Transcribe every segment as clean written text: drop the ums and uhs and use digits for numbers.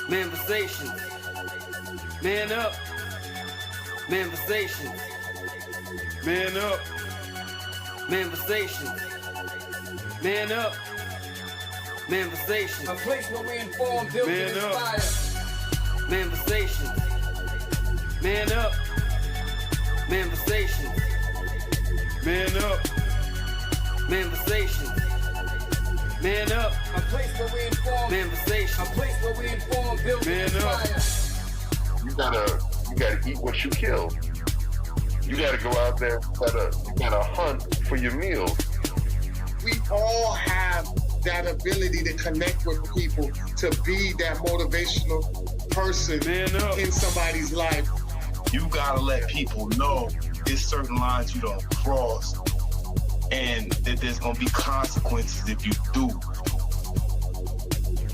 Manifestations. Man up. Manifestations. Man up. Manifestations. Man up. Manifestations. A place where we inform, build, and inspire. Manifestations. Man up. Manifestations. Man up. Manifestations. Man up. A place where we inform. Manifestations. A place where we inform, build, and inspire. You gotta eat what you kill. You gotta go out there, you gotta hunt for your meals. We all have that ability to connect with people, to be that motivational person in somebody's life. You gotta let people know there's certain lines you don't cross, and that there's gonna be consequences if you do.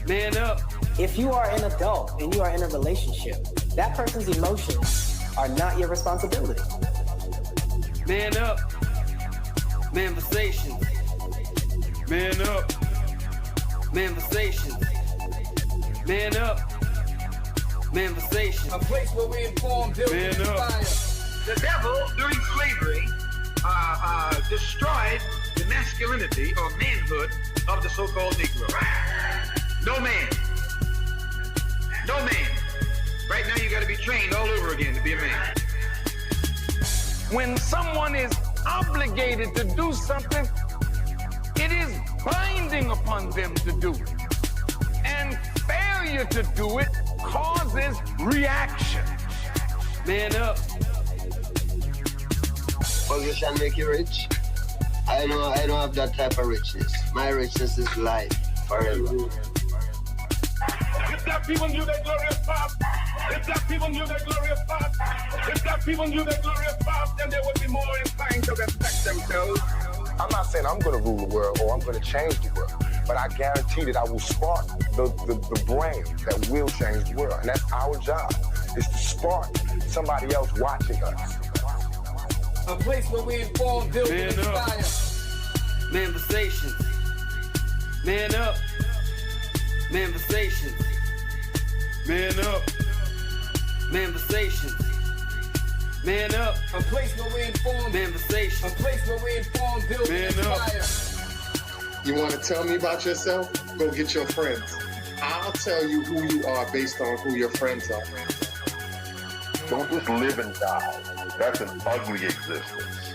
Man up. If you are an adult and you are in a relationship, that person's emotions are not your responsibility. Man up. Manifestations. Man up. Manifestations. Man up. Manifestations. A place where we inform, build, and inspire. The devil, during slavery, destroyed the masculinity or manhood of the so-called Negro. No man. No man. Right now you got to be trained all over again to be a man. When someone is obligated to do something, it is binding upon them to do it. And failure to do it causes reaction. Man up. Position make you rich. I don't have that type of richness. My richness is life forever. If that people knew their glorious past, if that people knew their glorious past, if that people knew their glorious past, then they would be more inclined to respect themselves. I'm not saying I'm going to rule the world or I'm going to change the world, but I guarantee that I will spark the brain that will change the world. And that's our job, is to spark somebody else watching us. A place where we inform, build, and inspire. Manifestations. Man up. Manifestations. Man up. Manifestations. Man up. A place where we inform. Manifestations. A place where we inform, build, and inspire. You want to tell me about yourself? Go get your friends. I'll tell you who you are based on who your friends are. Don't just live and die. That's an ugly existence.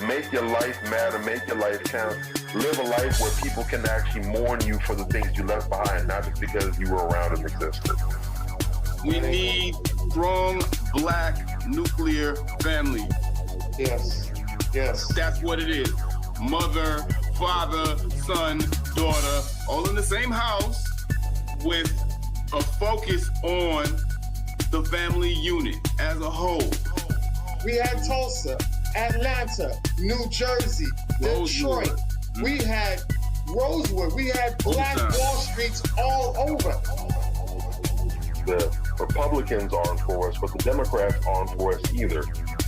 Make your life matter, make your life count. Live a life where people can actually mourn you for the things you left behind, not just because you were around and existed. We need strong black nuclear family. Yes. That's what it is. Mother, father, son, daughter, all in the same house with a focus on the family unit as a whole. We had Tulsa, Atlanta, New Jersey, Detroit. We had Rosewood. We had Black Wall Streets all over. The Republicans aren't for us, but the Democrats aren't for us either.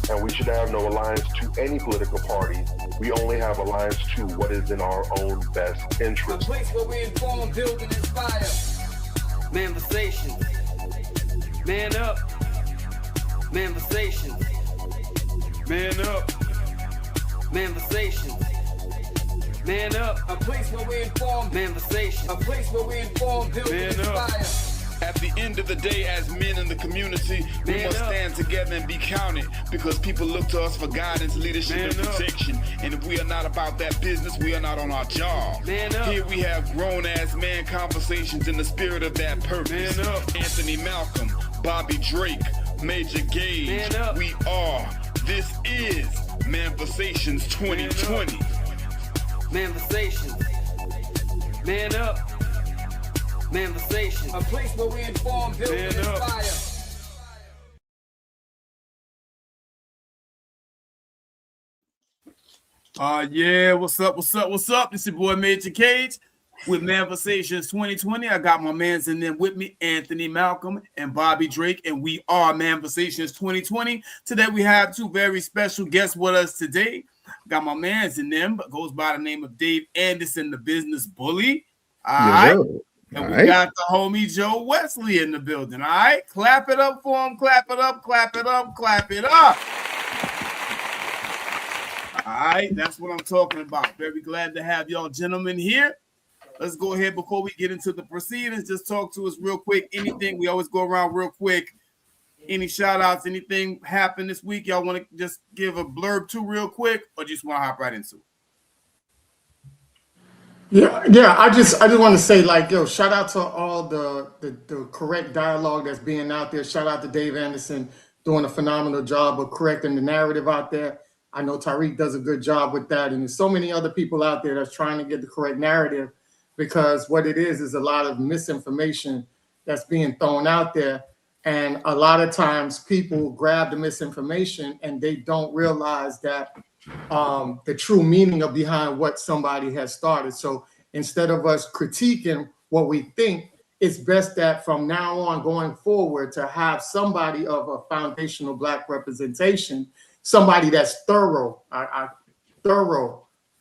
And we should have no alliance to any political party. We only have alliance to what is in our own best interest. A place where we inform, build, and inspire. Manifestations. Man up. Manifestations. Man up. Manifestations. Man up. A place where we inform. Manifestations. A place where we inform, build, and inspire. At the end of the day, as men in the community, we must stand together and be counted, because people look to us for guidance, leadership, and protection. And if we are not about that business, we are not on our job. Here we have grown-ass man conversations in the spirit of that purpose. Anthony Malcolm, Bobby Drake, Major Gage. We are. This is Manifestations 2020. Manifestations. Man up. Manifestations. A place where we inform, build, and inspire. Yeah, what's up? It's your boy Major Cage with Manifestations 2020. I got my mans in them with me, Anthony Malcolm and Bobby Drake, and we are Manifestations 2020. Today we have two very special guests with us today. Got my mans in them, but goes by the name of Dave Anderson, the business bully. All right. And we got the homie Joe Wesley in the building. All right, clap it up for him. Clap it up. Clap it up. Clap it up. All right, that's what I'm talking about. Very glad to have y'all gentlemen here. Let's go ahead before we get into the proceedings. Just talk to us real quick. Anything, we always go around real quick. Any shout outs, anything happened this week? Y'all want to just give a blurb to real quick, or just want to hop right into it? Yeah. I just want to say, like, yo, shout out to all the correct dialogue that's being out there. Shout out to Dave Anderson doing a phenomenal job of correcting the narrative out there. I know Tariq does a good job with that, and there's so many other people out there that's trying to get the correct narrative, because what it is a lot of misinformation that's being thrown out there, and a lot of times people grab the misinformation and they don't realize that the true meaning of behind what somebody has started. So instead of us critiquing what we think, it's best that from now on going forward to have somebody of a foundational Black representation, somebody that's thorough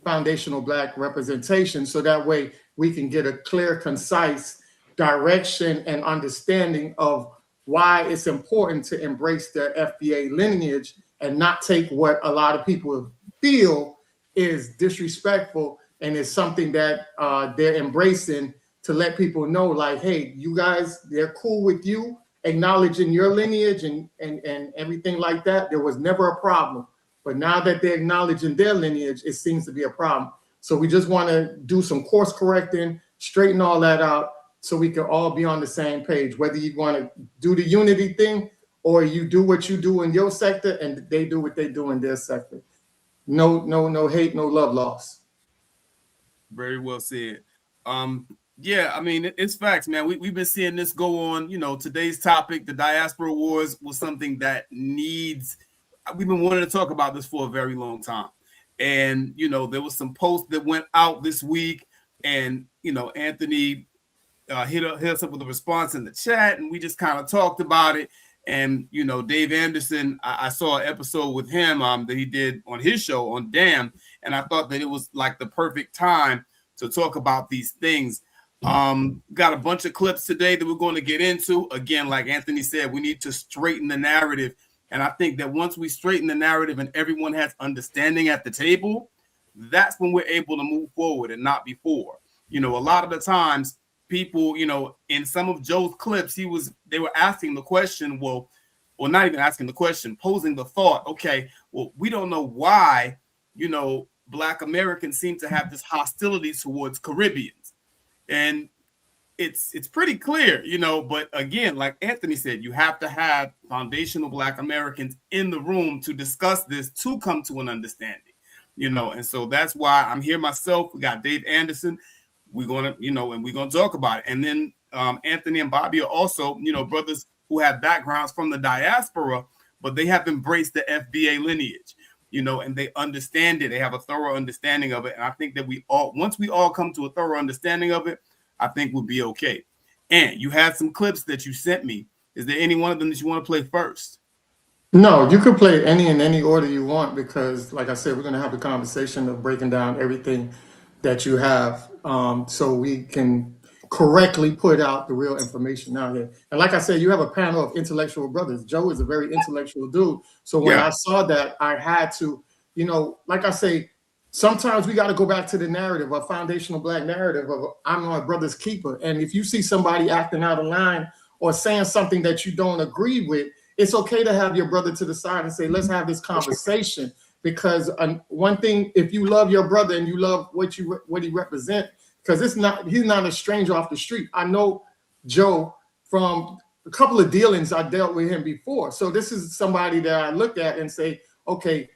foundational Black representation, so that way we can get a clear, concise direction and understanding of why it's important to embrace the FBA lineage and not take what a lot of people feel is disrespectful and is something that they're embracing, to let people know, like, hey, you guys, they're cool with you acknowledging your lineage and everything like that. There was never a problem. But now that they're acknowledging their lineage, it seems to be a problem. So we just want to do some course correcting, straighten all that out, so we can all be on the same page, whether you want to do the unity thing or you do what you do in your sector and they do what they do in their sector. No hate, no love lost. Very well said. Yeah, I mean, it's facts, man. We've been seeing this go on. You know, today's topic, the diaspora wars, was something that we've been wanting to talk about this for a very long time. And, you know, there was some posts that went out this week, and, you know, Anthony hit us up with a response in the chat, and we just kind of talked about it. And, you know, Dave Anderson, I saw an episode with him that he did on his show on Damn, and I thought that it was like the perfect time to talk about these things. Got a bunch of clips today that we're going to get into. Again, like Anthony said, we need to straighten the narrative. And I think that once we straighten the narrative and everyone has understanding at the table, that's when we're able to move forward, and not before. You know, a lot of the times people, you know, in some of Joe's clips, they were asking the question, well, not even asking the question, posing the thought, okay, well, we don't know why, you know, Black Americans seem to have this hostility towards Caribbeans. And it's pretty clear, you know, but again, like Anthony said, you have to have foundational Black Americans in the room to discuss this, to come to an understanding, you know. And so that's why I'm here myself. We got Dave Anderson. We're going to, you know, and we're going to talk about it. And then Anthony and Bobby are also, you know, brothers who have backgrounds from the diaspora, but they have embraced the FBA lineage, you know, and they understand it. They have a thorough understanding of it. And I think that once we all come to a thorough understanding of it, I think we'll be okay. And you had some clips that you sent me. Is there any one of them that you want to play first? No, you could play any in any order you want, because like I said, we're going to have a conversation of breaking down everything that you have, so we can correctly put out the real information out here. And like I said, you have a panel of intellectual brothers. Joe is a very intellectual dude. So when I saw that, I had to, you know, like I say, sometimes we got to go back to the narrative, a foundational Black narrative of I'm my brother's keeper. And if you see somebody acting out of line or saying something that you don't agree with, it's okay to have your brother to the side and say, let's have this conversation. Because one thing, if you love your brother and you love what he represents, because he's not a stranger off the street. I know Joe from a couple of dealings. I dealt with him before. So this is somebody that I look at and say, okay,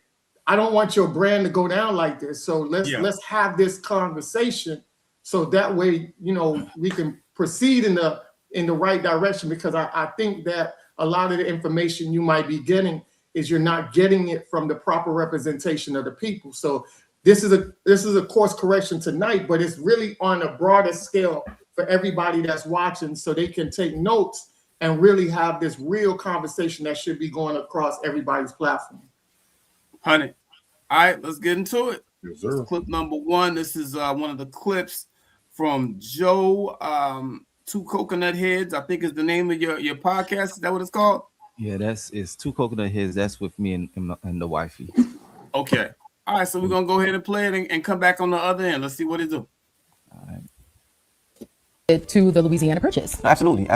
I don't want your brand to go down like this. So let's have this conversation, so that way, you know, we can proceed in the right direction. Because I think that a lot of the information you might be getting is you're not getting it from the proper representation of the people. So this is a course correction tonight, but it's really on a broader scale for everybody that's watching, so they can take notes and really have this real conversation that should be going across everybody's platform. Honey. All right, let's get into it. Yes, sir. Clip number one. This is one of the clips from Joe, Two Coconut Heads, I think is the name of your podcast. Is that what it's called? Yeah, it's Two Coconut Heads. That's with me and the wifey. Okay. All right, so we're gonna go ahead and play it and come back on the other end. Let's see what it do. All right. To the Louisiana Purchase. Absolutely.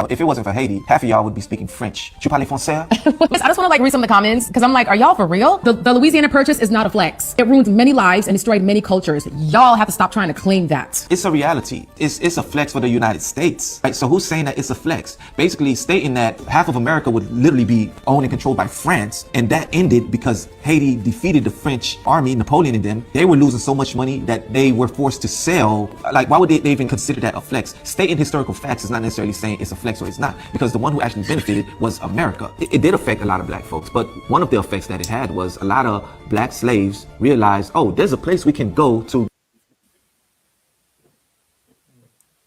If it wasn't for Haiti, half of y'all would be speaking French. Tu parles français? I just want to read some of the comments because I'm like, are y'all for real? The Louisiana Purchase is not a flex. It ruins many lives and destroyed many cultures. Y'all have to stop trying to claim that. It's a reality. It's a flex for the United States. Right? So who's saying that it's a flex? Basically stating that half of America would literally be owned and controlled by France, and that ended because Haiti defeated the French army, Napoleon and them. They were losing so much money that they were forced to sell. Like, why would they even consider that a flex? Stating historical facts is not necessarily saying it's a flex or it's not, because the one who actually benefited was America. It did affect a lot of black folks, but one of the effects that it had was a lot of black slaves realized, oh, there's a place we can go to.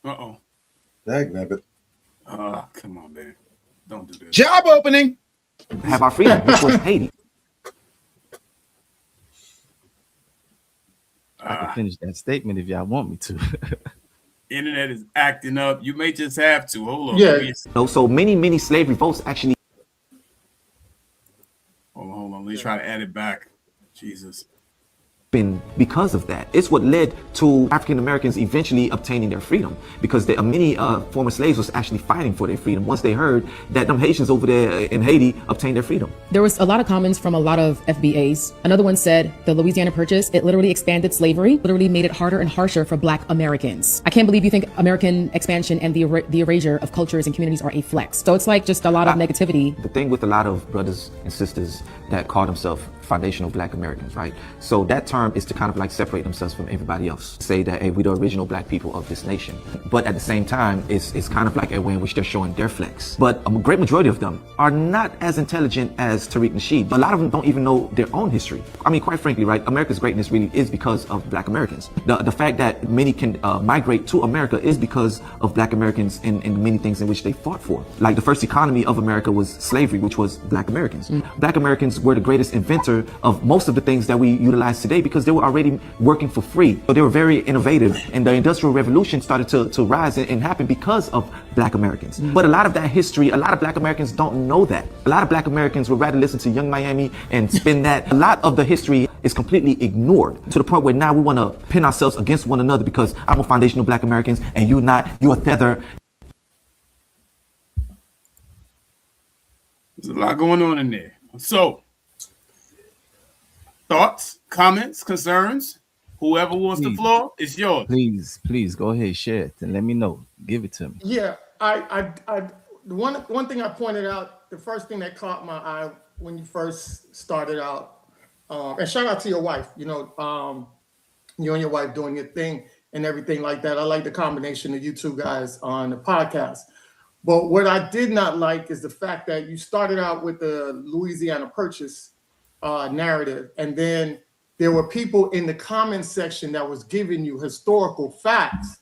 Uh-oh. Dagnabbit. Come on, man. Don't do this. Job opening. Have our freedom, which was Haiti. I can finish that statement if y'all want me to. Internet is acting up. You may just have to. Hold on. Yeah. So many slave revolts actually. Hold on. Let me try to add it back. Jesus. Because of that, it's what led to African Americans eventually obtaining their freedom, because many former slaves was actually fighting for their freedom once they heard that them Haitians over there in Haiti obtained their freedom. There was a lot of comments from a lot of FBAs. Another one said the Louisiana Purchase, it literally expanded slavery, literally made it harder and harsher for Black Americans. I can't believe you think American expansion and the erasure of cultures and communities are a flex. So it's like just a lot of negativity. The thing with a lot of brothers and sisters that call themselves foundational Black Americans, right? So that term is to kind of like separate themselves from everybody else. Say that, hey, we're the original Black people of this nation. But at the same time, it's kind of like a way in which they're showing their flex. But a great majority of them are not as intelligent as Tariq Nasheed. A lot of them don't even know their own history. I mean, quite frankly, right, America's greatness really is because of Black Americans. The fact that many can migrate to America is because of Black Americans and many things in which they fought for. Like the first economy of America was slavery, which was Black Americans. Black Americans were the greatest inventor of most of the things that we utilize today because they were already working for free. So they were very innovative, and the Industrial Revolution started to rise and happen because of Black Americans. But a lot of that history, a lot of Black Americans don't know that. A lot of Black Americans would rather listen to Young Miami and spin that. A lot of the history is completely ignored to the point where now we want to pin ourselves against one another because I'm a foundational Black Americans and you're not, you're a Tether. There's a lot going on in there. So, thoughts, comments, concerns? Whoever wants the floor, it's yours. Please go ahead, share it and let me know. Give it to me. Yeah, one thing I pointed out, the first thing that caught my eye when you first started out, and shout out to your wife, you and your wife doing your thing and everything like that. I like the combination of you two guys on the podcast. But what I did not like is the fact that you started out with the Louisiana Purchase narrative, and then there were people in the comment section that was giving you historical facts,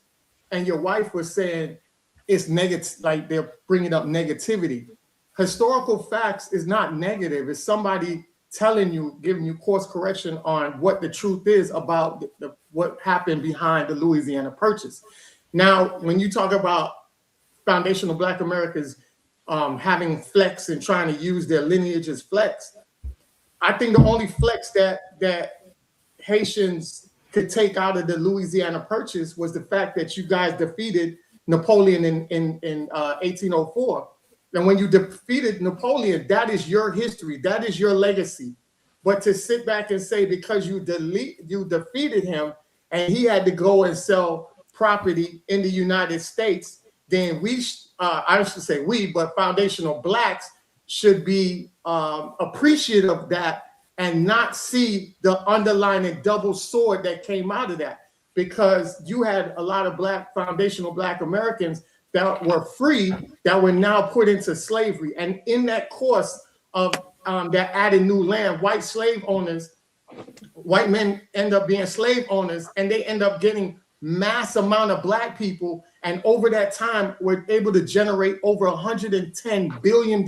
and your wife was saying it's negative, like they're bringing up negativity. Historical facts is not negative. It's somebody telling you, giving you course correction on what the truth is about what happened behind the Louisiana Purchase. Now, when you talk about foundational Black Americans having flex and trying to use their lineage as flex, I think the only flex that Haitians could take out of the Louisiana Purchase was the fact that you guys defeated Napoleon in 1804. And when you defeated Napoleon, that is your history, that is your legacy. But to sit back and say because you defeated him and he had to go and sell property in the United States, then I should say but foundational Blacks should be appreciative of that and not see the underlying double sword that came out of that, because you had a lot of foundational Black Americans that were free that were now put into slavery. And in that course of that added new land, white men end up being slave owners, and they end up getting mass amount of Black people. And over that time, we're able to generate over $110 billion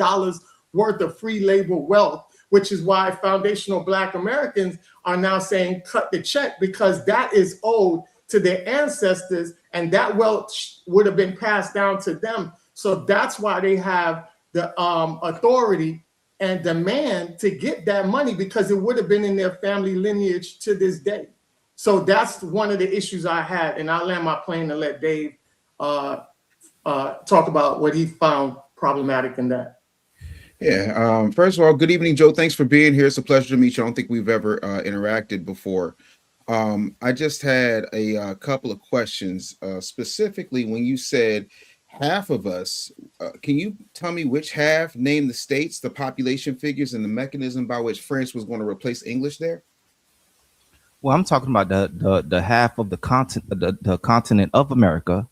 worth of free labor wealth, which is why foundational Black Americans are now saying cut the check, because that is owed to their ancestors and that wealth would have been passed down to them. So that's why they have the authority and demand to get that money, because it would have been in their family lineage to this day. So that's one of the issues I had, and I'll land my plane and let Dave talk about what he found problematic in that. Yeah. First of all, good evening, Joe. Thanks for being here. It's a pleasure to meet you. I don't think we've ever interacted before. I just had a couple of questions, specifically when you said half of us. Can you tell me which half? Name the states, the population figures, and the mechanism by which French was going to replace English there? Well, I'm talking about the half of the continent of America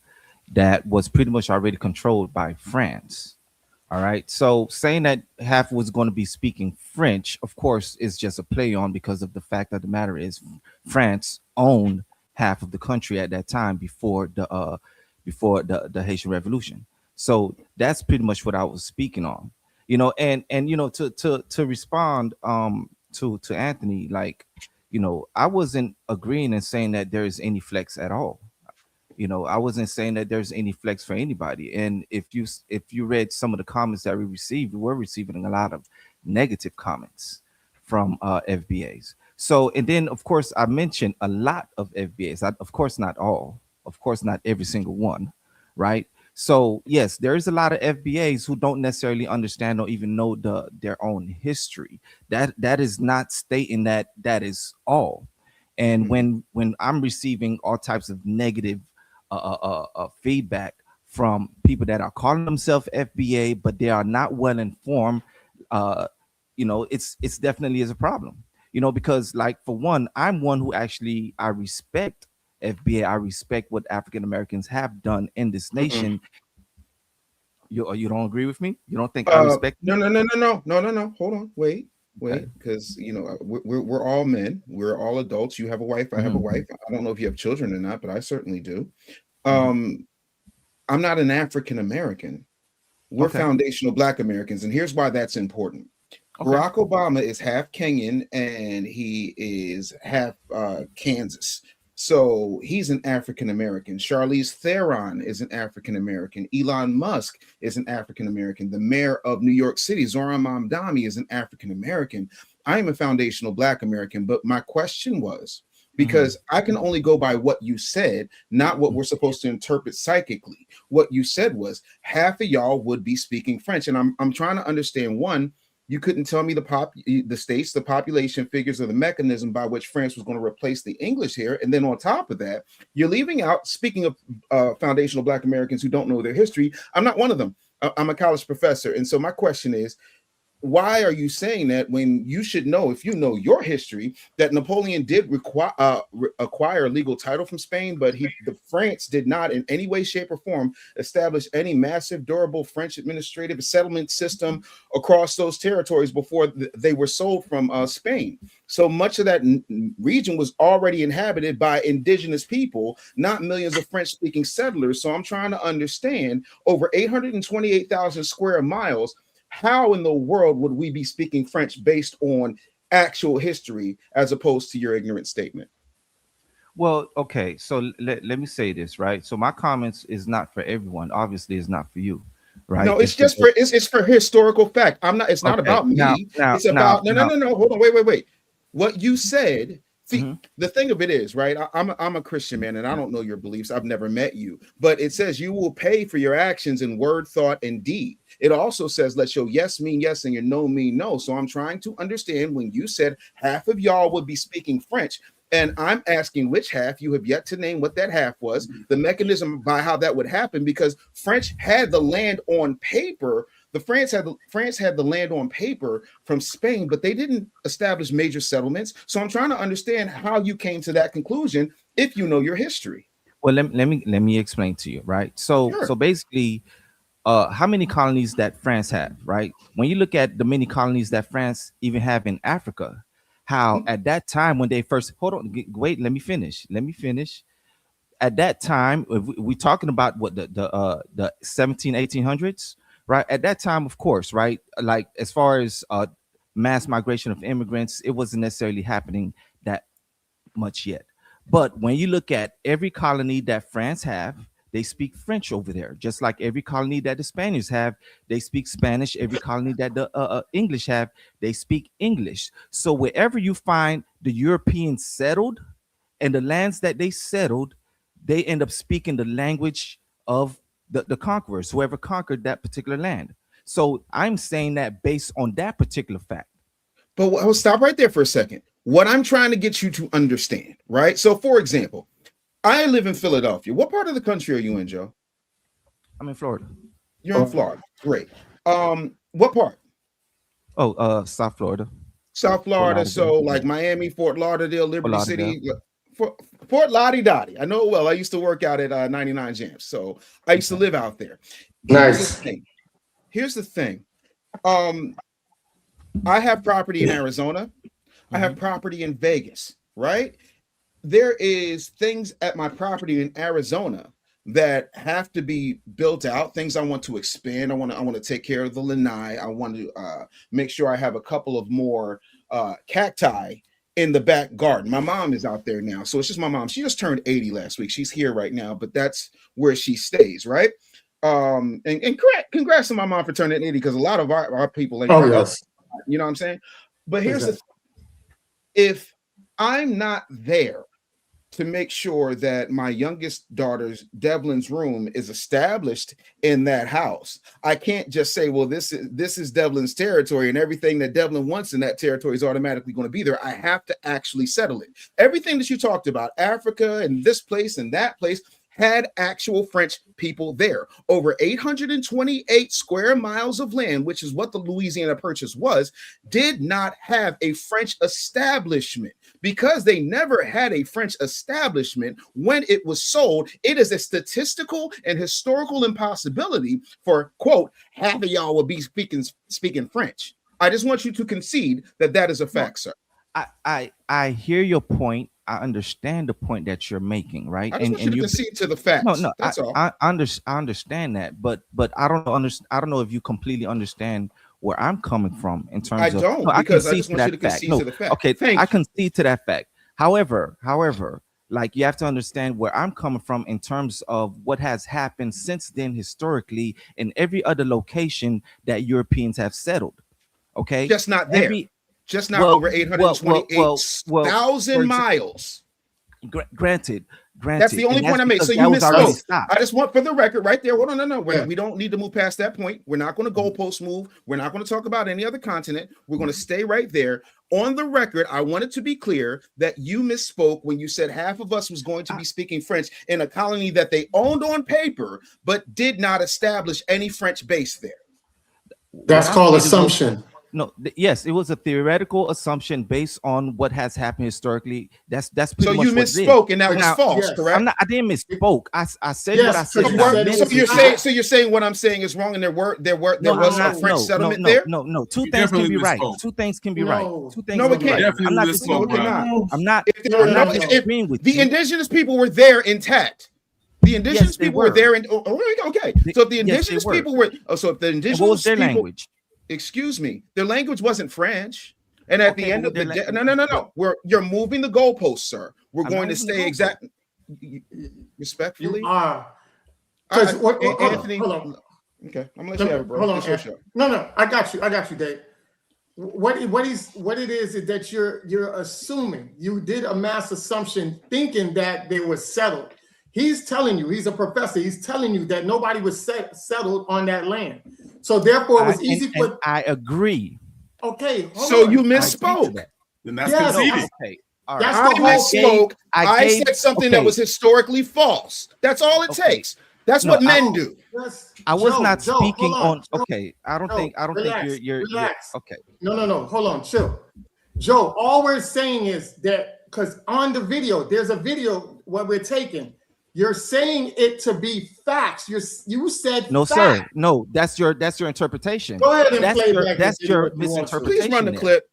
that was pretty much already controlled by France. All right. So saying that half was going to be speaking French, of course, is just a play on, because of the fact that the matter is France owned half of the country at that time before the Haitian Revolution. So that's pretty much what I was speaking on. And to respond to Anthony, like, I wasn't agreeing and saying that there is any flex at all. I wasn't saying that there's any flex for anybody. And if you read some of the comments that we received, we're receiving a lot of negative comments from FBAs. So, and then of course I mentioned a lot of FBAs. Of course not all. Of course not every single one, right? So yes, there is a lot of FBAs who don't necessarily understand or even know their own history. That is not stating that is all. And when I'm receiving all types of negative feedback from people that are calling themselves FBA, but they are not well informed, it's definitely is a problem. Because, like, for one, I'm one who actually, I respect FBA. I respect what African Americans have done in this nation. You don't agree with me? You don't think I respect? No. Hold on, wait, because we're all men. We're all adults. You have a wife. I have a wife. I don't know if you have children or not, but I certainly do. I'm not an African American. We're foundational Black Americans, and here's why that's important. Barack Obama is half Kenyan and he is half Kansas. So he's an African American. Charlize Theron is an African American. Elon Musk is an African American. The mayor of New York City, Zoran Mamdani, is an African American. I am a foundational Black American. But my question was, because I can only go by what you said, not what we're supposed to interpret psychically. What you said was half of y'all would be speaking French. And I'm trying to understand, one, you couldn't tell me the states, the population figures, or the mechanism by which France was going to replace the English here. And then on top of that, you're leaving out, speaking of foundational Black Americans who don't know their history, I'm not one of them. I'm a college professor. And so my question is, why are you saying that when you should know, if you know your history, that Napoleon did acquire a legal title from Spain, but France did not in any way, shape, or form establish any massive, durable French administrative settlement system across those territories before they were sold from Spain. So much of that region was already inhabited by indigenous people, not millions of French-speaking settlers. So I'm trying to understand, over 828,000 square miles, how in the world would we be speaking French based on actual history as opposed to your ignorant statement? Well, okay, so let me say this, right? So my comments is not for everyone. Obviously, it's not for you, right? No, it's just it's for historical fact. I'm not. It's not about me. It's about no. Hold on, wait. What you said. See, the thing of it is, right? I'm a Christian man, and I don't know your beliefs. I've never met you, but it says you will pay for your actions in word, thought, and deed. It also says, let your yes mean yes and your no mean no. So I'm trying to understand when you said half of y'all would be speaking French, and I'm asking which half. You have yet to name what that half was, the mechanism by how that would happen, because French had the land on paper. France had the land on paper from Spain, but they didn't establish major settlements. So I'm trying to understand how you came to that conclusion if you know your history. Well, let me explain to you, right? So basically, how many colonies that France have, right? When you look at the many colonies that France even have in Africa, how at that time when they first let me finish. At that time, we're talking about what the 1800s. Right at that time, of course, right? Like as far as mass migration of immigrants, it wasn't necessarily happening that much yet. But when you look at every colony that France have, they speak French over there, just like every colony that the Spaniards have, they speak Spanish. Every colony that the English have, they speak English. So wherever you find the Europeans settled and the lands that they settled, they end up speaking the language of the conquerors, whoever conquered that particular land. So I'm saying that based on that particular fact. But I'll stop right there for a second. What I'm trying to get you to understand, right? So, for example, I live in Philadelphia. What part of the country are you in, Joe? I'm in Florida. You're in Florida. Great. What part? Oh, South Florida. South Florida. So, like Miami, Fort Lauderdale, Liberty City. Fort Lottie-Dottie. I know it well. I used to work out at 99 Jams. So, I used to live out there. Nice. Here's the thing. I have property in Arizona. I have property in Vegas, right? There is things at my property in Arizona that have to be built out, things I want to expand. I want to take care of the lanai. I want to make sure I have a couple of more cacti in the back garden. My mom is out there now. So it's just my mom. She just turned 80 last week. She's here right now, but that's where she stays, right? And congrats to my mom for turning 80, because a lot of our people ain't yes. You know what I'm saying? But here's the thing. If I'm not there to make sure that my youngest daughter's Devlin's room is established in that house, I can't just say, well, this is Devlin's territory and everything that Devlin wants in that territory is automatically going to be there. I have to actually settle it. Everything that you talked about, Africa and this place and that place, had actual French people there. Over 828 square miles of land, which is what the Louisiana Purchase was, did not have a French establishment. Because they never had a French establishment when it was sold, it is a statistical and historical impossibility for, quote, half of y'all will be speaking French. I just want you to concede that that is a fact, sir. I hear your point. I understand the point that you're making, right? I just want you to concede to the facts. No, that's all. I understand that, but I don't know if you completely understand where I'm coming from in terms of. I don't, because I just want you to concede to the fact. Okay, I concede to that fact. However, like you have to understand where I'm coming from in terms of what has happened since then historically in every other location that Europeans have settled. Okay, just not there. Just not over 828,000 miles. Granted. That's the only point I made. So you misspoke. I just want, for the record, right there. Hold on, no. We don't need to move past that point. We're not going to goalpost move. We're not going to talk about any other continent. We're going to stay right there. On the record, I wanted to be clear that you misspoke when you said half of us was going to be speaking French in a colony that they owned on paper, but did not establish any French base there. That's called assumption. No, yes, it was a theoretical assumption based on what has happened historically. That's pretty much. So you misspoke, and that was false, correct? I didn't misspoke. I said what I said. So you're saying what I'm saying is wrong, and there was a French settlement there. No. Two things can be right. Two things can be right. Two things. No, it can't. I'm not disagreeing with you. The indigenous people were there intact. The indigenous people were there. Okay. So if the indigenous people were. So if the indigenous people. What was their language? Excuse me, their language wasn't French. And at the end of the day, no. You're moving the goalposts, sir. We're going to stay exact. Respectfully. You are. Anthony. Hold on. Okay, I'm gonna let you have it, bro. Hold on. No, I got you, Dave. What it is that you're assuming. You did a mass assumption thinking that they were settled. He's telling you, he's a professor. He's telling you that nobody was settled on that land. So therefore, it was easy for. I agree. Okay. So you misspoke. Then that's conceded. Okay. All right. I misspoke. I said something that was historically false. That's all it takes. That's what men do. I was not speaking on. Okay. I don't think you're. Relax. Okay. No. Hold on. Chill. Joe, all we're saying is that because on the video, there's a video what we're taking. You're saying it to be facts. You said no, facts. Sir. No, that's your interpretation. Go ahead and play back. That's your misinterpretation. Please run the clip.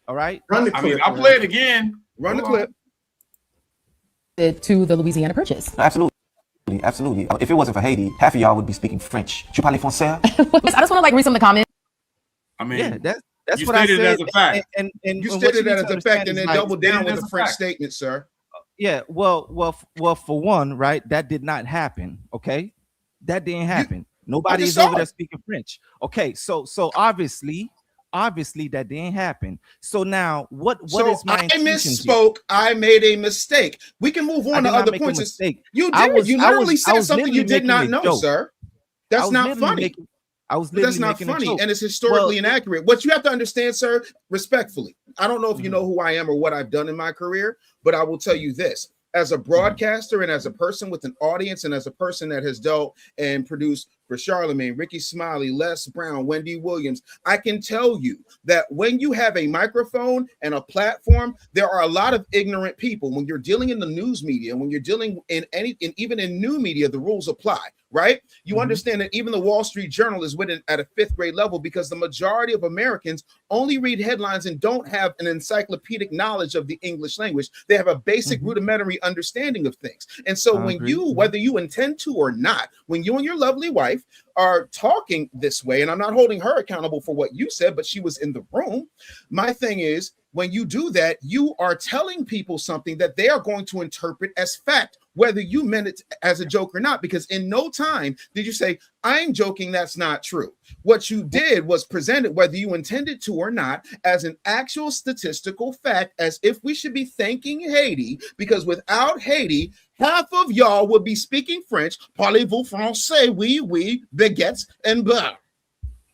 All right. Run the clip. I'll play it again. Run the clip. To the Louisiana Purchase. Absolutely. If it wasn't for Haiti, half of y'all would be speaking French. Tu parles français? I just want to read some of the comments. I mean, yeah, that's what I said. As a fact. And you stated that as a fact, and then double down with a French statement, sir. Yeah, well, for one, right? That did not happen. Okay, that didn't happen. Nobody is over there speaking French. Okay, so obviously that didn't happen. So now, what is my I misspoke. I made a mistake. We can move on to other points. You did. You literally said something you did not know, sir. That's not funny. That's not funny, and it's historically inaccurate. What you have to understand, sir, respectfully, I don't know if you know who I am or what I've done in my career, but I will tell you this. As a broadcaster and as a person with an audience and as a person that has dealt and produced for Charlemagne, Ricky Smiley, Les Brown, Wendy Williams, I can tell you that when you have a microphone and a platform, there are a lot of ignorant people. When you're dealing in the news media, when you're dealing in even in new media, the rules apply, right? You understand that even the Wall Street Journal is written at a 5th grade level because the majority of Americans only read headlines and don't have an encyclopedic knowledge of the English language. They have a basic rudimentary understanding of things. And so when you, whether you intend to or not, when you and your lovely wife are talking this way, and I'm not holding her accountable for what you said, but she was in the room. My thing is, when you do that, you are telling people something that they are going to interpret as fact, whether you meant it as a joke or not, because in no time did you say, I'm joking, that's not true. What you did was present it, whether you intended to or not, as an actual statistical fact, as if we should be thanking Haiti, because without Haiti, half of y'all would be speaking French. Parlez-vous français? Oui, oui, baguettes and blah.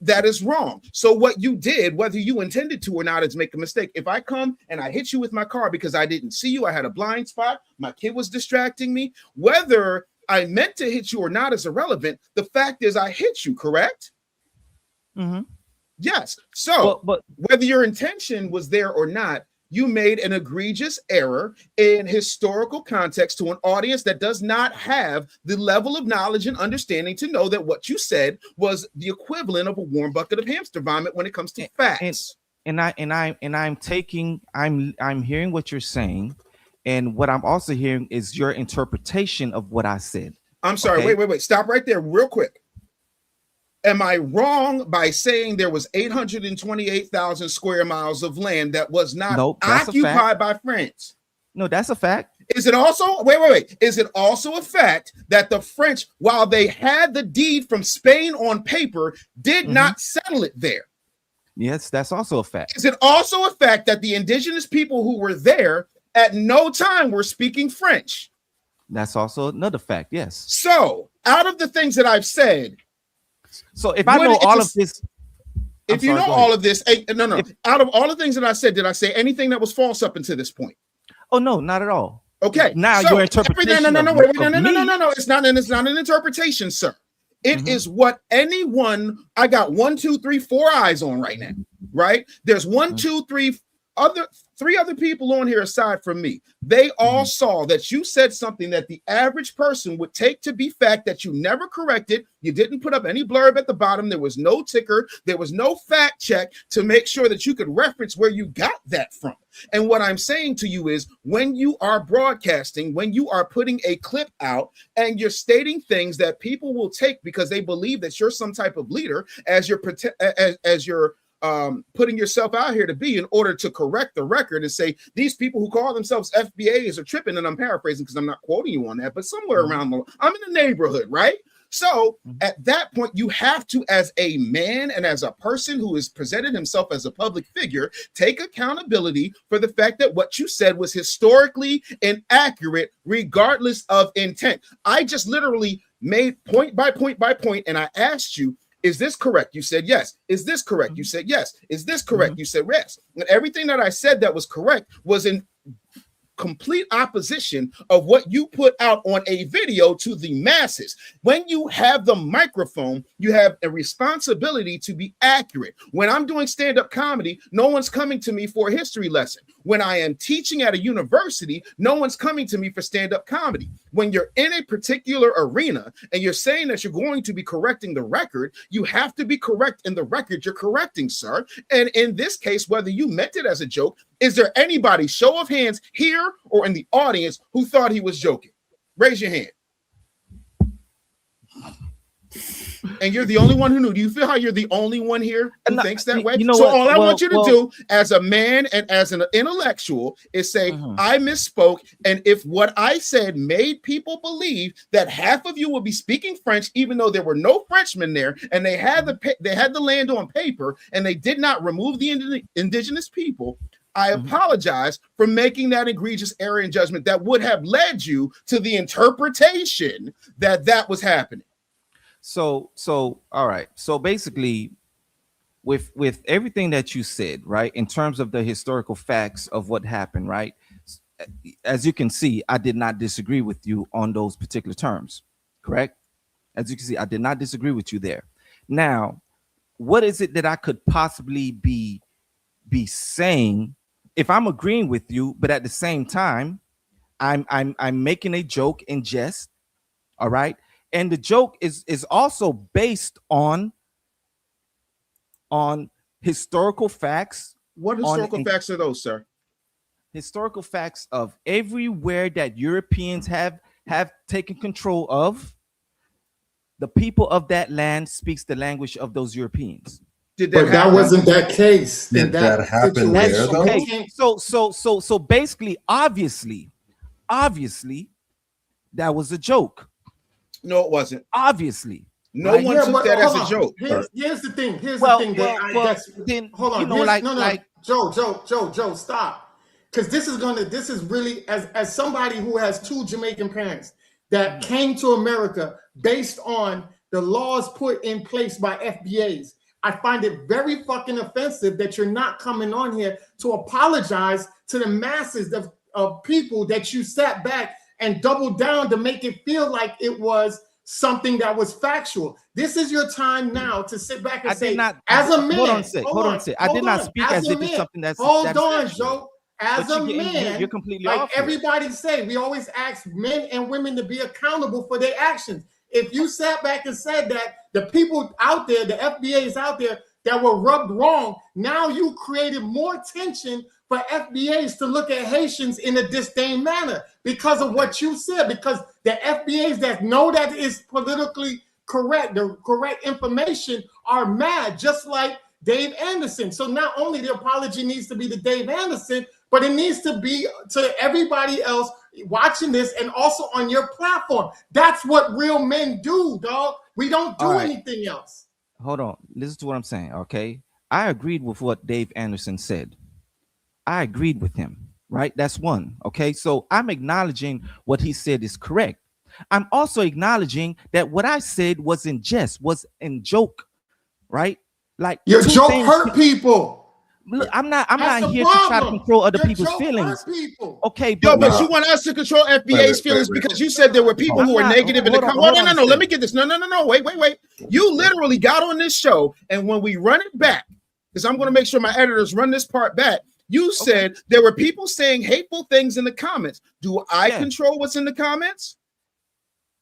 That is wrong. So what you did, whether you intended to or not, is make a mistake. If I come and I hit you with my car because I didn't see you, I had a blind spot, my kid was distracting me, whether I meant to hit you or not is irrelevant. The fact is I hit you, correct? Yes. So but whether your intention was there or not, you made an egregious error in historical context to an audience that does not have the level of knowledge and understanding to know that what you said was the equivalent of a warm bucket of hamster vomit when it comes to facts. I'm hearing what you're saying, and what I'm also hearing is your interpretation of what I said. I'm sorry. Okay? Wait. Stop right there, real quick. Am I wrong by saying there was 828,000 square miles of land that was not occupied by France? No, that's a fact. Is it also, wait. Is it also a fact that the French, while they had the deed from Spain on paper, did not settle it there? Yes, that's also a fact. Is it also a fact that the indigenous people who were there at no time were speaking French? That's also another fact, yes. So, out of the things that I've said, so if I know all of this, if you know all of this, no. Out of all the things that I said, did I say anything that was false up until this point? Oh no, not at all. Okay. Now your interpretation. No. It's not an interpretation, sir. It is what anyone. I got 1, 2, 3, 4 eyes on right now. Right? There's 1, 2, 3 three other people on here aside from me. They all saw that you said something that the average person would take to be fact, that you never corrected. You didn't put up any blurb at the bottom. There was no ticker. There was no fact check to make sure that you could reference where you got that from. And what I'm saying to you is, when you are broadcasting, when you are putting a clip out and you're stating things that people will take because they believe that you're some type of leader, as you're putting yourself out here to be, in order to correct the record and say these people who call themselves FBAs are tripping, and I'm paraphrasing because I'm not quoting you on that, but somewhere around I'm in the neighborhood, right? So at that point, you have to, as a man and as a person who has presented himself as a public figure, take accountability for the fact that what you said was historically inaccurate, regardless of intent. I just literally made point by point by point, and I asked you, is this correct? You said yes. Is this correct? You said yes. Is this correct? You said yes. And everything that I said that was correct was in complete opposition of what you put out on a video to the masses. When you have the microphone, you have a responsibility to be accurate. When I'm doing stand-up comedy, no one's coming to me for a history lesson. When I am teaching at a university, no one's coming to me for stand-up comedy. When you're in a particular arena and you're saying that you're going to be correcting the record, you have to be correct in the record you're correcting, sir. And in this case, whether you meant it as a joke, is there anybody, show of hands, here or in the audience, who thought he was joking? Raise your hand. And you're the only one who knew. Do you feel how you're the only one here who thinks that way? You know so what? all I want you to do as a man and as an intellectual is say, I misspoke. And if what I said made people believe that half of you will be speaking French, even though there were no Frenchmen there, and they had the land on paper, and they did not remove the indigenous people, I apologize for making that egregious error in judgment that would have led you to the interpretation that was happening. So all right. So basically, with everything that you said, right, in terms of the historical facts of what happened, right, as you can see, I did not disagree with you on those particular terms, correct? As you can see, I did not disagree with you there. Now, what is it that I could possibly be saying if I'm agreeing with you, but at the same time, I'm making a joke in jest, all right? And the joke is also based on historical facts. What historical facts are those, sir? Historical facts of everywhere that Europeans have taken control of. The people of that land speaks the language of those Europeans. That wasn't that case. Did that happen there, though? Okay. So basically, obviously, that was a joke. No, it wasn't. Obviously. No one took that as a joke. Here's the thing. Hold on. Joe, stop. Because this is really, as somebody who has 2 Jamaican parents that came to America based on the laws put in place by FBAs, I find it very fucking offensive that you're not coming on here to apologize to the masses of people that you sat back and doubled down to make it feel like it was something that was factual. This is your time now to sit back and say, as a man, hold on. I did not speak as if it's something that's hold on, factual. Joe. As a man, you're completely like off. everybody say, we always ask men and women to be accountable for their actions. If you sat back and said that the people out there, the FBAs out there that were rubbed wrong, now you created more tension for FBAs to look at Haitians in a disdain manner because of what you said, because the FBAs that know that is politically correct, the correct information, are mad, just like Dave Anderson. So not only the apology needs to be to Dave Anderson, but it needs to be to everybody else watching this and also on your platform. That's what real men do, dog. We don't do anything else. Hold on. Listen to what I'm saying, okay? I agreed with what Dave Anderson said. I agreed with him, right? That's one, okay? So I'm acknowledging what he said is correct. I'm also acknowledging that what I said was in jest, was in joke, right? Like your joke hurt people. Look, I'm not here to try to control other people's feelings. Okay, but you want us to control FBA's feelings because you said there were people who were negative in the comments. No. Let me get this. No. Wait. You literally got on this show, and when we run it back, because I'm going to make sure my editors run this part back, you said there were people saying hateful things in the comments. Do I control what's in the comments?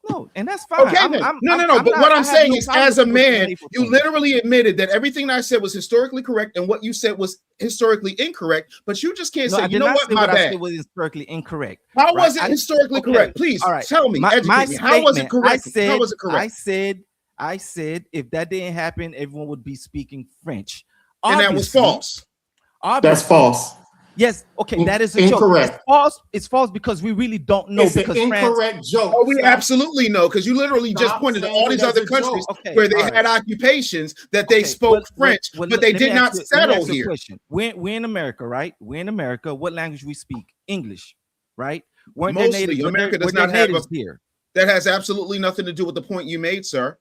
No, and that's fine. Okay, then. But what I'm saying is, as a man, you literally admitted that everything I said was historically correct, and what you said was historically incorrect. But you just can't say, you know what, my bad. I said was historically incorrect. How was it historically correct? Please tell me, educate me. How was it correct? How was it correct? I said, if that didn't happen, everyone would be speaking French, and that was false. That's false. Yes, okay, that is a incorrect. Joke. It's false because we really don't know. It's an incorrect joke. Oh, we absolutely know because you literally just pointed to all these other countries where they had occupations that they spoke French, but they did not settle here. We're in America, right? We're in America. What language we speak? English, right? Mostly, America does not have here. That has absolutely nothing to do with the point you made, sir.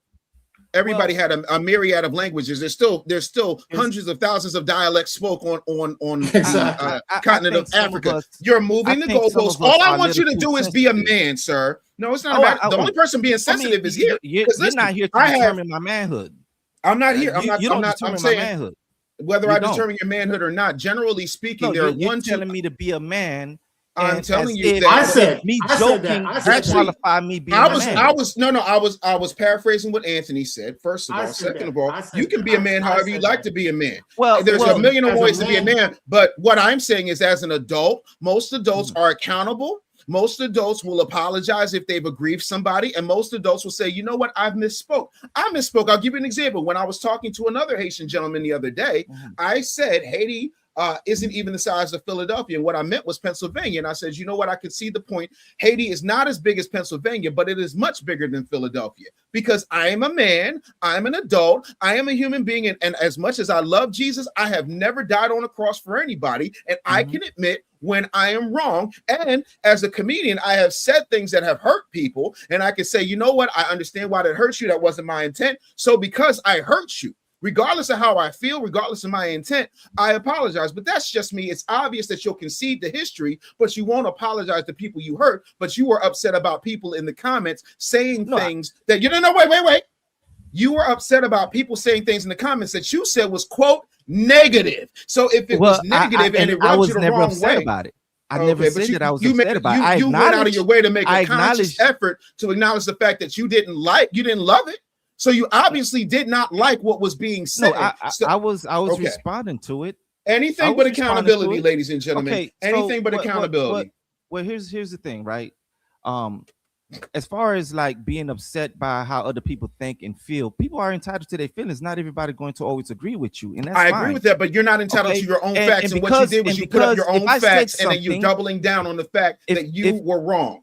Everybody had a myriad of languages. There's still hundreds of thousands of dialects spoke on continent of Africa. You're moving the goalposts. All I want you to do is be a man, sir. No, it's not about the only person being sensitive is here. You're not here to determine my manhood. I'm not here. I'm saying whether I determine your manhood or not. Generally speaking, there are one telling me to be a man. I'm telling you that I said qualify me being I was paraphrasing what Anthony said. First of all, second of all, you can be a man however you like to be a man. Well, there's a million of ways to be a man, but what I'm saying is, as an adult, most adults are accountable. Most adults will apologize if they've aggrieved somebody, and most adults will say, you know what, I misspoke. I'll give you an example. When I was talking to another Haitian gentleman the other day, I said Haiti isn't even the size of Philadelphia. And what I meant was Pennsylvania. And I said, you know what? I could see the point. Haiti is not as big as Pennsylvania, but it is much bigger than Philadelphia because I am a man. I'm an adult. I am a human being. And as much as I love Jesus, I have never died on a cross for anybody. And I can admit when I am wrong. And as a comedian, I have said things that have hurt people. And I can say, you know what? I understand why that hurts you. That wasn't my intent. So because I hurt you, regardless of how I feel, regardless of my intent, I apologize. But that's just me. It's obvious that you'll concede the history, but you won't apologize to people you hurt. But you were upset about people in the comments saying things that you don't know. Wait. You were upset about people saying things in the comments that you said was, quote, negative. So if it was negative and it rubbed you the wrong way about it. I never said that I was upset about it. You went out of your way to make a conscious effort to acknowledge the fact that you didn't love it. So you obviously did not like what was being said. No, I was responding to it. Anything but accountability, ladies and gentlemen. Okay, anything but accountability. Well, here's the thing, right? As far as like being upset by how other people think and feel, people are entitled to their feelings. Not everybody going to always agree with you, and that's I agree with that. But you're not entitled to your own facts. And what you did was you put up your own facts, and then you're doubling down on the fact that you were wrong.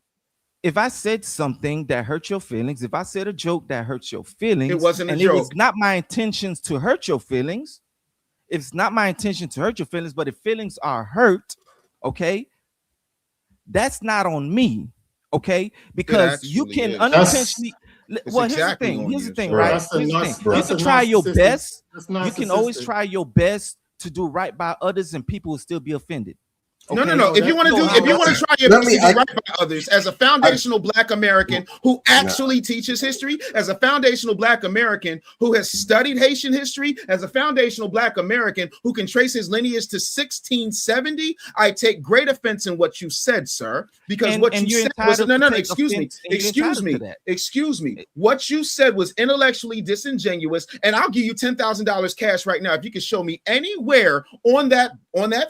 If I said something that hurt your feelings, if I said a joke that hurts your feelings, it wasn't a joke. It was not my intentions to hurt your feelings. It's not my intention to hurt your feelings, but if feelings are hurt, okay, that's not on me, okay? Because you can unintentionally. Well, here's the thing. Here's the thing, right? You can try your best. You can always try your best to do right by others, and people will still be offended. Okay. No. If you want to try your best to do right by others, as a foundational Black American who actually teaches history, as a foundational Black American who has studied Haitian history, as a foundational Black American who can trace his lineage to 1670, I take great offense in what you said, sir. Because what you said was excuse me. What you said was intellectually disingenuous, and I'll give you $10,000 cash right now if you can show me anywhere on that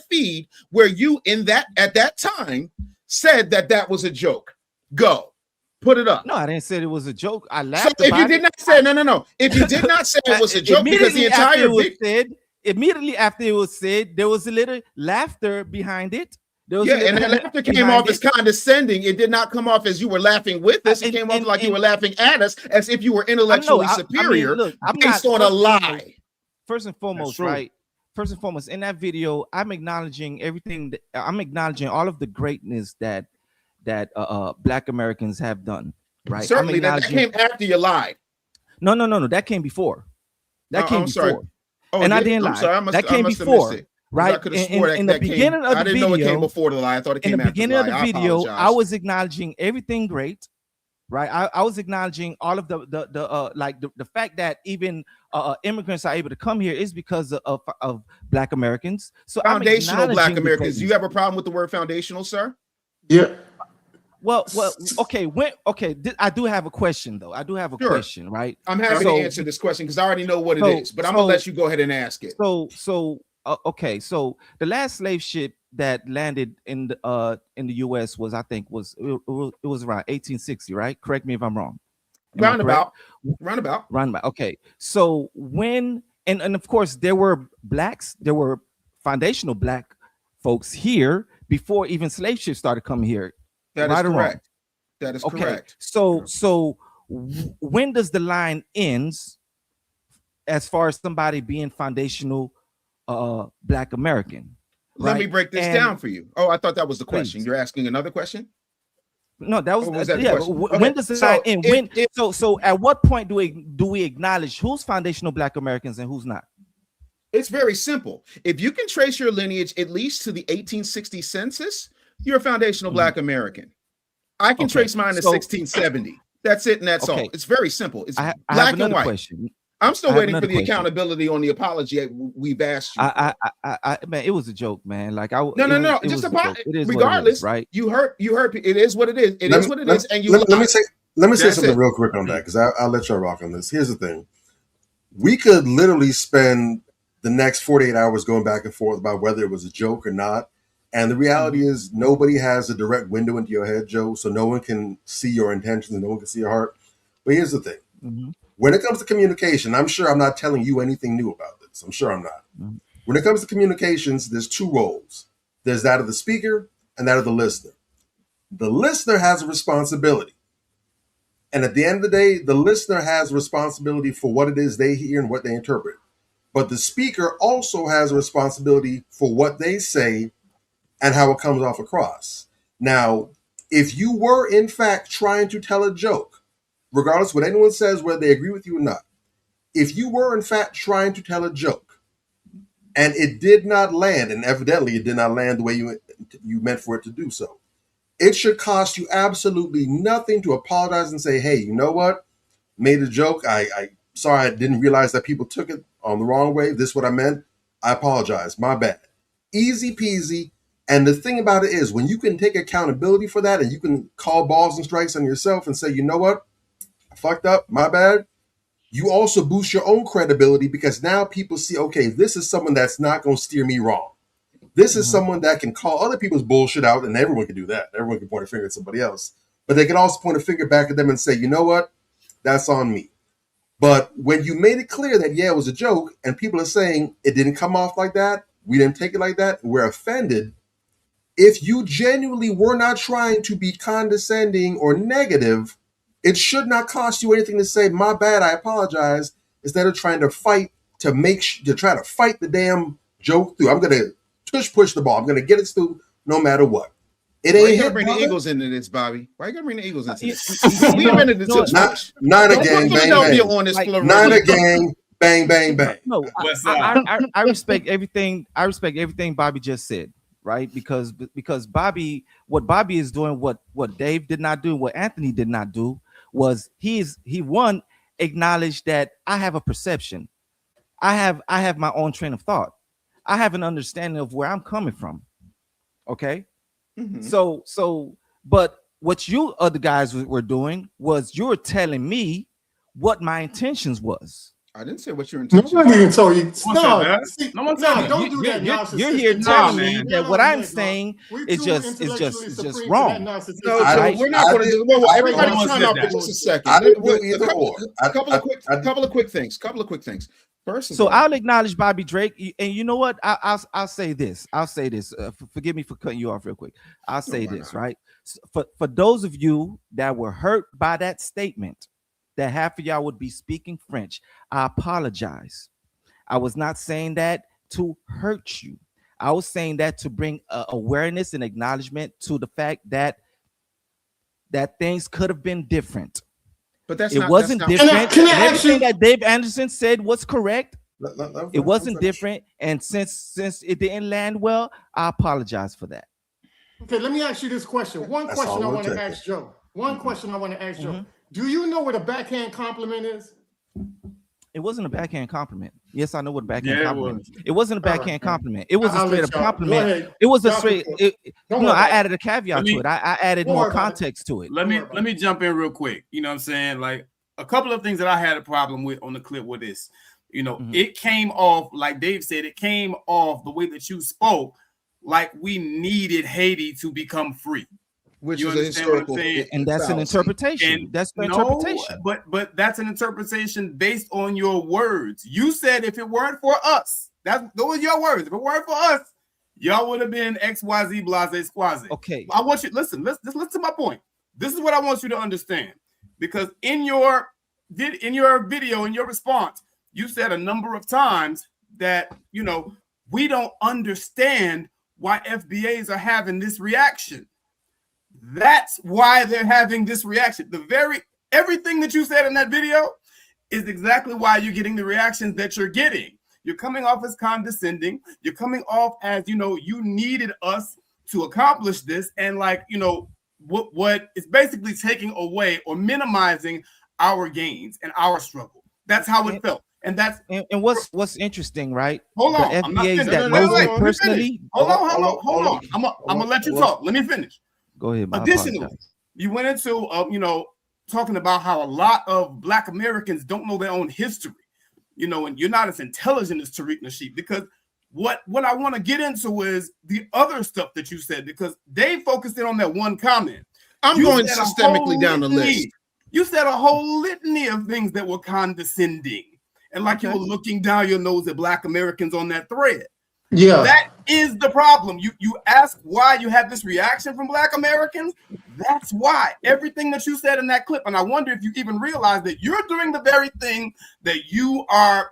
feed where you at that time said that was a joke. Go put it up. No, I didn't say it was a joke. I laughed. So if you did not say no. If you did not say it was a joke, because the entire immediately after it was said, there was a little laughter behind it. And that laughter came off as condescending. It did not come off as you were laughing with us. It came off like you were laughing at us, as if you were intellectually superior based on a lie. First and foremost, right? First and foremost, in that video, I'm acknowledging everything. I'm acknowledging all of the greatness that Black Americans have done. Right? Certainly, that came after you lied. No. That came before. That came before. Sorry. And I didn't lie. That came before. Right? In the beginning of the video, I didn't know it came before the lie. I thought it came after the lie. In the beginning of the video, I was acknowledging everything great. Right, I was acknowledging all of the fact that even immigrants are able to come here is because of Black Americans. So foundational Black Americans. Do you have a problem with the word foundational, sir? Yeah. Well, okay. I do have a question though. I do have a question, right? I'm happy to answer this question because I already know what it is, but I'm gonna let you go ahead and ask it. So the last slave ship that landed in the U.S. was around 1860, right? Correct me if I'm wrong. Roundabout. Okay. So when and of course there were blacks, there were foundational Black folks here before even slave ships started coming here. That is correct. That is correct. So when does the line ends as far as somebody being foundational Black American? Let me break this down for you. Oh, I thought that was the question. You're asking another question? No, that was when does the line end? So at what point do we acknowledge who's foundational Black Americans and who's not? It's very simple. If you can trace your lineage at least to the 1860 census, you're a foundational Black American. I can trace mine to 1670. That's it, and that's all. It's very simple. It's black and white. Question. I'm still waiting for the accountability on the apology we've asked you. Man, it was a joke, man. Like no. Just about regardless, right? You hurt. It is what it is. It is what it is. And you let me say something real quick on that because I'll let y'all rock on this. Here's the thing: we could literally spend the next 48 hours going back and forth about whether it was a joke or not. And the reality is nobody has a direct window into your head, Joe, so no one can see your intentions and no one can see your heart. But here's the thing. When it comes to communication, I'm sure I'm not telling you anything new about this. I'm sure I'm not. When it comes to communications, there's two roles. There's that of the speaker and that of the listener. The listener has a responsibility. And at the end of the day, the listener has responsibility for what it is they hear and what they interpret. But the speaker also has a responsibility for what they say and how it comes off across. Now, if you were in fact trying to tell a joke, regardless what anyone says, whether they agree with you or not, if you were in fact trying to tell a joke and it did not land, and evidently it did not land the way you meant for it to do so, it should cost you absolutely nothing to apologize and say, hey, you know what? Made a joke. I sorry, I didn't realize that people took it on the wrong way. This is what I meant. I apologize. My bad. Easy peasy. And the thing about it is, when you can take accountability for that and you can call balls and strikes on yourself and say, you know what? I fucked up. My bad. You also boost your own credibility because now people see, okay, this is someone that's not going to steer me wrong. This is someone that can call other people's bullshit out, and everyone can do that. Everyone can point a finger at somebody else. But they can also point a finger back at them and say, you know what? That's on me. But when you made it clear that, yeah, it was a joke, and people are saying it didn't come off like that, we didn't take it like that, we're offended. If you genuinely were not trying to be condescending or negative, it should not cost you anything to say, my bad, I apologize, instead of trying to fight to try to fight the damn joke through. I'm going to push the ball. I'm going to get it through no matter what. It ain't Why you gotta hit, bring brother. the Eagles into this, Bobby? Why you gotta bring the Eagles into this? We invented the tips push. Niner gang, bang, Philadelphia bang. on this Niner gang, bang, bang, bang. No, I respect everything. I respect everything Bobby just said, right? Because what Bobby is doing, what Dave did not do, what Anthony did not do, was he acknowledged that I have a perception. I have my own train of thought. I have an understanding of where I'm coming from. Okay. But what you other guys were doing was you were telling me what my intentions was. I didn't say what your intentions were. Nobody even told you. No, don't do that. You're here telling me that what I'm saying is just wrong. No, so we're not going to do. Well, everybody, time out for just a second. A couple of quick things. First of all, I'll acknowledge Bobby Drake, and you know what? I'll say this. Forgive me for cutting you off real quick. I'll say this, right? For those of you that were hurt by that statement, that half of y'all would be speaking French, I apologize. I was not saying that to hurt you. I was saying that to bring awareness and acknowledgement to the fact that things could have been different. But it wasn't different. Everything that Dave Anderson said was correct. It wasn't different. And since it didn't land well, I apologize for that. Okay, let me ask you this question. One question I want to ask Joe. Do you know what a backhand compliment is? It wasn't a backhand compliment. Yes, I know what a backhand compliment is. It wasn't a backhand compliment. It was a straight up compliment. It was a straight. I added a caveat to it. I added more context to it. Let me jump in real quick. You know what I'm saying? Like a couple of things that I had a problem with on the clip with this. You know, it came off, like Dave said, it came off the way that you spoke, like we needed Haiti to become free. Which is a historical, and that's an interpretation. That's the interpretation. But that's an interpretation based on your words. You said if it weren't for us, those were your words. If it weren't for us, y'all would have been XYZ blase squaze. Okay. I want you listen to my point. This is what I want you to understand. Because in your video, in your response, you said a number of times that we don't understand why FBAs are having this reaction. That's why they're having this reaction. Everything that you said in that video is exactly why you're getting the reactions that you're getting. You're coming off as condescending. You're coming off as, you needed us to accomplish this. And what is basically taking away or minimizing our gains and our struggle. That's how it felt. And what's interesting, right? Hold on. The FBAs that knows me personally. Hold on. I'm gonna let you talk. Let me finish. Go ahead. Additionally, you went into talking about how a lot of Black Americans don't know their own history, and you're not as intelligent as Tariq Nasheed, because what I want to get into is the other stuff that you said, because they focused in on that one comment. I'm going systemically down the list. You said a whole litany of things that were condescending, and like you were looking down your nose at Black Americans on that thread. Yeah, that is the problem. You ask why you have this reaction from Black Americans. That's why everything that you said in that clip. And I wonder if you even realize that you're doing the very thing that you are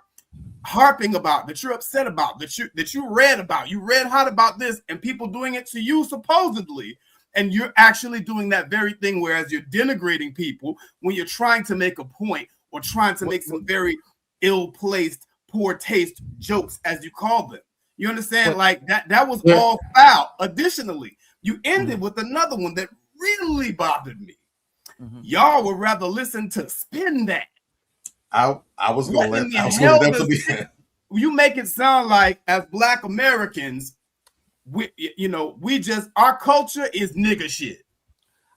harping about, that you're upset about, that you read about. You read hot about this, and people doing it to you supposedly. And you're actually doing that very thing, whereas you're denigrating people when you're trying to make a point or trying to make some very ill-placed, poor taste jokes, as you call them. You understand? Like that was all foul. Additionally, you ended with another one that really bothered me. Y'all would rather listen to Spin That. I was going to let you make it sound like, as Black Americans, we just, our culture is nigga shit.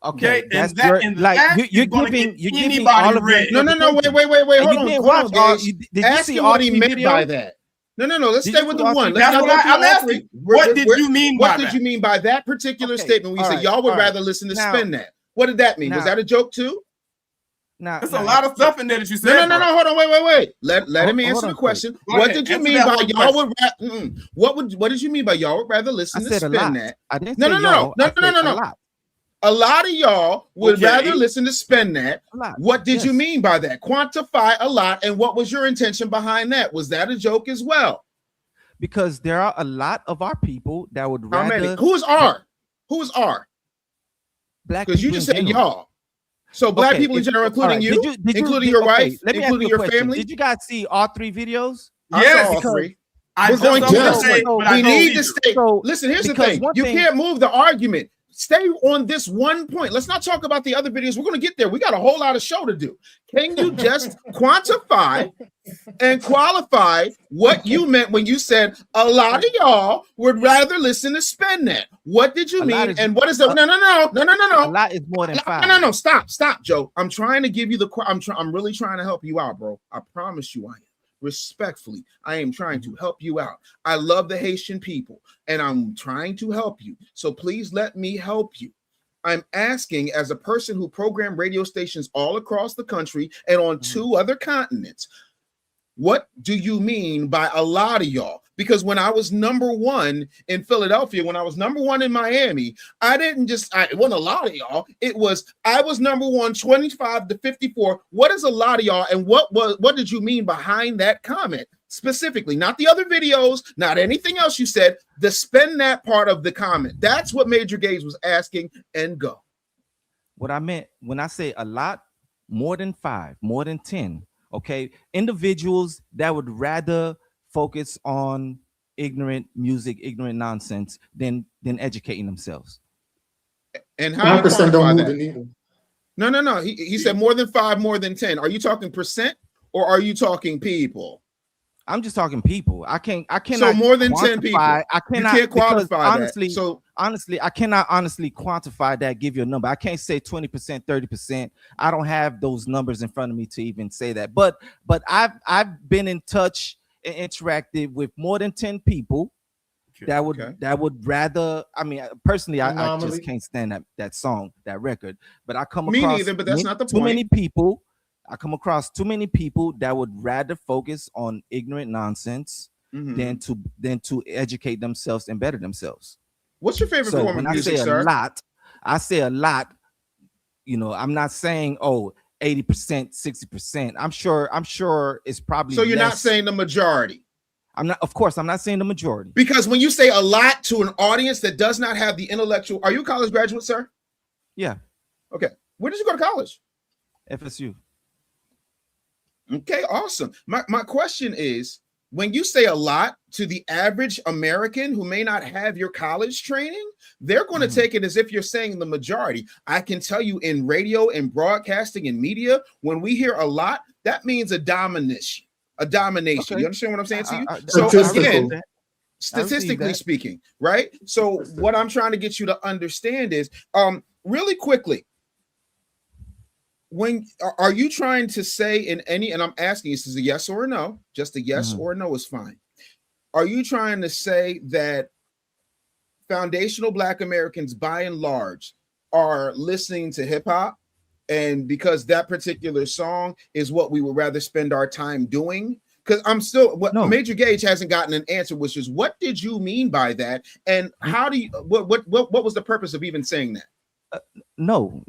Okay, and you're giving all of it. No, wait, hold on. Did you see what he meant by that? No. Let's stay with the one. I'm asking. What did you mean by that? What did you mean by that particular statement when you said y'all would rather listen to Spin That? What did that mean? Was that a joke too? There's a lot of stuff in there that you said. No. Hold on. Wait. Let him answer the question. What did you mean by y'all would? What did you mean by y'all would rather listen to Spin That? I didn't say no. A lot of y'all would rather listen to Spin That. What did you mean by that? Quantify a lot, and what was your intention behind that? Was that a joke as well? Because there are a lot of our people that would rather. How many? Who's R? Who's R? Black. Because you just said y'all. So Black people in general, including you, including your wife, including your family. Did you guys see all three videos? Yes, all three. We're going to say we need to stay. Listen, here's the thing: you can't move the argument. Stay on this one point. Let's not talk about the other videos. We're going to get there. We got a whole lot of show to do. Can you just quantify and qualify what you meant when you said a lot of y'all would rather listen to Spin That? What did you mean? And what is the no? A lot is more than five. No. Stop, Joe. I'm trying to give you the. I'm really trying to help you out, bro. I promise you, I am. Respectfully, I am trying to help you out. I love the Haitian people, and I'm trying to help you. So please let me help you. I'm asking, as a person who programmed radio stations all across the country and on 2 other continents, what do you mean by a lot of y'all? Because when I was number 1 in Philadelphia, when I was number 1 in Miami, it wasn't a lot of y'all. I was number 1, 25 to 54. What is a lot of y'all? And what did you mean behind that comment? Specifically, not the other videos, not anything else you said, the Spin That part of the comment. That's what Major Gaze was asking, and go. What I meant when I say a lot, more than 5, more than 10. Okay, individuals that would rather focus on ignorant music, ignorant nonsense than educating themselves. And how 5% don't move the needle. No. He said more than 5, more than 10. Are you talking percent or are you talking people? I'm just talking people. I cannot. So more than 10 people. I cannot, you can't qualify honestly, that. Honestly, I cannot honestly quantify that, give you a number. I can't say 20%, 30%. I don't have those numbers in front of me to even say that. But I've been in touch and interacted with more than 10 people that would rather. I mean, personally, I just can't stand that song, that record. But I come across me neither. But that's not the point. Too many people. I come across too many people that would rather focus on ignorant nonsense than to educate themselves and better themselves. What's your favorite form of music, sir? I say a lot. You know, I'm not saying 80%, 60%. I'm sure it's probably. So you're not saying the majority. I'm not. Of course, I'm not saying the majority. Because when you say a lot to an audience that does not have the intellectual, are you a college graduate, sir? Yeah. Okay. Where did you go to college? FSU. Okay, awesome. My question is, when you say a lot to the average American who may not have your college training, they're going to take it as if you're saying the majority. I can tell you in radio and broadcasting and media, when we hear a lot, that means a domination. Okay. You understand what I'm saying to you? So again, statistically speaking, right? So what I'm trying to get you to understand is, really quickly, when are you trying to say in any, and I'm asking you, this is a yes or a no, just a yes or a no is fine. Are you trying to say that foundational Black Americans, by and large, are listening to hip hop, and because that particular song is what we would rather spend our time doing? Because I'm still Major Gage hasn't gotten an answer, which is what did you mean by that, and how do you what was the purpose of even saying that? No,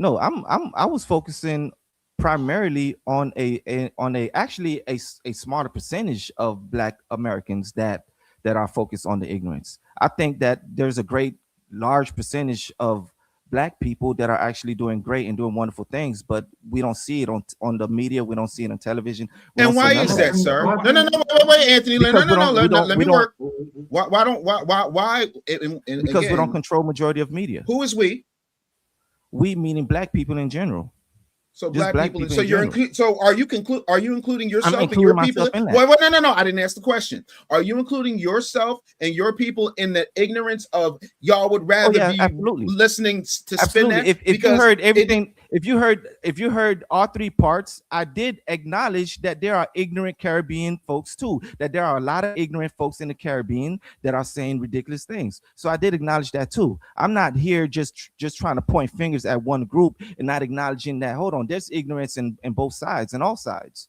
I was focusing primarily on a smaller percentage of Black Americans that are focused on the ignorance. I think that there's a great large percentage of Black people that are actually doing great and doing wonderful things, but we don't see it on the media. We don't see it on television. And why is that, sir? No, wait, Anthony. Let me work. Why? Because we don't control majority of media. Who is we? We meaning Black people in general. So Black people. So you're are you including yourself and your people? No. I didn't ask the question. Are you including yourself and your people in the ignorance of y'all would rather be listening to spin that? If you heard everything, if you heard all three parts, I did acknowledge that there are ignorant Caribbean folks too. That there are a lot of ignorant folks in the Caribbean that are saying ridiculous things. So I did acknowledge that too. I'm not here just trying to point fingers at one group and not acknowledging that. Hold on. There's ignorance in both sides and all sides.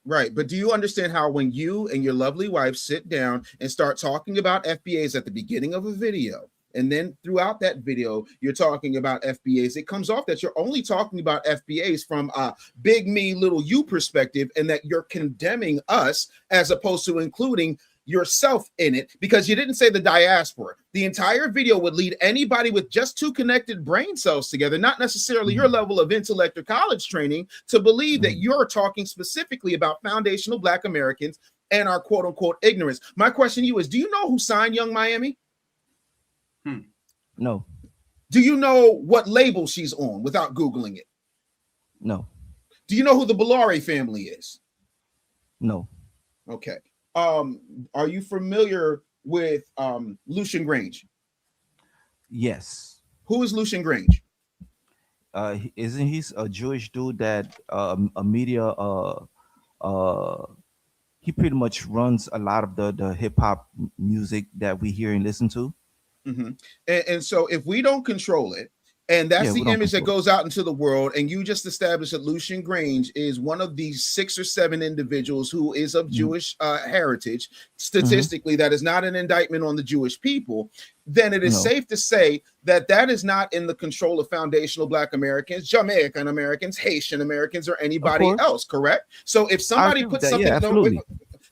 Right. But do you understand how when you and your lovely wife sit down and start talking about FBAs at the beginning of a video, and then throughout that video, you're talking about FBAs, it comes off that you're only talking about FBAs from a big me, little you perspective, and that you're condemning us as opposed to including yourself in it, because you didn't say the diaspora. The entire video would lead anybody with just two connected brain cells together, not necessarily your level of intellect or college training, to believe that you're talking specifically about foundational Black Americans and our quote unquote ignorance. My question to you is, do you know who signed Young Miami? No. Do you know what label she's on without Googling it? No. Do you know who the Bellari family is? No. Okay. Are you familiar with Lucian Grange? Yes. Who is Lucian Grange? Isn't he a Jewish dude that a media he pretty much runs a lot of the hip hop music that we hear and listen to? Mm-hmm. And so if we don't control it, and that's the image that goes out into the world, and you just established that Lucian Grange is one of these 6 or 7 individuals who is of Jewish heritage, statistically, that is not an indictment on the Jewish people, then it is safe to say that that is not in the control of foundational Black Americans, Jamaican Americans, Haitian Americans, or anybody else, correct? So if somebody puts something...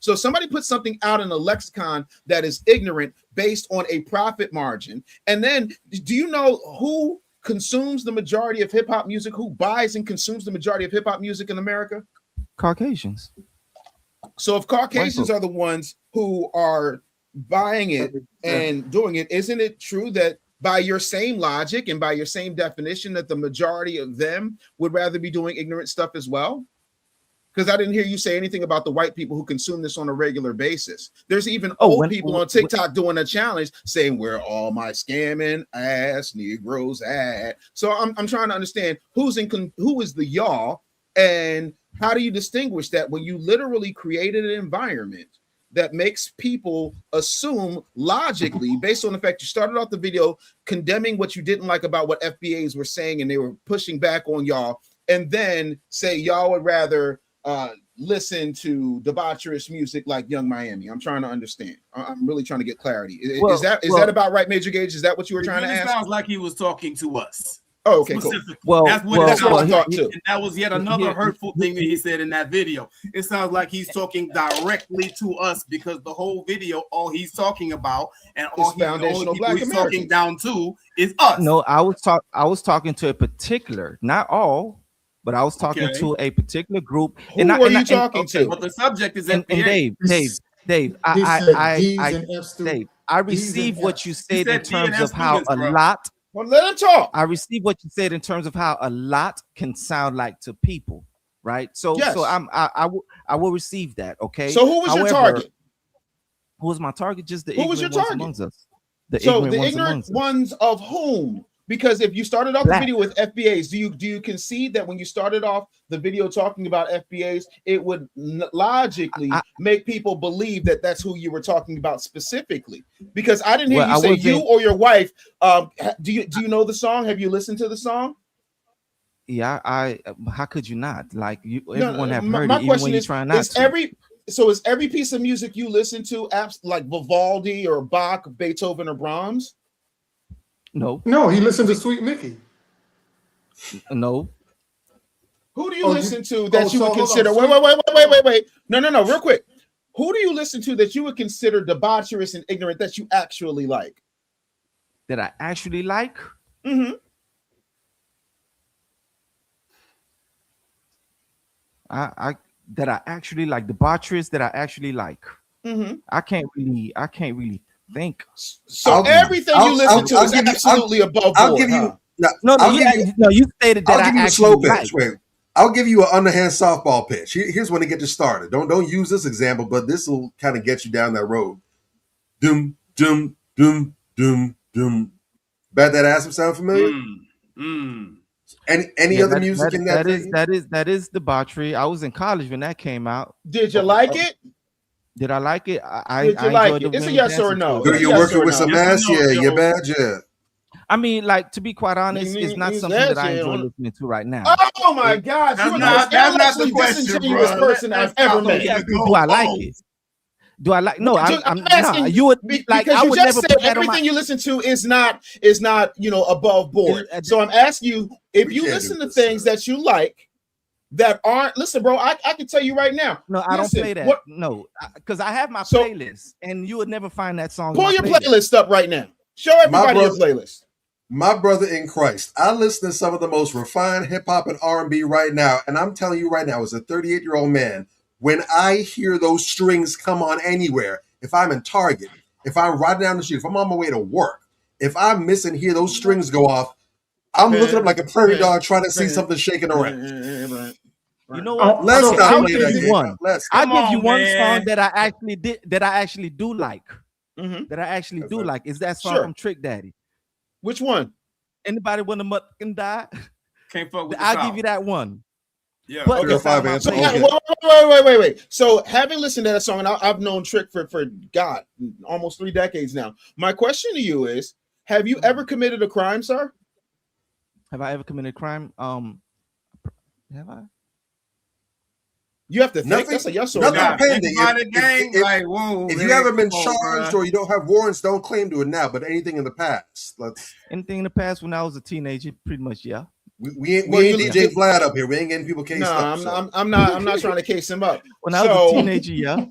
So somebody puts something out in a lexicon that is ignorant based on a profit margin, and then do you know who consumes the majority of hip hop music? Who buys and consumes the majority of hip hop music in America? Caucasians. So if Caucasians are the ones who are buying it and doing it, isn't it true that by your same logic and by your same definition that the majority of them would rather be doing ignorant stuff as well? Because I didn't hear you say anything about the white people who consume this on a regular basis. There's even old people on TikTok doing a challenge saying where all my scamming ass Negroes at. So I'm trying to understand who is the y'all, and how do you distinguish that when you literally created an environment that makes people assume logically, based on the fact you started off the video condemning what you didn't like about what FBAs were saying and they were pushing back on y'all, and then say y'all would rather listen to debaucherous music like Young Miami? I'm trying to understand. I'm really trying to get clarity. Is that about right, Major Gage? Is that what you were trying to ask? It sounds like he was talking to us. Oh, okay, cool. Well, that's what I thought too. And that was yet another hurtful thing that he said in that video. It sounds like he's talking directly to us, because the whole video, all he's talking about and all he's talking down to is us. No, I was talking to a particular, not all, but I was talking to a particular group. Who were you talking to? But the subject is and Dave, I received what you said in terms of how a lot. Well, let him talk. I received what you said in terms of how a lot can sound like to people, right? So, I will receive that. Okay. So, who was your target? Who was my target? Just the who was your target amongst us. The ignorant ones of whom? Because if you started off the video with FBAs, do you concede that when you started off the video talking about FBAs, it would logically make people believe that that's who you were talking about specifically? Because I didn't hear you say you or your wife. Do you know the song? Have you listened to the song? Yeah, how could you not? Like everyone have heard my it, even question when you're is, trying not to. Is every piece of music you listen to apps like Vivaldi or Bach, Beethoven or Brahms? No, he listened to Sweet Mickey. No. Who do you listen to that you would consider? Wait. No, real quick. Who do you listen to that you would consider debaucherous and ignorant that you actually like? That I actually like? Mm-hmm. That I actually like, debaucherous that I actually like. Mm-hmm. I can't really think. So everything you listen to is absolutely above board. I'll give you. You stated that I'll give you a slow pitch. Wait, I'll give you an underhand softball pitch. Here's when to get you started. Don't use this example, but this will kind of get you down that road. Doom, doom, doom, doom, doom. Bet that ass sound familiar? Any other music in that? That is debauchery. I was in college when that came out. Did you like it? Did I like it? Did you like it? It's a yes or no. You're working with some ass, you're bad, yeah. I mean, like, to be quite honest, it's not something that I enjoy listening to right now. Oh my God! That's not the question, bro. Person I've ever met. Do I like it? Do I like? No, I'm asking. You would like. Because I would you just never said put that everything on my... you listen to is not above board. So I'm asking you, if you listen to things that you like that aren't, listen, bro, I can tell you right now. No, I don't play that. No, because I have my playlist, and you would never find that song. Pull your playlist up right now. Show everybody your playlist. My brother in Christ, I listen to some of the most refined hip hop and R&B right now, and I'm telling you right now, as a 38-year-old man, when I hear those strings come on anywhere, if I'm in Target, if I'm riding down the street, if I'm on my way to work, if I'm missing, hear those strings go off, I'm looking up like a prairie dog trying to see something shaking around. You know what? I'll give you one. I'll give you one song that I actually do like. That I actually do like. Is that song from Trick Daddy? Which one? Anybody want to muck and die? Can't fuck with I'll give you that one. Yeah. But wait. So having listened to that song, and I've known Trick for God, almost 3 decades now. My question to you is, have you ever committed a crime, sir? Have I ever committed a crime? Have I? You have to think. That's a yes or no. Pending. If you haven't been charged or you don't have warrants, don't claim to it now. But anything in the past, anything in the past when I was a teenager, pretty much, yeah. We ain't DJ Vlad up here. We ain't getting people cased up. No, I'm not trying to case him up. When I was a teenager, yeah.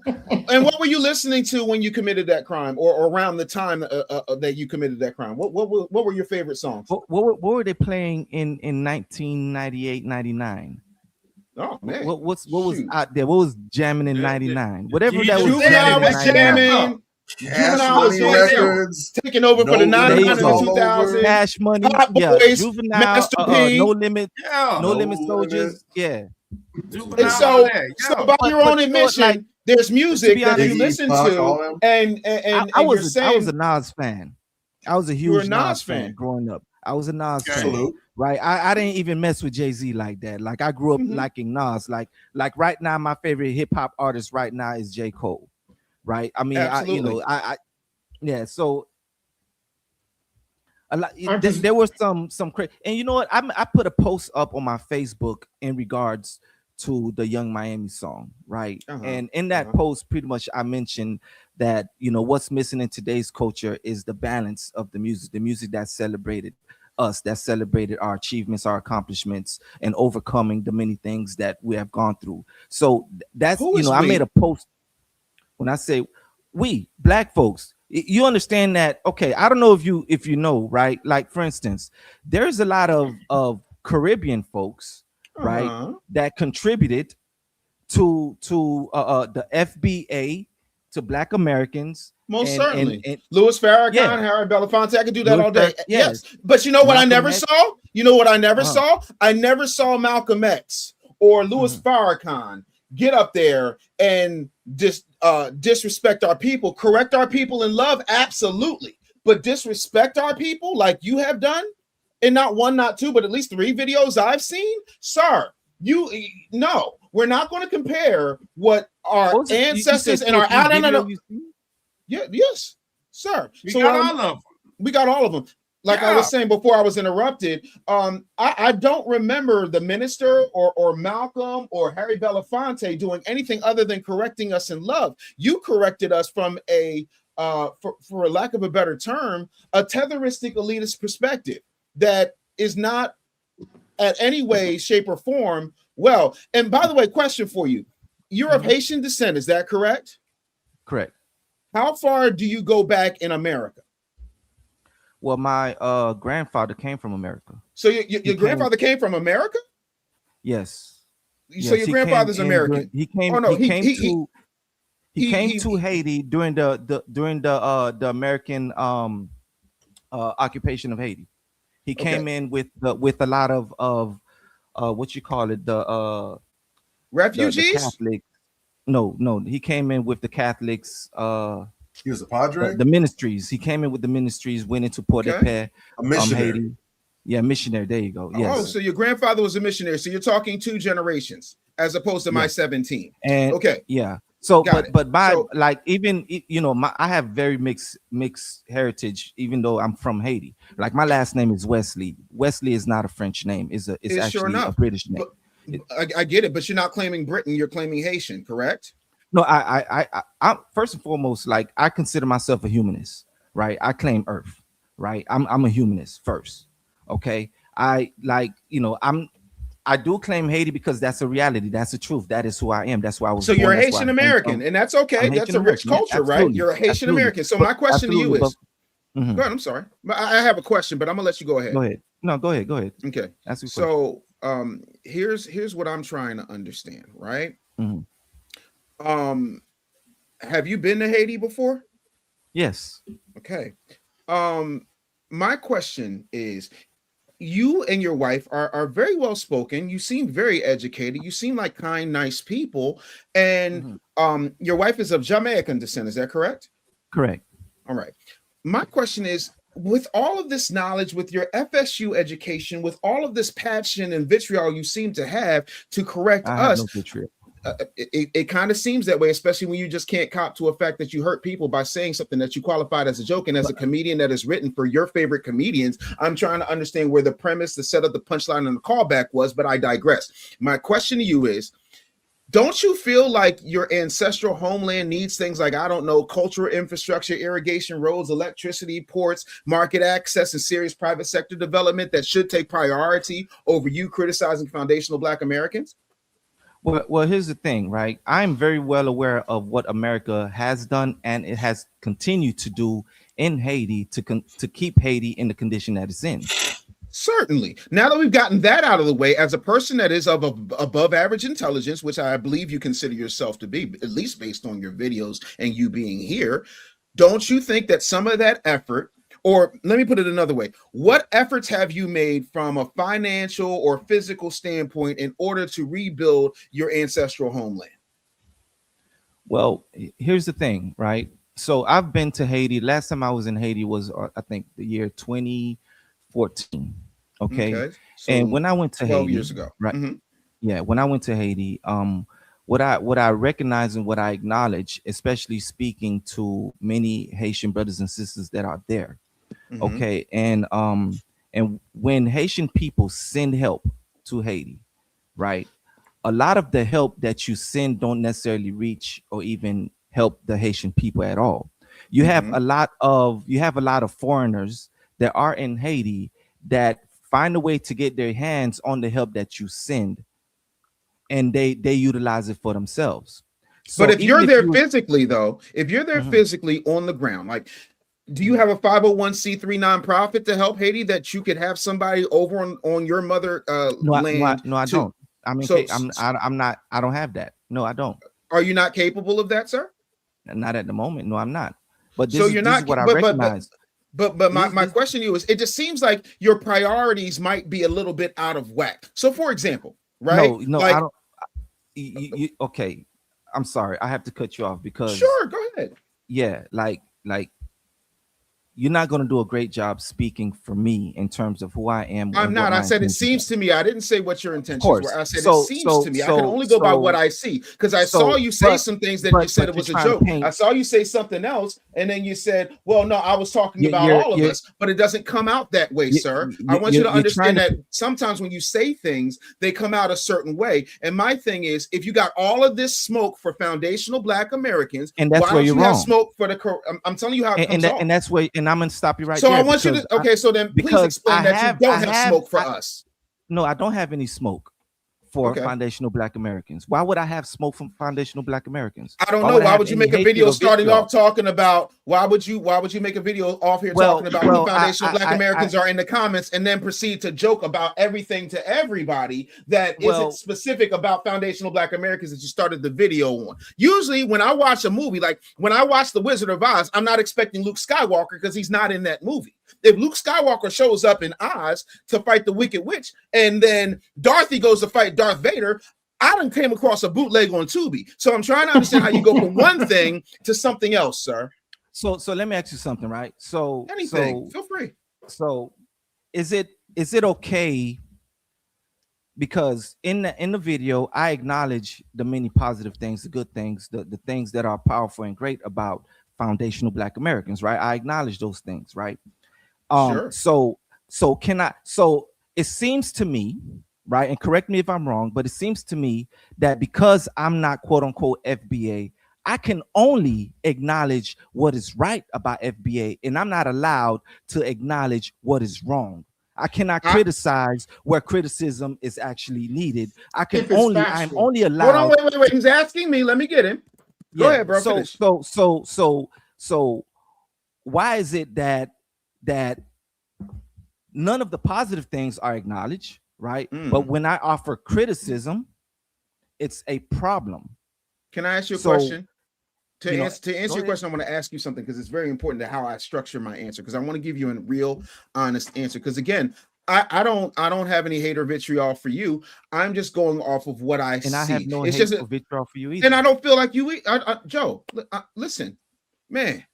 And what were you listening to when you committed that crime, or around the time that you committed that crime? What were your favorite songs? What were they playing in 1998, 99? Oh man, what was out there? What was jamming in '99? Whatever that was. Juvenile was jamming. Juvenile was taking over for the 99 and 2000. Cash Money, Hot Boys, Juvenile, Master P, No Limit, No Limit Soldiers, yeah. And so by your own admission, there's music that you listen to, and I was a Nas fan. I was a huge Nas fan growing up. I was a Nas fan. Right, I didn't even mess with Jay-Z like that. Like I grew up liking Nas. Like right now, my favorite hip hop artist right now is J. Cole. Right, I mean, yeah. So a lot. There was some crazy, and you know what? I put a post up on my Facebook in regards to the Young Miami song, right? And in that post, pretty much I mentioned that what's missing in today's culture is the balance of the music that celebrated us, that celebrated our achievements, our accomplishments, and overcoming the many things that we have gone through. So that's I made a post. When I say we Black folks, you understand that? Okay, I don't know if you know, right? Like for instance, there's a lot of Caribbean folks, right, that contributed to the FBA, to Black Americans. Most certainly. And Louis Farrakhan, Harry Belafonte, I could do that all day. Yes. But you know what Malcolm I never saw? You know what I never saw? I never saw Malcolm X or Louis Farrakhan get up there and disrespect our people. Correct our people in love, absolutely. But disrespect our people like you have done? and not one, not two, but at least 3 videos I've seen, sir. No, we're not going to compare what our ancestors and our yes, sir. We got all of them. We got all of them. Like I was saying before I was interrupted, I don't remember the minister or Malcolm or Harry Belafonte doing anything other than correcting us in love. You corrected us from a, for a lack of a better term, a tetheristic elitist perspective that is not at any way, shape, or form well. And by the way, question for you. You're of Haitian descent, is that correct? Correct. How far do you go back in America? Well, my grandfather came from America. So your grandfather came from America? Yes. So your grandfather's American. He came. Oh, no, he came to Haiti during the American occupation of Haiti. He came in with a lot of what you call it, the refugees. The Catholics. No, he came in with the Catholics. He was a padre. The ministries. He came in with the ministries. Went into Port-au-Paix, a missionary. Haiti. Yeah, missionary. There you go. Yes. Oh, so your grandfather was a missionary. So you're talking 2 generations as opposed to my 17. And okay, yeah. So, Got but by like even I have very mixed heritage, even though I'm from Haiti. Like my last name is Wesley. Wesley is not a French name. It's actually a British name. I get it, but you're not claiming Britain. You're claiming Haitian, correct? No, I first and foremost, like I consider myself a humanist, right? I claim Earth, right? I'm a humanist first. Okay. I do claim Haiti because that's a reality. That's the truth. That is who I am. That's why I was. So you're a Haitian American, and that's okay. That's a rich culture, right? You're a Haitian American. So my question to you is, go ahead. I'm sorry. I have a question, but I'm gonna let you go ahead. Go ahead. No, go ahead. Okay. So here's what I'm trying to understand, right? Have you been to Haiti before? Yes. Okay. My question is, you and your wife are very well spoken. You seem very educated. You seem like kind, nice people. And your wife is of Jamaican descent. Is that correct? Correct. All right. My question is, with all of this knowledge, with your FSU education, with all of this passion and vitriol you seem to have to correct us, it kind of seems that way, especially when you just can't cop to a fact that you hurt people by saying something that you qualified as a joke. And as a comedian that is written for your favorite comedians, I'm trying to understand where the premise, the setup, the punchline, and the callback was, but I digress. My question to you is, don't you feel like your ancestral homeland needs things like, I don't know, cultural infrastructure, irrigation, roads, electricity, ports, market access, and serious private sector development that should take priority over you criticizing foundational Black Americans? Well, here's the thing, right? I'm very well aware of what America has done and it has continued to do in Haiti to keep Haiti in the condition that it's in. Certainly. Now that we've gotten that out of the way, as a person that is of above average intelligence, which I believe you consider yourself to be, at least based on your videos and you being here, don't you think that some of that effort, or let me put it another way, what efforts have you made from a financial or physical standpoint in order to rebuild your ancestral homeland? Well, here's the thing, right? So I've been to Haiti. Last time I was in Haiti was, I think, the year 2014. Okay. So and when I went to 12 Haiti, years ago, right? Yeah. When I went to Haiti, what I recognize and what I acknowledge, especially speaking to many Haitian brothers and sisters that are there. Okay. And when Haitian people send help to Haiti, right? A lot of the help that you send don't necessarily reach or even help the Haitian people at all. You have a lot of foreigners that are in Haiti that find a way to get their hands on the help that you send, and they utilize it for themselves. So but if you're there physically, though, if you're there physically on the ground, like, do you have a 501c3 nonprofit to help Haiti that you could have somebody over on your mother land? No, I don't. I mean, I don't have that. No, I don't. Are you not capable of that, sir? Not at the moment. No, I'm not. But this, so you're this not. is what I recognize. But my question to you is, it just seems like your priorities might be a little bit out of whack. So, for example, right? No, like, I don't. Okay, I'm sorry. I have to cut you off because. Sure, go ahead. Yeah, like you're not going to do a great job speaking for me in terms of who I am. I'm not. I said it seems to me. I didn't say what your intentions were. I said it seems to me. I can only go by what I see, because I saw you say some things that you said it was a joke. I saw you say something else, and then you said, well, no, I was talking about all of us, but it doesn't come out that way, sir. I want you to understand that sometimes when you say things, they come out a certain way. And my thing is, if you got all of this smoke for foundational Black Americans, and that's why where don't you're you wrong. have smoke for the I'm telling you how it comes off. And that's where, and I'm going to stop you right so there. I want you to, okay, so then please explain that you don't have smoke for us. No, I don't have any smoke for foundational Black Americans. Why would I have smoke from foundational Black Americans? I don't know. Why would you make a video starting off talking about why would you make a video off here talking about who foundational Black Americans are in the comments, and then proceed to joke about everything to everybody that isn't specific about foundational Black Americans that you started the video on? Usually when I watch a movie, like when I watch The Wizard of Oz, I'm not expecting Luke Skywalker because he's not in that movie. If Luke Skywalker shows up in Oz to fight the Wicked Witch, and then Dorothy goes to fight Darth Vader, I done came across a bootleg on Tubi. So I'm trying to understand how you go from one thing to something else, sir. So let me ask you something, right? So anything, feel free. So is it okay? Because in the video, I acknowledge the many positive things, the good things, the things that are powerful and great about foundational Black Americans, right? I acknowledge those things, right? Sure. So can I? So it seems to me, right? And correct me if I'm wrong, but it seems to me that because I'm not quote unquote FBA, I can only acknowledge what is right about FBA, and I'm not allowed to acknowledge what is wrong. I cannot criticize where criticism is actually needed. I'm only allowed. Hold on, wait. He's asking me. Let me get him. Go ahead, bro. So why is it that none of the positive things are acknowledged, right? But when I offer criticism, it's a problem. Can I ask you a question? To answer your question, I want to ask you something, because it's very important to how I structure my answer, because I want to give you a real honest answer. Because again, I don't have any hate or vitriol for you. I'm just going off of what I see. And I have no hate or vitriol for you either. And I don't feel like you, Joe. Listen, man.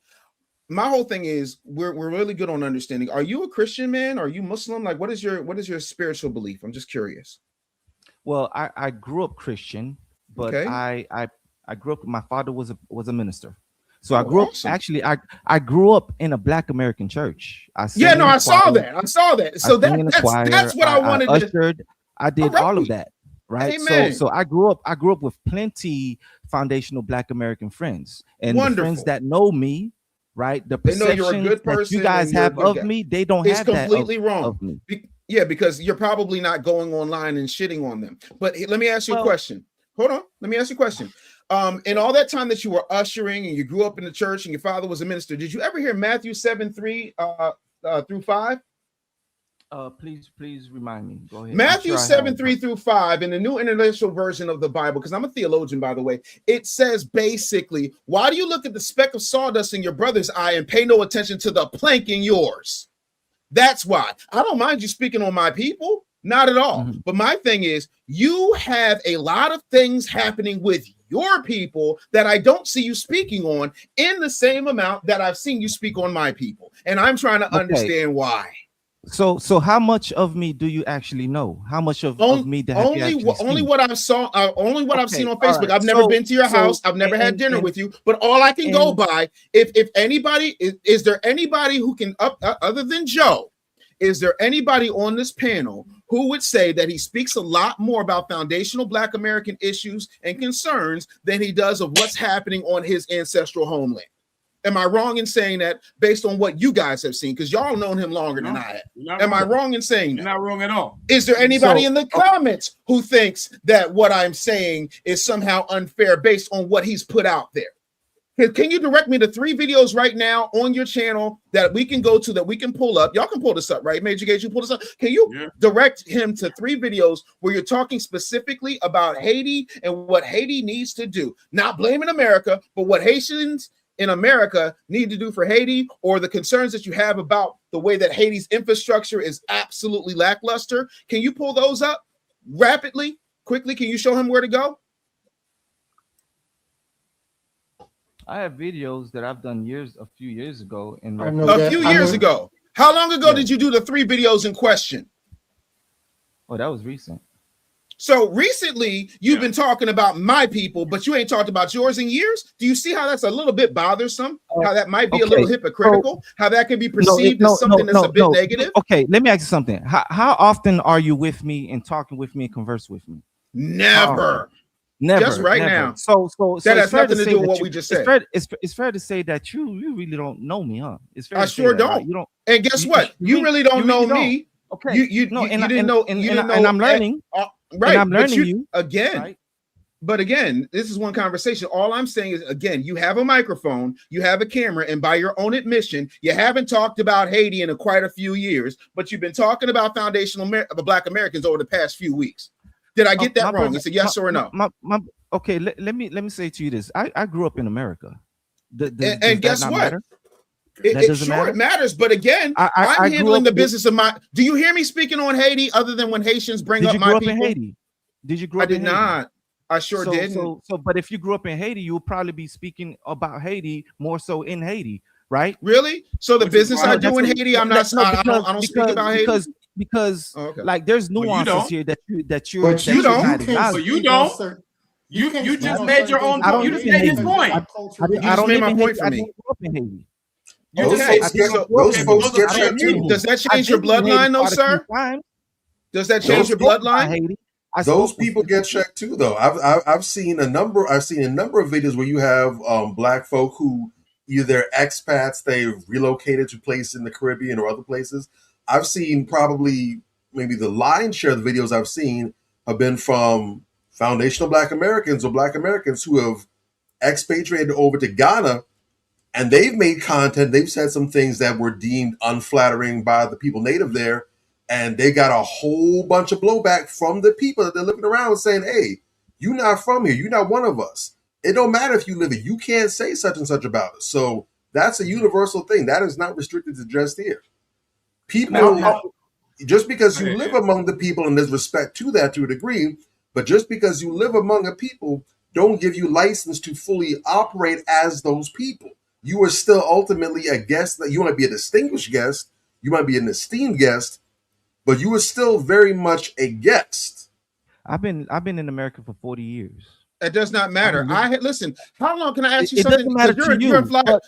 My whole thing is we're really good on understanding. Are you a Christian, man? Are you Muslim? Like, what is your spiritual belief? I'm just curious. Well, I grew up Christian, but I grew up. My father was a minister, so I grew up. Actually, I grew up in a Black American church. I saw that. So that's what I wanted. I did all of that, right? Amen. So I grew up with plenty foundational Black American friends, and the friends that know me. Right, the perception that you guys have of me, they don't have that. It's completely wrong of me. Yeah, because you're probably not going online and shitting on them. But let me ask you a question. Hold on, let me ask you a question. In all that time that you were ushering and you grew up in the church and your father was a minister, did you ever hear Matthew 7:3 through 5? Please remind me. Go ahead. Matthew 7:3 through 5 in the New International Version of the Bible, because I'm a theologian, by the way. It says basically, why do you look at the speck of sawdust in your brother's eye and pay no attention to the plank in yours? That's why. I don't mind you speaking on my people, not at all. But my thing is, you have a lot of things happening with your people that I don't see you speaking on in the same amount that I've seen you speak on my people. And I'm trying to understand why. So how much of me do you actually know? How much of me that only what I've seen on Facebook. Right. I've never been to your house. I've never had dinner with you. But all I can go by, if anybody is there anybody who can other than Joe, is there anybody on this panel who would say that he speaks a lot more about foundational Black American issues and concerns than he does of what's happening on his ancestral homeland? Am I wrong in saying that based on what you guys have seen? Because y'all known him longer than I have. Am I wrong in saying that? You're not wrong at all. Is there anybody in the comments who thinks that what I'm saying is somehow unfair based on what he's put out there? Can you direct me to 3 videos right now on your channel that we can go to, that we can pull up? Y'all can pull this up, right? Major Gage, you pull this up. Can you direct him to 3 videos where you're talking specifically about Haiti and what Haiti needs to do? Not blaming America, but what Haitians in America need to do for Haiti, or the concerns that you have about the way that Haiti's infrastructure is absolutely lackluster. Can you pull those up rapidly, quickly? Can you show him where to go? I have videos that I've done a few years ago. A few years ago. How long ago did you do the 3 videos in question? Oh, that was recent. So recently, you've been talking about my people, but you ain't talked about yours in years. Do you see how that's a little bit bothersome? How that might be a little hypocritical? How that can be perceived as something that's a bit negative? Okay, let me ask you something. How often are you with me and talking with me and converse with me? Never. Never. Just right never. now. So that has nothing to do with what we just said. It's fair to say that you really don't know me, huh? It's fair. I sure don't. Right? You don't. And guess what? You really don't know me. Okay. You didn't know. And I'm learning. Right. And I'm learning you again. Right? But again, this is one conversation. All I'm saying is, again, you have a microphone, you have a camera, and by your own admission, you haven't talked about Haiti in quite a few years, but you've been talking about foundational Black Americans over the past few weeks. Did I get that wrong? Brother, It's a yes or a no. Okay, let me say to you this. I grew up in America. And guess what? It matters, but again, I'm handling the business of my. Do you hear me speaking on Haiti other than when Haitians bring up my people? In Haiti? Did you grow up in Haiti? I did not. I sure didn't. So, but if you grew up in Haiti, you would probably be speaking about Haiti more so in Haiti, right? Really? So the business I do in Haiti, I'm not. I don't speak about Haiti because like there's nuances here that you. But you don't. You just made your own. You just made his point. You just made my point for me. Those folks get checked too. Does that change your bloodline, though, sir? Does that change your bloodline? Those people get checked too, though. I've seen a number. I've seen a number of videos where you have Black folk who either they're expats, they've relocated to places in the Caribbean or other places. I've seen probably maybe the lion's share of the videos I've seen have been from foundational Black Americans or Black Americans who have expatriated over to Ghana, and they've made content. They've said some things that were deemed unflattering by the people native there. And they got a whole bunch of blowback from the people that they're looking around saying, hey, you're not from here. You're not one of us. It don't matter if you live here. You can't say such and such about it. So that's a universal thing. That is not restricted to just here. People, just because you live among the people, and there's respect to that to a degree, but just because you live among a people don't give you license to fully operate as those people. You are still ultimately a guest. You might be a distinguished guest. You might be an esteemed guest, but you are still very much a guest. I've been in America for 40 years. It does not matter. Listen. How long can I ask you it something? Doesn't matter to you.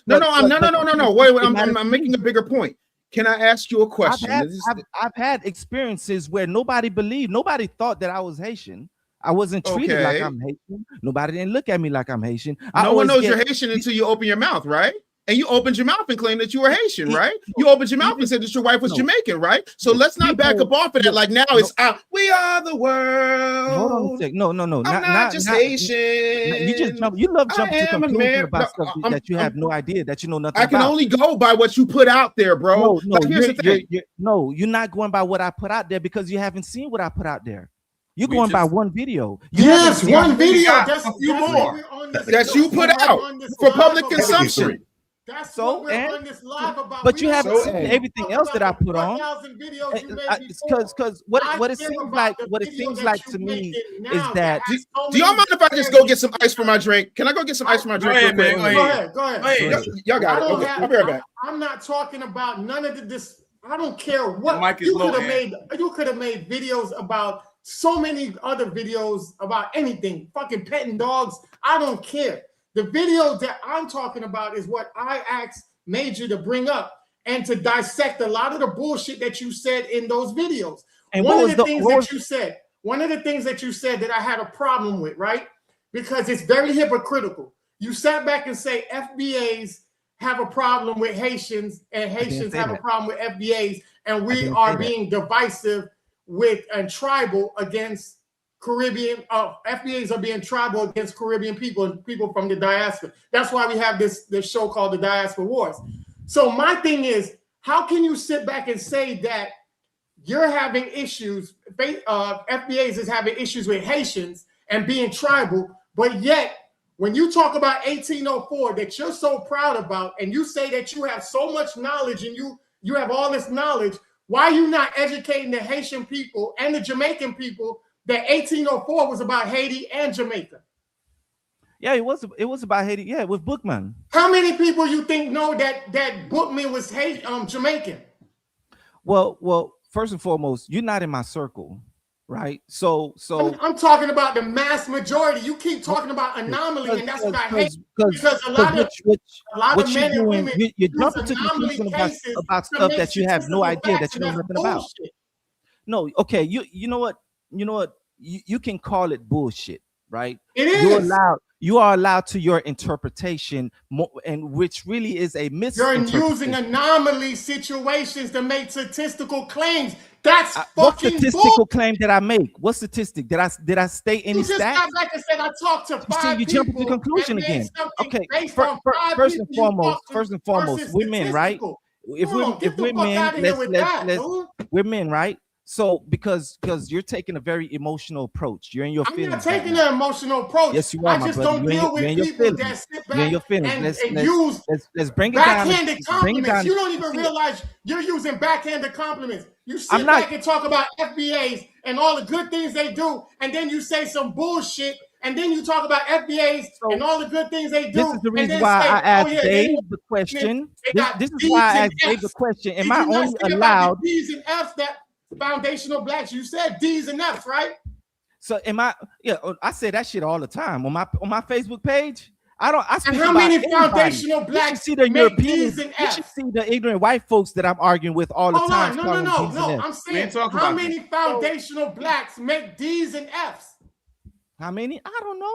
No. Wait. I'm making a bigger point. Can I ask you a question? I've had experiences where nobody believed. Nobody thought that I was Haitian. I wasn't treated like I'm Haitian. Nobody didn't look at me like I'm Haitian. No one knows you're Haitian until you open your mouth, right? And you opened your mouth and claimed that you were Haitian, right? You opened your mouth and said that your wife was Jamaican, right? So let's not back up off of that. Like now it's we are the world. Hold on a sec. No. I'm not just Haitian. You love jumping to conclusions about stuff that you have no idea, that you know nothing about. I can only go by what you put out there, bro. Here's the thing. You're not going by what I put out there because you haven't seen what I put out there. You're going by one video. Yes, one video. That's a few more that you put out for public consumption. That's so, what we're on this live about. But you haven't seen everything else that I put on. Because what it seems like to me is that. Do y'all mind if I just go get some ice for my drink? Can I go get some ice for my drink? Go ahead. Y'all got it. Okay, I'll be right back. I'm not talking about none of this. I don't care what you could have made. You could have made videos about so many other videos about anything. Fucking petting dogs. I don't care. The video that I'm talking about is what I asked Major to bring up and to dissect a lot of the bullshit that you said in those videos. And one of the things that you said that I had a problem with, right? Because it's very hypocritical. You sat back and say FBAs have a problem with Haitians and Haitians have a problem with FBAs, and we are being divisive and tribal against Caribbean. FBAs are being tribal against Caribbean people and people from the diaspora. That's why we have this show called the Diaspora Wars. So my thing is, how can you sit back and say that you're having issues, FBAs is having issues with Haitians and being tribal, but yet when you talk about 1804 that you're so proud about, and you say that you have so much knowledge and you have all this knowledge, why are you not educating the Haitian people and the Jamaican people that 1804 was about Haiti and Jamaica? Yeah, it was about Haiti. Yeah, with Bookman. How many people you think know that Bookman was Jamaican? Well, first and foremost, you're not in my circle, right? So I'm talking about the mass majority. You keep talking about anomaly, and that's what I hate. Because a lot of men and women you're use jumping to anomaly conclusion cases about to stuff make that you have no statistical idea facts, that you know and that's nothing about. bullshit. No, okay, you know what, you can call it bullshit, right? It is. You are allowed to your interpretation, and which really is a misinterpretation. You're using anomaly situations to make statistical claims. That's what fucking statistical bull. claim did I make? What statistic did I state any You just stats? got, like I said, I talked to five You people. jump to conclusion and made again. something Okay, based on five first people and you foremost, versus we're men, right? statistical. If we're men, we're men, right? So because you're taking a very emotional approach, you're in your feelings. I'm not taking an emotional approach. Yes, you are, I my just brother. don't deal with people that sit back and use let's bring it down. backhanded compliments. You don't even realize you're using backhanded compliments. You sit back and talk about FBAs and all the good things they do, and then you say some bullshit, and then you talk about FBAs and all the good things they do. This is the reason why I asked Dave the question. This is why I asked Dave the question. Am I only allowed D's and F's that foundational blacks? You said D's and F's, right? So am I? Yeah, I say that shit all the time on my Facebook page. I speak and how about many anybody. foundational blacks see the Europeans and You should see the ignorant white folks that I'm arguing with all the time. No. I'm saying how many foundational blacks make D's and F's? How many? I don't know.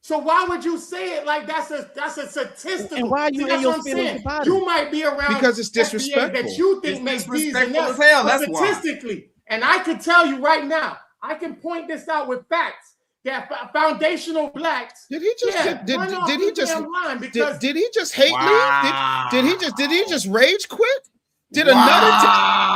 So why would you say it like that's a statistical? And why are you in your feelings about it? You might be around because it's disrespectful. That you think makes D's and F's. That's statistically, and I can tell you right now, I can point this out with facts. That foundational blacks. Did he just did he just hate me? Did he just rage quit? Did another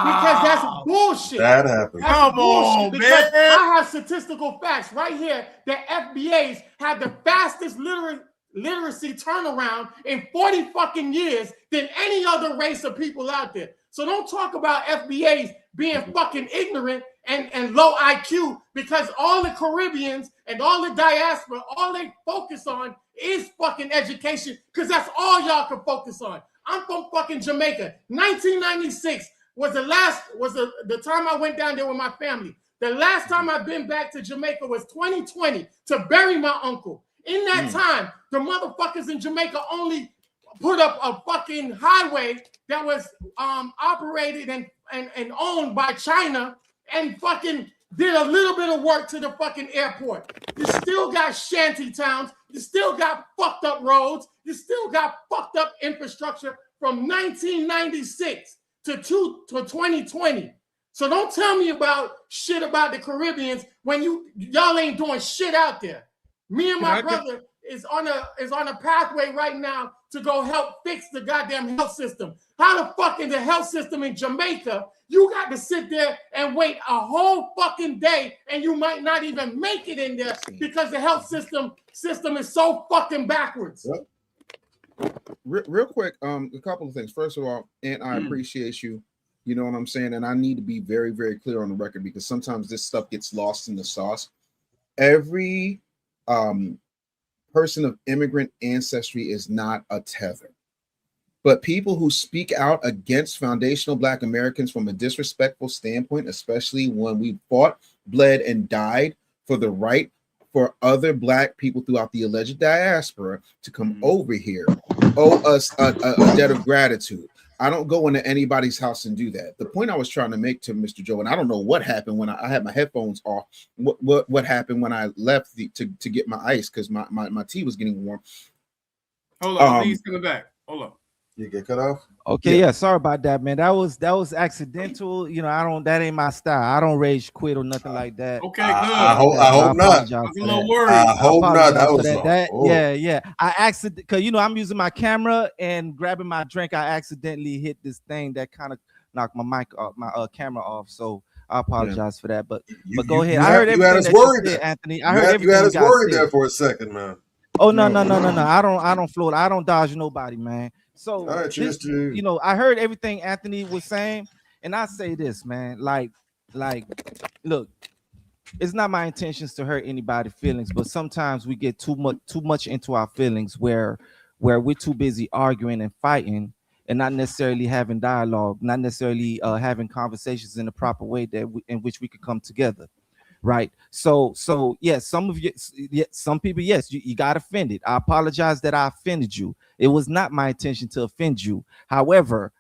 because that's bullshit. That happened. Come on, man. I have statistical facts right here that FBAs had the fastest literacy turnaround in 40 fucking years than any other race of people out there. So don't talk about FBAs being fucking ignorant and low IQ, because all the Caribbeans and all the diaspora, all they focus on is fucking education, because that's all y'all can focus on. I'm from fucking Jamaica. 1996 was the time I went down there with my family. The last time I've been back to Jamaica was 2020 to bury my uncle. In that time, the motherfuckers in Jamaica only put up a fucking highway that was operated and owned by China, and fucking did a little bit of work to the fucking airport. You still got shanty towns. You still got fucked up roads. You still got fucked up infrastructure from 1996 to 2020. So don't tell me about shit about the Caribbeans when y'all ain't doing shit out there. Me and my brother is on a pathway right now to go help fix the goddamn health system. How the fuck in the health system in Jamaica, you got to sit there and wait a whole fucking day, and you might not even make it in there because the health system is so fucking backwards. Real quick, a couple of things. First of all, and I appreciate you. You know what I'm saying? And I need to be very, very clear on the record, because sometimes this stuff gets lost in the sauce. Every person of immigrant ancestry is not a tether. But people who speak out against foundational Black Americans from a disrespectful standpoint, especially when we fought, bled, and died for the right for other Black people throughout the alleged diaspora to come over here, owe us a debt of gratitude. I don't go into anybody's house and do that. The point I was trying to make to Mr. Joe, and I don't know what happened when I had my headphones off, what happened when I left to get my ice, because my tea was getting warm. Hold on, please coming back. Hold on. You get cut off? Okay, yeah, sorry about that, man. That was accidental. You know, that ain't my style. I don't rage quit or nothing like that. Okay, good. I hope not. I was a little worried. I hope not. That was yeah. I accidentally, because I'm using my camera and grabbing my drink. I accidentally hit this thing that kind of knocked my mic off, my camera off. So I apologize for that. But go ahead. I heard everything that you said, Anthony. I heard everything you had us worried said. there for a second, man. Oh no. I don't float. I don't dodge nobody, man. So I heard everything Anthony was saying, and I say this, man. Like, look, it's not my intentions to hurt anybody's feelings, but sometimes we get too much into our feelings where we're too busy arguing and fighting and not necessarily having dialogue, not necessarily having conversations in the proper way in which we could come together. Right. So yes, some of you, some people, yes, you got offended. I apologize that I offended you. It was not my intention to offend you. However,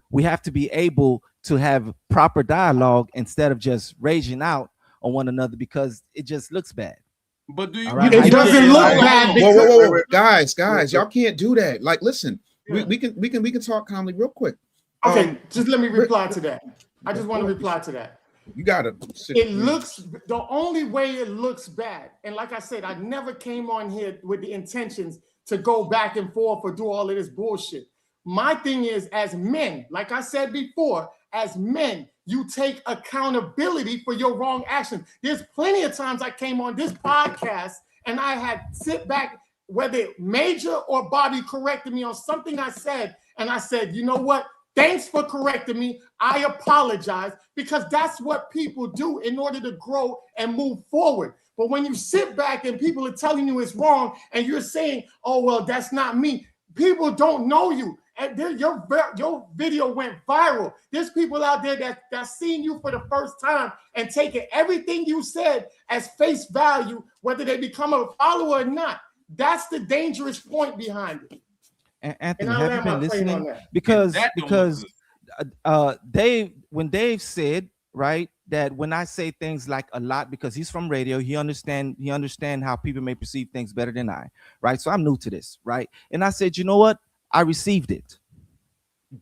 we have to be able to have proper dialogue instead of just raging out on one another because it just looks bad. But do you? Right? It doesn't look bad. Whoa, guys, y'all can't do that. Like, listen, we can talk calmly real quick. Okay, just let me reply to that. I just want to reply to that. You gotta. It looks, the only way it looks bad, and like I said, I never came on here with the intentions to go back and forth or do all of this bullshit. My thing is, as men, like I said before, as men, you take accountability for your wrong actions. There's plenty of times I came on this podcast and I had sit back, whether Major or Bobby corrected me on something I said, and I said, you know what? Thanks for correcting me. I apologize, because that's what people do in order to grow and move forward. But when you sit back and people are telling you it's wrong and you're saying, oh, well, that's not me. People don't know you. And your video went viral. There's people out there that's seeing you for the first time and taking everything you said as face value, whether they become a follower or not. That's the dangerous point behind it. Anthony, have you been listening? Because Dave said, right, that when I say things like a lot, because he's from radio, he understand how people may perceive things better than I, right? So I'm new to this, right? And I said, you know what? I received it.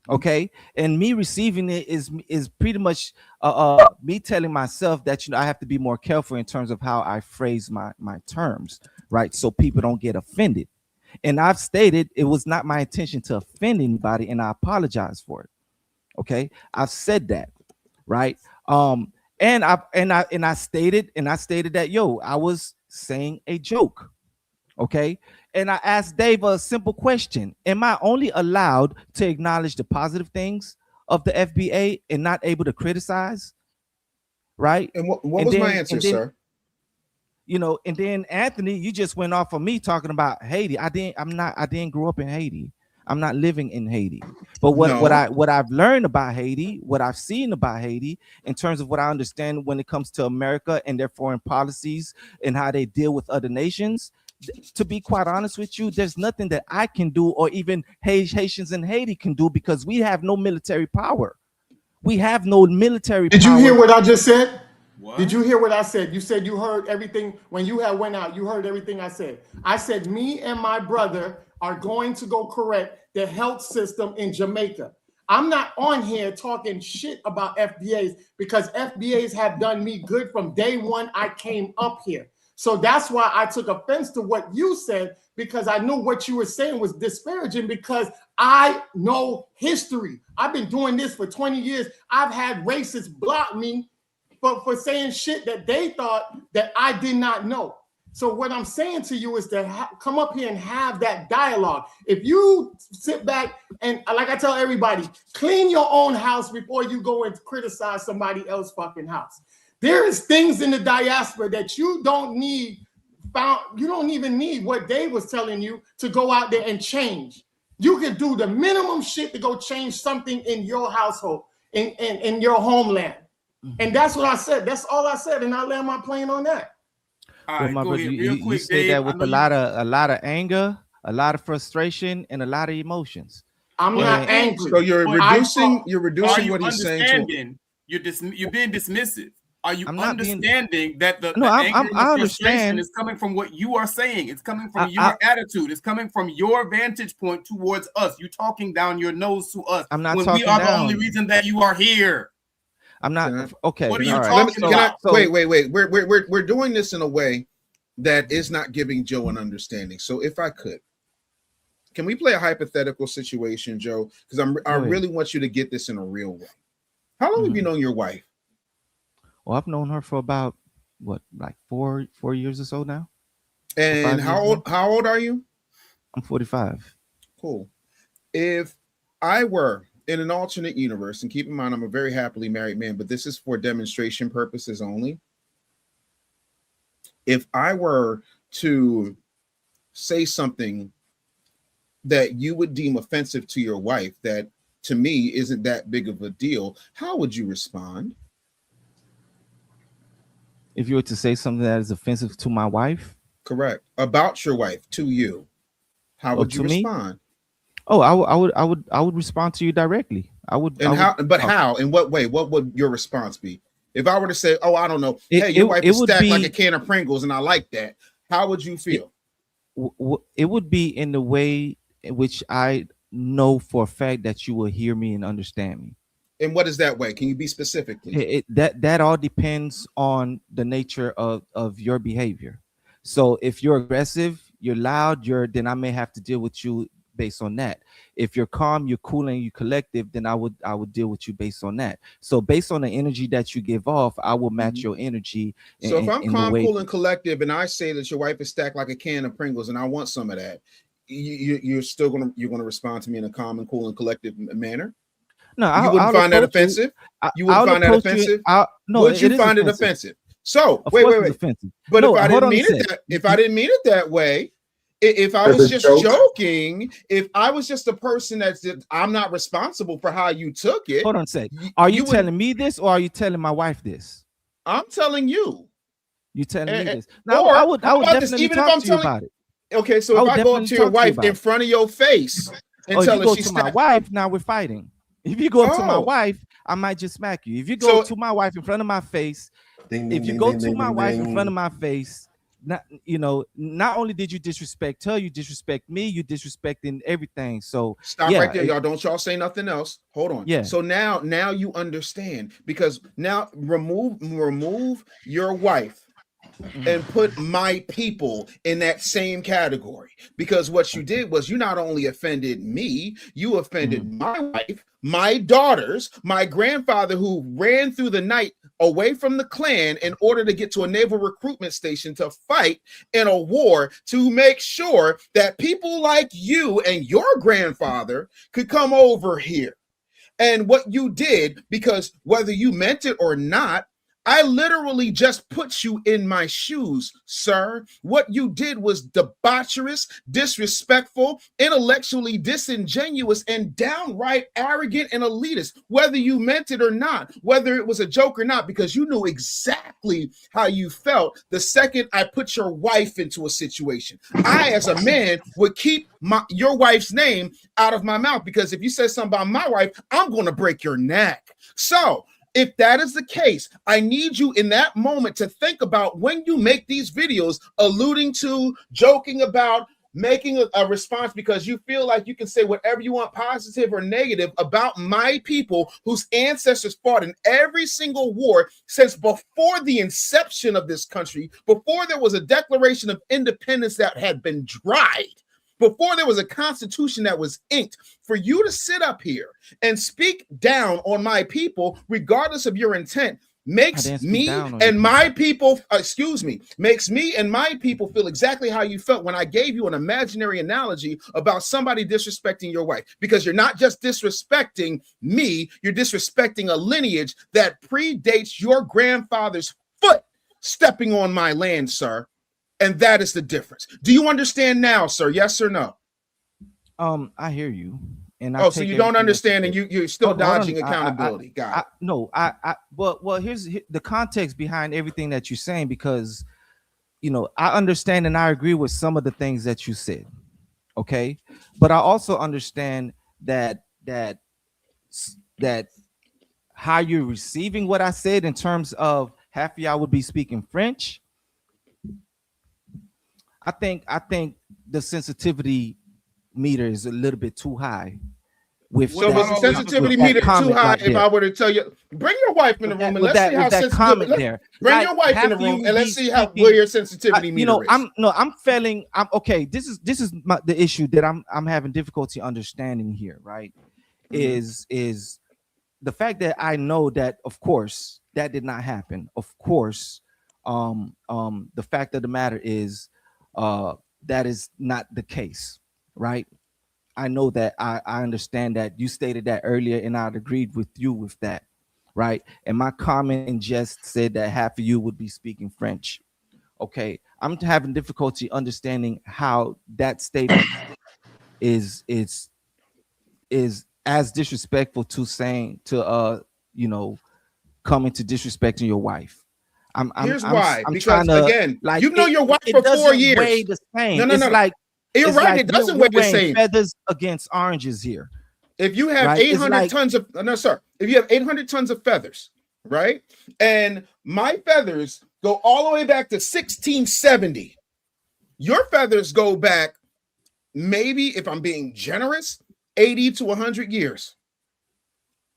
Okay, and me receiving it is pretty much me telling myself that, you know, I have to be more careful in terms of how I phrase my terms, right? So people don't get offended. And I've stated it was not my intention to offend anybody, and I apologize for it. Okay, I've said that, right? And I stated that, yo, I was saying a joke. Okay, and I asked Dave a simple question: am I only allowed to acknowledge the positive things of the FBA and not able to criticize? Right? And what was my answer, sir? You know, and then Anthony, you just went off of me talking about Haiti. I didn't grow up in Haiti. I'm not living in Haiti. But what I've learned about Haiti, what I've seen about Haiti, in terms of what I understand when it comes to America and their foreign policies and how they deal with other nations, to be quite honest with you, there's nothing that I can do or even Haitians in Haiti can do, because we have no military power. We have no military power. Did you hear what I just said? What? Did you hear what I said? You said you heard everything when you had went out. You heard everything I said. I said me and my brother are going to go correct the health system in Jamaica. I'm not on here talking shit about FBAs, because FBAs have done me good from day one I came up here. So that's why I took offense to what you said, because I knew what you were saying was disparaging, because I know history. I've been doing this for 20 years. I've had racists block me for saying shit that they thought that I did not know. So what I'm saying to you is to come up here and have that dialogue. If you sit back and, like I tell everybody, clean your own house before you go and criticize somebody else's fucking house. There is things in the diaspora that you don't need. You don't even need what Dave was telling you to go out there and change. You can do the minimum shit to go change something in your household, in your homeland. And that's what I said. That's all I said, and I land my plane on that. All right, my brother, ahead, you say that with a lot of anger, a lot of frustration, and a lot of emotions. I'm not angry. So you're reducing what he's saying to. You're being dismissive. Are you understanding that the I anger and the frustration understand. is coming from what you are saying? It's coming from your attitude. It's coming from your vantage point towards us. You talking down your nose to us. I'm not when talking we are down. the only reason that you are here. I'm not okay. What are you talking about? Wait. We're doing this in a way that is not giving Joe an understanding. So if I could, can we play a hypothetical situation, Joe? Because I really want you to get this in a real way. How long have you known your wife? Well, I've known her for about like four years or so now. And how old are you? I'm 45. Cool. If I were in an alternate universe, and keep in mind I'm a very happily married man, but this is for demonstration purposes only. if I were to say something that you would deem offensive to your wife that to me isn't that big of a deal, how would you respond? If you were to say something that is offensive to my wife, correct, about your wife to you, how would you respond? Oh, I would respond to you directly. I would. And I would, how? In what way? What would your response be? If I were to say, "Oh, I don't know, hey, your wife is stacked like a can of Pringles, and I like that," how would you feel? It would be in the way in which I know for a fact that you will hear me and understand me. And what is that way? Can you be specific, please? That all depends on the nature of your behavior. So if you're aggressive, you're loud, then I may have to deal with you based on that. If you're calm, you're cool, and you're collective, then I would deal with you based on that. So based on the energy that you give off, I will match your energy. So if I'm calm, cool, and collective, and I say that your wife is stacked like a can of Pringles, and I want some of that, you're still gonna respond to me in a calm and cool and collective manner? No, you wouldn't find that offensive. You wouldn't find that offensive. No, would you find it offensive? So wait. But if I didn't mean it, if I didn't mean it that way, if I was just joking, if I was just a person I'm not responsible for how you took it. Hold on a sec. Are you telling me this, or are you telling my wife this? I'm telling you. You telling me this? Now, I would definitely talk to you about it. Okay, so if I go up to your wife in front of your face and tell her she's my wife, now we're fighting. If you go up to my wife, I might just smack you. If you go to my wife in front of my face, in front of my face, not only did you disrespect her, you disrespect me, you disrespecting everything. So stop right there, y'all. Don't y'all say nothing else. Hold on. Yeah. So now you understand, because now remove your wife and put my people in that same category, because what you did was you not only offended me, you offended my wife, my daughters, my grandfather who ran through the night away from the clan in order to get to a naval recruitment station to fight in a war to make sure that people like you and your grandfather could come over here. And what you did, because whether you meant it or not, I literally just put you in my shoes, sir. What you did was debaucherous, disrespectful, intellectually disingenuous, and downright arrogant and elitist, whether you meant it or not, whether it was a joke or not, because you knew exactly how you felt the second I put your wife into a situation. I, as a man, would keep your wife's name out of my mouth, because if you said something about my wife, I'm going to break your neck. So, if that is the case, I need you in that moment to think about when you make these videos alluding to, joking about, making a response because you feel like you can say whatever you want, positive or negative, about my people whose ancestors fought in every single war since before the inception of this country, before there was a Declaration of Independence that had been dried, before there was a constitution that was inked. For you to sit up here and speak down on my people, regardless of your intent, makes me and my people, makes me and my people feel exactly how you felt when I gave you an imaginary analogy about somebody disrespecting your wife. Because you're not just disrespecting me, you're disrespecting a lineage that predates your grandfather's foot stepping on my land, sir. And that is the difference. Do you understand now, sir? Yes or no? I hear you. And so you don't understand, and you're still dodging accountability. Well, here's the context behind everything that you're saying, because I understand and I agree with some of the things that you said. Okay, but I also understand that how you're receiving what I said in terms of half of y'all would be speaking French. I think the sensitivity meter is a little bit too high. So was the sensitivity meter too high if I were to tell you, bring your wife in the room and let's see how sensitive. Bring your wife in the room and let's see where your sensitivity meter is. I'm feeling. I'm okay. This is the issue that I'm having difficulty understanding here. Right? Is the fact that I know that, of course, that did not happen. Of course, the fact of the matter is that is not the case, right? I know that. I understand that. You stated that earlier, and I agreed with you with that, right? And my comment and just said that half of you would be speaking French. Okay, I'm having difficulty understanding how that statement is as disrespectful to saying to coming to disrespecting your wife. Here's why. I'm Because trying to, again, like, you've known your wife it for 4 doesn't years. weigh the same. No. It's like, you're it's right. like It doesn't we're weigh the weighing same. feathers against oranges here. If you have Right? 800 tons of if you have 800 tons of feathers, right? And my feathers go all the way back to 1670. Your feathers go back, maybe, if I'm being generous, 80 to 100 years.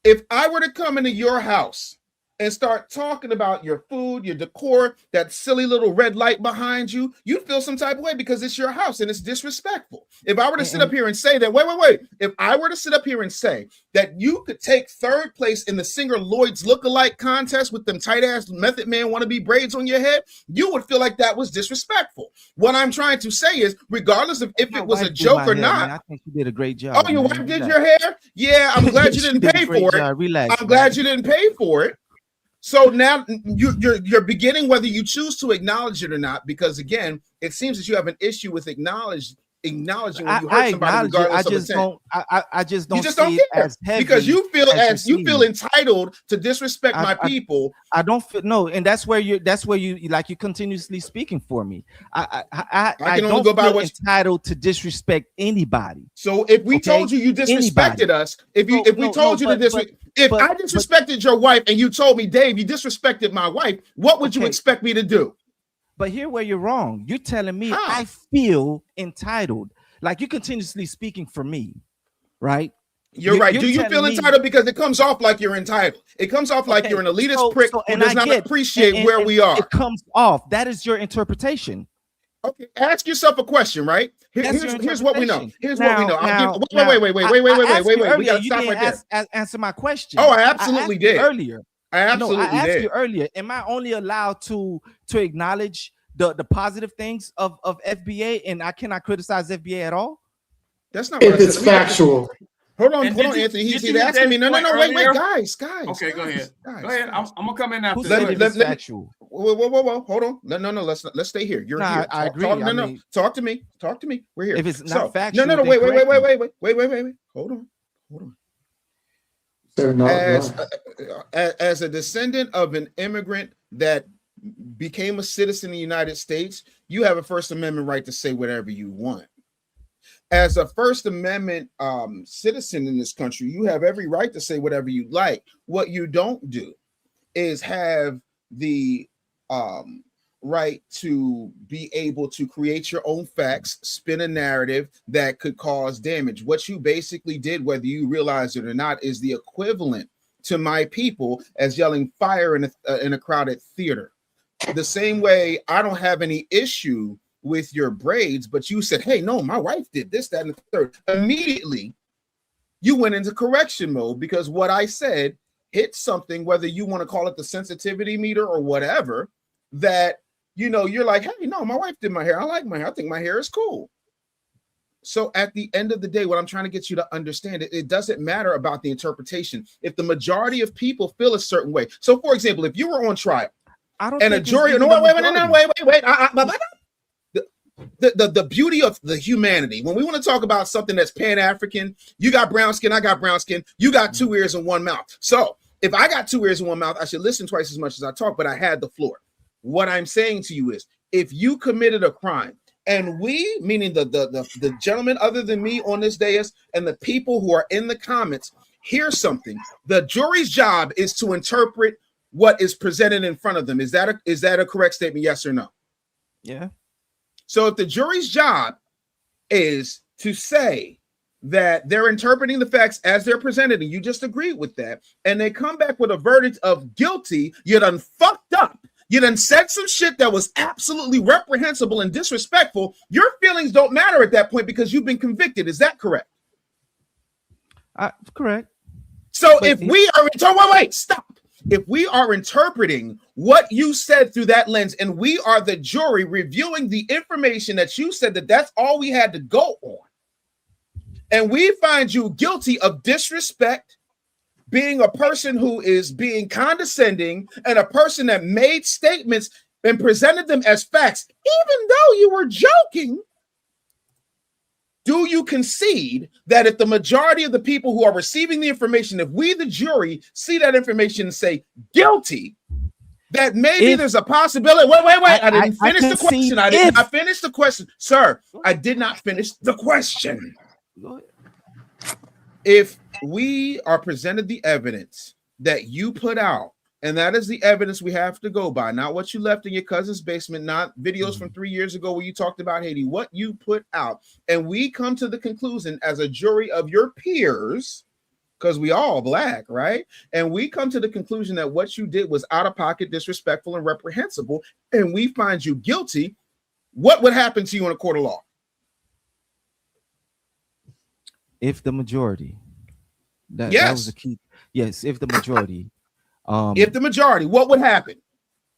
If I were to come into your house and start talking about your food, your decor, that silly little red light behind you, you'd feel some type of way because it's your house and it's disrespectful. If I were to sit up here and say that, wait. If I were to sit up here and say that you could take third place in the singer Lloyd's lookalike contest with them tight ass Method Man wannabe braids on your head, you would feel like that was disrespectful. What I'm trying to say is, regardless of if it was a joke or not, I think you did a great job. oh, your wife did your hair? Yeah, I'm glad you didn't pay for it. Relax, I'm glad you didn't pay for it. So now you're beginning, whether you choose to acknowledge it or not, because again, it seems that you have an issue with acknowledging when you hurt somebody, regardless of intent. I just don't. You just don't care as heavy because you feel you feel entitled to disrespect my people. I don't feel no, and that's where you like, you're continuously speaking for me. I can only don't go by feel entitled to disrespect anybody. So if we told you disrespected us, if we told you to disrespect, if I disrespected your wife and you told me, Dave, you disrespected my wife, what would you expect me to do? But here where you're wrong. You're telling me I feel entitled. Like, you're continuously speaking for me, right? You're right. Do you feel entitled? Because it comes off like you're entitled. It comes off like you're an elitist prick who does not appreciate where we are. It comes off. That is your interpretation. Okay, ask yourself a question, right? Here's what we know. Here's what we know. Wait. We gotta stop right there. Answer my question. Oh, I absolutely did earlier. I absolutely did. I asked did. you earlier. Am I only allowed to acknowledge the positive things of FBA, and I cannot criticize FBA at all? That's not if what I it's said. factual. Hold on, Anthony. He's asking me. No, wait, guys. Okay, go ahead. Go ahead. I'm gonna come in after. Let factual. Whoa. Hold on. No. Let's stay here. You're here. I agree. Talk to me. We're here. If it's not factual, no. Wait. Hold on. As a descendant of an immigrant that became a citizen in the United States, you have a First Amendment right to say whatever you want. As a First Amendment citizen in this country, you have every right to say whatever you like. What you don't do is have the right to be able to create your own facts, spin a narrative that could cause damage. What you basically did, whether you realize it or not, is the equivalent to my people as yelling fire in a crowded theater. The same way I don't have any issue with your braids, but you said, hey, no, my wife did this, that, and the third. Immediately, you went into correction mode because what I said hit something, whether you want to call it the sensitivity meter or whatever, that, you're like, hey, no, my wife did my hair. I like my hair. I think my hair is cool. So at the end of the day, what I'm trying to get you to understand, it doesn't matter about the interpretation. If the majority of people feel a certain way. So, for example, if you were on trial and a jury, wait. The beauty of the humanity, when we want to talk about something that's Pan-African, you got brown skin, I got brown skin, you got two ears and one mouth. So if I got two ears and one mouth, I should listen twice as much as I talk, but I had the floor. What I'm saying to you is, if you committed a crime, and we, meaning the gentleman other than me on this dais and the people who are in the comments, hear something, the jury's job is to interpret what is presented in front of them. Is that a correct statement? Yes or no? Yeah. So if the jury's job is to say that they're interpreting the facts as they're presented, and you just agreed with that, and they come back with a verdict of guilty, you done fucked up. You done said some shit that was absolutely reprehensible and disrespectful. Your feelings don't matter at that point because you've been convicted. Is that correct? Correct. So if we are, wait, stop. If we are interpreting what you said through that lens, and we are the jury reviewing the information that you said that's all we had to go on, and we find you guilty of disrespect, being a person who is being condescending, and a person that made statements and presented them as facts, even though you were joking, do you concede that if the majority of the people who are receiving the information, if we, the jury, see that information and say guilty, that maybe there's a possibility? Wait. I didn't finish the question. I did not finish the question. Sir, I did not finish the question. If we are presented the evidence that you put out, and that is the evidence we have to go by, not what you left in your cousin's basement, not videos from 3 years ago where you talked about Haiti, what you put out, and we come to the conclusion as a jury of your peers, because we all black, right? And we come to the conclusion that what you did was out of pocket, disrespectful, and reprehensible, and we find you guilty, what would happen to you in a court of law? If the majority, that was the key. Yes, if the majority. If the majority, what would happen?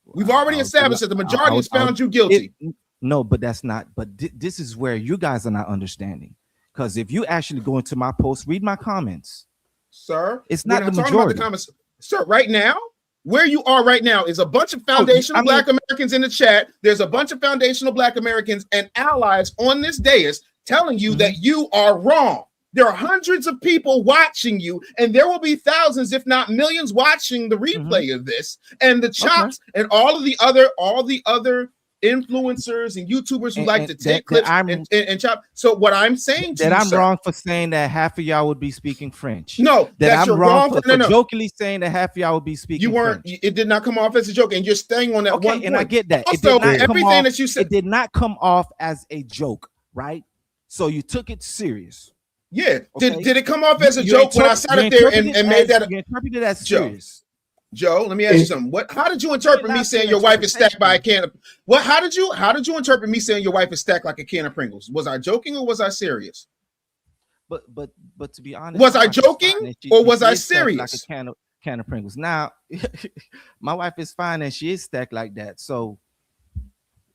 We've already established that the majority has found you guilty. No, but that's not. But this is where you guys are not understanding. Because if you actually go into my post, read my comments, sir, it's not the majority. The comments, sir. Right now, where you are right now is a bunch of foundational Black Americans in the chat. There's a bunch of foundational Black Americans and allies on this dais telling you that you are wrong. There are hundreds of people watching you, and there will be thousands, if not millions, watching the replay of this. And the chops and all the other influencers and YouTubers who like to take clips and chop. So what I'm saying to that you, I'm sir, wrong for saying that half of y'all would be speaking French. No, that I'm wrong for no. jokingly saying that half of y'all would be speaking. You weren't. French. It did not come off as a joke, and you're staying on that one point. And I get that. Also, everything that you said, it did not come off as a joke, right? So you took it serious. Yeah. Okay. Did it come off as a joke when I sat up there and made that? You interpreted it as serious. Joe, let me ask you something. How did you interpret me saying your wife is stacked by a can of How did you interpret me saying your wife is stacked like a can of Pringles? Was I joking or was I serious? But to be honest, was I joking or was I serious? Like a can of Pringles. Now, my wife is fine and she is stacked like that. So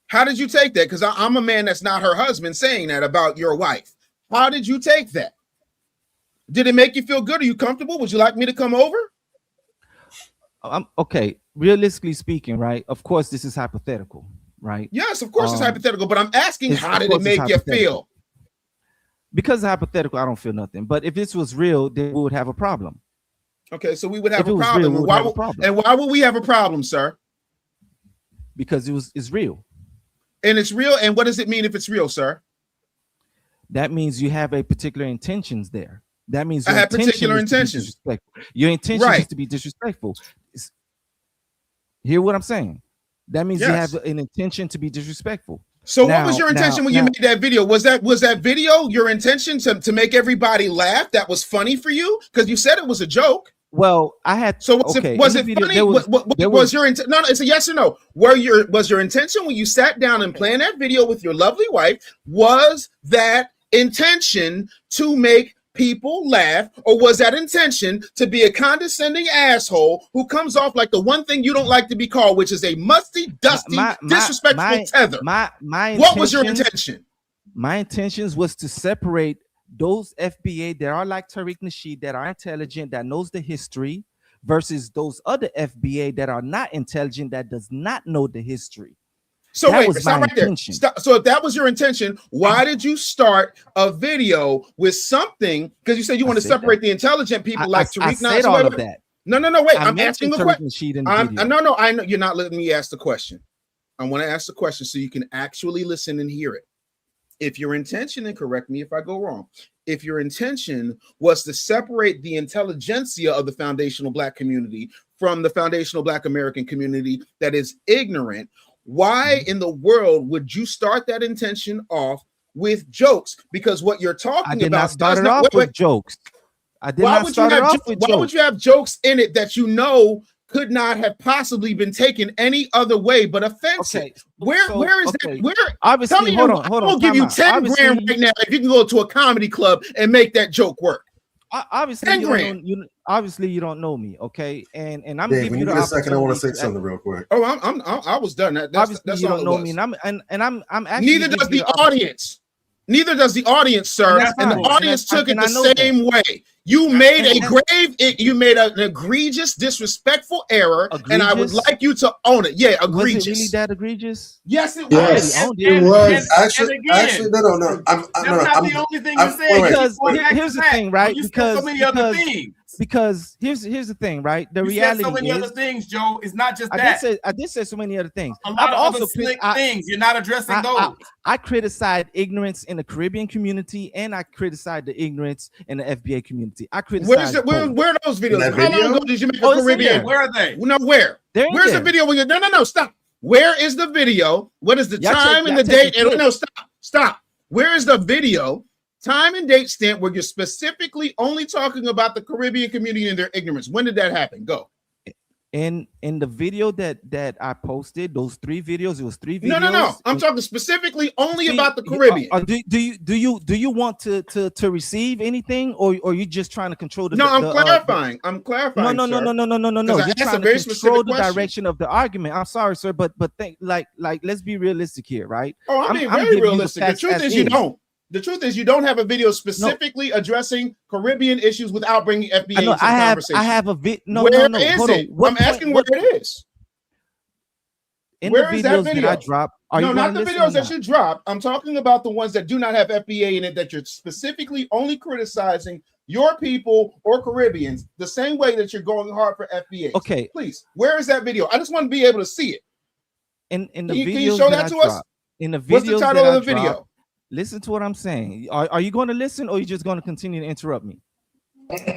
how did you take that? Because I'm a man that's not her husband saying that about your wife. How did you take that? Did it make you feel good? Are you comfortable? Would you like me to come over? Okay. Realistically speaking, right? Of course, this is hypothetical, right? Yes, of course it's hypothetical, but I'm asking, how did it make you feel? Because it's hypothetical, I don't feel nothing. But if this was real, then we would have a problem. Okay, so we would have a problem. And why would we have a problem, sir? Because it's real. And it's real. And what does it mean if it's real, sir? That means you have a particular intentions there. That means I have particular intentions. Your intention is to be disrespectful. Hear what I'm saying? That means you have an intention to be disrespectful. So what was your intention when you made that video? Was that video your intention to make everybody laugh? That was funny for you? Because you said it was a joke. Well, I had. So was it funny? Was your intent? No, it's a yes or no. Was your intention when you sat down and planned that video with your lovely wife? Was that intention to make people laugh, or was that intention to be a condescending asshole who comes off like the one thing you don't like to be called, which is a musty, dusty, disrespectful tether? What was your intention? My intentions was to separate those FBA that are like Tariq Nasheed, that are intelligent, that knows the history, versus those other FBA that are not intelligent, that does not know the history. So wait, stop right there. So if that was your intention, why did you start a video with something? Because you said you want to separate the intelligent people like Tariq. I said all of that. No, wait. I'm asking the question. I know you're not letting me ask the question. I want to ask the question so you can actually listen and hear it. If your intention, and correct me if I go wrong, if your intention was to separate the intelligentsia of the foundational Black community from the foundational Black American community that is ignorant, why in the world would you start that intention off with jokes? Because what you're talking about started off with jokes. I did not start it off with jokes. Why would you have jokes in it that you know could not have possibly been taken any other way but offensive? Okay. Where is that? Where? Obviously, tell me, hold on. I'll give you 10 grand right now if you can go to a comedy club and make that joke work. Obviously, you don't know me, okay? And I'm Dave, giving you a second. I want to say something real quick. Oh, I was done. That's you don't know me, and I'm actually neither does the audience. Neither does the audience, sir. And the audience took it the same way. You made an egregious, disrespectful error, and I would like you to own it. Yeah, egregious. Was it really that egregious? Yes, it Yes, was. it was. Actually, no. That's not the only thing you said. Because here's the thing, right? Because so many other things. Because here's the thing, right? The you reality said so many is, other things, Joe. It's not just that. I did say so many other things. A lot of other slick things. You're not addressing those. I criticize ignorance in the Caribbean community, and I criticize the ignorance in the FBA community. I criticize. Where are those videos? How long ago did you make a Caribbean? Where are they? No, where? Where's the video? No, stop. Where is the video? What is the time and the date? And no, stop. Where is the video? Time and date stamp where you're specifically only talking about the Caribbean community and their ignorance. When did that happen? Go. In the video that I posted, those 3 videos, it was 3 videos. No. I'm talking specifically only about the Caribbean. Do you want to receive anything, or you just trying to control the? No, I'm clarifying. I'm clarifying. No. You're trying to control the direction of the argument. I'm sorry, sir, but think like let's be realistic here, right? Oh, I'm being very realistic. The truth is you don't. The truth is, you don't have a video specifically addressing Caribbean issues without bringing FBA into the conversation. I have a video. Where is it? I'm asking where it is. Where is that video? That I drop? No, not the videos that you drop. I'm talking about the ones that do not have FBA in it, that you're specifically only criticizing your people or Caribbeans the same way that you're going hard for FBA. Okay. Please, where is that video? I just want to be able to see it. In the videos, can you show that to us? In the videos, what's the title of the video? Listen to what I'm saying. Are you going to listen, or are you just going to continue to interrupt me?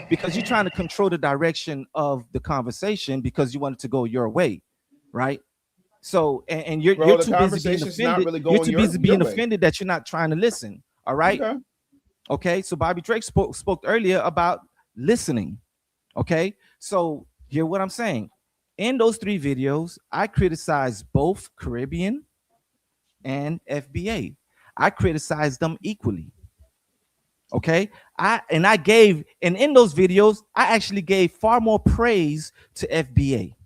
Because you're trying to control the direction of the conversation because you want it to go your way, right? So, and you're too busy being offended. You're too busy being offended that you're not trying to listen. All right. Okay. So Bobby Drake spoke earlier about listening. Okay. So hear what I'm saying. In those 3 videos, I criticize both Caribbean and FBA. I criticize them equally. Okay. In those videos, I actually gave far more praise to FBA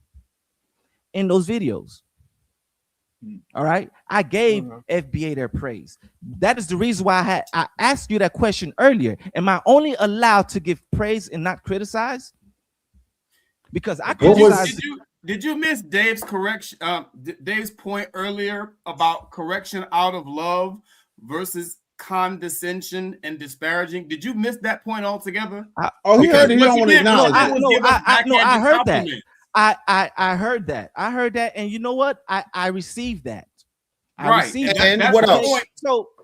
in those videos. All right. I gave FBA their praise. That is the reason why I asked you that question earlier. Am I only allowed to give praise and not criticize? Because I criticize. Did you miss Dave's correction? Dave's point earlier about correction out of love versus condescension and disparaging. Did you miss that point altogether? He heard it. He don't want to acknowledge it. I heard that. I heard that. I heard that, and you know what? I received that. I received and that. What else?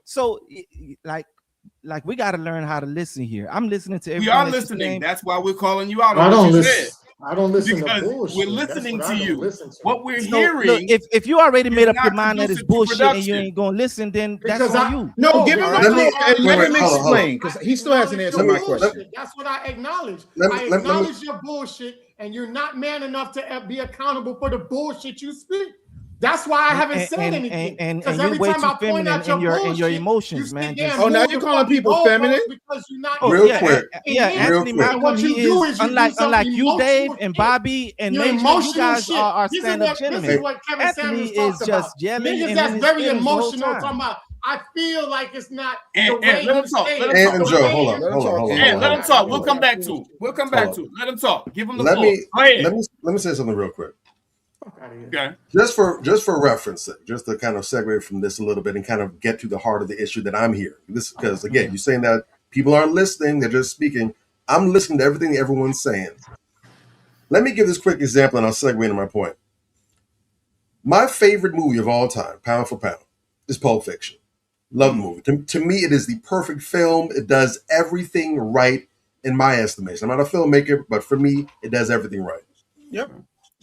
So like we got to learn how to listen here. I'm listening to everything. We are listening. That's why we're calling you out. I don't listen. I don't listen because to bullshit. We're listening to you. What we're hearing. Look, if you already made up your mind that it's bullshit and you ain't gonna listen, then that's on you. No, give him and let him explain because he still hasn't answered my question. That's what I acknowledge. I acknowledge your bullshit, and you're not man enough to be accountable for the bullshit you speak. That's why I haven't said anything. And you're way too feminine in your emotions, man. Now you're calling people feminine? Because you're not real quick. Yeah, Anthony Malcolm, he is unlike you, Dave, and Bobby, and Major. You guys are stand-up gentlemen. Anthony is just yelling. Niggas that's very emotional. Talking about, I feel like it's not the way let him talk. And Joe, hold on. Let him talk. We'll come back to it. Let him talk. Give him the floor. Let me say something real quick. Okay. Just for reference sake, just to kind of segue from this a little bit and kind of get to the heart of the issue that I'm hearing. This because again, you're saying that people aren't listening, they're just speaking. I'm listening to everything everyone's saying. Let me give this quick example and I'll segue into my point. My favorite movie of all time, pound for pound, is Pulp Fiction. Love the movie. To me, it is the perfect film. It does everything right in my estimation. I'm not a filmmaker, but for me, it does everything right. Yep.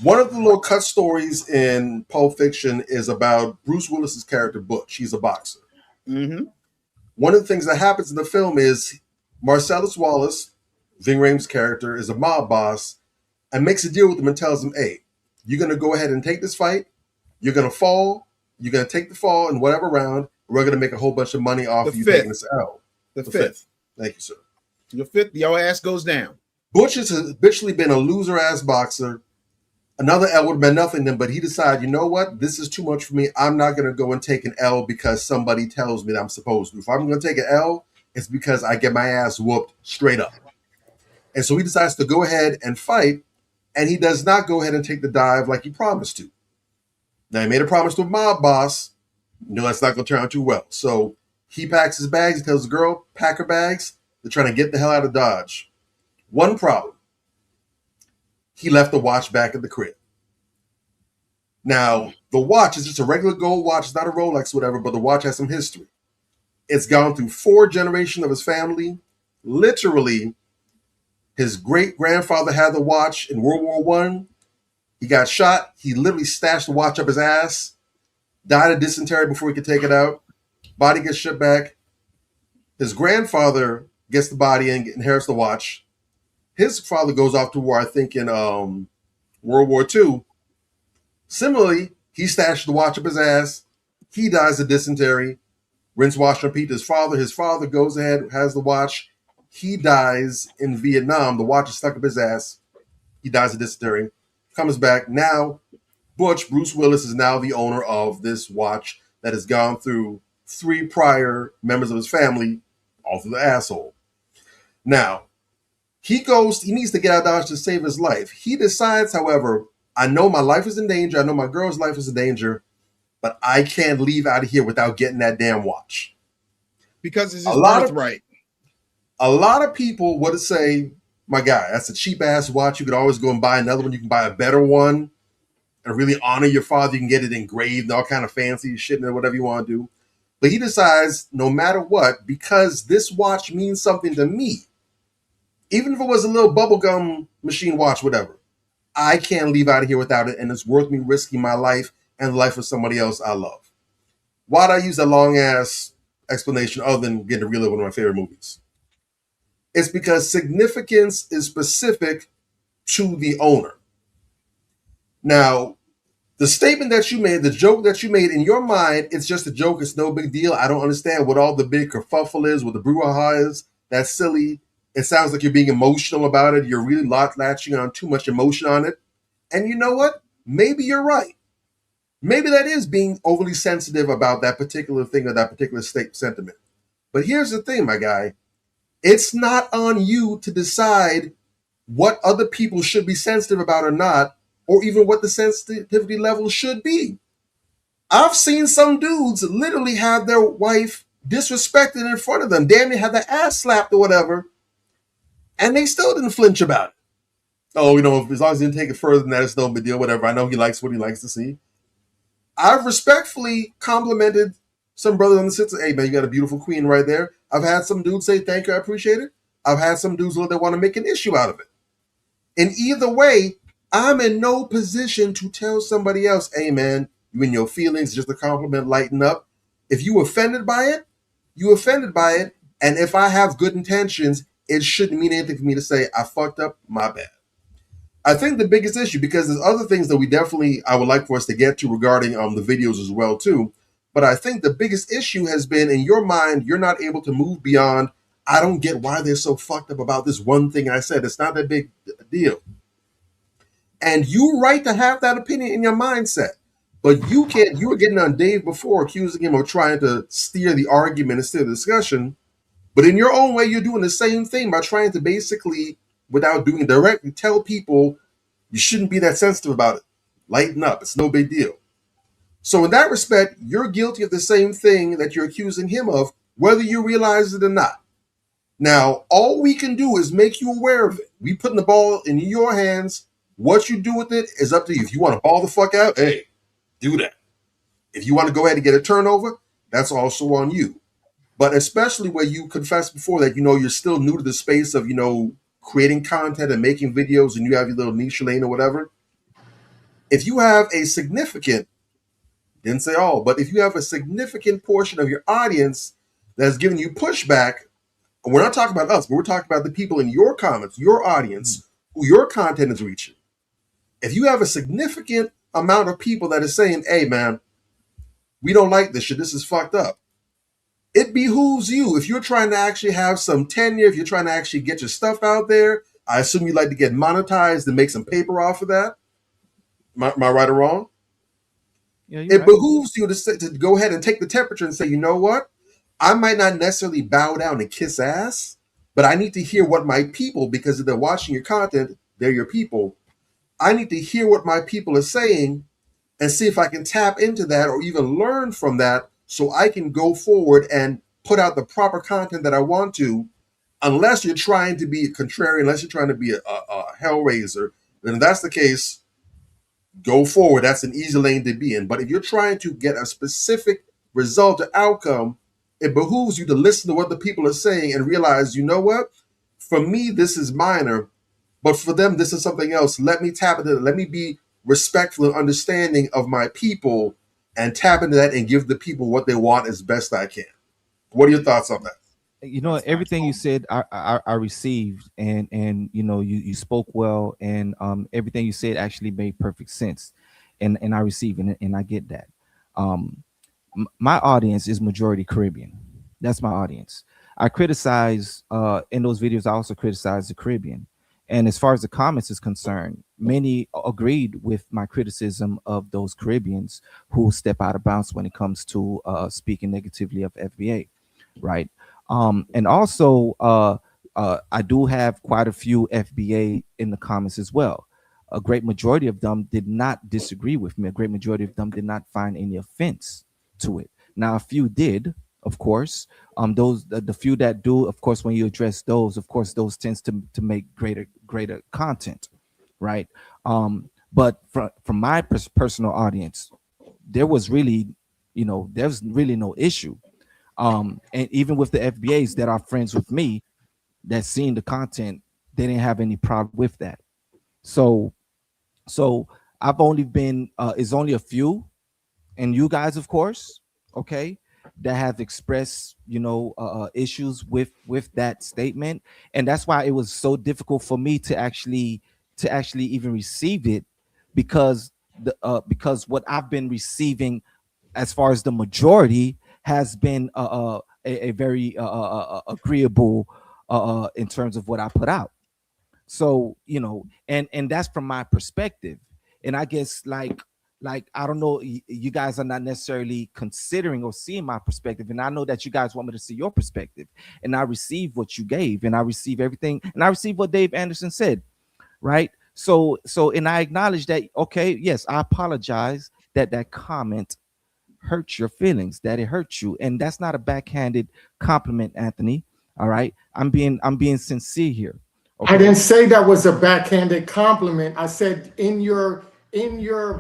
One of the little cut stories in Pulp Fiction is about Bruce Willis's character, Butch. He's a boxer. Mm-hmm. One of the things that happens in the film is Marcellus Wallace, Ving Rhames' character, is a mob boss and makes a deal with him and tells him, hey, you're going to go ahead and take this fight. You're going to fall. You're going to take the fall in whatever round. We're going to make a whole bunch of money off of you taking this L. The fifth. Thank you, sir. The fifth, your ass goes down. Butch has habitually been a loser-ass boxer. Another L would have been nothing then, but he decided, you know what? This is too much for me. I'm not going to go and take an L because somebody tells me that I'm supposed to. If I'm going to take an L, it's because I get my ass whooped straight up. And so he decides to go ahead and fight, and he does not go ahead and take the dive like he promised to. Now, he made a promise to a mob boss. You know, that's not going to turn out too well. So he packs his bags. He tells the girl, pack her bags. They're trying to get the hell out of Dodge. One problem. He left the watch back at the crib. Now, the watch is just a regular gold watch. It's not a Rolex, whatever, but the watch has some history. It's gone through 4 generations of his family. Literally, his great-grandfather had the watch in World War I. He got shot. He literally stashed the watch up his ass. Died of dysentery before he could take it out. Body gets shipped back. His grandfather gets the body and inherits the watch. His father goes off to war, I think, in World War II. Similarly, he stashed the watch up his ass. He dies of dysentery. Rinse, wash, repeat. His father goes ahead, has the watch. He dies in Vietnam. The watch is stuck up his ass. He dies of dysentery. Comes back. Now, Bruce Willis, is now the owner of this watch that has gone through 3 prior members of his family, all through the asshole. Now, he needs to get out of Dodge to save his life. He decides, however, I know my life is in danger. I know my girl's life is in danger, but I can't leave out of here without getting that damn watch. Because it's his birthright. A lot of people would say, my guy, that's a cheap ass watch. You could always go and buy another one. You can buy a better one and really honor your father. You can get it engraved and all kind of fancy shit and whatever you want to do. But he decides, no matter what, because this watch means something to me, even if it was a little bubblegum machine watch, whatever, I can't leave out of here without it, and it's worth me risking my life and the life of somebody else I love. Why'd I use that long-ass explanation other than getting to relive one of my favorite movies? It's because significance is specific to the owner. Now, the statement that you made, the joke that you made, in your mind, it's just a joke. It's no big deal. I don't understand what all the big kerfuffle is, what the brouhaha is. That's silly. It sounds like you're being emotional about it. You're really latching on too much emotion on it. And you know what? Maybe you're right. Maybe that is being overly sensitive about that particular thing or that particular sentiment. But here's the thing, my guy. It's not on you to decide what other people should be sensitive about or not, or even what the sensitivity level should be. I've seen some dudes literally have their wife disrespected in front of them. Damn near had their ass slapped or whatever. And they still didn't flinch about it. Oh, as long as he didn't take it further than that, it's no big deal, whatever. I know he likes what he likes to see. I've respectfully complimented some brothers and sisters. Hey, man, you got a beautiful queen right there. I've had some dudes say, thank you, I appreciate it. I've had some dudes that want to make an issue out of it. And either way, I'm in no position to tell somebody else, hey, man, you in your feelings, just a compliment, lighten up. If you offended by it, you offended by it. And if I have good intentions, it shouldn't mean anything for me to say, I fucked up, my bad. I think the biggest issue, because there's other things that I would like for us to get to regarding the videos as well, too. But I think the biggest issue has been, in your mind, you're not able to move beyond, I don't get why they're so fucked up about this one thing I said. It's not that big a deal. And you're right to have that opinion in your mindset. But you were getting on Dave before, accusing him of trying to steer the argument and steer the discussion. But in your own way, you're doing the same thing by trying to basically, without doing it directly, tell people you shouldn't be that sensitive about it. Lighten up. It's no big deal. So in that respect, you're guilty of the same thing that you're accusing him of, whether you realize it or not. Now, all we can do is make you aware of it. We putting the ball in your hands. What you do with it is up to you. If you want to ball the fuck out, hey, do that. If you want to go ahead and get a turnover, that's also on you. But especially where you confessed before that, you're still new to the space of, creating content and making videos, and you have your little niche lane or whatever. If you have a significant, didn't say all, but if you have a significant portion of your audience that's giving you pushback, and we're not talking about us, but we're talking about the people in your comments, your audience, who your content is reaching. If you have a significant amount of people that is saying, hey, man, we don't like this shit, this is fucked up, it behooves you, if you're trying to actually have some tenure, if you're trying to actually get your stuff out there, I assume you'd like to get monetized and make some paper off of that. Am I right or wrong? Yeah, it right. Behooves you to go ahead and take the temperature and say, you know what? I might not necessarily bow down and kiss ass, but I need to hear what my people, because if they're watching your content, they're your people. I need to hear what my people are saying and see if I can tap into that or even learn from that so I can go forward and put out the proper content that I want to, unless you're trying to be a contrarian, unless you're trying to be a hellraiser. Then if that's the case, go forward. That's an easy lane to be in. But if you're trying to get a specific result or outcome, it behooves you to listen to what the people are saying and realize, you know what? For me, this is minor, but for them, this is something else. Let me tap into it. Let me be respectful and understanding of my people and tap into that and give the people what they want as best I can. What are your thoughts on that? You know, everything you said, I received, and you know, you spoke well, and everything you said actually made perfect sense, and I receive it, and I get that. My audience is majority Caribbean. That's my audience. I criticize in those videos. I also criticize the Caribbean, and as far as the comments is concerned, many agreed with my criticism of those Caribbeans who step out of bounds when it comes to speaking negatively of FBA, right? And also, I do have quite a few FBA in the comments as well. A great majority of them did not disagree with me. A great majority of them did not find any offense to it. Now, a few did, of course. Those the few that do, of course, when you address those, of course, those tends to make greater content, right? But from my personal audience, there was really, you know, there's really no issue. And even with the FBAs that are friends with me that seen the content, they didn't have any problem with that. So I've only been it's only a few, and you guys, of course, okay, that have expressed, you know, issues with that statement, and that's why it was so difficult for me to actually even receive it, because because what I've been receiving as far as the majority has been a very agreeable in terms of what I put out. So, you know, and that's from my perspective. And I guess like I don't know, you guys are not necessarily considering or seeing my perspective, and I know that you guys want me to see your perspective, and I receive what you gave, and I receive everything, and I receive what Dave Anderson said, right? So and I acknowledge that, okay, yes, I apologize that comment hurt your feelings, that it hurt you, and that's not a backhanded compliment, Anthony. All right, I'm being sincere here. Okay? I didn't say that was a backhanded compliment. I said in your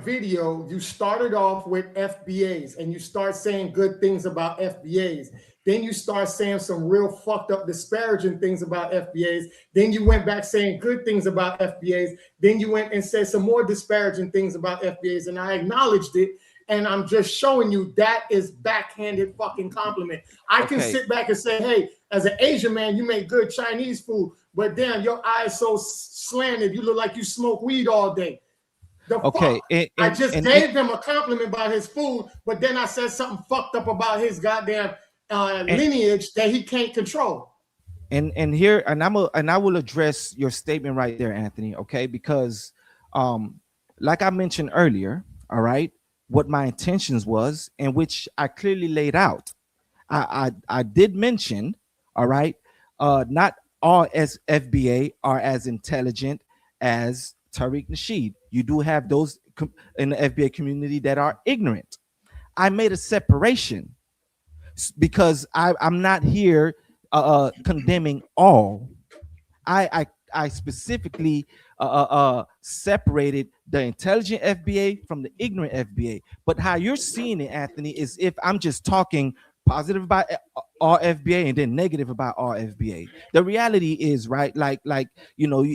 video, you started off with FBAs and you start saying good things about FBAs. Then you start saying some real fucked up disparaging things about FBAs. Then you went back saying good things about FBAs. Then you went and said some more disparaging things about FBAs, and I acknowledged it. And I'm just showing you that is backhanded fucking compliment. I can sit back and say, hey, as an Asian man, you make good Chinese food, but damn, your eyes so slanted. You look like you smoke weed all day. Okay. I just gave him a compliment about his food, but then I said something fucked up about his goddamn lineage that he can't control. And here, and I will address your statement right there, Anthony. Okay, because like I mentioned earlier, all right, what my intentions was, and which I clearly laid out. I did mention, all right, not all FBA are as intelligent as Tariq Nasheed. You do have those in the FBA community that are ignorant. I made a separation because I'm not here condemning all. I specifically separated the intelligent FBA from the ignorant FBA. But how you're seeing it, Anthony, is if I'm just talking positive about all FBA and then negative about all FBA. The reality is, right, like you know,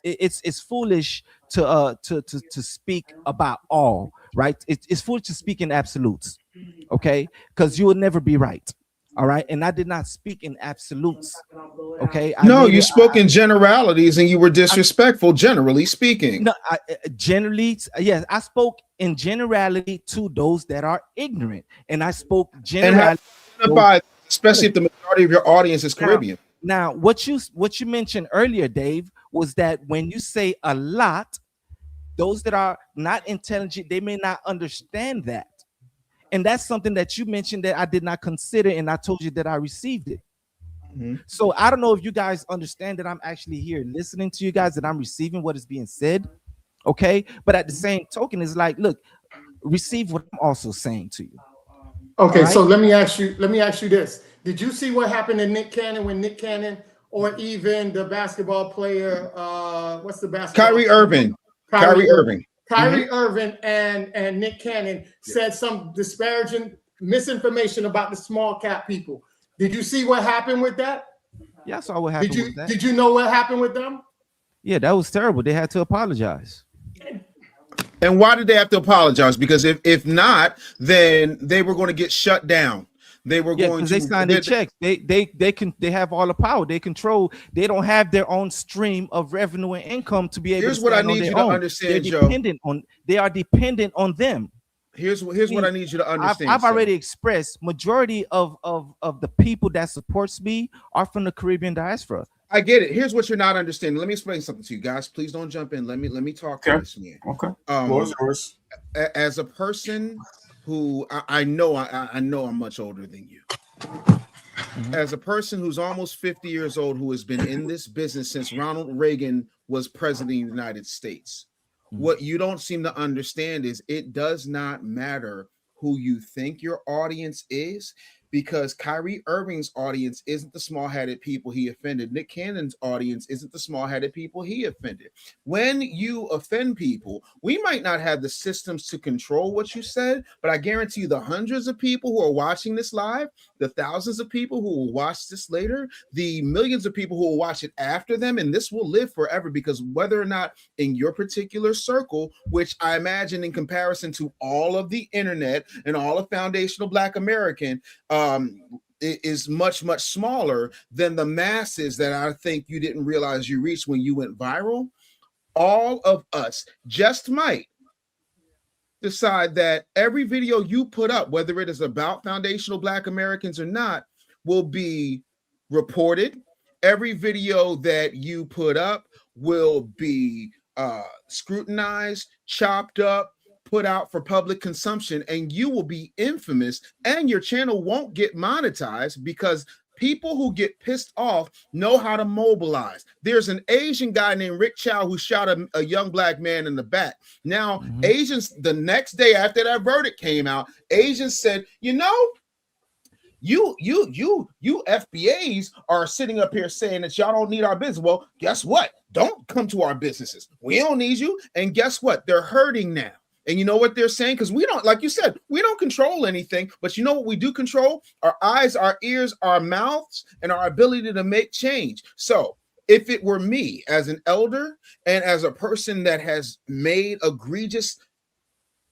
it's foolish to speak about all, right? It's foolish to speak in absolutes, okay? Because you will never be right. All right, and I did not speak in absolutes. Okay, no, you spoke in generalities, and you were disrespectful. Generally speaking, no, generally, yes, I spoke in generality to those that are ignorant, and I spoke generally, especially if the majority of your audience is Caribbean. Now, what you mentioned earlier, Dave, was that when you say a lot, those that are not intelligent, they may not understand that. And that's something that you mentioned that I did not consider, and I told you that I received it. So I don't know if you guys understand that I'm actually here listening to you guys, that I'm receiving what is being said. Okay. But at the same token, it's like, look, receive what I'm also saying to you. Okay, right? so let me ask you this. Did you see what happened to Nick Cannon when Nick Cannon, or even the basketball player, what's the basketball Kyrie player? Irving. Kyrie Irving. Kyrie Irving and Nick Cannon said some disparaging misinformation about the small cap people. Did you see what happened with that? Yeah, I saw what happened with that. Did you know what happened with them? Yeah, that was terrible. They had to apologize. And why did they have to apologize? Because if not, then they were going to get shut down. They were going to. They signed their checks. They have all the power. They control. They don't have their own stream of revenue and income to be able. Here's to what I stand on need their you to own. understand, They're Joe. dependent on. They are dependent on them. Here's what I need you to understand. I've already expressed. Majority of the people that supports me are from the Caribbean diaspora. I get it. Here's what you're not understanding. Let me explain something to you guys. Please don't jump in. Let me talk to this man. Okay. As a person who I know I'm much older than you. As a person who's almost 50 years old, who has been in this business since Ronald Reagan was president of the United States, what you don't seem to understand is it does not matter who you think your audience is, because Kyrie Irving's audience isn't the small-headed people he offended. Nick Cannon's audience isn't the small-headed people he offended. When you offend people, we might not have the systems to control what you said, but I guarantee you the hundreds of people who are watching this live, the thousands of people who will watch this later, the millions of people who will watch it after them, and this will live forever, because whether or not in your particular circle, which I imagine in comparison to all of the internet and all of foundational Black American, is much, much smaller than the masses that I think you didn't realize you reached when you went viral. All of us just might decide that every video you put up, whether it is about foundational Black Americans or not, will be reported. Every video that you put up will be scrutinized, chopped up, put out for public consumption, and you will be infamous, and your channel won't get monetized because people who get pissed off know how to mobilize. There's an Asian guy named Rick Chow who shot a young Black man in the back. Now, Asians, the next day after that verdict came out, Asians said, you know, you FBAs are sitting up here saying that y'all don't need our business. Well, guess what? Don't come to our businesses. We don't need you. And guess what? They're hurting now. And you know what they're saying? Because we don't, like you said, we don't control anything, but you know what we do control? Our eyes, our ears, our mouths, and our ability to make change. So if it were me as an elder and as a person that has made egregious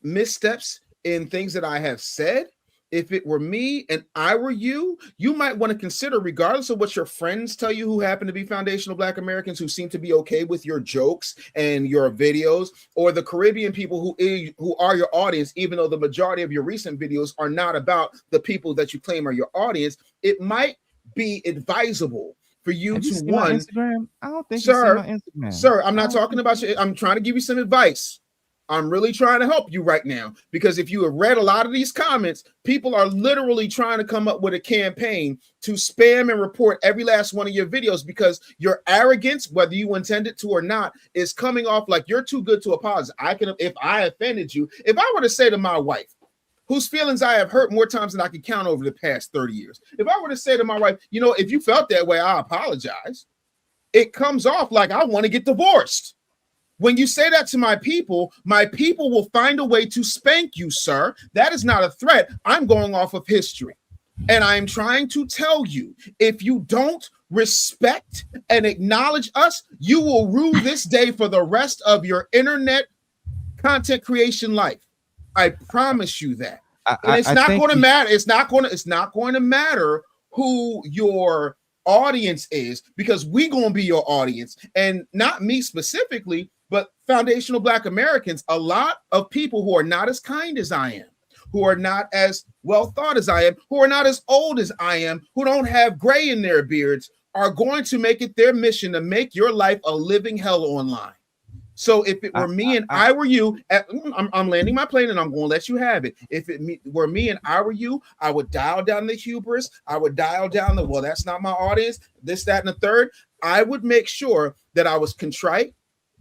missteps in things that I have said, if it were me and I were you, you might want to consider, regardless of what your friends tell you who happen to be foundational Black Americans who seem to be okay with your jokes and your videos, or the Caribbean people who are your audience, even though the majority of your recent videos are not about the people that you claim are your audience, it might be advisable for you to one. Instagram? I don't think sir, you see my Instagram. Sir, I'm not talking about you. I'm trying to give you some advice. I'm really trying to help you right now, because if you have read a lot of these comments, people are literally trying to come up with a campaign to spam and report every last one of your videos, because your arrogance, whether you intended to or not, is coming off like you're too good to apologize. If I offended you, if I were to say to my wife, whose feelings I have hurt more times than I can count over the past 30 years, if I were to say to my wife, you know, if you felt that way, I apologize, it comes off like I want to get divorced. When you say that to my people will find a way to spank you, sir. That is not a threat. I'm going off of history. And I'm trying to tell you, if you don't respect and acknowledge us, you will rue this day for the rest of your internet content creation life. I promise you that. And it's not going to matter. It's not going to matter who your audience is, because we going to be your audience, and not me specifically, but foundational Black Americans. A lot of people who are not as kind as I am, who are not as well thought as I am, who are not as old as I am, who don't have gray in their beards, are going to make it their mission to make your life a living hell online. So if it were me and I were you, I'm landing my plane and I'm going to let you have it. If it were me and I were you, I would dial down the hubris. I would dial down the, well, that's not my audience, this, that, and the third. I would make sure that I was contrite,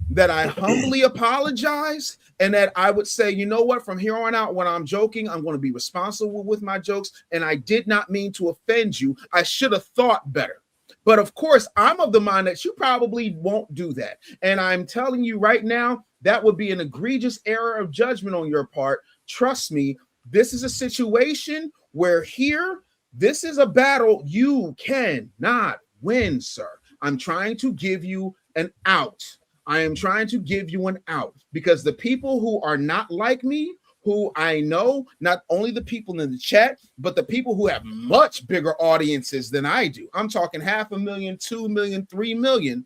that I humbly apologize, and that I would say, you know what, from here on out, when I'm joking, I'm going to be responsible with my jokes, and I did not mean to offend you. I should have thought better. But of course, I'm of the mind that you probably won't do that. And I'm telling you right now, that would be an egregious error of judgment on your part. Trust me, this is a situation where here, this is a battle you cannot win, sir. I'm trying to give you an out. I am trying to give you an out because the people who are not like me, who I know, not only the people in the chat, but the people who have much bigger audiences than I do, I'm talking 500,000, 2 million, 3 million,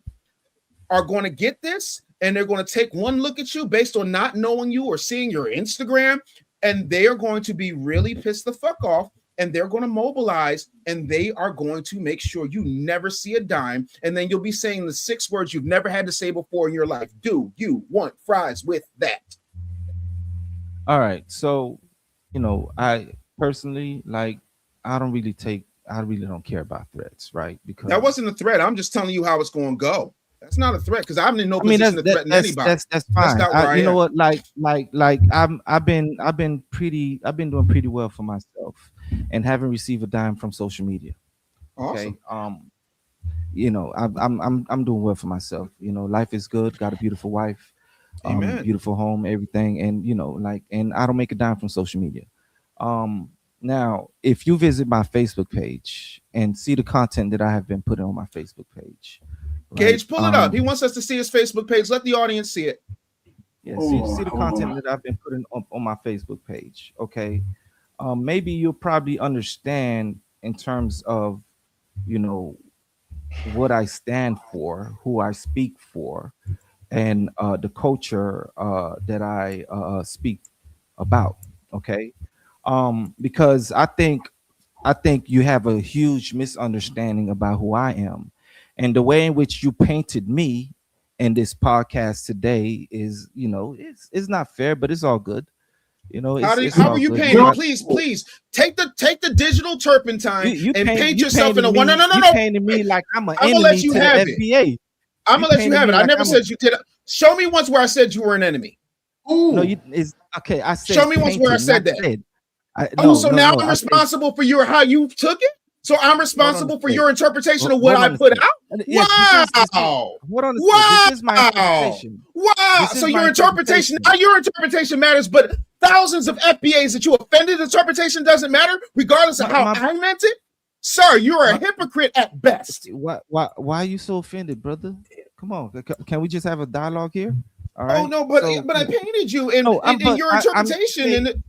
are going to get this, and they're going to take one look at you based on not knowing you or seeing your Instagram, and they are going to be really pissed the fuck off, and they're going to mobilize, and they are going to make sure you never see a dime, and then you'll be saying the 6 words you've never had to say before in your life. Do you want fries with that? All right. So, you know, I personally, like, I really don't care about threats, right? Because that wasn't a threat. I'm just telling you how it's going to go. That's not a threat because I'm in no position to threaten anybody. That's fine. That's you know what? I've been doing pretty well for myself and haven't received a dime from social media. Awesome. Okay. You know, I'm doing well for myself. You know, life is good. Got a beautiful wife, beautiful home, everything, and you know, and I don't make a dime from social media. Now, if you visit my Facebook page and see the content that I have been putting on my Facebook page. Gage, pull it up. He wants us to see his Facebook page. Let the audience see it. Yeah, see the content that I've been putting on my Facebook page. Okay. Maybe you'll probably understand in terms of, you know, what I stand for, who I speak for, and the culture that I speak about. Okay. Because I think you have a huge misunderstanding about who I am. And the way in which you painted me in this podcast today is, you know, it's not fair, but it's all good. You know, how are you painted? Please take the digital turpentine and paint yourself in a one. No. You painted me like I'm an enemy let you to have the FBA. I'm gonna let you have it. I never said you did. Show me once where I said you were an enemy. Ooh. No, it's okay. I said show me once where I said that. Now I'm responsible for how you took it. So I'm responsible for your interpretation of what I put out. Wow! This is my interpretation. Wow! So your interpretation matters, but thousands of FBAs that you offended, interpretation doesn't matter, regardless of how I meant it. Sir, you're a hypocrite at best. Why are you so offended, brother? Come on, can we just have a dialogue here? All right. Oh no, but I painted you in your interpretation.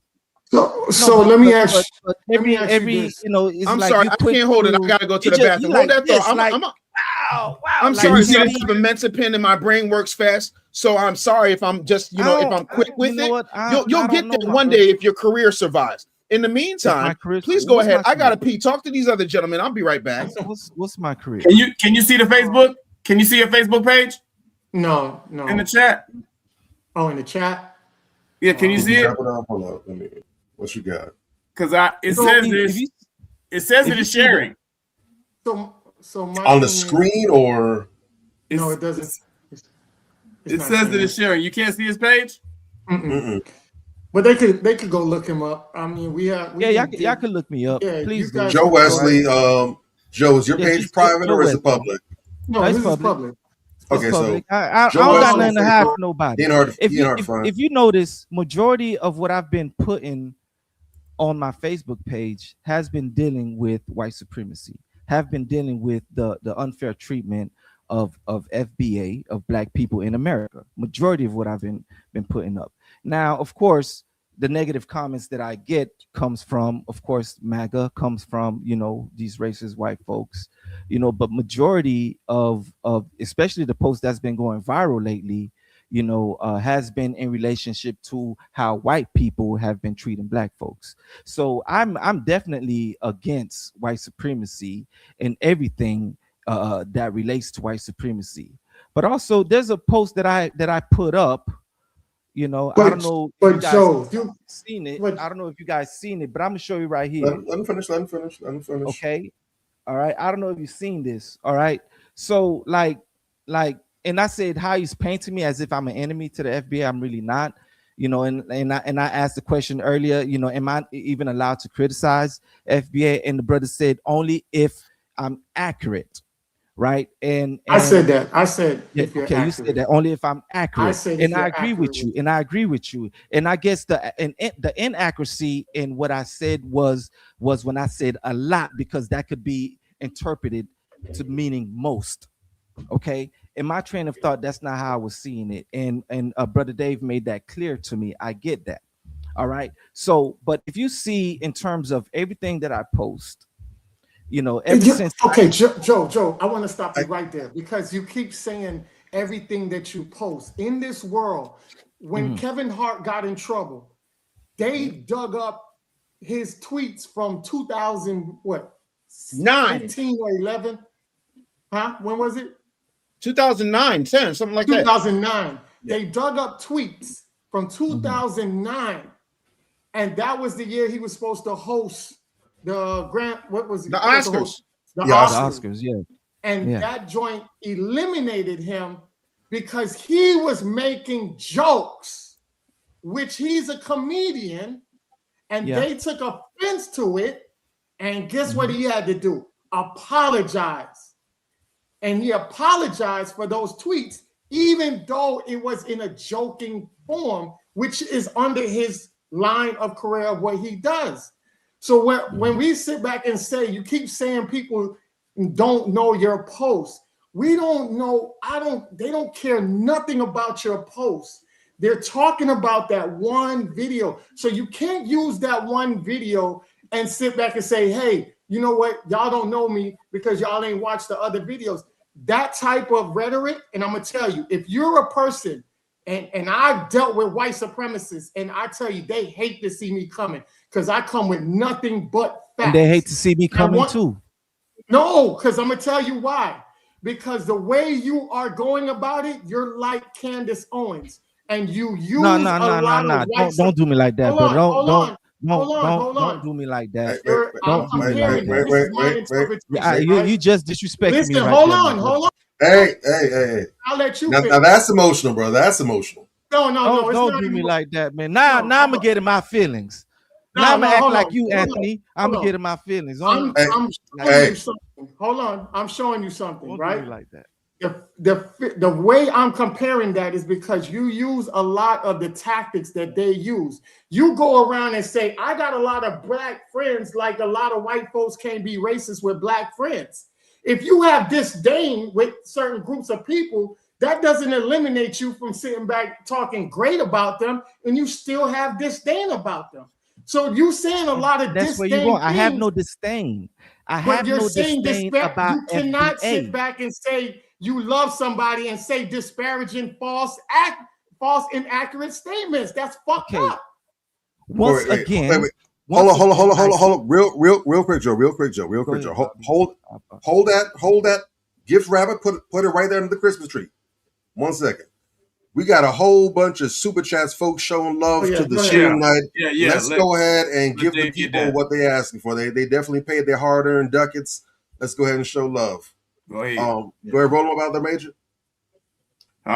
So let me ask. You know, I'm sorry, I can't hold it. I gotta go to the bathroom. Hold that thought. I'm sorry, see, I have a mental pen and my brain works fast. So I'm sorry if I'm just, if I'm quick with it. You'll get there one day if your career survives. In the meantime, please go ahead. I gotta pee. Talk to these other gentlemen. I'll be right back. What's my career? Can you see the Facebook? Can you see your Facebook page? No. In the chat. Oh, in the chat. Yeah, can you see it? Hold up. What you got? Because it says it is sharing. So on the screen or no, it doesn't. It says that it's sharing. You can't see his page. But they could go look him up. I mean, y'all can look me up. Yeah, please. Joe Wesley, Joe, is your page private or is it public? No, this is public. Okay, so I don't got nothing to hide from nobody. If you notice, majority of what I've been putting on my Facebook page has been dealing with white supremacy, have been dealing with the unfair treatment of FBA, of black people in America. Majority of what I've been putting up. Now, of course, the negative comments that I get comes from, of course, MAGA, comes from, you know, these racist white folks, you know, but majority of especially the post that's been going viral lately, you know, has been in relationship to how white people have been treating black folks. So I'm definitely against white supremacy and everything that relates to white supremacy. But also, there's a post that I put up. You know, I don't know if you guys seen it. I don't know if you guys seen it, but I'm gonna show you right here. Let him finish. Okay. All right. I don't know if you've seen this. All right. So like, and I said how he's painting me as if I'm an enemy to the FBI. I'm really not. You know, and I asked the question earlier, you know, am I even allowed to criticize FBA? And the brother said only if I'm accurate. Right. And I said that. I said, yeah, if you're okay, accurate. you said that only if I'm accurate. I said, and I agree with you. And I agree with you. And I guess the inaccuracy in what I said was when I said a lot, because that could be interpreted to meaning most. Okay. In my train of thought, that's not how I was seeing it. And Brother Dave made that clear to me. I get that. All right. So, but if you see in terms of everything that I post, you know, ever since Joe, I want to stop you right there, because you keep saying everything that you post in this world. When Kevin Hart got in trouble, they dug up his tweets from 15 or 11? Huh? When was it? 2009, 10, something like that. 2009. They dug up tweets from 2009, and that was the year he was supposed to host the Oscars. The Oscars, yeah. And that joint eliminated him because he was making jokes, which he's a comedian, and they took offense to it. And guess what he had to do? Apologize. And he apologized for those tweets, even though it was in a joking form, which is under his line of career of what he does. So when we sit back and say, you keep saying people don't know your post, we don't know. They don't care nothing about your post. They're talking about that one video. So you can't use that one video and sit back and say, hey, you know what? Y'all don't know me because y'all ain't watched the other videos. That type of rhetoric, and I'm going to tell you, if you're a person, and I've dealt with white supremacists, and I tell you, they hate to see me coming because I come with nothing but facts. And they hate to see me coming too. No, because I'm going to tell you why. Because the way you are going about it, you're like Candace Owens, and you use a lot of white. Don't do me like that, bro. Don't do me like that. You just disrespected me. Listen, hold on. Hey. I'll let you. Now that's emotional, bro. That's emotional. No. Don't do me like that, man. Now I'm gonna get in my feelings. Now I'm gonna act like you, Anthony. I'm gonna get in my feelings. I'm showing you something. Hold on. I'm showing you something, right? Do me like that. The way I'm comparing that is because you use a lot of the tactics that they use. You go around and say, I got a lot of black friends, like a lot of white folks can't be racist with black friends. If you have disdain with certain groups of people, that doesn't eliminate you from sitting back talking great about them, and you still have disdain about them. So you saying a lot of that's disdain. Where you going. I have no disdain. I have no disdain about you cannot sit back and say you love somebody and say disparaging, false, inaccurate statements. That's fucked up. Once again. Hold on. Real quick, Joe. Hold that gift rabbit. Put it right there under the Christmas tree. 1 second. We got a whole bunch of super chats, folks showing love to the show tonight. Let's go ahead and give the people what they're asking for. They definitely paid their hard-earned ducats. Let's go ahead and show love. Go ahead. Go ahead, roll them about the major.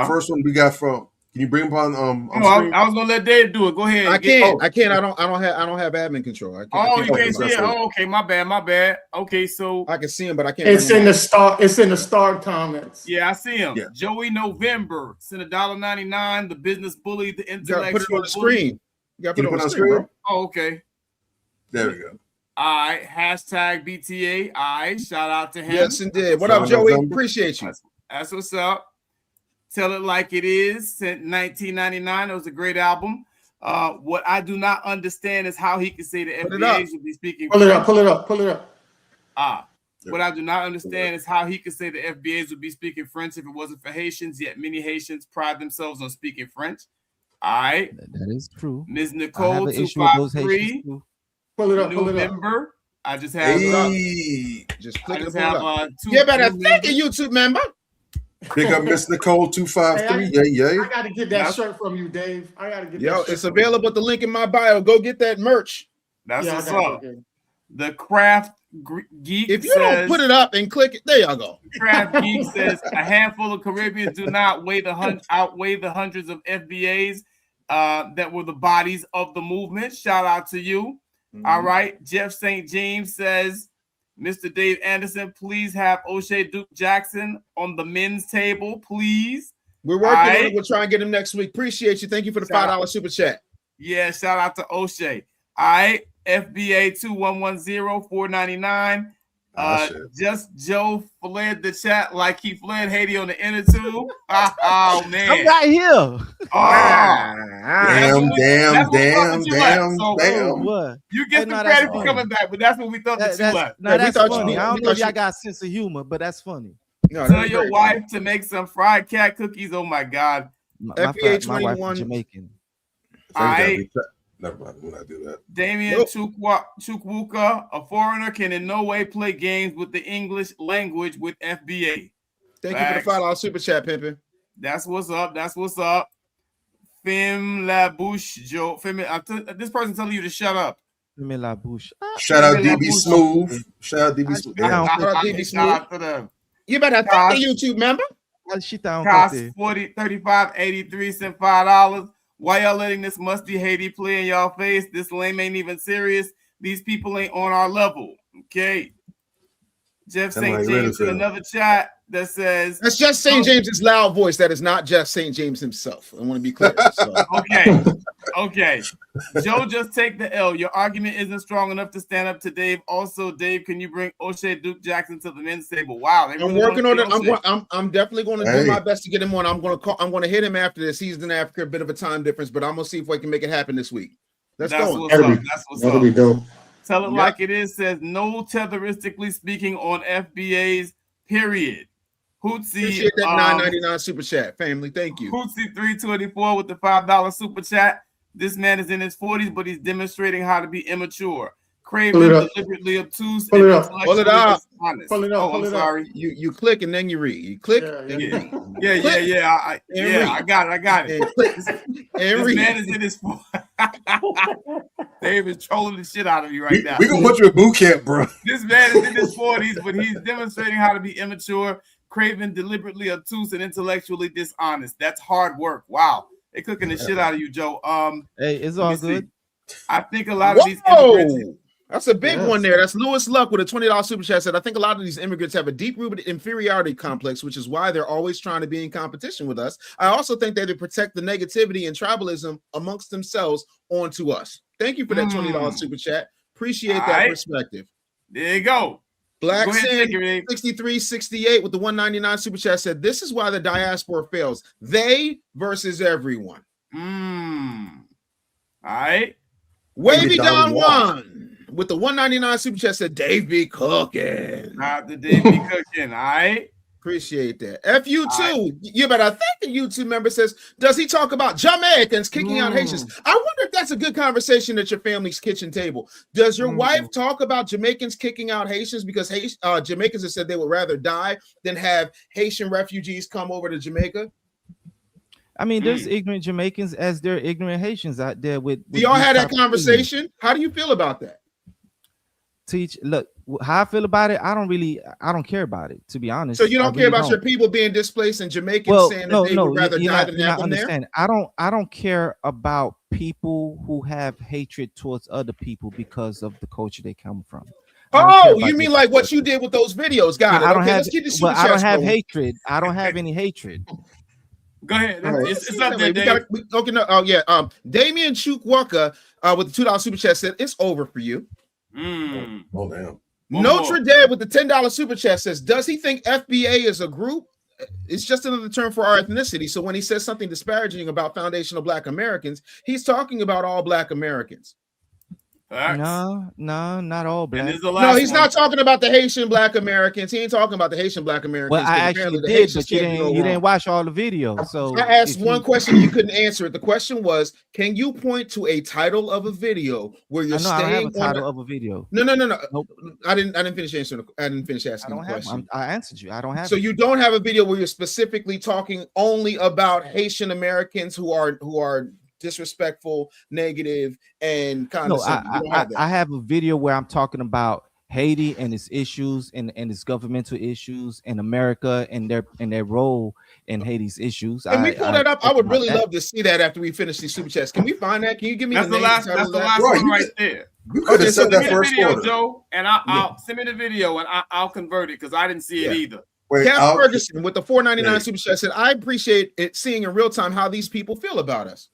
First one we got from. Can you bring him on? I was gonna let Dave do it. Go ahead. I can't. I don't have admin control. You can't see it. Oh, okay. My bad. Okay, so I can see him, but I can't. It's in the star. It's in the star comments. Yeah, I see him. Yeah. Joey November sent $1.99. The business bully, the intellectual. Put it on the screen. You got to put it on the screen, bro. Oh, okay. There we go. All right. Hashtag BTA. All right. Shout out to him. Yes, indeed. What up, Joey? Appreciate you. That's what's up. Tell It Like It Is, sent 1999. It was a great album. What I do not understand is how he can say the FBA should be speaking. Pull it up. What I do not understand is how he could say the FBAs would be speaking French if it wasn't for Haitians, yet many Haitians pride themselves on speaking French. All right. That is true. Ms. Nicole 253. Pull it up. November. I just have just click it up. You better thank a YouTube member. Big up Miss Nicole 253. I got to get that shirt from you, Dave. I got to get that shirt. It's available at the link in my bio. Go get that merch. That's what's up. The Craft Geek If you don't put it up and click it, there y'all go. Craft Geek says a handful of Caribbeans do not outweigh the hundreds of FBAs that were the bodies of the movement. Shout out to you. All right. Jeff St. James says, Mr. Dave Anderson, please have O'Shea Duke Jackson on the men's table, please. We're working on it. We'll try and get him next week. Appreciate you. Thank you for the $5 super chat. Yeah, shout out to O'Shea. All right. FBA 2110-499. Just Joe fled the chat like he fled Haiti on the inner tube. Oh man, I'm right here. Damn. What? You get the credit for coming back, but that's what we thought that you left. No, that's funny. I don't know if y'all got a sense of humor, but that's funny. Tell your wife to make some fried cat cookies. Oh my God. My wife is Jamaican. All right. Never mind, we'll not do that. Damian Chukwuka, a foreigner, can in no way play games with the English language with FBA. Thank you for the $5 super chat, Pimpin'. That's what's up. Fim La Bouche, Joe. This person telling you to shut up. Fim La Bouche. Shout out DB Smooth. Shout out DB Smooth. Shout out to them. You better thank the YouTube member. Cost 35.83 sent $5. Why y'all letting this musty Haiti play in y'all face? This lame ain't even serious. These people ain't on our level. Okay. Jeff St. James in another chat that says that's Jeff St. James's loud voice. That is not Jeff St. James himself. I want to be clear. So. Okay. Joe, just take the L. Your argument isn't strong enough to stand up to Dave. Also, Dave, can you bring O'Shea Duke Jackson to the men's table? Wow, I'm working on it. I'm definitely going to do my best to get him on. I'm going to hit him after this. He's in Africa, a bit of a time difference, but I'm going to see if we can make it happen this week. That's what's up. That's what's up. Tell it like it is. Says no tetheristically speaking on FBA's period. Hootsie, appreciate that $9.99 super chat, family. Thank you. Hootsie 324 with the $5 super chat. This man is in his 40s, but he's demonstrating how to be immature. Craven, deliberately obtuse, and Pull it up. I'm sorry. You click and then you read. You click and read. I got it. This man is in his 40s. Dave is trolling the shit out of you right now. We gonna put you in boot camp, bro. This man is in his 40s, but he's demonstrating how to be immature. Craven, deliberately obtuse, and intellectually dishonest. That's hard work. Wow. They're cooking the shit out of you, Joe. Hey, it's all good. I think a lot of these immigrants. That's a big one there. That's Lewis Luck with a $20 super chat. Said, I think a lot of these immigrants have a deep-rooted inferiority complex, which is why they're always trying to be in competition with us. I also think that they protect the negativity and tribalism amongst themselves onto us. Thank you for that $20 super chat. Appreciate that perspective. There you go. Black Sin 6368 with the $1.99 super chat said, this is why the diaspora fails. They versus everyone. All right. Wavy Don Juan with the $1.99 super chat said, Dave be cooking. Not the Dave be cooking. All right. Appreciate that. FU2, you better thank the YouTube member says, does he talk about Jamaicans kicking out Haitians? I wonder if that's a good conversation at your family's kitchen table. Does your wife talk about Jamaicans kicking out Haitians? Because Jamaicans have said they would rather die than have Haitian refugees come over to Jamaica. I mean, there's ignorant Jamaicans as there are ignorant Haitians out there with do y'all have that conversation? How do you feel about that? Look, how I feel about it, I don't care about it, to be honest. So you don't care about your people being displaced and Jamaicans saying that they would rather die than have them there? I don't care about people who have hatred towards other people because of the culture they come from. Oh, you mean like what you did with those videos? Got it. I don't have hatred. I don't have any hatred. Go ahead. Right. It's up there, Dave. Damian Chukwuka with the $2 super chat said, it's over for you. Oh, damn. Notre Dame with the $10 super chat says, does he think FBA is a group? It's just another term for our ethnicity. So when he says something disparaging about foundational Black Americans, he's talking about all Black Americans. No, not all black. No, he's not talking about the Haitian Black Americans. He ain't talking about the Haitian Black Americans. Well, I actually did, but you didn't watch all the videos. So I asked one question, you couldn't answer it. The question was, can you point to a title of a video where you're I don't have staying a title of a video. No. Nope. I didn't finish answering. I didn't finish asking the question. I answered you. I don't have. So you don't have a video where you're specifically talking only about Haitian Americans who are disrespectful, negative, and condescending. I have a video where I'm talking about Haiti and its issues and its governmental issues, and America and their role in Haiti's issues. Can we pull that up? I would really love to see that after we finish these super chats. Can we find that? Can you give me that's the last one right there. You could have said that first video, order. Joe, and I'll send me the video and I'll convert it because I didn't see it either. Cap Ferguson with the $4.99 super chat said, "I appreciate it seeing in real time how these people feel about us."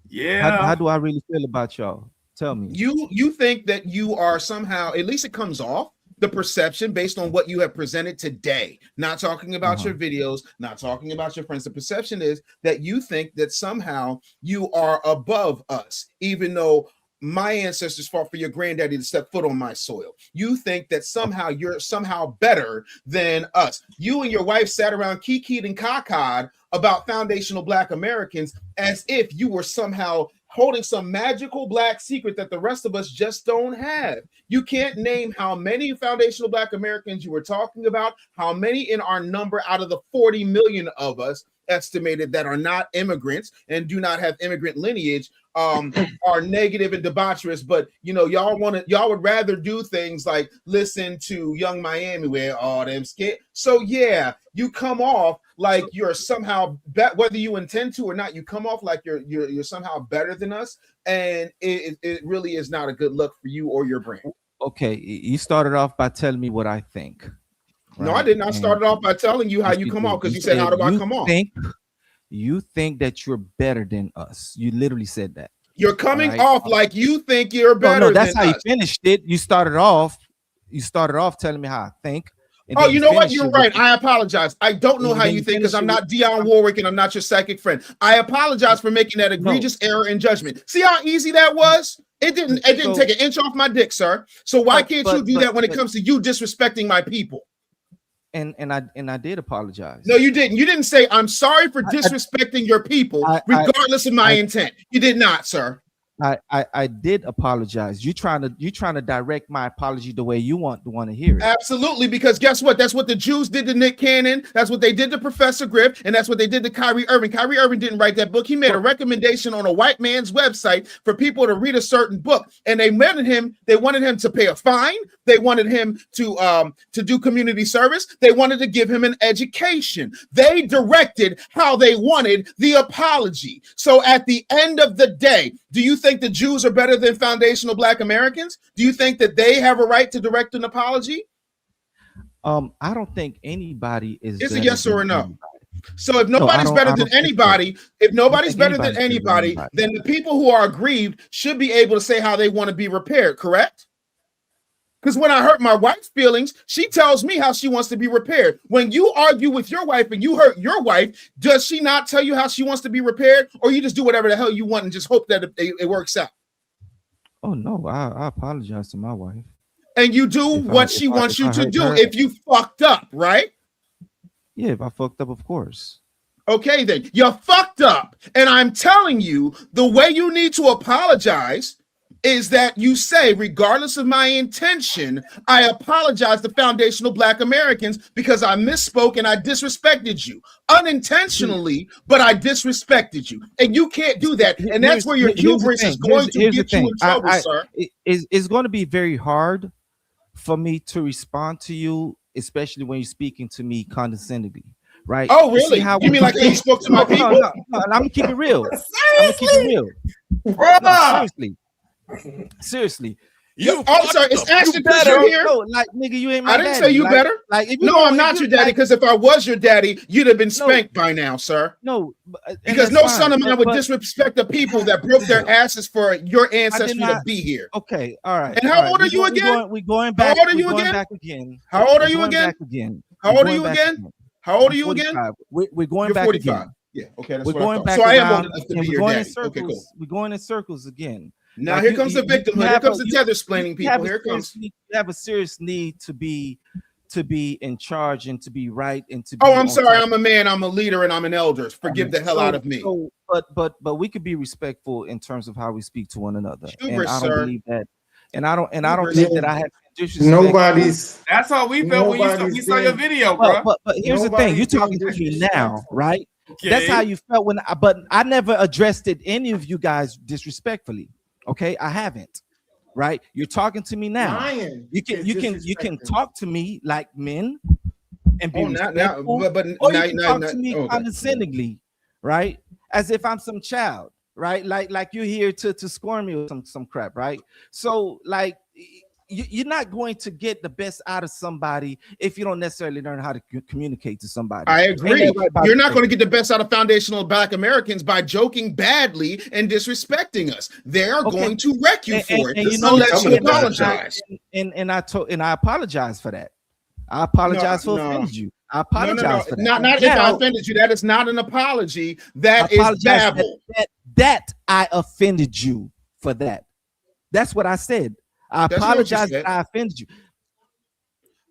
Yeah. How do I really feel about y'all? Tell me. You think that you are somehow, at least it comes off the perception based on what you have presented today. Not talking about your videos, not talking about your friends. The perception is that you think that somehow you are above us, even though my ancestors fought for your granddaddy to step foot on my soil. You think that somehow you're somehow better than us. You and your wife sat around kikied and cacaed about foundational Black Americans as if you were somehow holding some magical Black secret that the rest of us just don't have. You can't name how many foundational Black Americans you were talking about, how many in our number out of the 40 million of us estimated that are not immigrants and do not have immigrant lineage are negative and debaucherous. But y'all would rather do things like listen to Young Miami where all them scared. So yeah, you come off like you're somehow whether you intend to or not, you come off like you're somehow better than us, and it really is not a good look for you or your brand. Okay, you started off by telling me what I think. No, I did not start it off by telling you how you come off, because you said, how do I come off? You think that you're better than us. You literally said that. You're coming off like you think you're better. No, that's than how us. you finished it. You started off telling me how I think. Oh, you know what? You're right. I apologize. I don't know how you think, because I'm not Dionne Warwick and I'm not your psychic friend. I apologize for making that egregious error in judgment. See how easy that was? It didn't take an inch off my dick, sir. So why can't you do that when it comes to you disrespecting my people? And I did apologize. No, you didn't. You didn't say, I'm sorry for disrespecting your people, regardless of my intent. You did not, sir. I did apologize. You trying to direct my apology the way you want to hear it. Absolutely, because guess what? That's what the Jews did to Nick Cannon. That's what they did to Professor Griff, and that's what they did to Kyrie Irving. Kyrie Irving didn't write that book. He made a recommendation on a white man's website for people to read a certain book, and they wanted him to pay a fine. They wanted him to do community service. They wanted to give him an education. They directed how they wanted the apology. So at the end of the day, do you think the Jews are better than foundational Black Americans? Do you think that they have a right to direct an apology? I don't think anybody is. It's a yes or a no. Anybody. So if nobody's better than anybody, then the people who are aggrieved should be able to say how they want to be repaired, correct? Because when I hurt my wife's feelings, she tells me how she wants to be repaired. When you argue with your wife and you hurt your wife, does she not tell you how she wants to be repaired? Or you just do whatever the hell you want and just hope that it works out? Oh, no, I apologize to my wife. And you do what she wants you to do if you fucked up, right? Yeah, if I fucked up, of course. Okay, then. You're fucked up. And I'm telling you, the way you need to apologize is that you say, regardless of my intention, I apologize to foundational Black Americans because I misspoke and I disrespected you unintentionally, but I disrespected you, and you can't do that. And that's where your hubris is going to get you in trouble, sir. It's going to be very hard for me to respond to you, especially when you're speaking to me condescendingly, right? Oh, really? You mean like you spoke to my people? No, I'm gonna keep it real. Seriously. Sorry, it's Ashton Kutcher here. No, like nigga, you ain't my daddy. I didn't say you better. Like, I'm not your daddy, because if I was your daddy, you'd have been spanked by now, sir. No, because no son of mine would disrespect the people that broke their asses for your ancestry to be here. Okay, all right. And how old are you again? We're going back. How old are you again? How old are you again? How old are you again? How old are you again? We're going back 45. Again. Yeah, okay, that's We're what I going thought. back So I am around, old enough to and be we're your going in daddy. circles. Okay, cool. We're going in circles again. Now Like here comes the victimhood. Here comes the tether explaining people. Here it comes. You have a serious need to be in charge and to be right and to be. Oh, I'm on sorry. top. I'm a man. I'm a leader, and I'm an elder. Forgive the hell out of me. So, but we could be respectful in terms of how we speak to one another, and Hubris, I don't sir. believe that. And I don't Hubris. think that I have disrespect. Nobody's. That's how we felt when we saw your video, bro. But here's the thing: you're talking to me now, right? Okay. That's how you felt when. But I never addressed it any of you guys disrespectfully. Okay, I haven't. Right? You're talking to me now. Lying You can talk to me like men and be respectful, but or now, you can now, talk to me okay. condescendingly, right? As if I'm some child, right? Like you're here to scorn me with some crap, right? So like you're not going to get the best out of somebody if you don't necessarily learn how to communicate to somebody. I agree. Ain't that right, Bobby? You're not going to get the best out of foundational Black Americans by joking badly and disrespecting us. They are going to wreck you for it unless you apologize. And I apologize for that. I apologize for offending you. I apologize for that. Not if I offended you. That is not an apology. That is babble. That I offended you for that. That's what I said. I apologize that I offended you.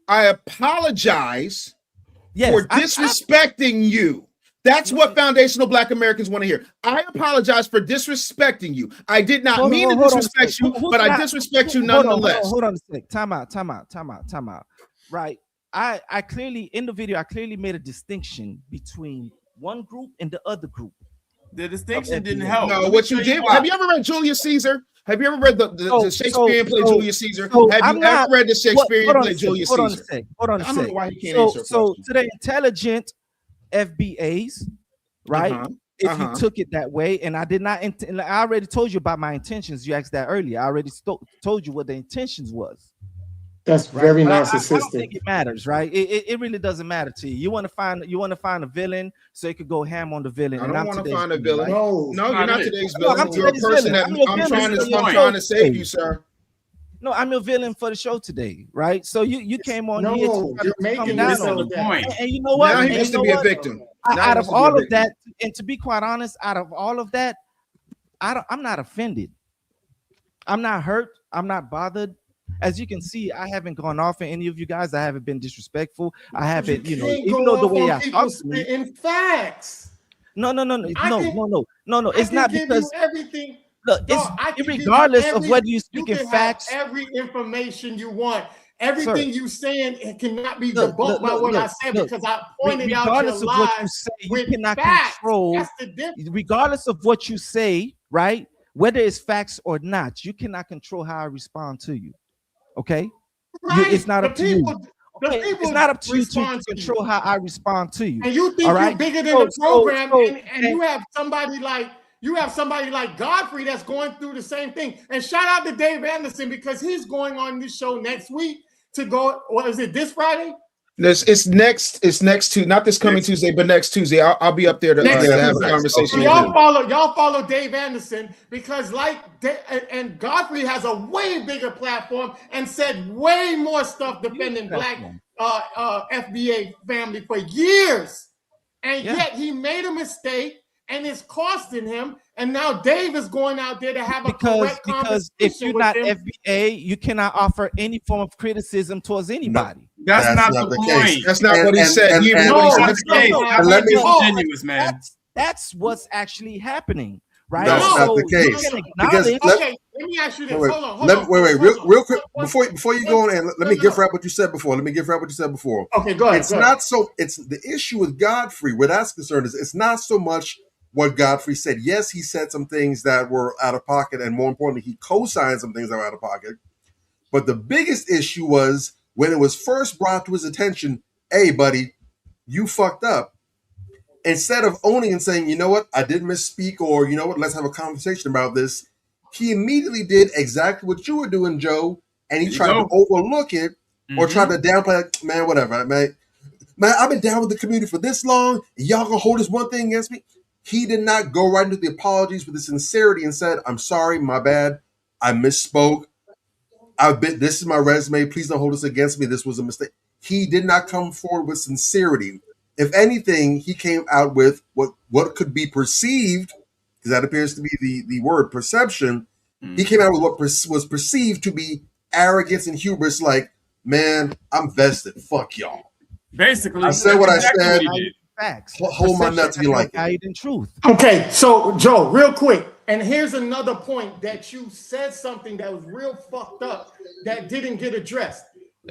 I apologize for disrespecting you. That's what foundational Black Americans want to hear. I apologize for disrespecting you. I did not mean to disrespect you, but I disrespect you nonetheless. Hold on a sec. Time out. Right. I clearly, in the video, I clearly made a distinction between one group and the other group. The distinction didn't help. No, what you did. Have you ever read Julius Caesar? Have you ever read the Shakespearean play Julius Caesar? Have you ever read the Shakespearean play Julius Caesar? Hold on a sec. I don't know why he can't answer. So to the intelligent FBAs, right? If you took it that way, and I did not, I already told you about my intentions. You asked that earlier. I already told you what the intentions was. That's very narcissistic. I don't think it matters, right? It really doesn't matter to you. You want to find a villain so you could go ham on the villain. I don't want to find a villain. Right? No, you're not today's villain. You're a person that I'm trying to save you, sir. No, I'm your villain for the show today, right? So you came on here to making down on the point. And you know what? Now he wants to be a victim. Out of all of that, and to be quite honest, out of all of that, I'm not offended. I'm not hurt. I'm not bothered. As you can see, I haven't gone off on any of you guys. I haven't been disrespectful. I haven't, even though the way I talk to me. In facts. No. It's not because everything. Look, it's regardless of whether you speak in facts. Every information you want. Everything you saying, it cannot be debunked by what I said because I pointed out your lies. You cannot control. That's the difference. Regardless of what you say, right? Whether it's facts or not, you cannot control how I respond to you. Okay, right. It's not up to you. Okay? It's not up to you to control how I respond to you. And you think you're bigger than the program, and you have somebody like Godfrey that's going through the same thing. And shout out to Dave Anderson because he's going on this show next week to go. What is it? This Friday? It's next Tuesday, not this coming Tuesday, but next Tuesday. I'll be up there to have a conversation. So y'all follow Dave Anderson because and Godfrey has a way bigger platform and said way more stuff defending Black FBA family for years, and yet he made a mistake and it's costing him. And now Dave is going out there to have a correct conversation. Because if you're not FBA, you cannot offer any form of criticism towards anybody. That's not the point. That's not what he said. Let me continuous, man. That's what's actually happening, right? That's not the case. Because let me ask you this. Hold on. Wait, real quick. Before you go on, and let me give right what you said before. Okay, go ahead. It's the issue with Godfrey, where that's concerned, is it's not so much what Godfrey said. Yes, he said some things that were out of pocket, and more importantly, he co-signed some things that were out of pocket. But the biggest issue was when it was first brought to his attention, hey, buddy, you fucked up. Instead of owning and saying, you know what, I did misspeak, or you know what, let's have a conversation about this, he immediately did exactly what you were doing, Joe, and he tried to overlook it or try to downplay it. Man, whatever, man, I've been down with the community for this long, and y'all gonna hold this one thing against me? He did not go right into the apologies with the sincerity and said, I'm sorry, my bad, I misspoke. This is my resume. Please don't hold this against me. This was a mistake. He did not come forward with sincerity. If anything, he came out with what what could be perceived, because that appears to be the word perception. He came out with what was perceived to be arrogance and hubris, like, man, I'm vested. Fuck y'all. Basically, I said what I exactly said. what he did. Facts. Hold my nuts if you like it. In truth. Okay, so Joe, real quick, and here's another point that you said something that was real fucked up that didn't get addressed.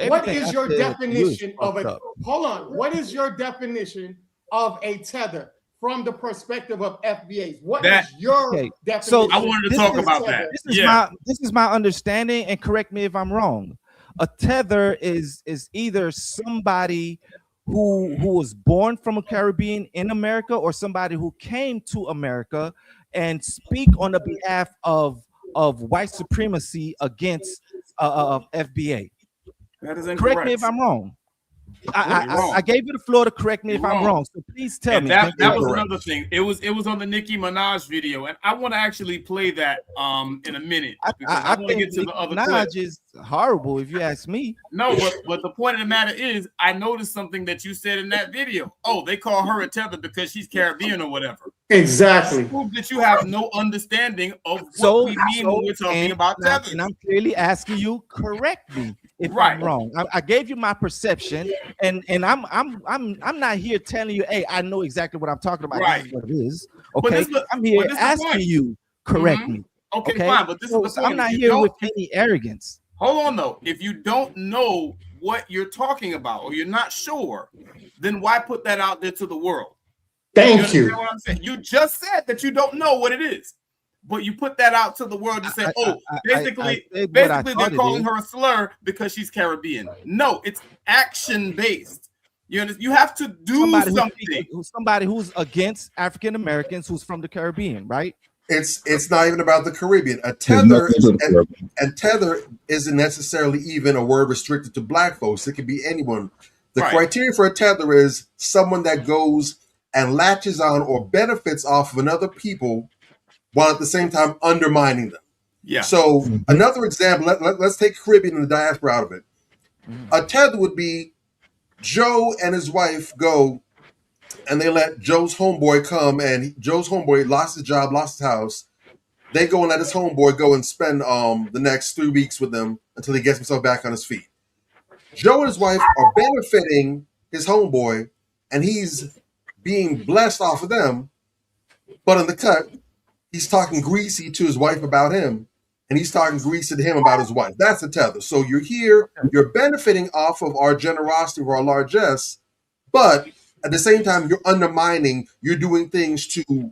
What is your definition of a? Hold on. What is your definition of a tether from the perspective of FBAs? What is your definition? So I wanted to talk about that. This is my understanding, and correct me if I'm wrong. A tether is either somebody who was born from a Caribbean in America, or somebody who came to America and speak on the behalf of white supremacy against FBA. That is incorrect. Correct me if I'm wrong. I gave you the floor to correct me if I'm wrong. So please tell me. That was another thing. It was on the Nicki Minaj video, and I want to actually play that in a minute. I want to get to the other clip. Minaj is horrible, if you ask me. No, but the point of the matter is, I noticed something that you said in that video. Oh, they call her a tether because she's Caribbean or whatever. Exactly. Prove that you have no understanding of what we mean when we're talking about tethers. And I'm clearly asking you, correct me if I'm wrong. I gave you my perception, and I'm not here telling you, hey, I know exactly what I'm talking about. Right. This is what it is. Okay, I'm here asking you, correct me. Okay, fine, but this is the point. I'm not here with any arrogance. Hold on, though. If you don't know what you're talking about, or you're not sure, then why put that out there to the world? Thank you. What I'm saying? You just said that you don't know what it is, but you put that out to the world to say, basically they're calling her a slur because she's Caribbean. No, it's action based. You have to do something. Somebody who's against African Americans who's from the Caribbean, right? It's not even about the Caribbean. A tether and tether isn't necessarily even a word restricted to black folks. It could be anyone. The criteria for a tether is someone that goes and latches on or benefits off of another people while at the same time undermining them. Yeah. So another example, let's take Caribbean and the diaspora out of it. A tether would be Joe and his wife go and they let Joe's homeboy come, and Joe's homeboy lost his job, lost his house. They go and let his homeboy go and spend the next 3 weeks with them until he gets himself back on his feet. Joe and his wife are benefiting his homeboy, and he's being blessed off of them. But in the cut, he's talking greasy to his wife about him, and he's talking greasy to him about his wife. That's a tether. So you're here, you're benefiting off of our generosity or our largesse, but at the same time, you're undermining, you're doing things to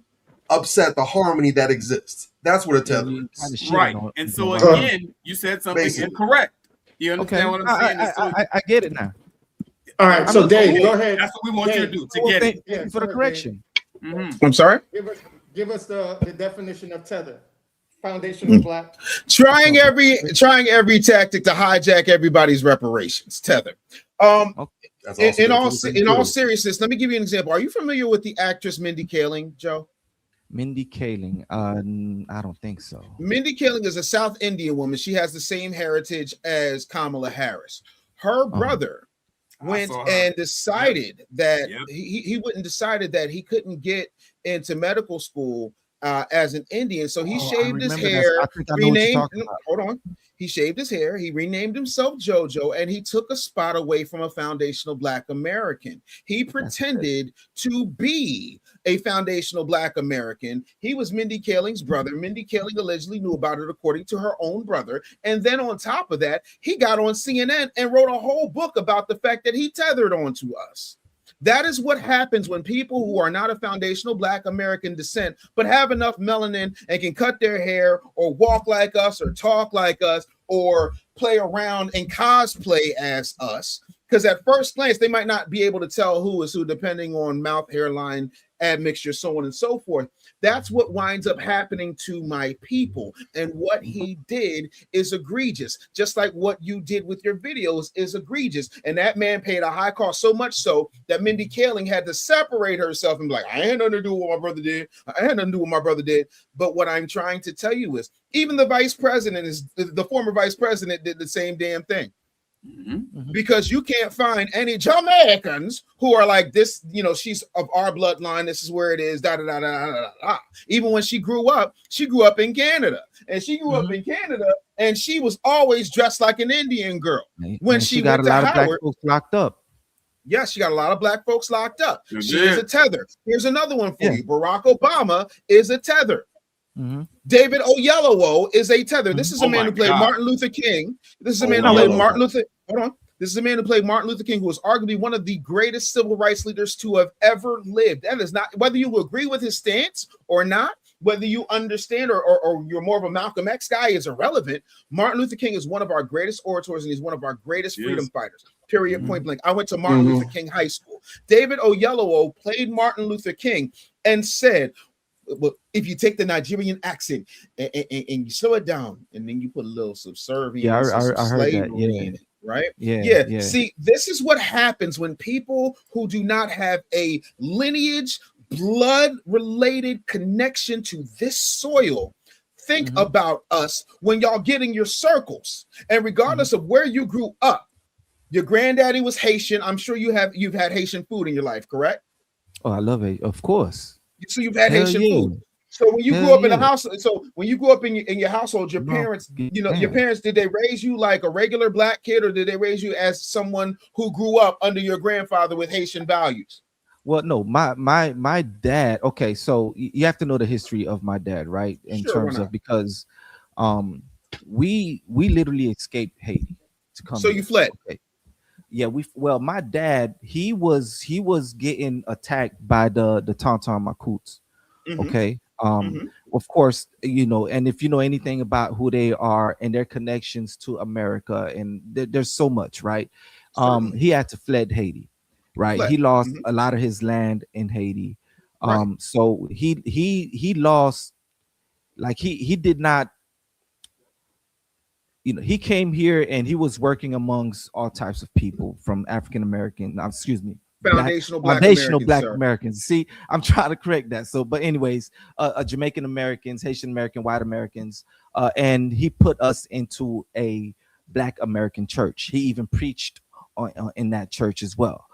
upset the harmony that exists. That's what a tether is. Right. And so again, you said something incorrect. You understand what I'm saying? I get it now. All right, so Dave, go ahead. That's what we want you to do, to get it. Yeah, for the correction. I'm sorry? Give us the definition of tether. Foundation of black. Trying every tactic to hijack everybody's reparations. Tether. In all seriousness, let me give you an example. Are you familiar with the actress Mindy Kaling, Joe? Mindy Kaling? I don't think so. Mindy Kaling is a South Indian woman. She has the same heritage as Kamala Harris. Her brother went and decided that he went and decided that he couldn't get into medical school as an Indian, so he shaved his hair, he shaved his hair, he renamed himself JoJo, and he took a spot away from a foundational Black American. He pretended to be a foundational Black American. He was Mindy Kaling's brother. Mindy Kaling allegedly knew about it according to her own brother, and then on top of that, he got on CNN and wrote a whole book about the fact that he tethered onto us. That is what happens when people who are not of foundational Black American descent, but have enough melanin and can cut their hair or walk like us or talk like us or play around and cosplay as us. Because at first glance, they might not be able to tell who is who, depending on mouth, hairline, admixture, so on and so forth. That's what winds up happening to my people. And what he did is egregious, just like what you did with your videos is egregious. And that man paid a high cost, so much so that Mindy Kaling had to separate herself and be like, I had nothing to do with what my brother did. I had nothing to do with what my brother did. But what I'm trying to tell you is, even the vice president, the former vice president, did the same damn thing. Because you can't find any Jamaicans who are like this, you know, she's of our bloodline, this is where it is, da da da da da da. Even when she grew up in Canada, and she grew up in Canada, and she was always dressed like an Indian girl. When she got went a lot to of black Howard, folks locked up. yes, she got a lot of black folks locked up. She She did. is a tether. Here's another one for you. Barack Obama is a tether. David Oyelowo is a tether. This is a man who played Martin Luther King. This is a man who played Martin Luther. Hold on. This is a man who played Martin Luther King, who was arguably one of the greatest civil rights leaders to have ever lived. That is not, whether you agree with his stance or not, whether you understand or you're more of a Malcolm X guy, is irrelevant. Martin Luther King is one of our greatest orators, and he's one of our greatest freedom fighters. Period. Point blank. I went to Martin Luther King High School. David Oyelowo played Martin Luther King and said, well, if you take the Nigerian accent and you slow it down, and then you put a little subservience, I heard that. In it, right? Yeah. See, this is what happens when people who do not have a lineage, blood-related connection to this soil think about us when y'all get in your circles. And regardless of where you grew up, your granddaddy was Haitian. I'm sure you've had Haitian food in your life, correct? Oh, I love it. Of course. So you've had Haitian food. So when you grew up in the house, so when you grew up in your household, your parents, you know, your parents, did they raise you like a regular black kid, or did they raise you as someone who grew up under your grandfather with Haitian values? Well, no, my dad. Okay, so you have to know the history of my dad, right? In terms of, because we literally escaped Haiti to come. So here. you fled. Okay. Yeah, my dad, he was getting attacked by the Tonton Macoutes. Okay. Of course, you know, and if you know anything about who they are and their connections to America, and there's so much, right? He had to fled Haiti, right? He lost a lot of his land in Haiti. So he lost, like he did not, you know, he came here and he was working amongst all types of people, from African American, foundational black Americans. See, I'm trying to correct that. So, but anyways, Jamaican Americans, Haitian American, white Americans, and he put us into a Black American church. He even preached in that church as well.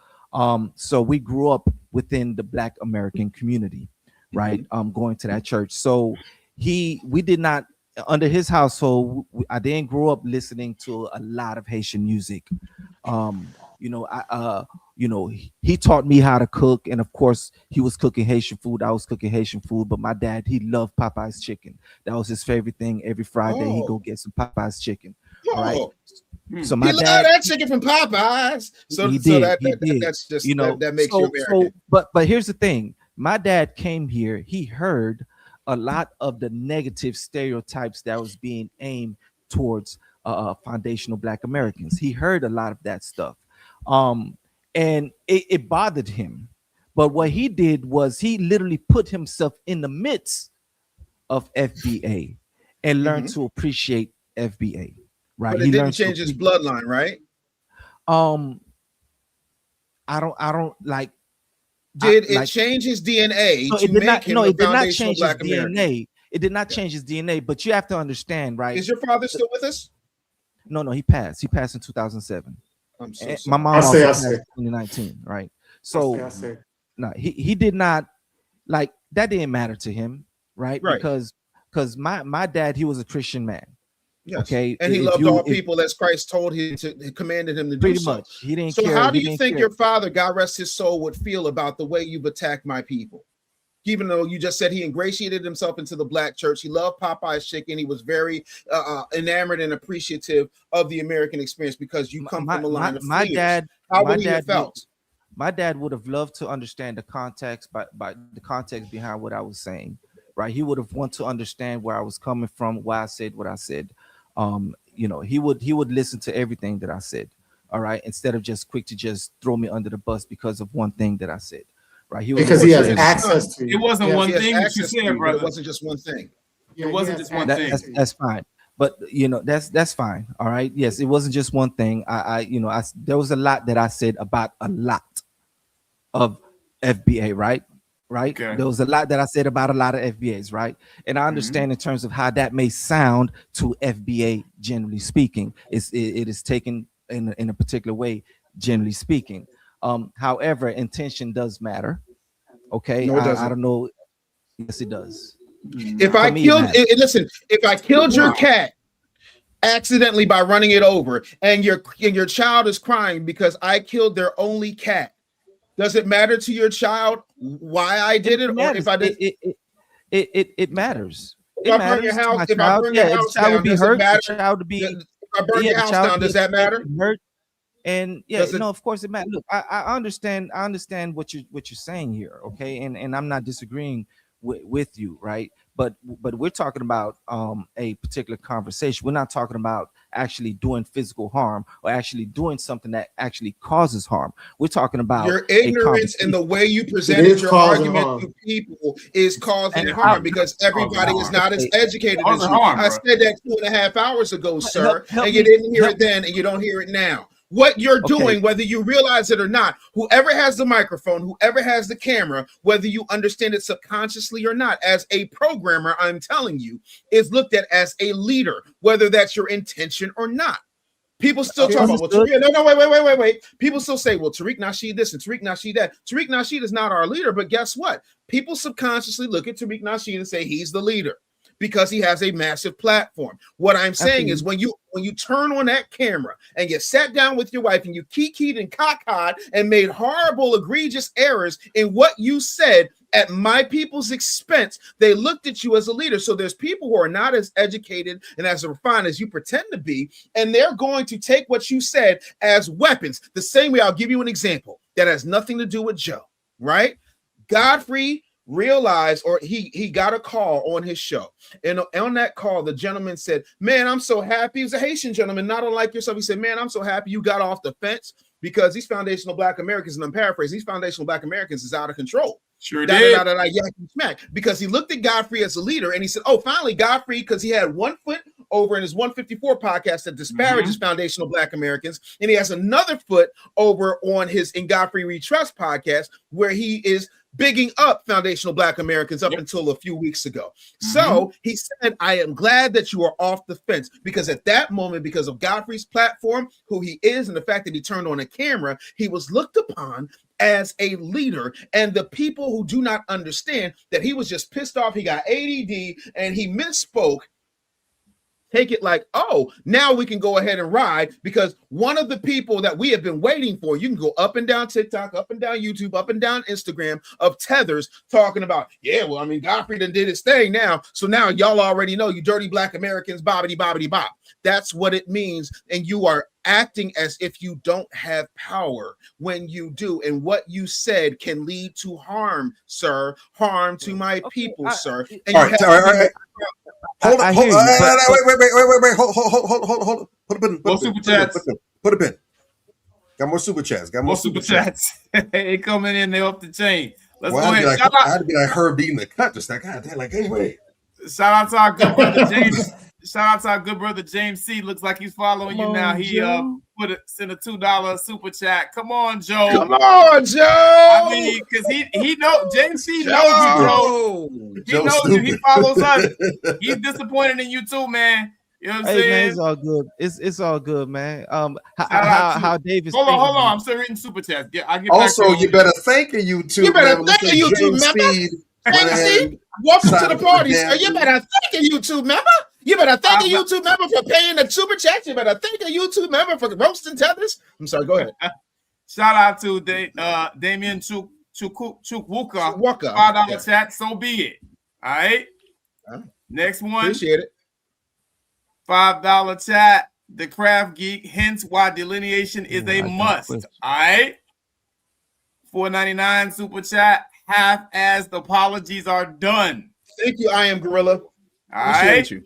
So we grew up within the Black American community, right? Going to that church. So we did not, under his household, I didn't grow up listening to a lot of Haitian music. He taught me how to cook, and of course he was cooking Haitian food, I was cooking Haitian food. But my dad, he loved Popeye's chicken. That was his favorite thing. Every Friday he'd go get some Popeye's chicken. All right. So my dad, that chicken from Popeyes. So he did. That's just, you know, that makes you American. But here's the thing. My dad came here, he heard a lot of the negative stereotypes that was being aimed towards foundational Black Americans. He heard a lot of that stuff. And it bothered him. But what he did was he literally put himself in the midst of FBA and learned to appreciate FBA. Right. But it didn't change his bloodline, right? I don't like. Did it change his DNA? No, it did not. No, it did not change his DNA. It did not change his DNA. But you have to understand, right? Is your father still with us? No, he passed. He passed in 2007. I'm so sorry. My mom also passed in 2019, right? So no, he did not, like, that didn't matter to him, right? Because my dad, he was a Christian man. Yes. Okay, and he loved all people as Christ told him to, commanded him to do. Pretty much, he didn't. So care. how do you think your father, God rest his soul, would feel about the way you've attacked my people? Even though you just said he ingratiated himself into the Black church, he loved Popeye's chicken. He was very enamored and appreciative of the American experience because you come from a line of my freedom. dad. How would he have felt? My dad would have loved to understand the context, by the context behind what I was saying. Right, he would have wanted to understand where I was coming from, why I said what I said. He would listen to everything that I said. All right, instead of just quick to just throw me under the bus because of one thing that I said. Right, because he has access to you. It wasn't one thing that you said, brother. It wasn't just one thing. It wasn't just one thing. That's fine. But that's fine. All right. Yes, it wasn't just one thing. There was a lot that I said about a lot of FBA, right? Okay. There was a lot that I said about a lot of FBAs, right? And I understand in terms of how that may sound to FBA, generally speaking, it is taken in a particular way, generally speaking. However, intention does matter. Okay, No, it doesn't. I don't know. Yes, it does. If I killed, listen, if I killed your cat accidentally by running it over, and your child is crying because I killed their only cat, does it matter to your child why I did it, or if I did? It matters. If I burn your house, if I burn your house down, does it matter? If I burn your house down, does that matter? And yeah, no, of course it matters. Look, I understand what you're saying here, okay, and I'm not disagreeing with you, right? But we're talking about a particular conversation. We're not talking about actually doing physical harm or actually doing something that actually causes harm. We're talking about your ignorance and the way you presented your argument to people is causing harm because everybody is not as educated as you. I said that 2.5 hours ago, sir, and you didn't hear it then, and you don't hear it now. What you're doing, whether you realize it or not, whoever has the microphone, whoever has the camera, whether you understand it subconsciously or not, as a programmer, I'm telling you, is looked at as a leader, whether that's your intention or not. People still talk about, well, Tariq, wait. People still say, well, Tariq Nasheed this and Tariq Nasheed that. Tariq Nasheed is not our leader, but guess what? People subconsciously look at Tariq Nasheed and say he's the leader, because he has a massive platform. What I'm saying is when you turn on that camera and you sat down with your wife and you kikied and cockeyed and made horrible, egregious errors in what you said at my people's expense, they looked at you as a leader. So there's people who are not as educated and as refined as you pretend to be, and they're going to take what you said as weapons. The same way, I'll give you an example that has nothing to do with Joe, right? Godfrey realized, or he got a call on his show, and on that call the gentleman said, man, I'm so happy. He was a Haitian gentleman, not unlike yourself. He said, man, I'm so happy you got off the fence, because these foundational Black Americans, and I'm paraphrasing, these foundational Black Americans is out of control. Sure did. Smack, because he looked at Godfrey as a leader, and he said, oh, finally Godfrey, because he had one foot over in his 154 podcast that disparages foundational Black Americans, and he has another foot over on his In Godfrey We Trust podcast, where he is bigging up foundational Black Americans up until a few weeks ago. So he said, I am glad that you are off the fence, because at that moment, because of Godfrey's platform, who he is, and the fact that he turned on a camera, he was looked upon as a leader. And the people who do not understand that he was just pissed off, he got ADD and he misspoke, take it like, oh, now we can go ahead and ride, because one of the people that we have been waiting for, you can go up and down TikTok, up and down YouTube, up and down Instagram, of Tethers talking about, yeah, well, I mean, Godfrey done did his thing now, so now y'all already know, you dirty Black Americans, bobbity, bobbity, bop. That's what it means, and you are acting as if you don't have power when you do, and what you said can lead to harm, sir, harm to my people, sir. And all right. Hold on. Wait. Hold. Put a pin. Got more super chats. Got more super chats. They coming in. They off the chain. Let's go ahead. I had to be like her beating the cut. Just like, God damn, like, anyway. Shout out to our good brother James. Shout out to our good brother James C. Looks like he's following you now. He sent a $2 super chat. Come on, Joe. Come on, Joe. I mean, because he knows James C. knows you, bro. He knows you. He follows us. He's disappointed in you too, man. You know what I'm saying? Man, it's all good. It's all good, man. How Davis? Hold on. I'm still reading super chats. Yeah, I get also, you better thank a YouTube. You better thank a YouTube member. Welcome to the party, sir. You better thank a YouTube member. You better thank a YouTube member for paying the super chat. You better thank a YouTube member for roasting Tethers. I'm sorry, go ahead. Shout out to Damien Chukwuka. $5 chat, so be it. All right. Next one. Appreciate it. $5 chat. The Craft Geek, hence why delineation is a must. All right. $4.99 super chat. Half-assed apologies are done. Thank you, I Am Gorilla. Appreciate you.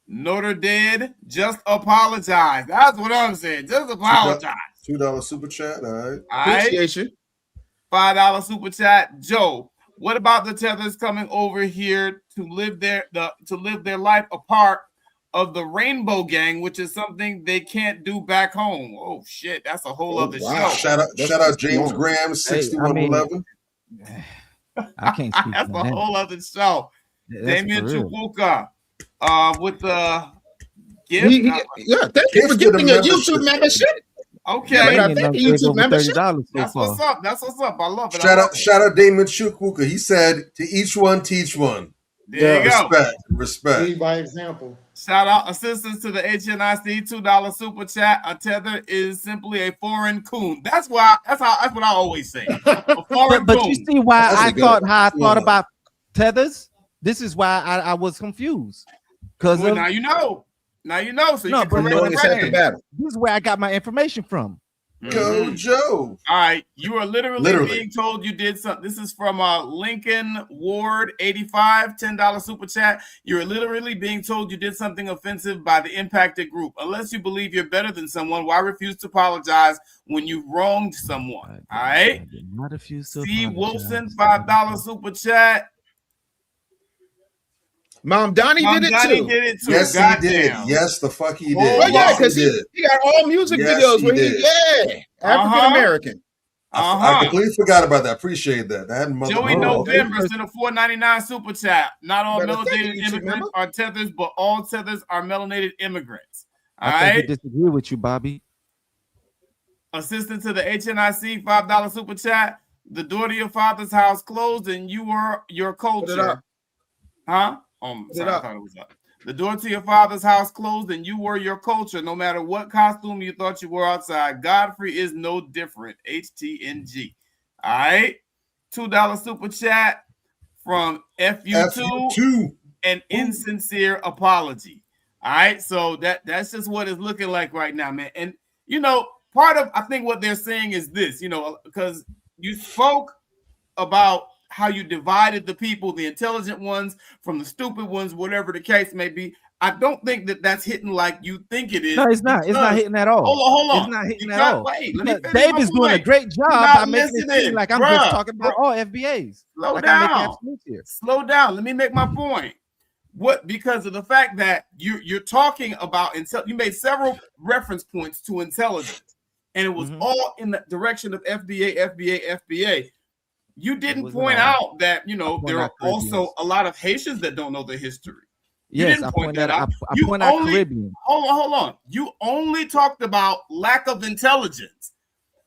Notre Dame, just apologize. That's what I'm saying. Just apologize. $2 super chat. All right. Appreciate you. $5 super chat. Joe, what about the Tethers coming over here to live their life apart of the Rainbow Gang, which is something they can't do back home? Oh shit, that's a whole other show. Shout out James Graham, 6111. I can't speak. That's a whole other show. Damien Chukwuka with the Gift? Yeah, thank you for giving your YouTube membership. Okay. Yeah, thank you, YouTube membership. That's what's up. That's what's up. I love it. Shout out Damon Chukwuka. He said, "To each one, teach one." There you go. Respect. Lead by example. Shout out assistance to the HNIC $2 super chat. A tether is simply a foreign coon. That's what I always say. A foreign but coon. you see why I thought about tethers? This is why I was confused. Because now you know. Now you know. So you can correct the battle. This is where I got my information from. Go Joe. All right, you are literally being told you did something. This is from Lincoln Ward 85, $10 super chat. You're literally being told you did something offensive by the impacted group. Unless you believe you're better than someone, why refuse to apologize when you've wronged someone? All right. Not refuse to C. Wilson, $5 super chat. Mom Donnie did it too. Yes, he did. Yes, the fuck he did. Oh, yeah, yes, because he got all music videos where African American. I completely forgot about that. Appreciate that. Joey November sent a $4.99 super chat. Not all melanated immigrants are tethers, but all tethers are melanated immigrants. All right. I think he disagree with you, Bobby. Assistant to the HNIC $5 super chat. The door to your father's house closed, and you were your culture. Huh? Sorry, I thought it was up. The door to your father's house closed, and you were your culture, no matter what costume you thought you were outside. Godfrey is no different. HTNG. All right. $2 super chat from FU2. An insincere apology. All right. So that's just what it's looking like right now, man. And, part of, I think what they're saying is this, because you spoke about how you divided the people, the intelligent ones from the stupid ones, whatever the case may be. I don't think that that's hitting like you think it is. No, it's not. It's not hitting at all. Hold on. It's not hitting at all. Wait, Dave is doing a great job by making it seem like I'm just talking about all FBAs. Slow down. Slow down. Let me make my point. Because of the fact that you're talking about you made several reference points to intelligence, and it was all in the direction of FBA. You didn't point out that, there are also a lot of Haitians that don't know the history. Yes, I point that out. I point out Caribbean. Hold on. You only talked about lack of intelligence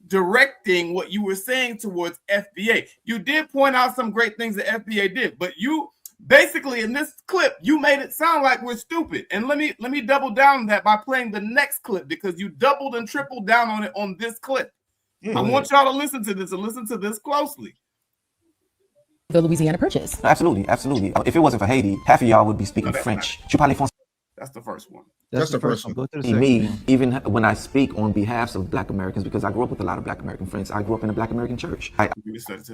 directing what you were saying towards FBA. You did point out some great things that FBA did, but you basically in this clip, you made it sound like we're stupid. And let me double down on that by playing the next clip, because you doubled and tripled down on it on this clip. I want y'all to listen to this and listen to this closely. The Louisiana Purchase. Absolutely. If it wasn't for Haiti, half of y'all would be speaking French. That's the first one. That's the first one. Go to me, even when I speak on behalf of Black Americans, because I grew up with a lot of Black American friends. I grew up in a Black American church. A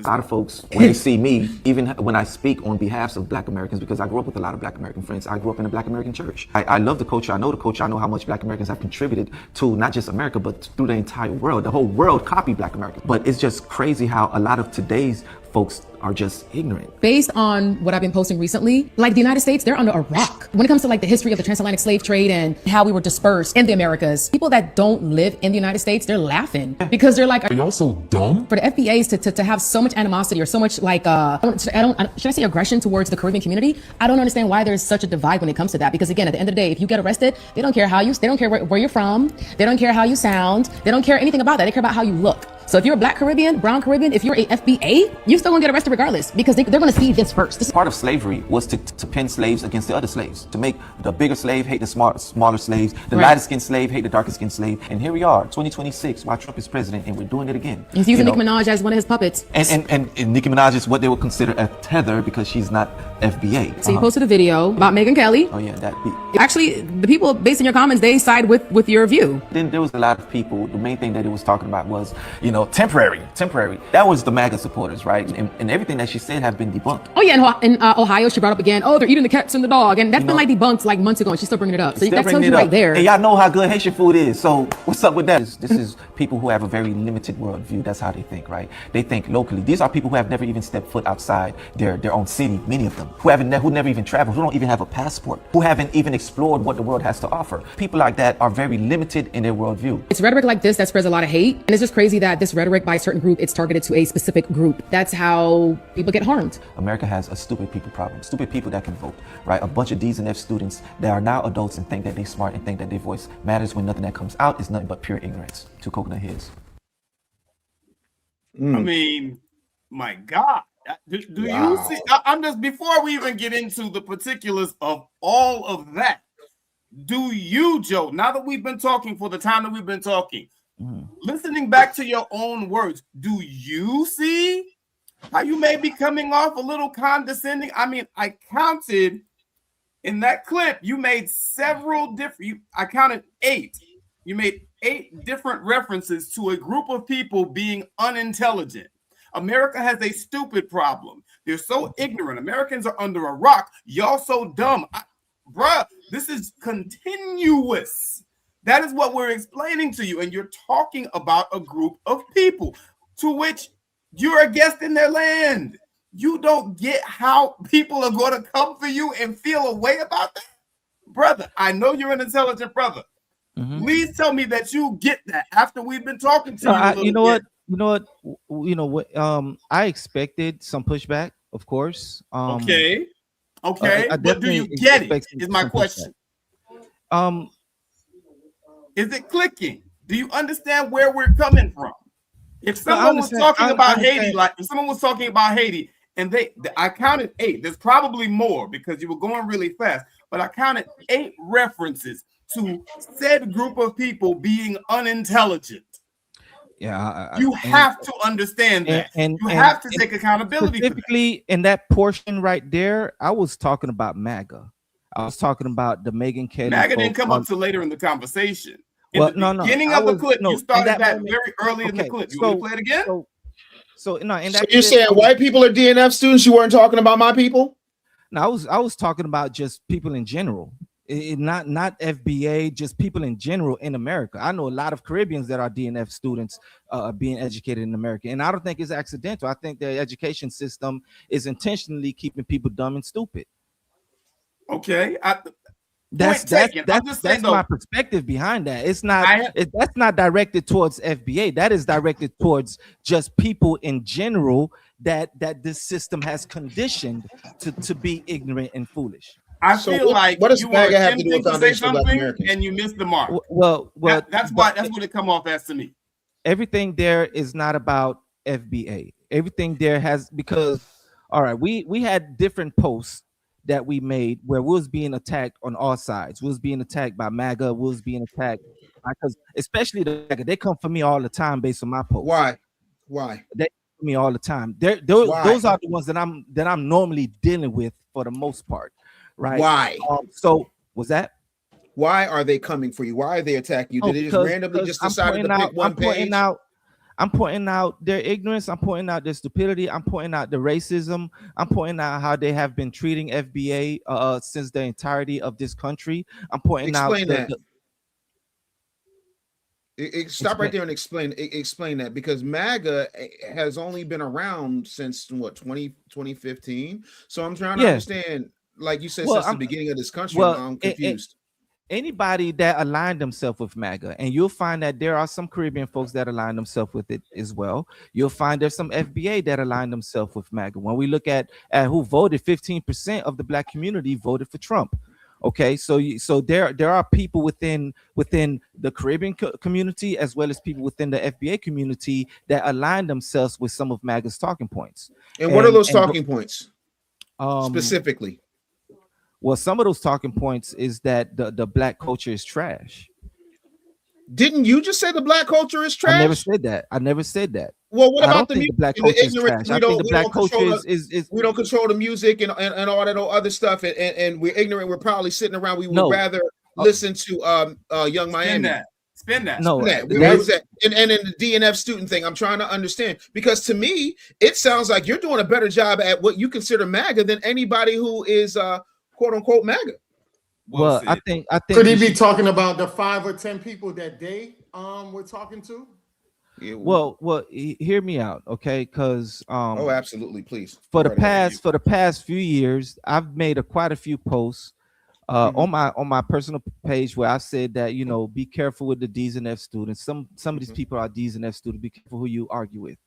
lot of folks, when they see me, even when I speak on behalf of Black Americans, because I grew up with a lot of Black American friends. I grew up in a Black American church. I love the culture. I know the culture. I know how much Black Americans have contributed to not just America, but through the entire world. The whole world copied Black Americans. But it's just crazy how a lot of today's folks are just ignorant. Based on what I've been posting recently, like the United States, they're under a rock. When it comes to like the history of the transatlantic slave trade and how we were dispersed in the Americas, people that don't live in the United States, they're laughing because they're like, are y'all so dumb? For the FBAs to have so much animosity or so much like, should I say aggression towards the Caribbean community? I don't understand why there's such a divide when it comes to that. Because again, at the end of the day, if you get arrested, they don't care they don't care where you're from. They don't care how you sound. They don't care anything about that. They care about how you look. So if you're a Black Caribbean, brown Caribbean, if you're a FBA, you still gonna get arrested regardless because they're gonna see this first. Part of slavery was to pin slaves against the other slaves, to make the bigger slave hate the smaller slaves, the lighter skinned slave hate the darker skinned slave. And here we are, 2026, while Trump is president, and we're doing it again. He's using Nicki Minaj as one of his puppets. And Nicki Minaj is what they would consider a tether because she's not FBA. So you posted a video about Megyn Kelly. Oh yeah, that beat. Actually, the people based on your comments, they side with your view. Then there was a lot of people, the main thing that it was talking about was, temporary. That was the MAGA supporters, right? And everything that she said have been debunked. Oh yeah, in Ohio, she brought up again, they're eating the cats and the dog. And that's been like debunked like months ago, and she's still bringing it up. So that tells you right there. And y'all know how good Haitian food is. So what's up with that? This is people who have a very limited worldview. That's how they think, right? They think locally. These are people who have never even stepped foot outside their own city, many of them, who never even traveled, who don't even have a passport, who haven't even explored what the world has to offer. People like that are very limited in their worldview. It's rhetoric like this that spreads a lot of hate. And it's just crazy that this rhetoric by a certain group, it's targeted to a specific group. That's how people get harmed. America has a stupid people problem. Stupid people that can vote, right? A bunch of D's and F students that are now adults and think that they're smart and think that their voice matters when nothing that comes out is nothing but pure ignorance. Two coconut heads. I mean, my God. Do you see? I'm just, before we even get into the particulars of all of that, do you, Joe, now that we've been talking for the time that we've been talking, listening back to your own words, do you see how you may be coming off a little condescending? I mean, I counted in that clip, you made several different, I counted 8. You made 8 different references to a group of people being unintelligent. America has a stupid problem. They're so ignorant. Americans are under a rock. Y'all so dumb. Bruh, this is continuous. That is what we're explaining to you. And you're talking about a group of people to which you're a guest in their land. You don't get how people are going to come for you and feel a way about that? Brother, I know you're an intelligent brother. Please tell me that you get that after we've been talking to you. You know what? I expected some pushback, of course. Okay, but do you get it? Is my question. Is it clicking? Do you understand where we're coming from? If someone was talking about Haiti, like if someone was talking about Haiti, and I counted 8. There's probably more because you were going really fast, but I counted 8 references to said group of people being unintelligent. Yeah, you have to understand that. And you have to take accountability. Specifically, in that portion right there, I was talking about MAGA. I was talking about the Megan Kelly. MAGA didn't come up till later in the conversation. In the beginning of the clip, you started that very early in the clip. You want to play it again? So you're saying white people are DNF students? You weren't talking about my people? No, I was talking about just people in general. Not FBA, just people in general in America. I know a lot of Caribbeans that are DNF students being educated in America, and I don't think it's accidental. I think the education system is intentionally keeping people dumb and stupid. Okay, that's my perspective behind that. It's not that's not directed towards FBA. That is directed towards just people in general that this system has conditioned to be ignorant and foolish. I feel like what does you MAGA were have to do with attempting to say foundational Black something Americans? and you missed the mark. Well, that's what it come off as to me. Everything there is not about FBA. Everything there has, because all right, we had different posts that we made where we was being attacked on all sides. We was being attacked by MAGA. We was being attacked because especially the MAGA, they come for me all the time based on my post. Why? They come for me all the time. Those are the ones that I'm normally dealing with for the most part. Right? Why? So was that? Why are they coming for you? Why are they attacking you? Did they just randomly just decide to pick one page? I'm pointing out their ignorance. I'm pointing out their stupidity. I'm pointing out the racism. I'm pointing out how they have been treating FBA since the entirety of this country. I'm pointing Explain out that. Stop right there and explain that, because MAGA has only been around since what, 2015. So I'm trying to understand, like you said, since the beginning of this country. I'm confused. Anybody that aligned themselves with MAGA, and you'll find that there are some Caribbean folks that align themselves with it as well. You'll find there's some FBA that align themselves with MAGA. When we look at who voted, 15% of the Black community voted for Trump. Okay, so there are people within the Caribbean community as well as people within the FBA community that align themselves with some of MAGA's talking points. And what are those talking points specifically? Well, some of those talking points is that the Black culture is trash. Didn't you just say the Black culture is trash? I never said that. Well, what about the music? Black culture is trash. I think the Black culture is we don't control the music and all that other stuff, and we're ignorant. We're probably sitting around. We would rather listen to Young Miami. Spin that. No, where was that? And in the DNF student thing, I'm trying to understand, because to me, it sounds like you're doing a better job at what you consider MAGA than anybody who is quote unquote MAGA. Well, I think could he be talking about the 5 or 10 people that they were talking to? Yeah, well, hear me out, okay? Because oh, absolutely, please. For the past few years, I've made quite a few posts on my personal page where I said that, you know, be careful with the D's and F students. Some of these people are D's and F students. Be careful who you argue with,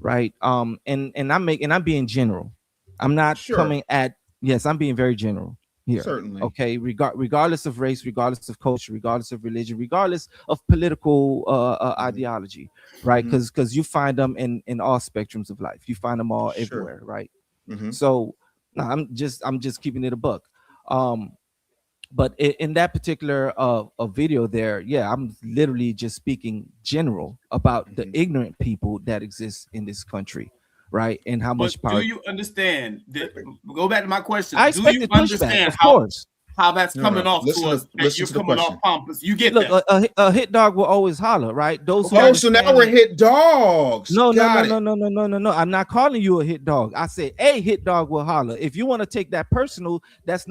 right? And I'm being general. I'm not coming at, yes, I'm being very general here. Certainly. Okay. Regardless of race, regardless of culture, regardless of religion, regardless of political ideology, right? Because you find them in all spectrums of life. You find them all everywhere, right? So no, I'm just keeping it a buck. But in that particular video there, yeah, I'm literally just speaking general about the ignorant people that exist in this country, right? And how much power. Do you understand that? Go back to my question. I Do you expected pushback, understand of course. How that's coming off to us? That you're coming off pompous. You get Look, that. a hit dog will always holler, right? Those who so now we're hit dogs. No. I'm not calling you a hit dog. I said a hit dog will holler. If you want to take that personal, that's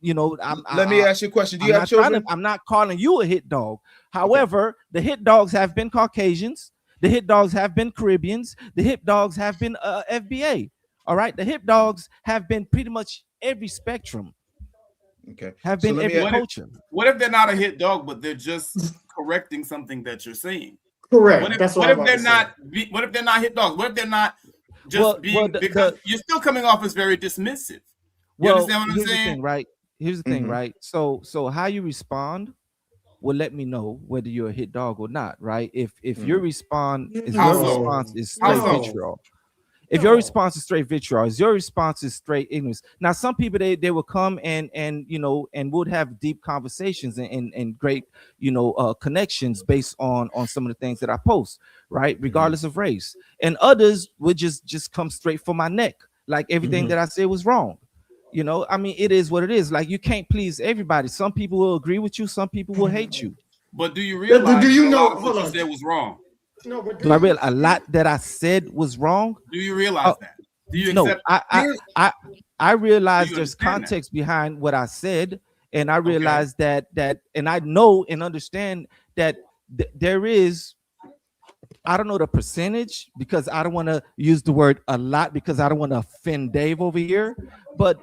you know. Let me ask you a question. Do you have children? I'm not calling you a hit dog. However, the hit dogs have been Caucasians. The hit dogs have been Caribbeans. The hit dogs have been FBA. All right. The hit dogs have been pretty much every spectrum. Okay. Have been every culture. What if they're not a hit dog, but they're just correcting something that you're saying? Correct. What if they're not hit dogs? What if they're not just because you're still coming off as very dismissive? You understand what I'm saying? The thing, right? Here's the thing, right? So how you respond will let me know whether you're a hit dog or not, right? If your response is straight vitriol. If your response is straight vitriol, your response is straight ignorance. Now, some people they will come and you know and would have deep conversations and great connections based on some of the things that I post, right? Regardless of race. And others would just come straight for my neck, like everything that I said was wrong. You know, I mean, it is what it is. Like you can't please everybody. Some people will agree with you, some people will hate you. But do you realize do you know what you said was wrong? No, but do I realize a lot that I said was wrong? Do you realize that? Do you accept? I realize there's context behind what I said, and I realize that and I know and understand that there is. I don't know the percentage because I don't want to use the word a lot because I don't want to offend Dave over here. But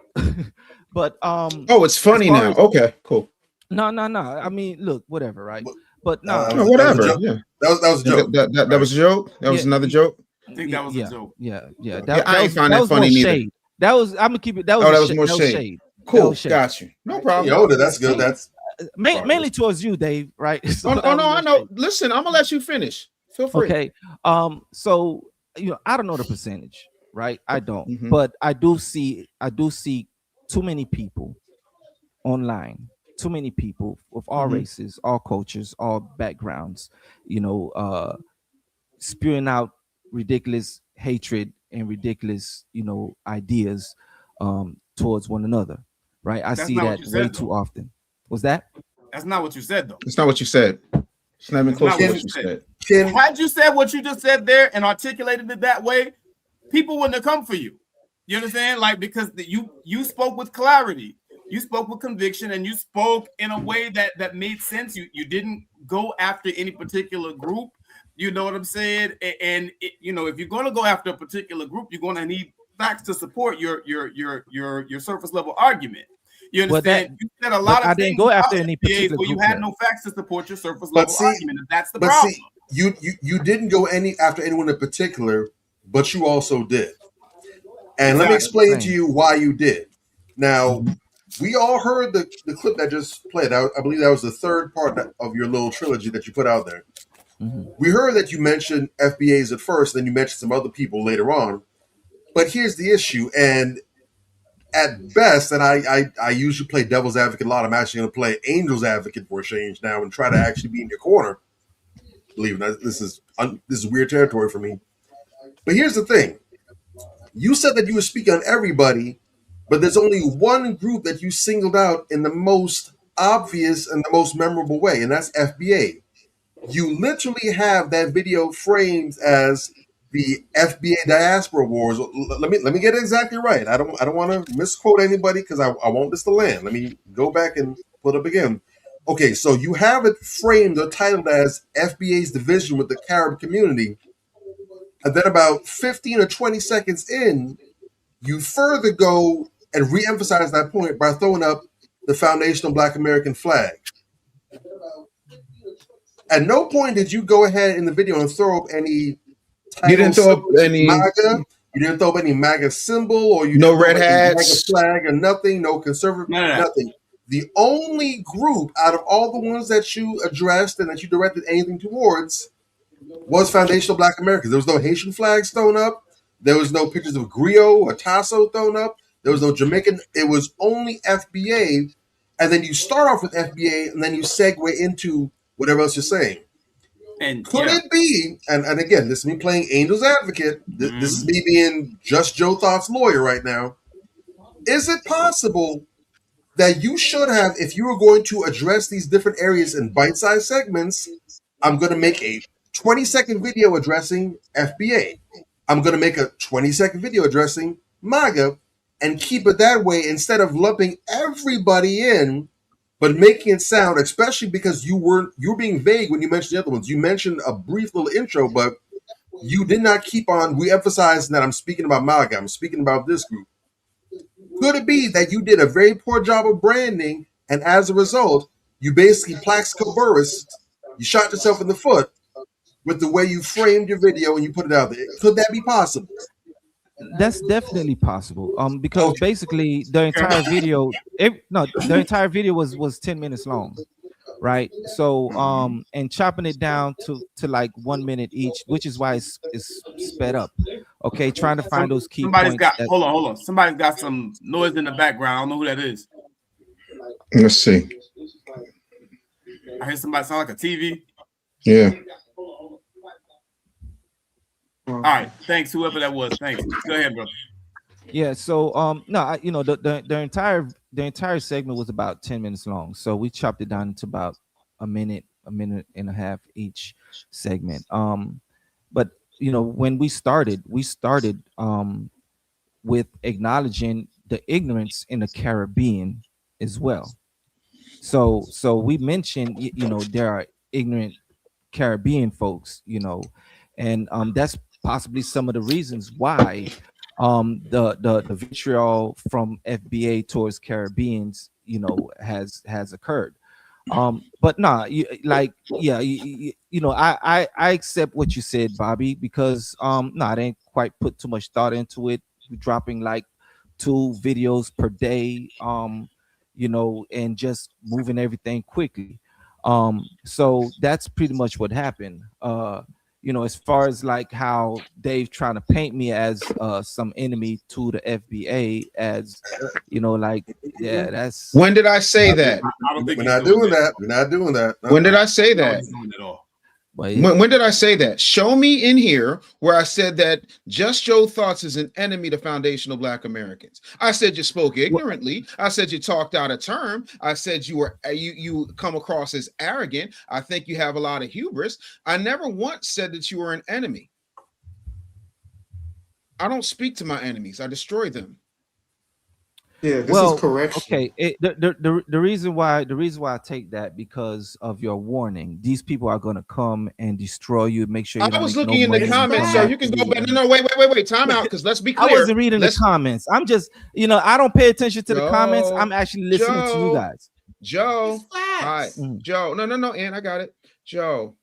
oh, it's funny now. Okay, cool. No. I mean, look, whatever, right? But no, whatever. Yeah, that was a joke. That was a joke. That was another joke. I think that was a joke. Yeah. I ain't find that funny neither. Shade. That was. I'm gonna keep it. That was more shade. Cool. Got you. No problem. Yoda, that's good. That's mainly towards you, Dave. Right? So no, I know. Listen, I'm gonna let you finish. Feel free. Okay. So I don't know the percentage, right? I don't, but I do see too many people online. Too many people of all races, all cultures, all backgrounds, spewing out ridiculous hatred and ridiculous, ideas towards one another, right? I see that way too often. Was that? That's not what you said, though. It's not what you said. It's not even close to what you said. Had you said what you just said there and articulated it that way, people wouldn't have come for you. You understand? Like, because you spoke with clarity. You spoke with conviction and you spoke in a way that made sense. You didn't go after any particular group. You know what I'm saying? And if you're going to go after a particular group, you're going to need facts to support your surface level argument. You understand? You said a lot of I didn't go after any particular group. You had no facts to support your surface level argument. And that's the but problem. See, you didn't go after anyone in particular, but you also did. And let me explain to you why you did. Now, we all heard the clip that just played. I believe that was the third part of your little trilogy that you put out there. We heard that you mentioned FBAs at first, then you mentioned some other people later on. But here's the issue, and at best, and I usually play devil's advocate a lot. I'm actually going to play angel's advocate for a change now and try to actually be in your corner. Believe me, this is weird territory for me. But here's the thing. You said that you would speak on everybody, but there's only one group that you singled out in the most obvious and the most memorable way, and that's FBA. You literally have that video framed as the FBA diaspora wars. Let me get it exactly right. I don't want to misquote anybody because I want this to land. Let me go back and put up again. Okay, so you have it framed or titled as FBA's division with the Carib community. And then about 15 or 20 seconds in, you further go and re-emphasize that point by throwing up the foundational Black American flag. At no point did you go ahead in the video and throw up any You didn't throw up any MAGA. You didn't throw up any MAGA symbol, or you no didn't throw red up any MAGA hats, flag, or nothing. No conservative, nothing. The only group out of all the ones that you addressed and that you directed anything towards was foundational Black Americans. There was no Haitian flags thrown up. There was no pictures of griot or tasso thrown up. There was no Jamaican. It was only FBA. And then you start off with FBA, and then you segue into whatever else you're saying. And could it be, and again, this is me playing Angel's Advocate. This is me being Just Joe Thought's lawyer right now. Is it possible that you should have, if you were going to address these different areas in bite-sized segments, I'm going to make a 20-second video addressing FBA. I'm going to make a 20-second video addressing MAGA and keep it that way instead of lumping everybody in, but making it sound, especially because you were being vague when you mentioned the other ones. You mentioned a brief little intro, but you did not keep on re-emphasizing that I'm speaking about MAGA. I'm speaking about this group. Could it be that you did a very poor job of branding, and as a result, you basically Plaxico Burress, you shot yourself in the foot with the way you framed your video and you put it out there? Could that be possible? That's definitely possible. Because basically the entire video, the entire video was 10 minutes long, right? So and chopping it down to like 1 minute each, which is why it's sped up. Okay, trying to find those key Somebody's points. got hold on. Somebody's got some noise in the background. I don't know who that is. Let's see. I hear somebody sound like a TV. Yeah. All right, thanks, whoever that was. Thanks. Go ahead, bro. Yeah, so no, the entire segment was about 10 minutes long. So we chopped it down to about a minute and a half each segment. But when we started with acknowledging the ignorance in the Caribbean as well. So we mentioned there are ignorant Caribbean folks, and that's possibly some of the reasons why the vitriol from FBA towards Caribbeans has occurred. But I accept what you said, Bobby, because I didn't quite put too much thought into it. We're dropping like 2 videos per day, and just moving everything quickly. So that's pretty much what happened. As far as like how Dave trying to paint me as some enemy to the FBA, as that's. When did I say that? I don't think we're not doing that. We're not doing that. When did I say that? When did I say that? Show me in here where I said that Just Joe Thoughts is an enemy to foundational Black Americans. I said you spoke ignorantly. I said you talked out of term. I said you come across as arrogant. I think you have a lot of hubris. I never once said that you were an enemy. I don't speak to my enemies. I destroy them. Yeah, this is correct. Okay, the reason why I take that because of your warning. These people are going to come and destroy you. Make sure. I was looking in the comments, sir. You can go back. No, wait. Time out, because let's be clear. I wasn't reading the comments. I'm just, I don't pay attention to the comments. I'm actually listening to you guys. Joe, hi, Joe. No, and I got it, Joe.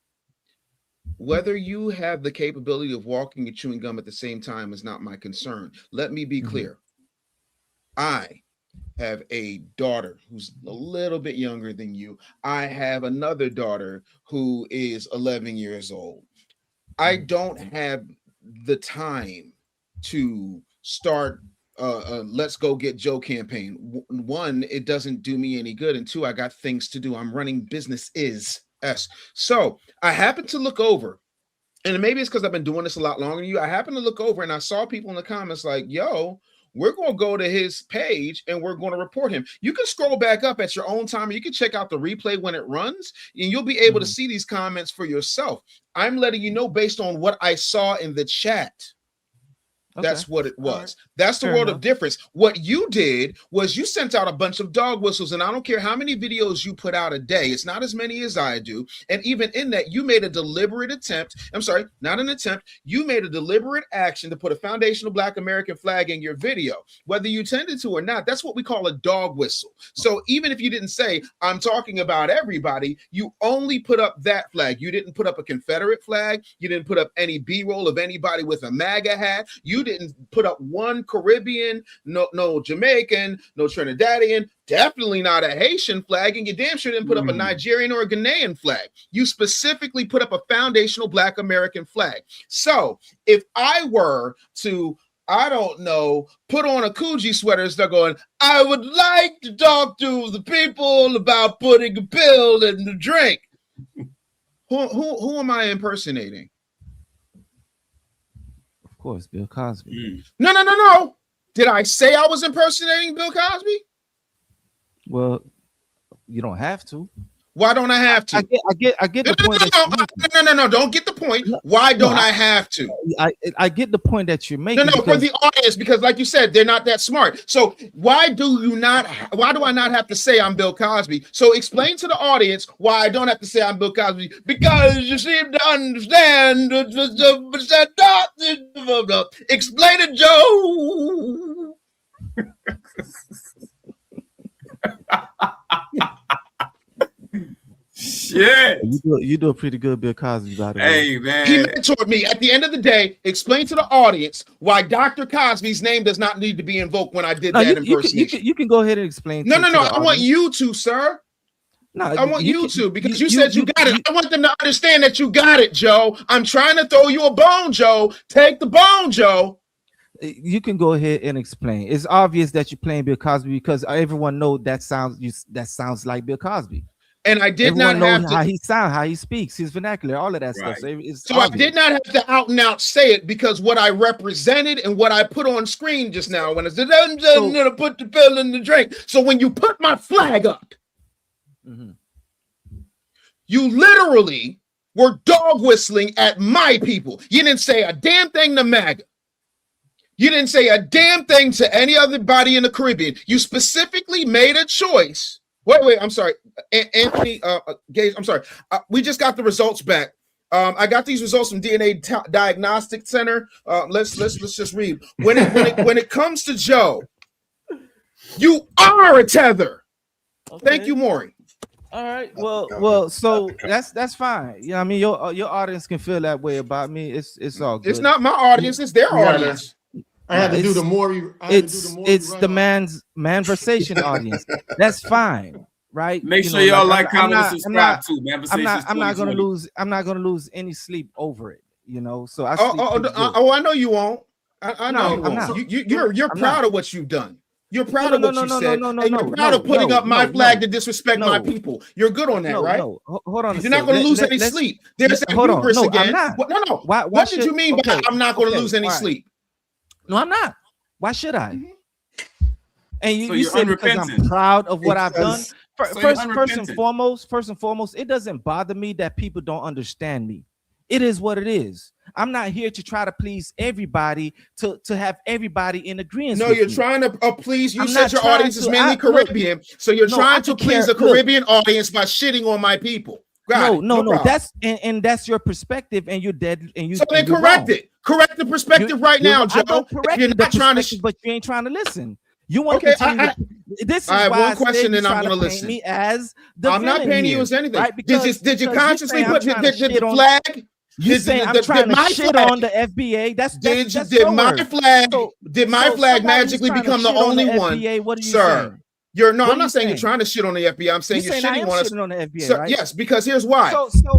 Whether you have the capability of walking and chewing gum at the same time is not my concern. Let me be clear. I have a daughter who's a little bit younger than you. I have another daughter who is 11 years old. I don't have the time to start let's go get Joe campaign. One, it doesn't do me any good. And 2, I got things to do. I'm running businesses. So I happened to look over, and maybe it's because I've been doing this a lot longer than you. I happened to look over and I saw people in the comments like, yo, we're going to go to his page and we're going to report him. You can scroll back up at your own time. You can check out the replay when it runs, and you'll be able to see these comments for yourself. I'm letting you know based on what I saw in the chat. That's what it was. Right. That's the Fair world enough. of difference. What you did was you sent out a bunch of dog whistles, and I don't care how many videos you put out a day. It's not as many as I do. And even in that, you made a deliberate attempt. I'm sorry, not an attempt. You made a deliberate action to put a foundational Black American flag in your video, whether you intended to or not. That's what we call a dog whistle. So even if you didn't say, I'm talking about everybody, you only put up that flag. You didn't put up a Confederate flag. You didn't put up any B-roll of anybody with a MAGA hat. You didn't put up one Caribbean, no Jamaican, no Trinidadian, definitely not a Haitian flag, and you damn sure didn't put up a Nigerian or a Ghanaian flag. You specifically put up a foundational Black American flag. So if I were to, I don't know, put on a Coogee sweater and start going, I would like to talk to the people about putting a pill in the drink. Who am I impersonating? Of course, Bill Cosby. No. Did I say I was impersonating Bill Cosby? Well, you don't have to. Why don't I have to? I get the point. No. Don't get the point. Why don't I have to? I get the point that you're making. No, for the audience, because like you said, they're not that smart. So why do I not have to say I'm Bill Cosby? So explain to the audience why I don't have to say I'm Bill Cosby. Because you seem to understand. Explain it, Joe. Shit. You do a pretty good Bill Cosby, by the way. Hey, man. He mentored me. At the end of the day, explain to the audience why Dr. Cosby's name does not need to be invoked when I did that impersonation. You can go ahead and explain. No. I want you to, sir. No, I want you to, because you said you got it. I want them to understand that you got it, Joe. I'm trying to throw you a bone, Joe. Take the bone, Joe. You can go ahead and explain. It's obvious that you're playing Bill Cosby because everyone knows that sounds like Bill Cosby. And I did Everyone not have knows to, how he sounds, how he speaks, his vernacular, all of that stuff. So I did not have to out and out say it because what I represented and what I put on screen just now when I said, I'm gonna put the pill in the drink. So when you put my flag up, you literally were dog whistling at my people. You didn't say a damn thing to MAGA. You didn't say a damn thing to any other body in the Caribbean. You specifically made a choice. Wait, I'm sorry. Anthony Gage, I'm sorry. We just got the results back. I got these results from DNA Diagnostic Center. Let's just read. When it comes to Joe, you are a tether. Okay. Thank you, Maury. All right. Well, so that's fine. Yeah, I mean your audience can feel that way about me. It's all good. It's not my audience, it's their audience. I had to do the Maury. It's the manversation audience. That's fine, right? Make sure y'all like, comment, and subscribe too, man. I'm not gonna lose any sleep over it. You know, so I. I know you won't. I know you won't. You're proud of what you've done. You're proud of what you said. You're proud of putting up my flag to disrespect my people. You're good on that, right? No, hold on. You're not going to lose any sleep. There's that hubris again. No. What did you mean by I'm not going to lose any sleep? No, I'm not. Why should I? And you said because I'm proud of what I've done. First and foremost, it doesn't bother me that people don't understand me. It is what it is. I'm not here to try to please everybody, to have everybody in agreement. No, you're trying to please. You said your audience is mainly Caribbean, so you're trying to please the Caribbean audience by shitting on my people. No. That's and that's your perspective, and you're dead. And you so then correct it. Correct the perspective right now, Joe. You're not trying to, but you ain't trying to listen. You want to continue. This is I have one question, and I'm going to listen. Me as the I'm not paying you as anything. Right? Did you consciously put the flag? You say I'm trying to shit on the FBA. Did my flag magically become the only one? What are you saying? I'm not saying you're trying to shit on the FBI. I'm saying you're shitting on us. On the FBI, so, right? Yes, because here's why.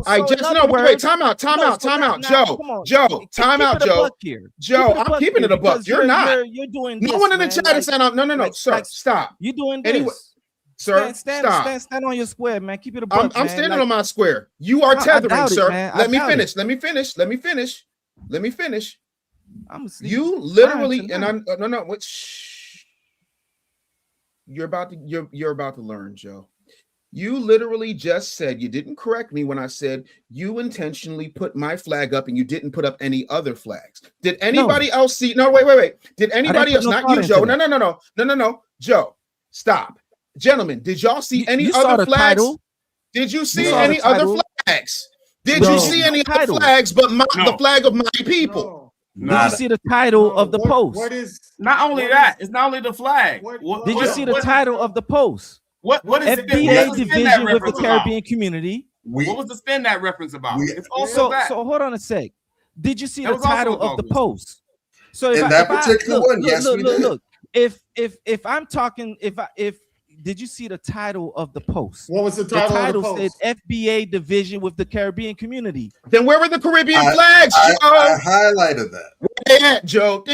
I just wait. Time out, Joe. Time out, Joe. Joe, I'm keeping it a buck. You're not. You're doing. No one in the chat is saying no, sir. Stop. You're doing this. Anyway, sir, stop. Stand on your square, man. Keep it a buck. I'm standing on my square. You are tethering, sir. Let me finish. You literally, and I'm no. You're about to learn, Joe. You literally just said, you didn't correct me when I said you intentionally put my flag up and you didn't put up any other flags. Did anybody else see? No, wait. Did anybody else, not you, Joe? No. Joe, stop. Gentlemen, did y'all see any other flags? Did you see any other flags? Did you see any other flags but the flag of my people? Did you see the title of the post? What is not only that? It's not only the flag. Did you see the title of the post? What is FBA division with the Caribbean community? What was the spin that reference about? It's also that. So hold on a sec. Did you see the title of the post? So in that particular one, yes, we did. Look. If I'm talking, if did you see the title of the post? What was the title? The title of the post? said FBA division with the Caribbean community. Then where were the Caribbean flags, Joe? I highlighted that. Where they at, Joe?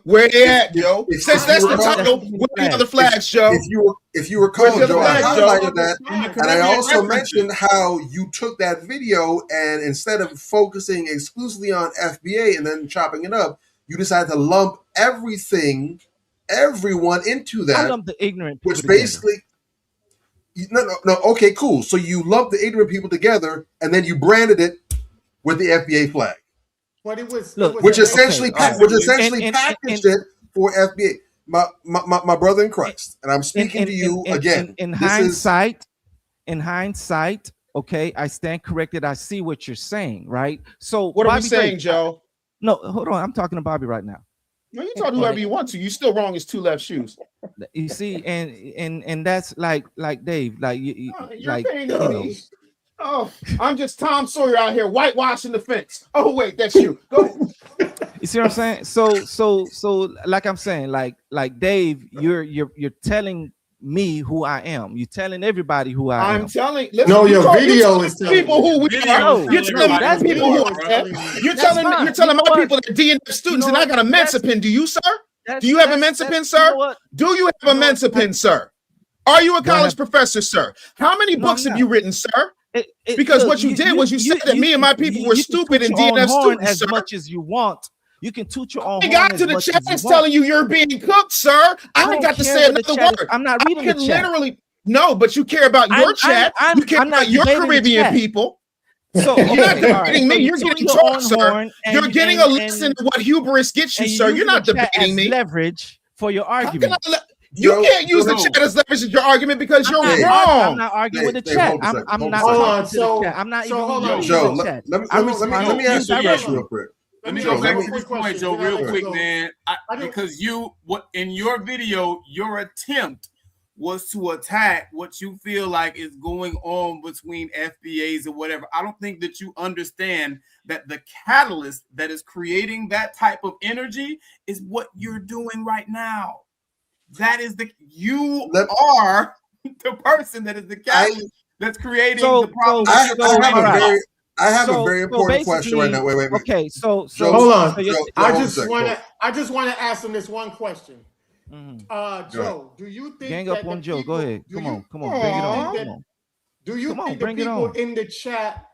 Where they at, Joe? Since that's the title, where the other flags, Joe? If you recall, Joe, I highlighted that, and I also mentioned how you took that video and instead of focusing exclusively on FBA and then chopping it up, you decided to lump everyone into that. I lump the ignorant people which basically no, okay, cool. So you lump the ignorant people together and then you branded it with the FBA flag. But it was which essentially packaged it for FBA. My brother in Christ, and I'm speaking to you again. In hindsight, okay, I stand corrected. I see what you're saying, right? So what are we saying, Joe? No, hold on. I'm talking to Bobby right now. No, you talk to whoever you want to. You still wrong as two left shoes. You see, and that's like Dave, like you like you know. Oh, I'm just Tom Sawyer out here whitewashing the fence. Oh wait, that's you. Go. You see what I'm saying? So like I'm saying, like Dave, you're telling me who I am. You're telling everybody who I am. I'm telling. No, your video is telling people who we are. You're telling people who I am. You're telling my people that DNF students, and I got a Mensa pin. Do you, sir? Do you have a Mensa pin, sir? Do you have a Mensa pin, sir? Are you a college professor, sir? How many books have you written, sir? Because what you did was you said that me and my people were stupid and DNF students, as much as you want. You can toot your own. I got to the chat is telling you you're being cooked, sir. I ain't got to say another word. I'm not reading the chat. Literally, no, but you care about your chat. You care about your Caribbean people. So you're not debating me. You're getting taught, sir. You're getting a lesson of what hubris gets you, sir. You're not debating me. Leverage for your argument. You can't use the chat as leverage as your argument because you're wrong. I'm not arguing with the chat. I'm not talking to the chat. I'm not even Joe, let me ask you a question real quick. Let me go back to this point, Joe, real quick, man. Because in your video, your attempt was to attack what you feel like is going on between FBAs or whatever. I don't think that you understand that the catalyst that is creating that type of energy is what you're doing right now. That is you are the person that is the catalyst that's creating the problem. I have a very important question right now. Wait. Okay, so hold on. I just want to ask him this one question. Joe, do you think gang up on Joe? Go ahead. Come on. Bring it on. Do you think the people in the chat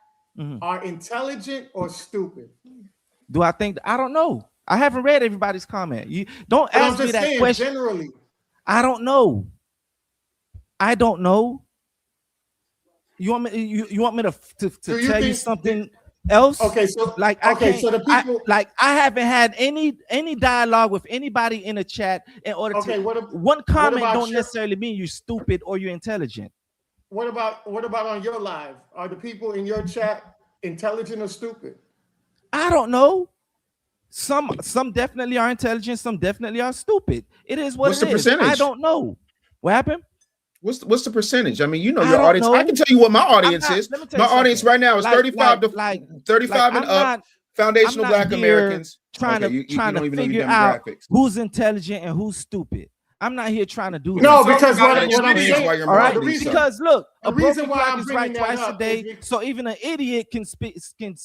are intelligent or stupid? Do I think? I don't know. I haven't read everybody's comment. You don't ask me that question. Generally, I don't know. You want me to tell you something else? Okay, so like so the people I haven't had any dialogue with anybody in the chat in order to one comment don't necessarily mean you're stupid or you're intelligent. What about on your live? Are the people in your chat intelligent or stupid? I don't know. Some definitely are intelligent, some definitely are stupid. It is what it is. What's the percentage? I don't know. What happened? What's the percentage? I mean, you know your audience. I can tell you what my audience is. My audience right now is 35 and up. Foundational Black Americans. Trying to figure out who's intelligent and who's stupid. I'm not here trying to do that. No, because what I'm saying, all right, because look, the reason why I'm bringing that twice up a day, so even an idiot can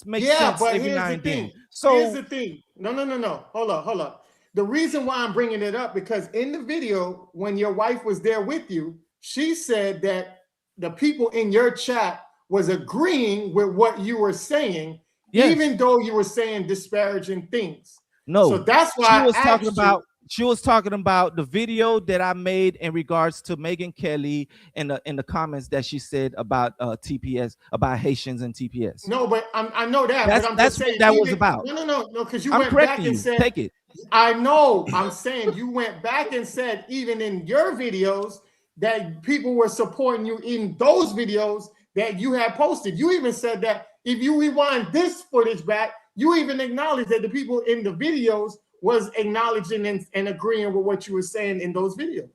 make yeah, sense but every now and then. So here's the thing. No. Hold up. The reason why I'm bringing it up because in the video, when your wife was there with you, she said that the people in your chat was agreeing with what you were saying, even though you were saying disparaging things. No, so that's why she was talking about. She was talking about the video that I made in regards to Megyn Kelly in the comments that she said about TPS, about Haitians and TPS. No, but I know that. That's, but I'm that's just saying, what that was about. No, because you I'm went correcting back and you. said, Take it. I know. I'm saying you went back and said, even in your videos, that people were supporting you in those videos that you had posted. You even said that if you rewind this footage back, you even acknowledged that the people in the videos was acknowledging and agreeing with what you were saying in those videos.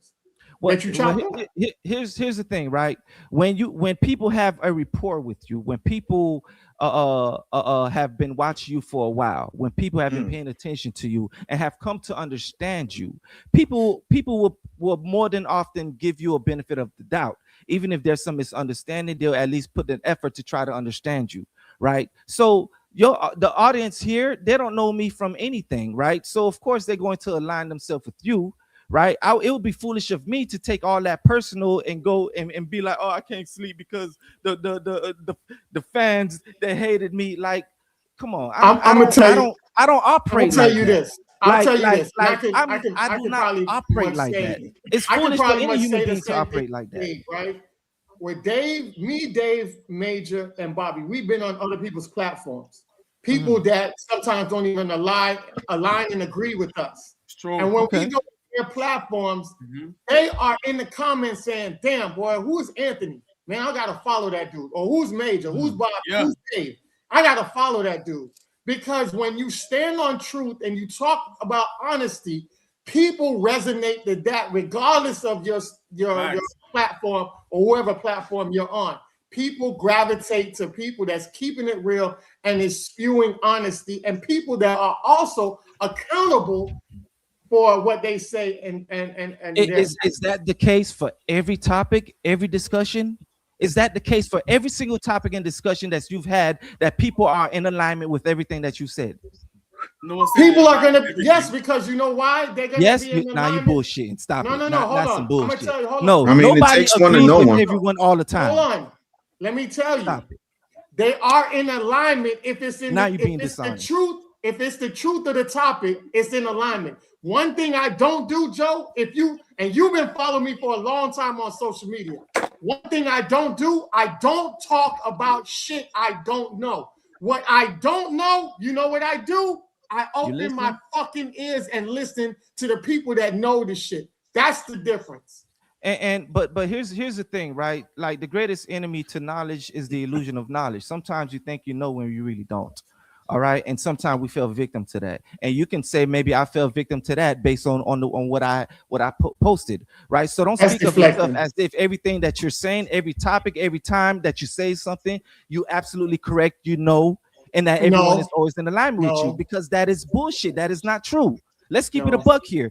Well, that you chopped up. Here's the thing, right? When people have a rapport with you, when people have been watching you for a while, when people have been paying attention to you and have come to understand you, people will more than often give you a benefit of the doubt. Even if there's some misunderstanding, they'll at least put an effort to try to understand you, right? So the audience here, they don't know me from anything, right? So of course they're going to align themselves with you, right? It would be foolish of me to take all that personal and go and be like, oh, I can't sleep because the fans that hated me. Like, come on, I don't operate. I'll tell you this. I do not operate like that. It's foolish for any human being to operate like that, right? With Dave, Dave, Major, and Bobby, we've been on other people's platforms. People that sometimes don't even align and agree with us. And when we go to their platforms, they are in the comments saying, damn, boy, who's Anthony? Man, I got to follow that dude. Or who's Major? Who's Bobby? Who's Dave? I got to follow that dude. Because when you stand on truth and you talk about honesty, people resonate to that regardless of your platform or whatever platform you're on. People gravitate to people that's keeping it real and is spewing honesty, and people that are also accountable for what they say. Is that the case for every topic, every discussion? Is that the case for every single topic and discussion that you've had, that people are in alignment with everything that you said? No, people are gonna because you know why they're gonna be in now you bullshitting. Stop it. Hold That's on. some bullshit. I'm gonna tell you, hold no, on. nobody agrees with everyone all the time. Hold on. Let me tell you. They are in alignment if it's in the truth. If it's the truth of the topic, it's in alignment. One thing I don't do, Joe, you've been following me for a long time on social media. One thing I don't do, I don't talk about shit I don't know. What I don't know, you know what I do? I open my fucking ears and listen to the people that know the shit. That's the difference. But here's the thing, right? Like, the greatest enemy to knowledge is the illusion of knowledge. Sometimes you think you know when you really don't. All right, and sometimes we fell victim to that, and you can say maybe I fell victim to that based on what I posted, right? So don't speak of yourself as if everything that you're saying, every topic, every time that you say something, you absolutely correct, and that everyone is always in alignment with you, because that is bullshit. That is not true. Let's keep it a buck here.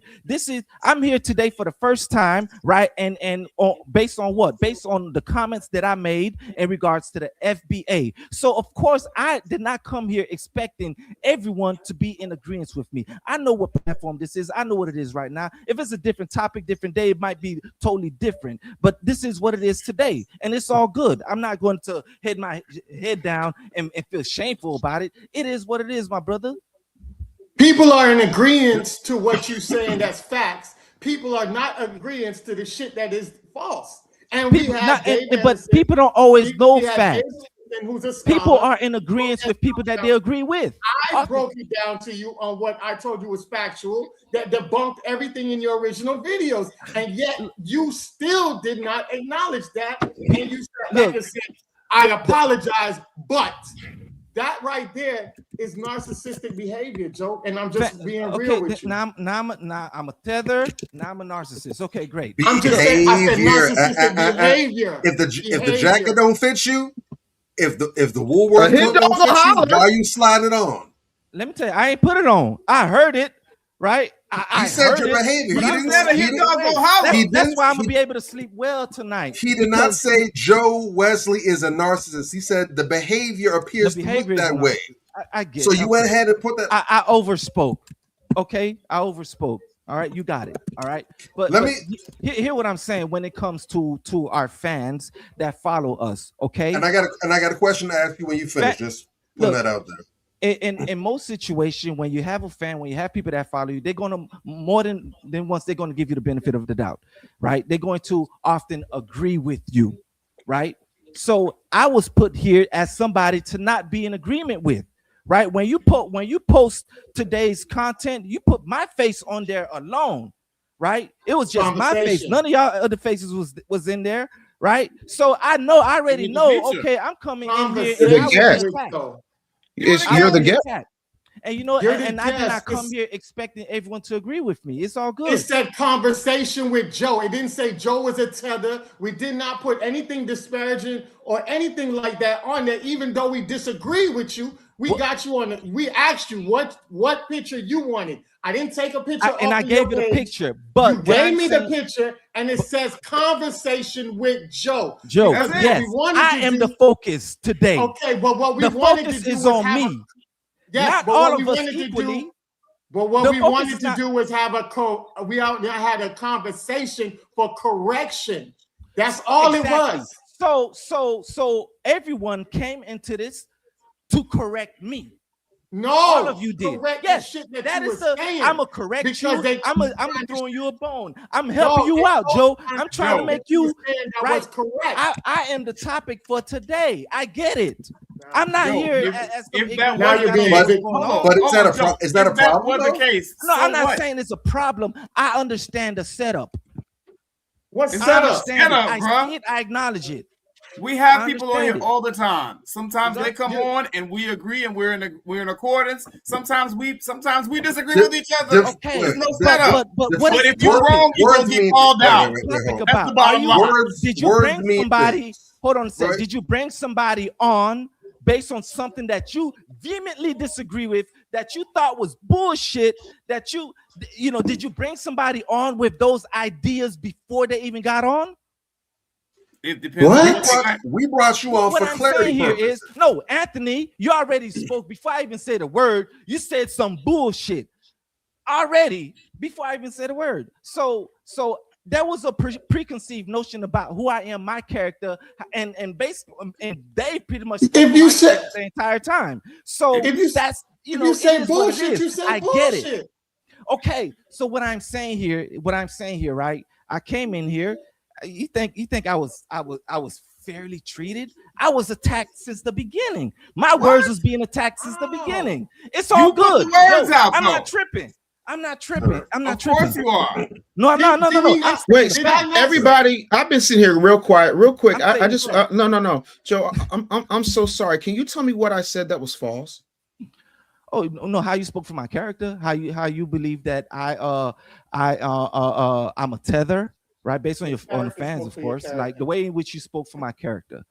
I'm here today for the first time, right? And based on what? Based on the comments that I made in regards to the FBA. So of course I did not come here expecting everyone to be in agreement with me. I know what platform this is. I know what it is right now. If it's a different topic, different day, it might be totally different. But this is what it is today, and it's all good. I'm not going to head my head down and feel shameful about it. It is what it is, my brother. People are in agreement to what you're saying that's facts. People are not agreeing to the shit that is false. And people don't always know facts. People are in agreement with people that they agree with. I broke it down to you on what I told you was factual, that debunked everything in your original videos, and yet you still did not acknowledge that. And you said, I apologize, but that right there is narcissistic behavior, Joe. And I'm just being real with you. Now I'm a tether. Now I'm a narcissist. Okay, great. I'm just saying, I said narcissistic behavior. If the jacket don't fit you, if the Woolworth don't fit you, why you slide it on? Let me tell you, I ain't put it on. I heard it, right? He said your behavior. That's why I'm gonna be able to sleep well tonight. He did not say Joe Wesley is a narcissist. He said the behavior appears to look that way. I get. So you went ahead and put that. I overspoke. Okay, I overspoke. All right, you got it. All right, but hear what I'm saying when it comes to our fans that follow us. Okay, and I got a question to ask you when you finish. Just put that out there. in most situations, when you have a fan, when you have people that follow you, they're gonna more than once they're gonna give you the benefit of the doubt, right? They're going to often agree with you, right? So I was put here as somebody to not be in agreement with, right? When you post today's content, you put my face on there alone, right? It was just my face. None of y'all other faces was in there, right? So I already know. Okay, I'm coming in here. You're the guest. And you know, and I did not come here expecting everyone to agree with me. It's all good. It said conversation with Joe. It didn't say Joe was a tether. We did not put anything disparaging or anything like that on there, even though we disagree with you. We got you on it. We asked you what picture you wanted. I didn't take a picture and I gave you the picture, but you gave me the picture, and it says conversation with Joe. Joe, yes, I am the focus today. Okay, but what we the wanted focus to do is was on me. Yes, not but all what of we us wanted equally. to do, but what we wanted to do was have we had a conversation for correction. That's all it was. So everyone came into this to correct me. No, all of you did. Yes, shit that is saying. I'm a correct because you. I'm throwing you a bone. I'm helping you out, Joe. I'm trying to make you right. Was correct. I am the topic for today. I get it. I'm not here as if that now you're being but is that a problem? Was the case? No, so I'm not what? saying it's a problem. I understand the setup. What's setup? I see it. I acknowledge it. We have people on here all the time. Sometimes they come on and we agree and we're in accordance. Sometimes we disagree with each other. Okay, there's no setup. But if you're wrong, you're gonna get called out. That's the bottom line. Did you bring somebody? Hold on a second. Did you bring somebody on based on something that you vehemently disagree with, that you thought was bullshit? That you know, did you bring somebody on with those ideas before they even got on? It depends. What? We brought you on what for I'm clarity saying here purposes. is, no, Anthony, you already spoke before I even said a word. You said some bullshit already before I even said a word. So there was a preconceived notion about who I am, my character, and they pretty much if you said the entire time. So that's you say bullshit, you say bullshit. Get it. Okay, so what I'm saying here, right? I came in here. You think I was fairly treated? I was attacked since the beginning. My words was being attacked since the beginning. It's all good. I'm not tripping. I'm not tripping. Of course you are. No. Wait, everybody. I've been sitting here real quiet, real quick. I just no, Joe. I'm so sorry. Can you tell me what I said that was false? Oh no, how you spoke for my character? How you believe that I'm a tether? Right, based on the fans, of course, like the way in which you spoke for my character,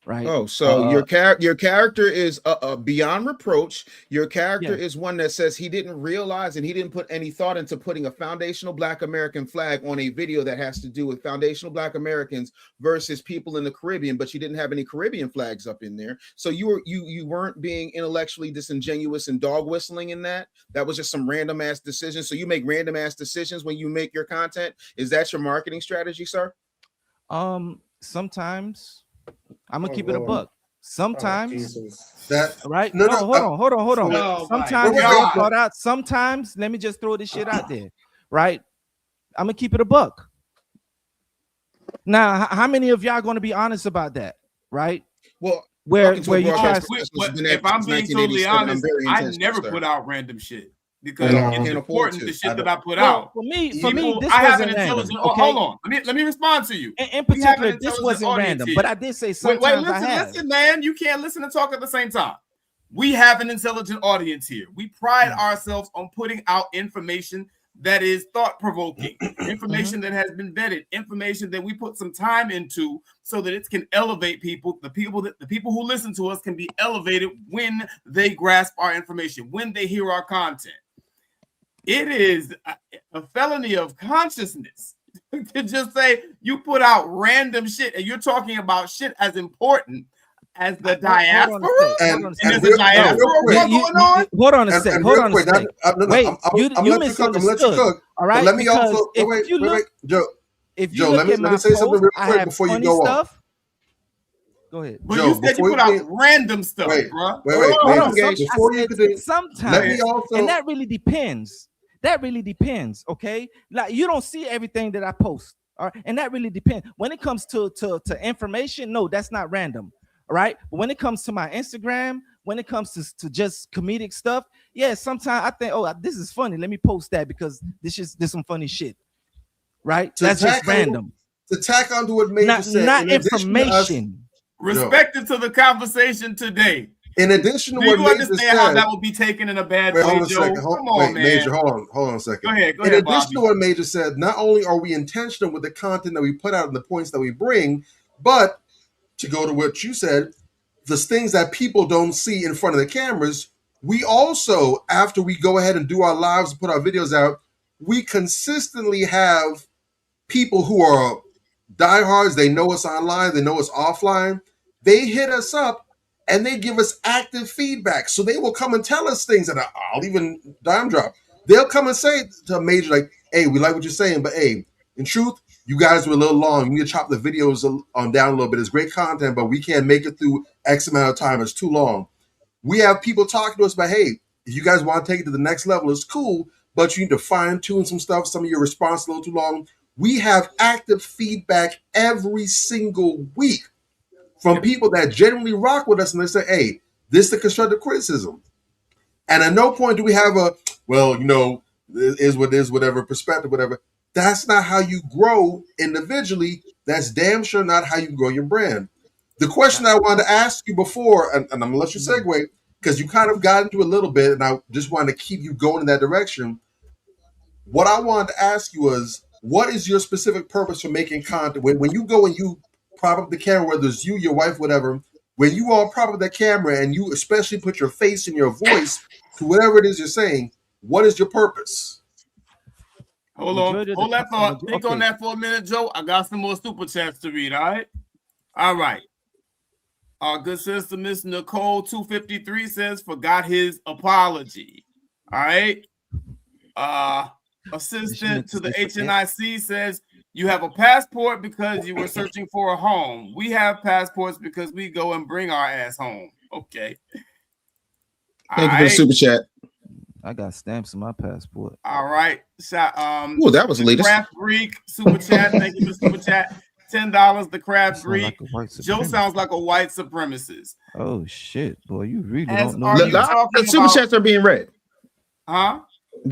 right? Oh, so your character is beyond reproach. Your character is one that says he didn't realize and he didn't put any thought into putting a foundational Black American flag on a video that has to do with foundational Black Americans versus people in the Caribbean, but you didn't have any Caribbean flags up in there. So you weren't being intellectually disingenuous and dog whistling in that. That was just some random ass decisions. So you make random ass decisions when you make your content. Is that your marketing strategy, sir? Sometimes. I'm gonna keep it a buck. Sometimes, right? No, hold on. No, sometimes I thought out. Sometimes, let me just throw this shit out there, right? I'm gonna keep it a buck. Now, how many of y'all gonna be honest about that, right? Well, where you try. If I'm being totally honest, I never put out random shit. Because it's important the shit that I put out. For me, this I have wasn't an intelligent. random, okay? Hold on, let me respond to you. In particular, this wasn't random, but I did say sometimes listen, man. You can't listen and talk at the same time. We have an intelligent audience here. We pride ourselves on putting out information that is thought-provoking, information that has been vetted, information that we put some time into, so that it can elevate people. The people who listen to us can be elevated when they grasp our information, when they hear our content. It is a felony of consciousness to just say you put out random shit and you're talking about shit as important as the diaspora. Hold on a second. Wait, you misunderstood. All right. Let me also wait, Joe. If you Joe, look let me say something real quick before you go on. Go ahead. But Joe, you said you before put you out get- random stuff, Wait, bro. wait, Hold on. Major, before you continue, Sometimes, let me also, and that really depends. That really depends. Okay, like you don't see everything that I post. All right, and that really depends. When it comes to information, no, that's not random. All right, but when it comes to my Instagram, when it comes to just comedic stuff, yeah, sometimes I think, oh, this is funny. Let me post that because this is some funny shit. Right, that's just random. To tack onto what Major said, not in addition to us- information. Respected to the conversation today. In addition to Do what you Major understand how said, that would be taken in a bad wait, way, hold on a Joe? second. Come on, man. Major, hold on a second. Go ahead, in ahead, addition Bobby. to what Major said, not only are we intentional with the content that we put out and the points that we bring, but to go to what you said, the things that people don't see in front of the cameras, we also, after we go ahead and do our lives and put our videos out, we consistently have people who are diehards. They know us online, they know us offline. They hit us up and they give us active feedback. So they will come and tell us things that I'll even dime drop. They'll come and say to a Major, like, hey, we like what you're saying, but hey, in truth, you guys were a little long. We need to chop the videos on down a little bit. It's great content, but we can't make it through X amount of time. It's too long. We have people talking to us about, hey, if you guys want to take it to the next level, it's cool, but you need to fine tune some stuff. Some of your response a little too long. We have active feedback every single week from people that genuinely rock with us, and they say, hey, this is the constructive criticism. And at no point do we have a, well, it is what it is, whatever, perspective, whatever. That's not how you grow individually. That's damn sure not how you grow your brand. The question I wanted to ask you before, and I'm going to let you segue, because you kind of got into a little bit, and I just wanted to keep you going in that direction. What I wanted to ask you was, what is your specific purpose for making content? When you go and you prop up the camera, whether it's you, your wife, whatever, when you all prop up the camera and you especially put your face and your voice to whatever it is you're saying, what is your purpose? Hold that thought. Think on that for a minute, Joe. I got some more super chats to read, all right? All right. Our good sister, Miss Nicole 253 says, forgot his apology. All right. Assistant to the HNIC says, you have a passport because you were searching for a home. We have passports because we go and bring our ass home. Okay. Thank you for the super chat. I got stamps in my passport. All right. Oh, that was latest. Craft Greek super chat. Thank you for super chat. $10. The Craft Greek. Like Joe sounds like a white supremacist. Oh shit, boy! You really As don't know. are you talking The super chats are being read. Huh?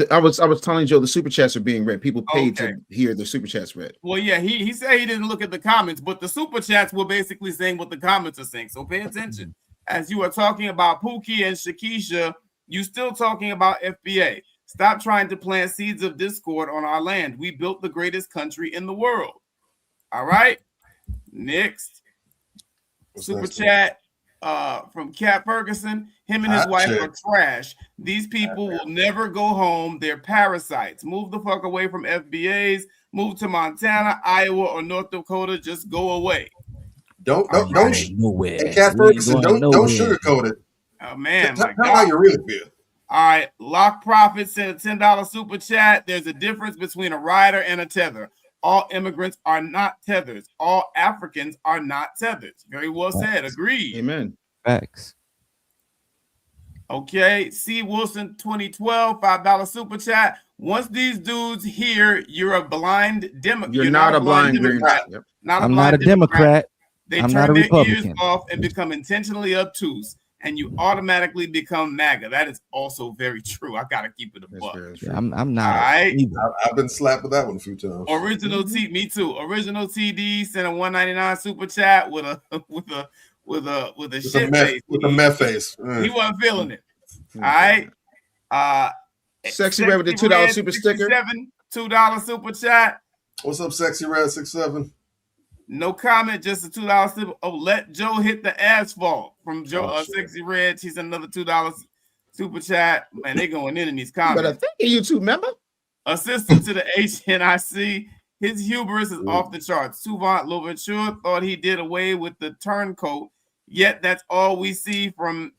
I was telling Joe the super chats are being read. People paid to hear the super chats read. Well, yeah, he said he didn't look at the comments, but the super chats were basically saying what the comments are saying. So pay attention. As you are talking about Pookie and Shakisha, you still talking about FBA. Stop trying to plant seeds of discord on our land. We built the greatest country in the world. All right. Next. Super chat from Cat Ferguson. Him and his wife are trash. These people will never go home. They're parasites. Move the fuck away from FBAs. Move to Montana, Iowa, or North Dakota. Just go away. Don't nowhere. And Cat Ferguson, don't sugarcoat it. Oh man, tell how you really feel. All right, Lock Profit sent a $10 super chat. There's a difference between a rider and a tether. All immigrants are not tethers. All Africans are not tethers. Very well said. Agreed. Amen. Facts. Okay. C. Wilson 2012 $5 super chat. Once these dudes hear you're a blind Democrat. You're not a blind Democrat. Yep. I'm not a Democrat. They I'm turn not a their Republican. ears off and become intentionally obtuse, and you automatically become MAGA. That is also very true. I gotta keep it a buck. Yeah, I'm not. All right. I've been slapped with that one a few times. Original T, me too. Original TD sent a $1.99 super chat with a shit face. With a meth face. He wasn't feeling it. All right. Sexy Red with the $2 super sticker. $2 super chat. What's up, Sexy Red 67? No comment, just a $2 super. Oh, let Joe hit the asphalt from Joe. Sexy Red. She's another $2 super chat. Man, they going in these comments. But I think a YouTube member. Assistant to the HNIC. His hubris is off the charts. Souvent Louverture thought he did away with the turncoat, yet that's all we see from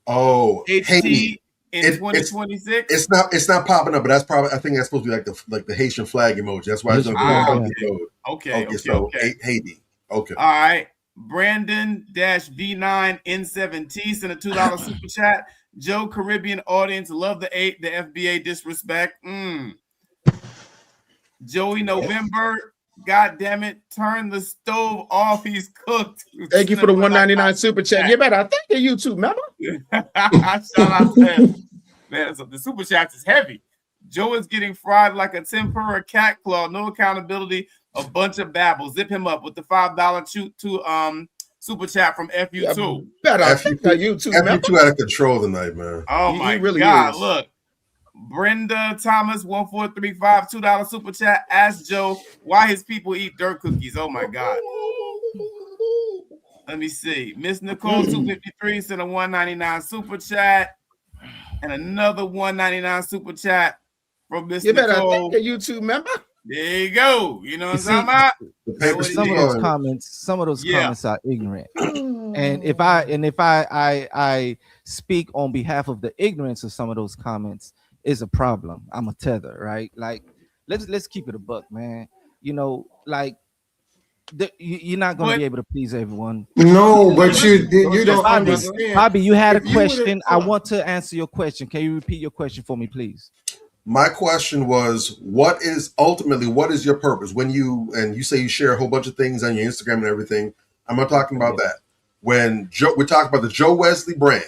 HT in 2026. It's not popping up, but that's probably, I think that's supposed to be like the Haitian flag emoji. That's why it's Okay. Haiti. Okay. All right. Brandon-V9N7T sent a $2 super chat. Joe, Caribbean audience, love the FBA disrespect. Joey November, God damn it, turn the stove off. He's cooked. Thank you for the 199 super chat. You better thank the YouTube, remember? Shout out to him. Man, so the super chats is heavy. Joe is getting fried like a tempura cat claw. No accountability. A bunch of babble. Zip him up with the $5 super chat from FU2. FU2 out of control tonight, man. Oh my really God! Is. Look, Brenda Thomas 1435 $2 super chat. Ask Joe why his people eat dirt cookies. Oh my God. Let me see. Miss Nicole 253 sent a 199 super chat, and another 199 super chat from Miss Nicole. You better thank a YouTube member. There you go. You know what I'm talking about? Some of those comments are ignorant. And if I speak on behalf of the ignorance of some of those comments, is a problem. I'm a tether, right? Like, let's keep it a buck, man. You know, like you're not going to be able to please everyone. No, but you don't understand. Bobby, you had a question. I want to answer your question. Can you repeat your question for me, please? My question was, what is your purpose when you say you share a whole bunch of things on your Instagram and everything? I'm not talking about that. When we're talking about the Joe Wesley brand,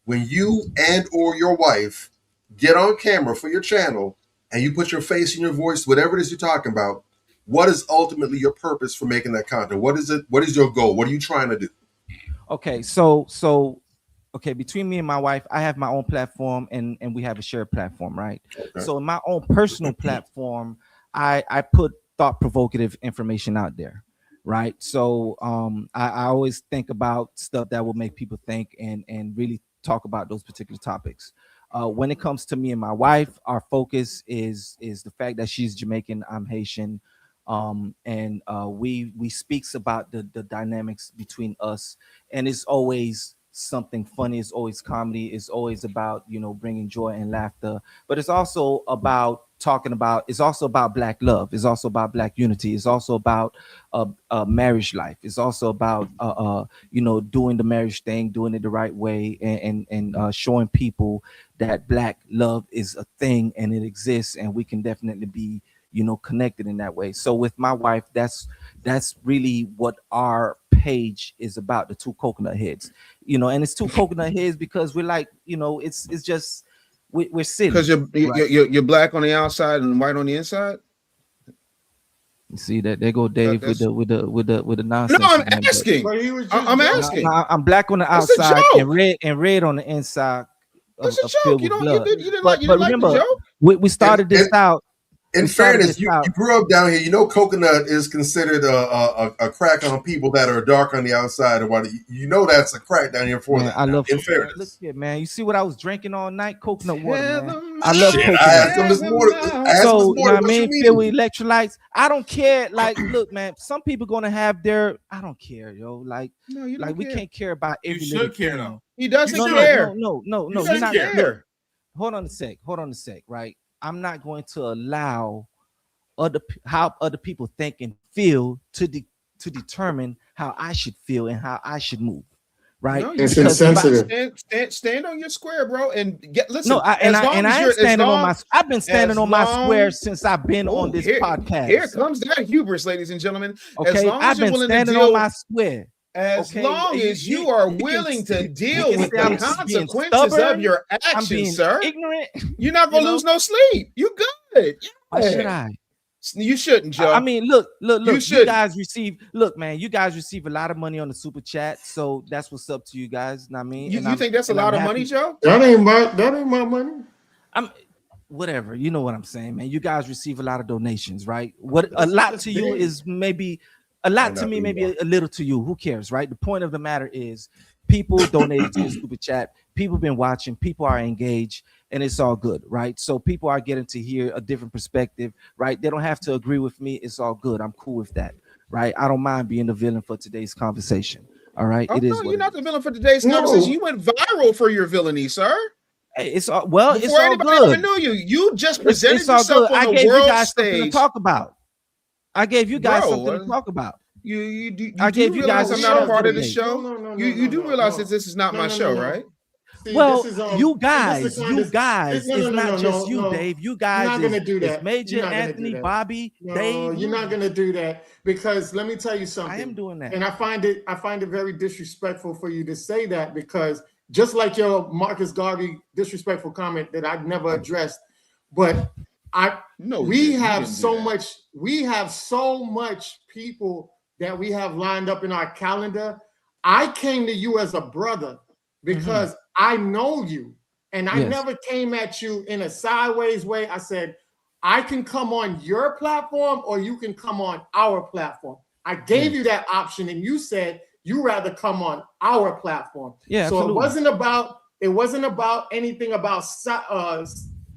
when you and or your wife get on camera for your channel and you put your face and your voice, whatever it is you're talking about, what is ultimately your purpose for making that content? What is it? What is your goal? What are you trying to do? Okay, okay, between me and my wife, I have my own platform and we have a shared platform, right? Okay. So in my own personal platform, I put thought-provocative information out there, right? So I always think about stuff that will make people think and really talk about those particular topics. When it comes to me and my wife, our focus is the fact that she's Jamaican, I'm Haitian, and we speaks about the dynamics between us, and it's always something funny. It's always comedy. It's always about, you know, bringing joy and laughter, but it's also about it's also about Black love. It's also about Black unity. It's also about marriage life. It's also about you know, doing the marriage thing, doing it the right way, and showing people that Black love is a thing and it exists, and we can definitely be, you know, connected in that way. So with my wife, that's really what our page is about, the two coconut heads, you know. And it's two coconut heads because we're like, you know, it's just we're sitting because you're Black on the outside and white on the inside. You see that? There go Dave with the nonsense. No, I'm asking. I'm asking. I'm Black on the outside and red on the inside. That's a joke. You didn't like remember, the joke? We started this out. In fairness, you grew up down here. You know, coconut is considered a crack on people that are dark on the outside, and you know that's a crack down here for them. I love. In fairness, look here, man. You see what I was drinking all night? Coconut water, man. I love coconut. I had some this morning. So, you know what I mean? Filled with electrolytes. I don't care. Like, look, man. Some people gonna have their. I don't care, yo. Like, no, you like we can't care about every. You should care, though. He doesn't care. No. You're not care. Hold on a sec. Right. I'm not going to allow how other people think and feel to determine how I should feel and how I should move. Right? No, it's insensitive. Stand on your square, bro, and listen. No, I've been standing on my square since I've been on this podcast. Here comes that hubris, ladies and gentlemen. Okay, I've been standing on my square. As long as you are willing to deal with the consequences of your actions, sir, ignorant, you're not gonna lose no sleep. You good? Why should I? You shouldn't, Joe. I mean, look. You guys receive a lot of money on the super chat, so that's what's up to you guys. I mean, you think that's a lot of money, Joe? That ain't my money. Whatever, you know what I'm saying, man. You guys receive a lot of donations, right? What a lot to you is maybe. A lot to me, maybe a little to you. Who cares, right? The point of the matter is people donated to the super chat. People been watching. People are engaged, and it's all good, right? So people are getting to hear a different perspective, right? They don't have to agree with me. It's all good. I'm cool with that, right? I don't mind being the villain for today's conversation. All right, it is. No, you're not the villain for today's conversation. You went viral for your villainy, sir. Hey, it's all well. Before it's all anybody good. ever knew you. You just presented it's all yourself good. on I the gave world you guys stage. something to talk about. I gave you guys something to talk about. I gave you guys. I'm not a part of the show. No, you do realize that this is not my show, right? See, well, this is, you guys, this is it's not just you, Dave. You guys, you're not gonna do that. It's Major, Anthony, Bobby, Dave. You're not gonna do that because let me tell you something. I am doing that, and I find it very disrespectful for you to say that because just like your Marcus Garvey disrespectful comment that I've never addressed, but we have so much people that we have lined up in our calendar. I came to you as a brother because I know you, and I never came at you in a sideways way. I said, I can come on your platform or you can come on our platform. I gave you that option, and you said you rather come on our platform. Yeah, so absolutely. It wasn't about anything about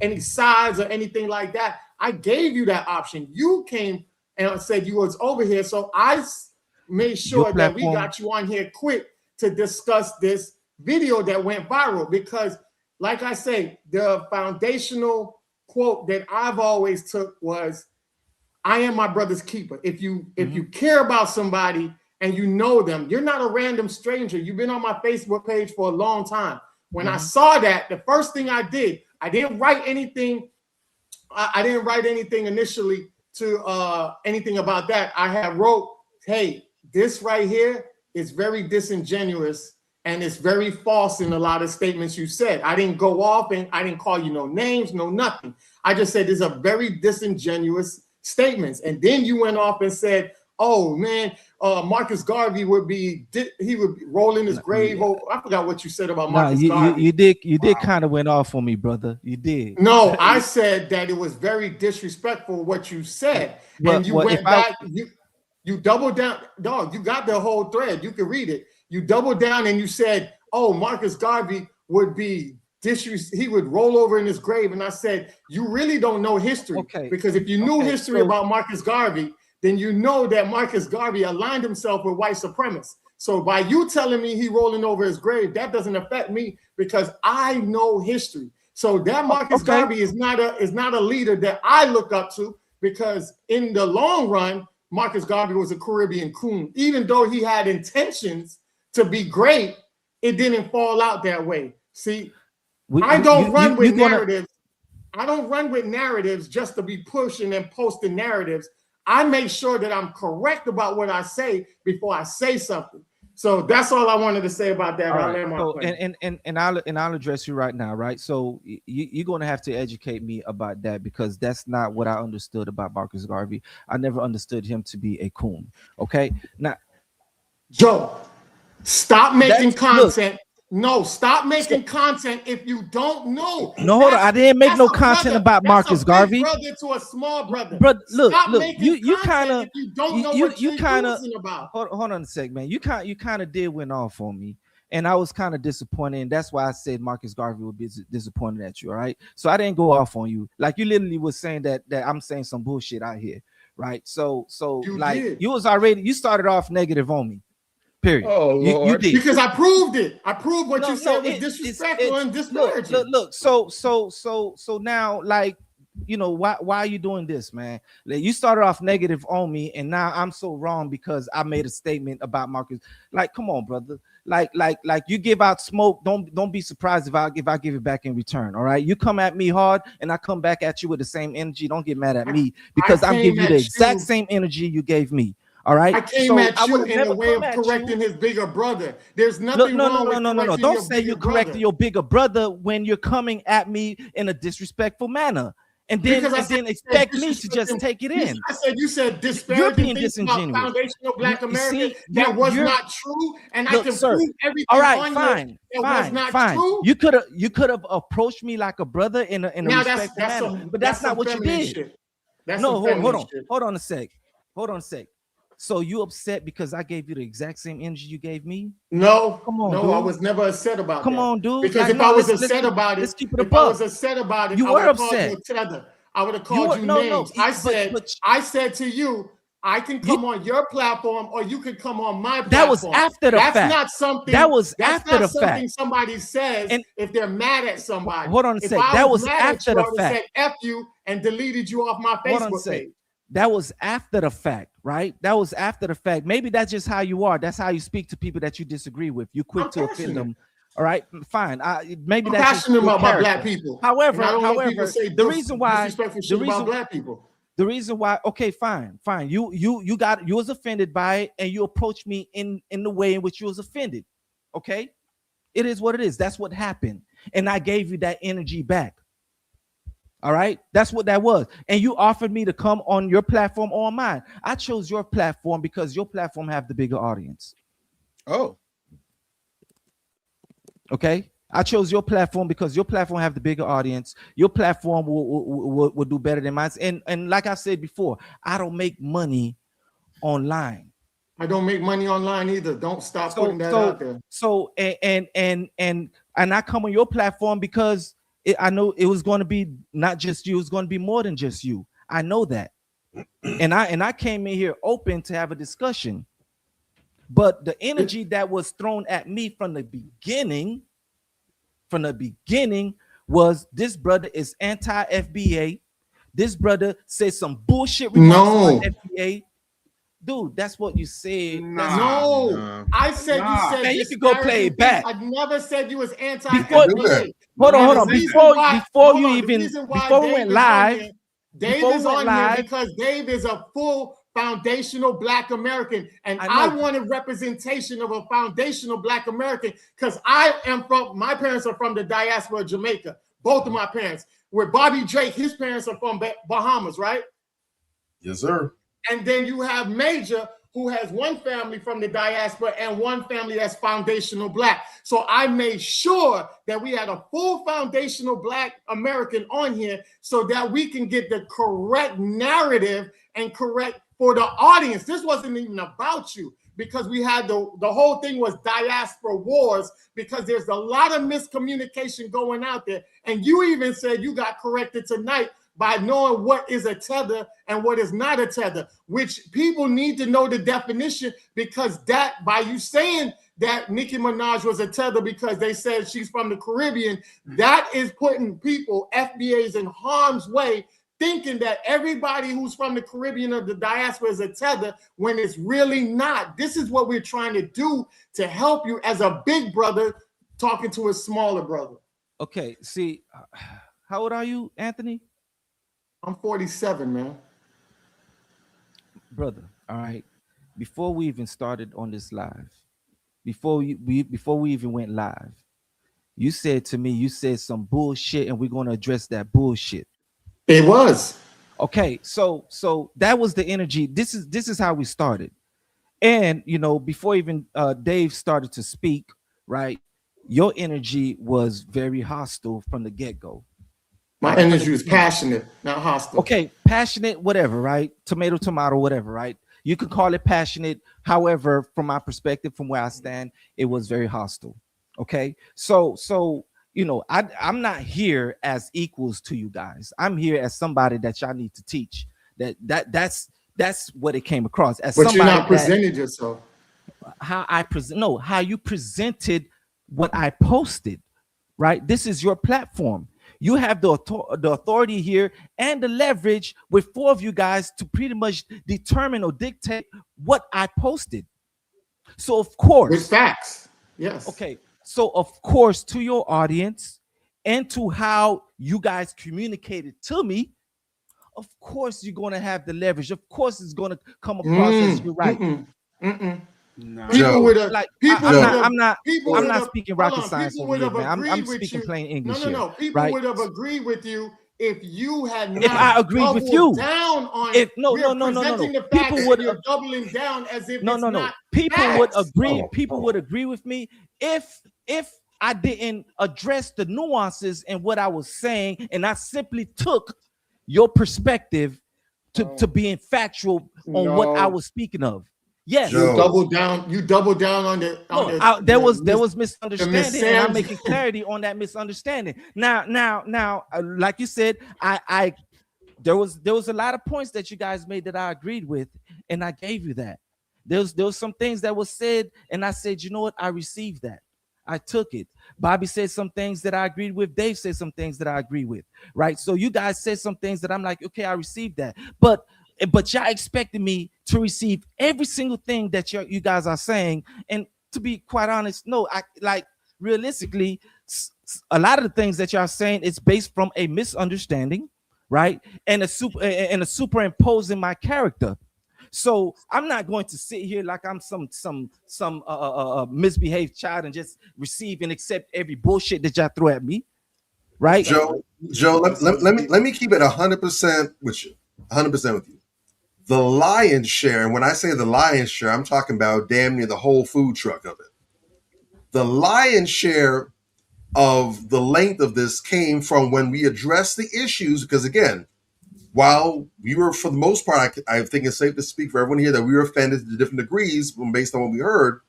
any sides or anything like that. I gave you that option. You came and said you was over here, so I made sure that we got you on here quick to discuss this video that went viral because, like I say, the foundational quote that I've always took was, "I am my brother's keeper." If you care about somebody and you know them, you're not a random stranger. You've been on my Facebook page for a long time. When I saw that, the first thing I didn't write anything. I didn't write anything initially to anything about that. I had wrote, "Hey, this right here is very disingenuous and it's very false in a lot of statements you said." I didn't go off and I didn't call you no names, no nothing. I just said these are very disingenuous statements. And then you went off and said, "Oh man, Marcus Garvey would be roll in his grave." Oh, I forgot what you said about Marcus Garvey. You did kind of went off on me, brother. You did. No, I said that it was very disrespectful what you said, and you went back. You doubled down, dog. You got the whole thread. You can read it. You doubled down and you said, "Oh, Marcus Garvey would be he would roll over in his grave." And I said, "You really don't know history, because if you knew history about Marcus Garvey, then you know that Marcus Garvey aligned himself with white supremacists. So by you telling me he rolling over his grave, that doesn't affect me because I know history. So that Marcus Garvey is not a leader that I look up to, because in the long run, Marcus Garvey was a Caribbean coon. Even though he had intentions to be great, it didn't fall out that way. See, I don't run with narratives. I don't run with narratives just to be pushing and posting narratives. I make sure that I'm correct about what I say before I say something. So that's all I wanted to say about that. I'll address you right now, right? So you're going to have to educate me about that, because that's not what I understood about Marcus Garvey. I never understood him to be a coon. Okay, now, Joe, stop making content. No, stop making content if you don't know. No, hold on. I didn't make no content about Marcus Garvey. Brother to a small brother. But look, you kind of don't know what you're using about. Hold on a sec, man. You kind of did went off on me, and I was kind of disappointed, and that's why I said Marcus Garvey would be disappointed at you. All right, so I didn't go off on you. Like, you literally was saying that I'm saying some bullshit out here, right? So you started off negative on me. Period. Oh, you did. Because I proved it. I proved what you said was disrespectful and disparaging. Look. So now, like, you know, why are you doing this, man? Like, you started off negative on me, and now I'm so wrong because I made a statement about Marcus. Like, come on, brother. Like you give out smoke. Don't be surprised if I give it back in return. All right. You come at me hard, and I come back at you with the same energy. Don't get mad at me, because I'm giving you the exact same energy you gave me. All right. I came at you in a way of correcting his bigger brother. There's nothing wrong with No. Don't say you're correcting your bigger brother when you're coming at me in a disrespectful manner, and then expect me to just take it in. You said disparaging things about foundational Black America. That was not true, and I can prove everything. All right, fine. True. You could have approached me like a brother in a respectful manner, but that's not what you did. Hold on a sec. So you upset because I gave you the exact same energy you gave me? No, come on, no, dude. I was never upset about that. Come on, dude. Because if I was upset about it, you were upset. I would have called you names. I said to you, I can come on your platform, or you can come on my platform. That was after the fact. That's not something. That's not something somebody says if they're mad at somebody. Hold on a sec. That was after the fact. Said F you and deleted you off my Facebook page. That was after the fact, right? That was after the fact. Maybe that's just how you are. That's how you speak to people that you disagree with. You quick to offend them. All right, fine. Maybe I'm that's passionate your about my character. black people. However, and I don't want people to say the reason why disrespectful shit about black people. The reason why, okay, fine. You was offended by it, and you approached me in the way in which you was offended. Okay, it is what it is. That's what happened, and I gave you that energy back. All right, that's what that was. And you offered me to come on your platform or on mine. I chose your platform because your platform have the bigger audience. Oh, okay. I chose your platform because your platform have the bigger audience. Your platform will do better than mine. And like I said before, I don't make money online. I don't make money online either. Don't stop putting that out there. So and I come on your platform because I know it was going to be not just you. It's going to be more than just you. I know that. And I came in here open to have a discussion. But the energy that was thrown at me from the beginning was this brother is anti-FBA. This brother says some bullshit remarks about FBA. Dude, that's what you said. No, I said you said man, you can go play it back. I never said you was anti-FBA. Hold on. Before we went live, Dave is on here because Dave is a full foundational Black American, and I wanted representation of a foundational Black American because my parents are from the diaspora of Jamaica, both of my parents. With Bobby Drake, his parents are from Bahamas, right? Yes, sir. And then you have Major, who has one family from the diaspora and one family that's foundational Black. So I made sure that we had a full foundational Black American on here so that we can get the correct narrative and correct for the audience. This wasn't even about you because we had the whole thing was diaspora wars because there's a lot of miscommunication going out there. And you even said you got corrected tonight by knowing what is a tether and what is not a tether, which people need to know the definition because that by you saying that Nicki Minaj was a tether because they said she's from the Caribbean, that is putting people, FBAs, in harm's way, thinking that everybody who's from the Caribbean or the diaspora is a tether when it's really not. This is what we're trying to do to help you as a big brother talking to a smaller brother. Okay, see, how old are you, Anthony? I'm 47, man. Brother, all right. Before we even started on this live, before we even went live, you said to me, you said some bullshit, and we're going to address that bullshit. It was. Okay, so that was the energy. This is how we started. And before even Dave started to speak, right? Your energy was very hostile from the get-go. My energy was passionate, not hostile. Okay, passionate, whatever, right? Tomato, whatever, right? You could call it passionate. However, from my perspective, from where I stand, it was very hostile. Okay, so I'm not here as equals to you guys. I'm here as somebody that y'all need to teach. That's what it came across as. But you're not presented yourself. How you presented what I posted, right? This is your platform. You have the authority here and the leverage with four of you guys to pretty much determine or dictate what I posted. So of course, with facts, yes. Okay, so of course, to your audience and to how you guys communicated to me, of course you're going to have the leverage. Of course, it's going to come across as you're right. No. I'm not speaking rocket science over here, man. I'm speaking plain English. No. People would have agreed with you if you had not. If I agreed with you, down on no. People would have doubling down as if no. People would agree. People would agree with me if I didn't address the nuances in what I was saying, and I simply took your perspective to being factual on what I was speaking of. Yes, you double down on the. There was misunderstanding, and I'm making clarity on that misunderstanding. Now, like you said, there was a lot of points that you guys made that I agreed with, and I gave you that. There was some things that was said, and I said, you know what, I received that. I took it. Bobby said some things that I agreed with. Dave said some things that I agree with. Right. So you guys said some things that I'm like, okay, I received that. But but y'all expecting me to receive every single thing that you guys are saying. And to be quite honest, no, I like realistically, a lot of the things that y'all saying is based from a misunderstanding, right? And a superimposing my character. So I'm not going to sit here like I'm some misbehaved child and just receive and accept every bullshit that y'all throw at me, right? Joe, let me keep it 100% with you, 100% with you. The lion's share, and when I say the lion's share, I'm talking about damn near the whole food truck of it. The lion's share of the length of this came from when we addressed the issues, because again, while we were, for the most part, I think it's safe to speak for everyone here that we were offended to different degrees based on what we heard,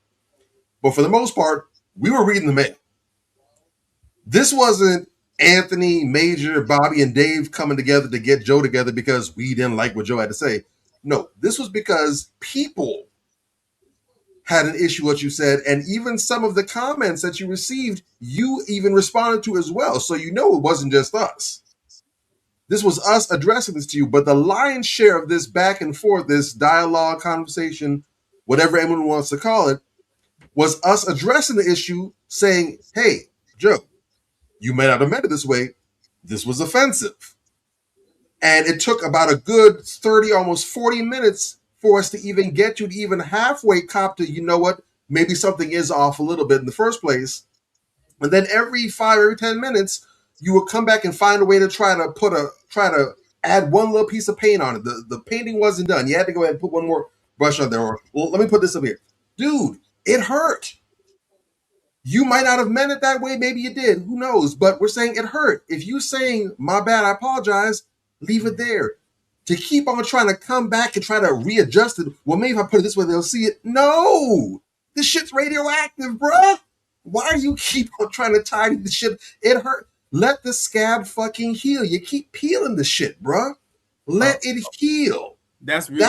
but for the most part, we were reading the mail. This wasn't Anthony, Major, Bobby, and Dave coming together to get Joe together because we didn't like what Joe had to say. No, this was because people had an issue with what you said, and even some of the comments that you received, you even responded to as well. So it wasn't just us. This was us addressing this to you, but the lion's share of this back and forth, this dialogue, conversation, whatever anyone wants to call it, was us addressing the issue, saying, hey, Joe, you may not have meant it this way. This was offensive. And it took about a good 30, almost 40 minutes for us to even get you to even halfway cop to, you know what, maybe something is off a little bit in the first place. And then every 10 minutes, you would come back and find a way to try to add one little piece of paint on it. The painting wasn't done. You had to go ahead and put one more brush on there. Or, well, let me put this up here. Dude, it hurt. You might not have meant it that way. Maybe you did. Who knows? But we're saying it hurt. If you saying, my bad, I apologize, leave it there. To keep on trying to come back and try to readjust it, well, maybe if I put it this way, they'll see it. No! This shit's radioactive, bruh. Why do you keep on trying to tidy the shit? It hurt. Let the scab fucking heal. You keep peeling the shit, bruh. Let it heal. That's really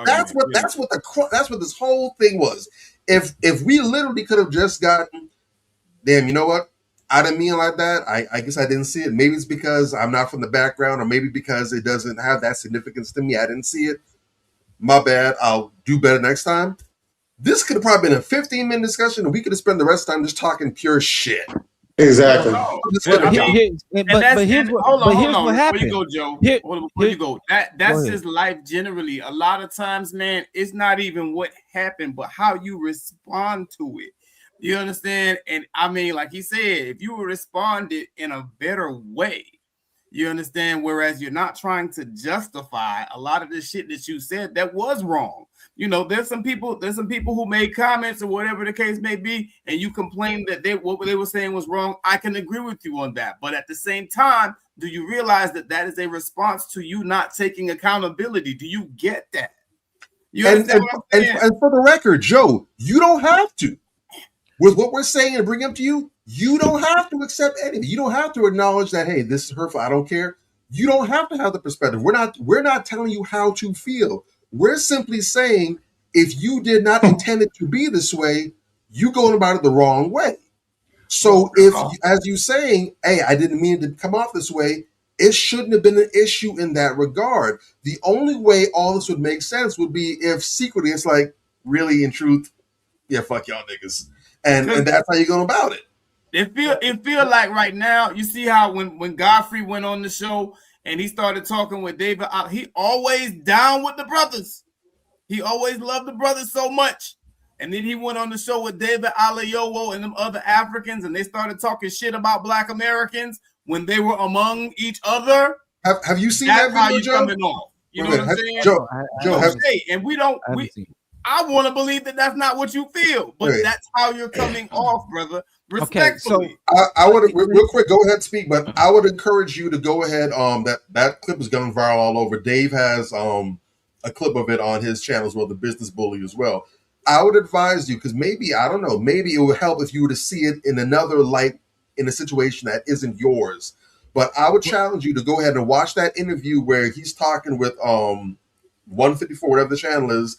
that's what this whole thing was. If we literally could have just gotten, damn, you know what? I didn't mean like that. I guess I didn't see it. Maybe it's because I'm not from the background, or maybe because it doesn't have that significance to me. I didn't see it. My bad. I'll do better next time. This could have probably been a 15-minute discussion, and we could have spent the rest of the time just talking pure shit. Exactly. But here's what happened. Before you go, Joe. Before you go, that's just life generally. A lot of times, man, it's not even what happened, but how you respond to it. You understand? And I mean, like he said, if you responded in a better way, you understand? Whereas you're not trying to justify a lot of the shit that you said that was wrong. You know, there's some people who made comments or whatever the case may be, and you complain that what they were saying was wrong. I can agree with you on that. But at the same time, do you realize that that is a response to you not taking accountability? Do you get that? You understand what I'm saying? And for the record, Joe, you don't have to. With what we're saying and bringing up to you, you don't have to accept anything. You don't have to acknowledge that, hey, this is hurtful. I don't care. You don't have to have the perspective. We're not telling you how to feel. We're simply saying, if you did not intend it to be this way, you going about it the wrong way. So if, as you saying, hey, I didn't mean it to come off this way, it shouldn't have been an issue in that regard. The only way all this would make sense would be if secretly it's like, really, in truth, yeah, fuck y'all niggas. And that's how you're going about it. It feel like right now, you see how when Godfrey went on the show and he started talking with David, he always down with the brothers. He always loved the brothers so much. And then he went on the show with David Alayowo and them other Africans, and they started talking shit about Black Americans when they were among each other. Have you seen that video, Joe? Coming off. You know what I'm saying? Joe, I want to believe that that's not what you feel, but that's how you're coming off, brother. Respectfully. Okay, so I would real quick go ahead and speak, but I would encourage you to go ahead. That clip is going viral all over. Dave has a clip of it on his channel as well, the Business Bully as well. I would advise you, because maybe, I don't know, maybe it would help if you were to see it in another light in a situation that isn't yours. But I would challenge you to go ahead and watch that interview where he's talking with 154, whatever the channel is.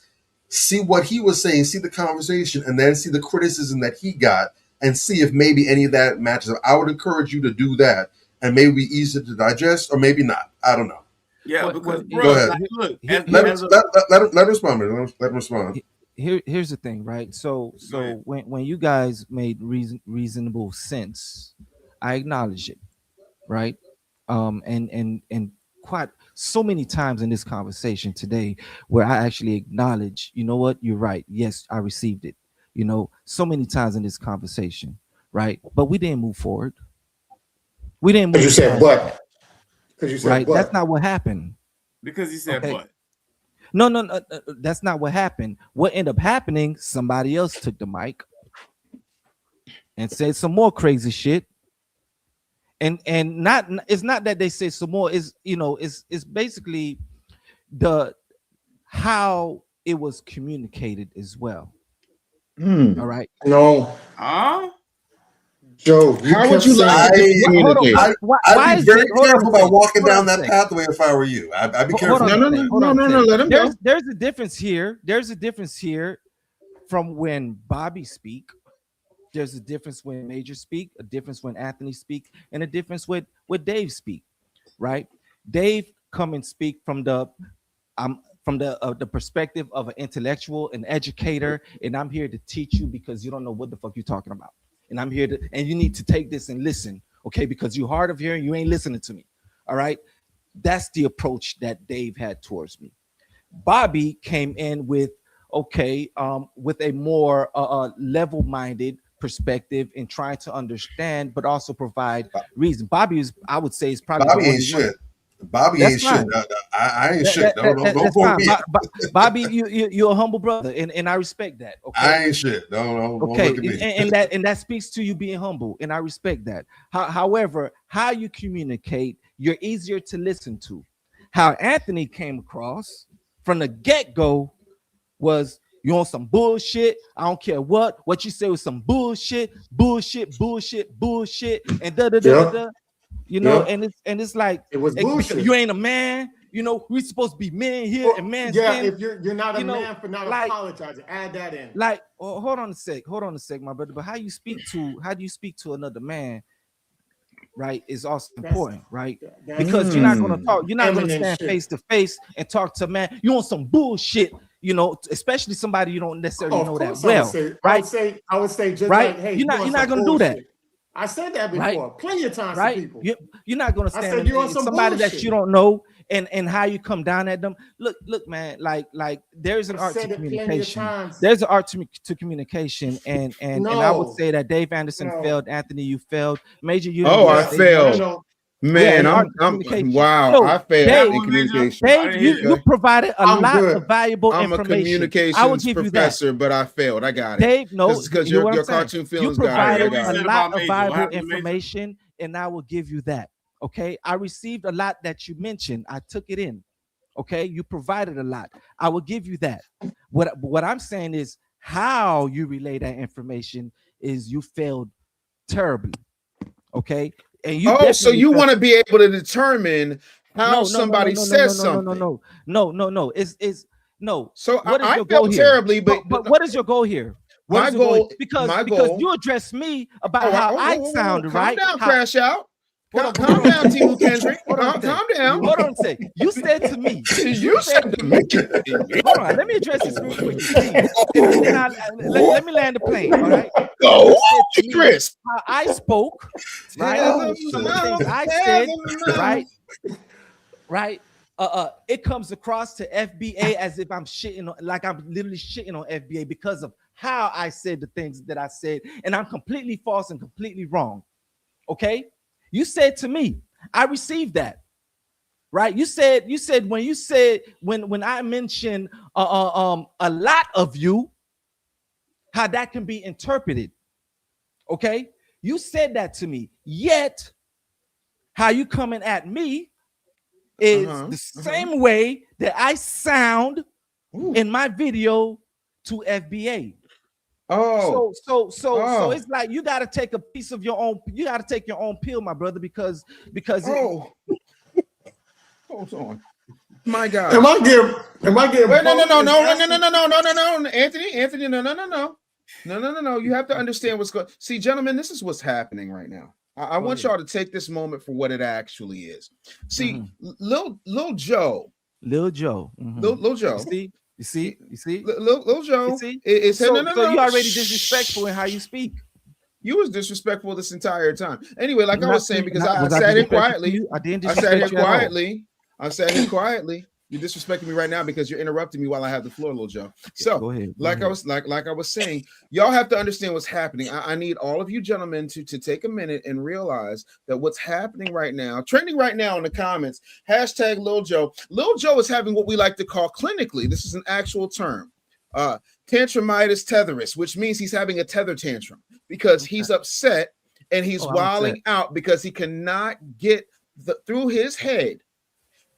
See what he was saying, see the conversation, and then see the criticism that he got, and see if maybe any of that matches up. I would encourage you to do that, and maybe be easier to digest, or maybe not. I don't know. Yeah, because Go ahead. look, Let him respond. Let him respond. Here's the thing, right? So when you guys made reasonable sense, I acknowledge it, right? And quite so many times in this conversation today where I actually acknowledge, you know what, you're right. Yes, I received it. You know, so many times in this conversation, right? But we didn't move forward. We didn't move. You said but. Because you said right. but. That's not what happened. Because he said but. No, that's not what happened. What ended up happening? Somebody else took the mic and said some more crazy shit. And not it's not that they say some more. Is it's basically the how it was communicated as well. All right. No. Joe, how would you like to communicate? I'd be very careful about walking down that pathway if I were you. I'd be careful. No, let him go. There's a difference here. There's a difference here from when Bobby speak. There's a difference when Major speak, a difference when Anthony speak, and a difference with Dave speak, right? Dave come and speak from the perspective of an intellectual, an educator, and I'm here to teach you because you don't know what the fuck you're talking about. And I'm here and you need to take this and listen, okay? Because you're hard of hearing, you ain't listening to me, all right? That's the approach that Dave had towards me. Bobby came in with, with a more level-minded perspective and trying to understand, but also provide reason. Bobby is, I would say, is probably Bobby ain't shit. Bobby ain't shit. I ain't shit. Don't quote me. Bobby, you're a humble brother, and I respect that. Okay, I ain't shit. Don't look at me. and that speaks to you being humble, and I respect that. However, how you communicate, you're easier to listen to. How Anthony came across from the get-go was, you on some bullshit. I don't care what you say was some bullshit, and da. You know, and it's like it was bullshit. You ain't a man. You know, we supposed to be men here and men. Yeah, if you're not a man for not apologizing, add that in. Like, hold on a sec, my brother. But how do you speak to another man, right, is also important, right? Because you're not gonna talk, you're not gonna stand face to face and talk to a man. You want some bullshit, you know, especially somebody you don't necessarily know that well, right? I would say just right. like, hey, you're not gonna do that. I said that before, plenty of times to people. You're not gonna stand somebody that you don't know and how you come down at them. Look, man, like there's an art to communication. There's an art to communication, and I would say that Dave Anderson failed. Anthony, you failed. Major, you I failed. Man, I'm wow. I failed in communication. Dave, you provided a lot of valuable information. I'm a communications professor, but I failed. I got it. Dave, no, because your cartoon feelings got it. You provided a lot of valuable information, and I will give you that. Okay, I received a lot that you mentioned. I took it in. Okay, you provided a lot. I will give you that. What I'm saying is how you relay that information is you failed terribly. Okay. And you so you want to be able to determine how somebody says something. No. It's no. So I felt terribly, but what is your goal here? My goal, because you addressed me about how I sounded, right? Calm down, Crash Out. Calm down, T.U. Kendrick. Calm down. Hold on a sec. You said to me. You said to me. Hold on. Let me address this real quick. And then let me land the plane. All right. Go, Chris. How I spoke, right? Some of the things I said, right. It comes across to FBA as if I'm shitting, like I'm literally shitting on FBA because of how I said the things that I said, and I'm completely false and completely wrong. Okay. You said to me, I received that, right? You said when I mentioned a lot of you, how that can be interpreted. Okay, you said that to me. Yet, how you coming at me is the same way that I sound in my video to FBA. So it's like you got to take a piece of your own. You got to take your own pill, my brother, because hold on, my God. Am I getting? Wait, no, Anthony, no. You have to understand what's going. See, gentlemen, this is what's happening right now. I want y'all to take this moment for what it actually is. See, Lil Joe. Lil Joe. Lil Joe. You see? Lil Joe. So No. you already disrespectful in how you speak. You was disrespectful this entire time. Anyway, like I was saying, because I was sat here quietly. I didn't I sat here disrespect you at all. quietly. I sat here quietly. You're disrespecting me right now because you're interrupting me while I have the floor, Lil Joe. So, go ahead. I was saying, y'all have to understand what's happening. I need all of you gentlemen to take a minute and realize that what's happening right now, trending right now in the comments, hashtag Lil Joe. Lil Joe is having what we like to call clinically, this is an actual term, tantrumitis tethers, which means he's having a tether tantrum because he's upset and he's wilding out because he cannot get through his head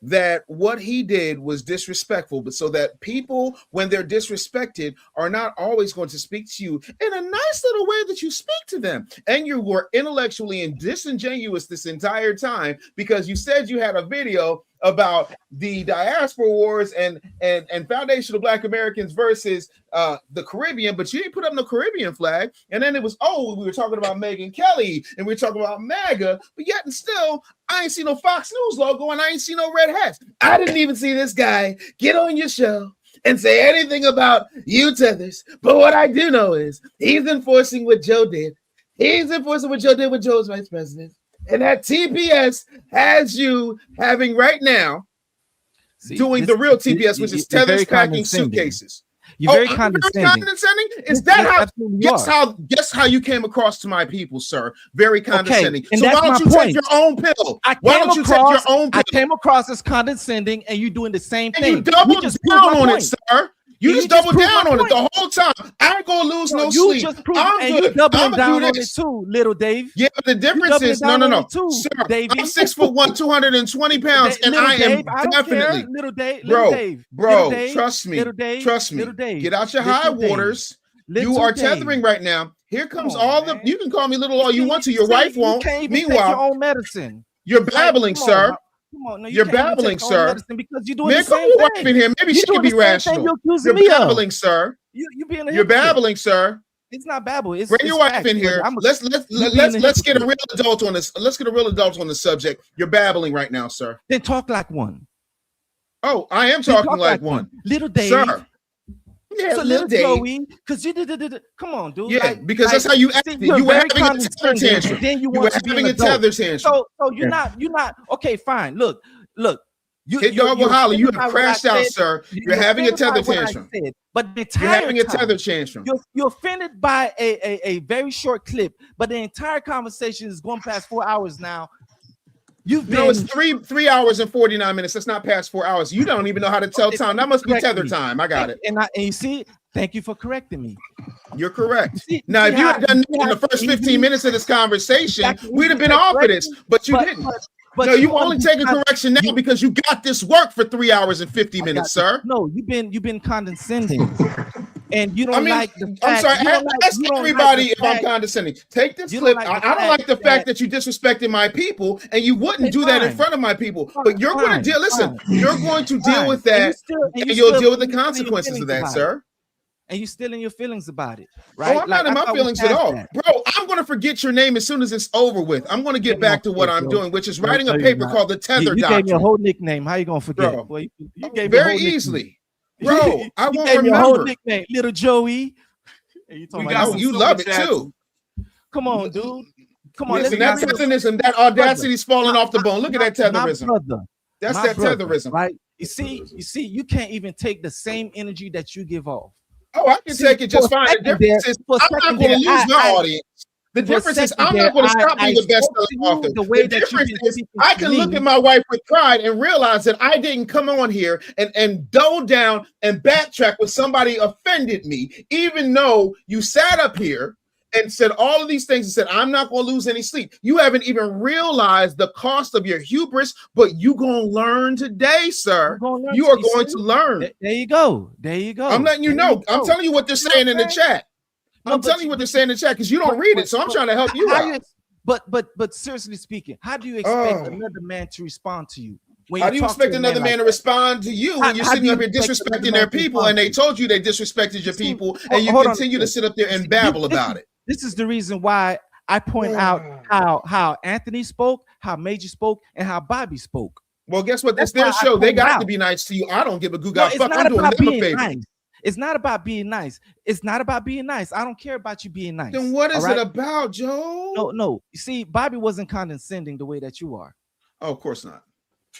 that what he did was disrespectful, but so that people, when they're disrespected, are not always going to speak to you in a nice little way that you speak to them. And you were intellectually and disingenuous this entire time because you said you had a video about the diaspora wars and foundational Black Americans versus the Caribbean, but you didn't put up no Caribbean flag. And then it was, we were talking about Megyn Kelly and we were talking about MAGA, but yet and still, I ain't see no Fox News logo and I ain't see no red hats. I didn't even see this guy get on your show and say anything about you tethers. But what I do know is he's enforcing what Joe did. He's enforcing what Joe did with Joe's vice president. And that TPS has you having right now doing the real TPS, which is tethers packing suitcases. You're very condescending. Is that guess how you came across to my people, sir? Very condescending. And so why don't you take your own pill? Why don't you take your own pill? I came across as condescending, and you doing the same thing. You doubled down on it, sir. You just doubled down on it the whole time. I ain't gonna lose no sleep. You doubling down on it too, little Dave. Yeah, but the difference is no. Sir, I'm 6'1", 220 pounds, and I am definitely little Dave. Bro, trust me. Get out your high waters. You are tethering right now. Here comes all the. You can call me little all you want to. Your wife won't. Meanwhile, your own medicine. You're babbling, sir. Come on, no, you're babbling, sir. Because you're doing man, the same come your thing. wife in here. Maybe she can be rational. You're babbling, sir. You're babbling, sir. It's not babble. It's bring your wife in here. Let's get a real adult on this. Let's get a real adult on the subject. You're babbling right now, sir. Then talk like one. Oh, I am talking like one, little Dave. Sir. Yeah, so little Joey, because you did. Come on, dude. Yeah, because that's how you acted. You were having a tether tantrum. Then you were having a tether tantrum. So you're not. Okay, fine. Look. You holler. You have crashed out, sir. You're having a tether tantrum. But the entire you're having a tether tantrum. You're offended by a very short clip, but the entire conversation is going past 4 hours now. It's 3 hours and 49 minutes. That's not past 4 hours. You don't even know how to tell time. That must be tether time. I got it. And you see, thank you for correcting me. You're correct. Now, if you had done that in the first 15 minutes of this conversation, we'd have been off of this, but you didn't. No, you only take a correction now because you got this work for 3 hours and 50 minutes, sir. No, you've been condescending. And you don't like the fact. I'm sorry, ask everybody if I'm condescending. Take this clip. I don't like the fact that you disrespected my people, and you wouldn't do that in front of my people. But you're going to deal. Listen, you're going to deal with that, and you'll deal with the consequences of that, sir. And you're still in your feelings about it, right? Oh, I'm not in my feelings at all. Bro, I'm going to forget your name as soon as it's over with. I'm going to get back to what I'm doing, which is writing a paper called the Tether Doctrine. You gave me a whole nickname. How you going to forget? Bro, you gave me very easily. Bro, I won't remember. A whole nickname, little Joey. You love it too. Come on, dude. Come on. Listen, that tetherism, that audacity's falling off the bone. Look at that tetherism. That's that tetherism. Right? You see, you can't even take the same energy that you give off. Oh, I can take it just fine. The difference is I'm not going to lose my audience. The difference is I'm not going to stop being the best-selling author. The difference is I can look at my wife with pride and realize that I didn't come on here and double down and backtrack when somebody offended me, even though you sat up here and said all of these things and said, I'm not going to lose any sleep. You haven't even realized the cost of your hubris, but you going to learn today, sir. You are going to learn. There you go. I'm letting you know. I'm telling you what they're saying in the chat. I'm telling you what they're saying in the chat because you don't read it, so I'm trying to help you out. But seriously speaking, how do you expect another man to respond to you? How do you expect another man to respond to you when you're sitting up here disrespecting their people and they told you they disrespected your people and you continue to sit up there and babble about it? This is the reason why I point out how Anthony spoke, how Major spoke, and how Bobby spoke. Well, guess what? It's That's their why I show. They point got out. to be nice to you. I don't give a goo No, fuck. it's I'm not doing about them a being favor. nice. It's not about being nice. It's not about being nice. I don't care about you being nice. Then what is all right? it about, Joe? No. You see, Bobby wasn't condescending the way that you are. Oh, of course not.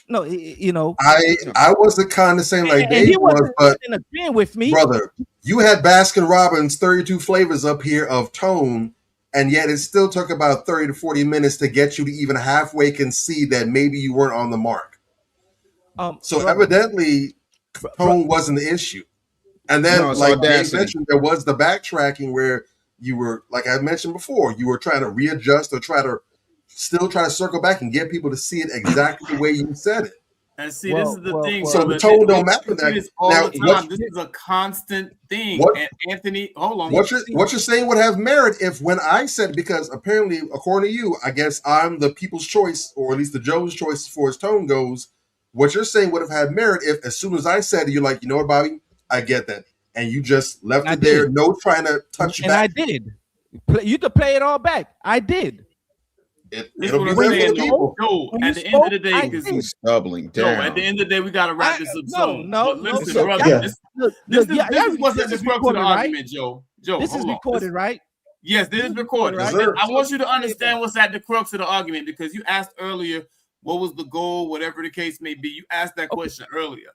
No, you know. I wasn't condescending like and Dave he was, but agreeing with me, brother, you had Baskin Robbins 32 flavors up here of tone, and yet it still took about 30 to 40 minutes to get you to even halfway concede that maybe you weren't on the mark. So brother, evidently, tone wasn't the issue. And then, No, it's like Dave audacity. mentioned, there was the backtracking where you were, like I mentioned before, you were trying to readjust or try to circle back and get people to see it exactly the way you said it. And see, this is the thing. So the tone don't matter. This all Now, the time. This is a constant thing. And Anthony, hold on. What you're saying would have merit if when I said, because apparently, according to you, I guess I'm the people's choice, or at least the Joe's choice as far as tone goes. What you're saying would have had merit if, as soon as I said it, you're like, you know what, Bobby, I get that, and you just left it there, no trying to touch you back. I did. You could play it all back. I did. It'll be there for the people. No, at the end of the day, because he's doubling no, down. at the end of the day, we got to wrap this up soon. No. But listen, So, brother, yeah. this is what's at the crux of the argument, Joe. This is recorded, right? Yes, this is recorded. Right? I want you to understand what's at the crux of the argument, because you asked earlier what was the goal, whatever the case may be. You asked that question earlier,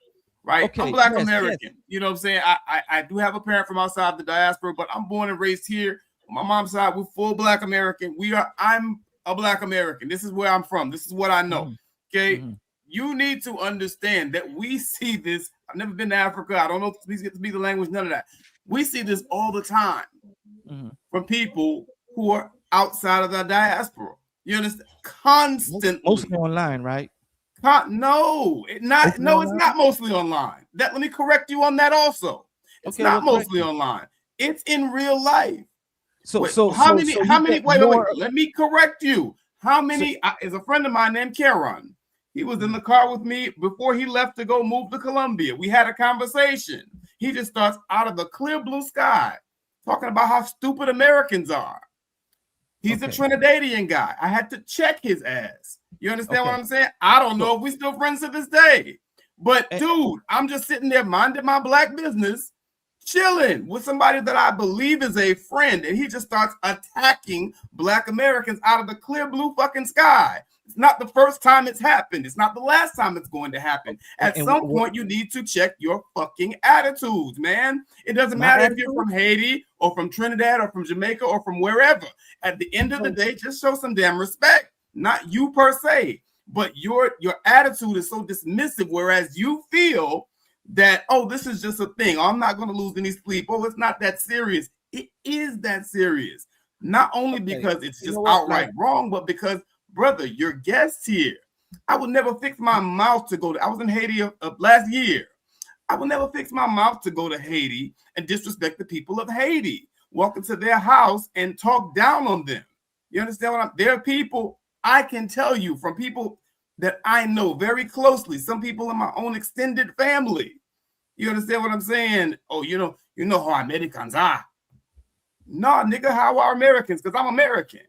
right? Okay, I'm Black yes, American. yes. You know what I'm saying? I do have a parent from outside the diaspora, but I'm born and raised here. On my mom's side, we're full Black American. I'm a Black American. This is where I'm from. This is what I know. Okay. You need to understand that we see this. I've never been to Africa. I don't know if these get to speak the language, none of that. We see this all the time from people who are outside of the diaspora. You understand? Constantly. Mostly online, right? No, it's not mostly online. Let me correct you on that also. It's not mostly online. It's in real life. How many? Wait. Let me correct you. How many? Is a friend of mine named Karen. He was in the car with me before he left to go move to Colombia. We had a conversation. He just starts out of the clear blue sky talking about how stupid Americans are. He's a Trinidadian guy. I had to check his ass. You understand what I'm saying? I don't know if we still friends to this day. But dude, I'm just sitting there minding my Black business, chilling with somebody that I believe is a friend, and he just starts attacking Black Americans out of the clear blue fucking sky. It's not the first time it's happened. It's not the last time it's going to happen. At some point, you need to check your fucking attitudes, man. It doesn't matter if you're from Haiti or from Trinidad or from Jamaica or from wherever. At the end of the day, just show some damn respect. Not you per se, but your attitude is so dismissive, whereas you feel that, oh, this is just a thing. Oh, I'm not going to lose any sleep. Oh, it's not that serious. It is that serious. Not only because it's just outright wrong, but because, brother, your guest here. I would never fix my mouth to go to. I was in Haiti last year. I would never fix my mouth to go to Haiti and disrespect the people of Haiti. Walk into their house and talk down on them. You understand what I'm? There are people I can tell you from people that I know very closely. Some people in my own extended family. You understand what I'm saying? Oh, you know how Americans are. Nah, nigga, how are Americans? Because I'm American.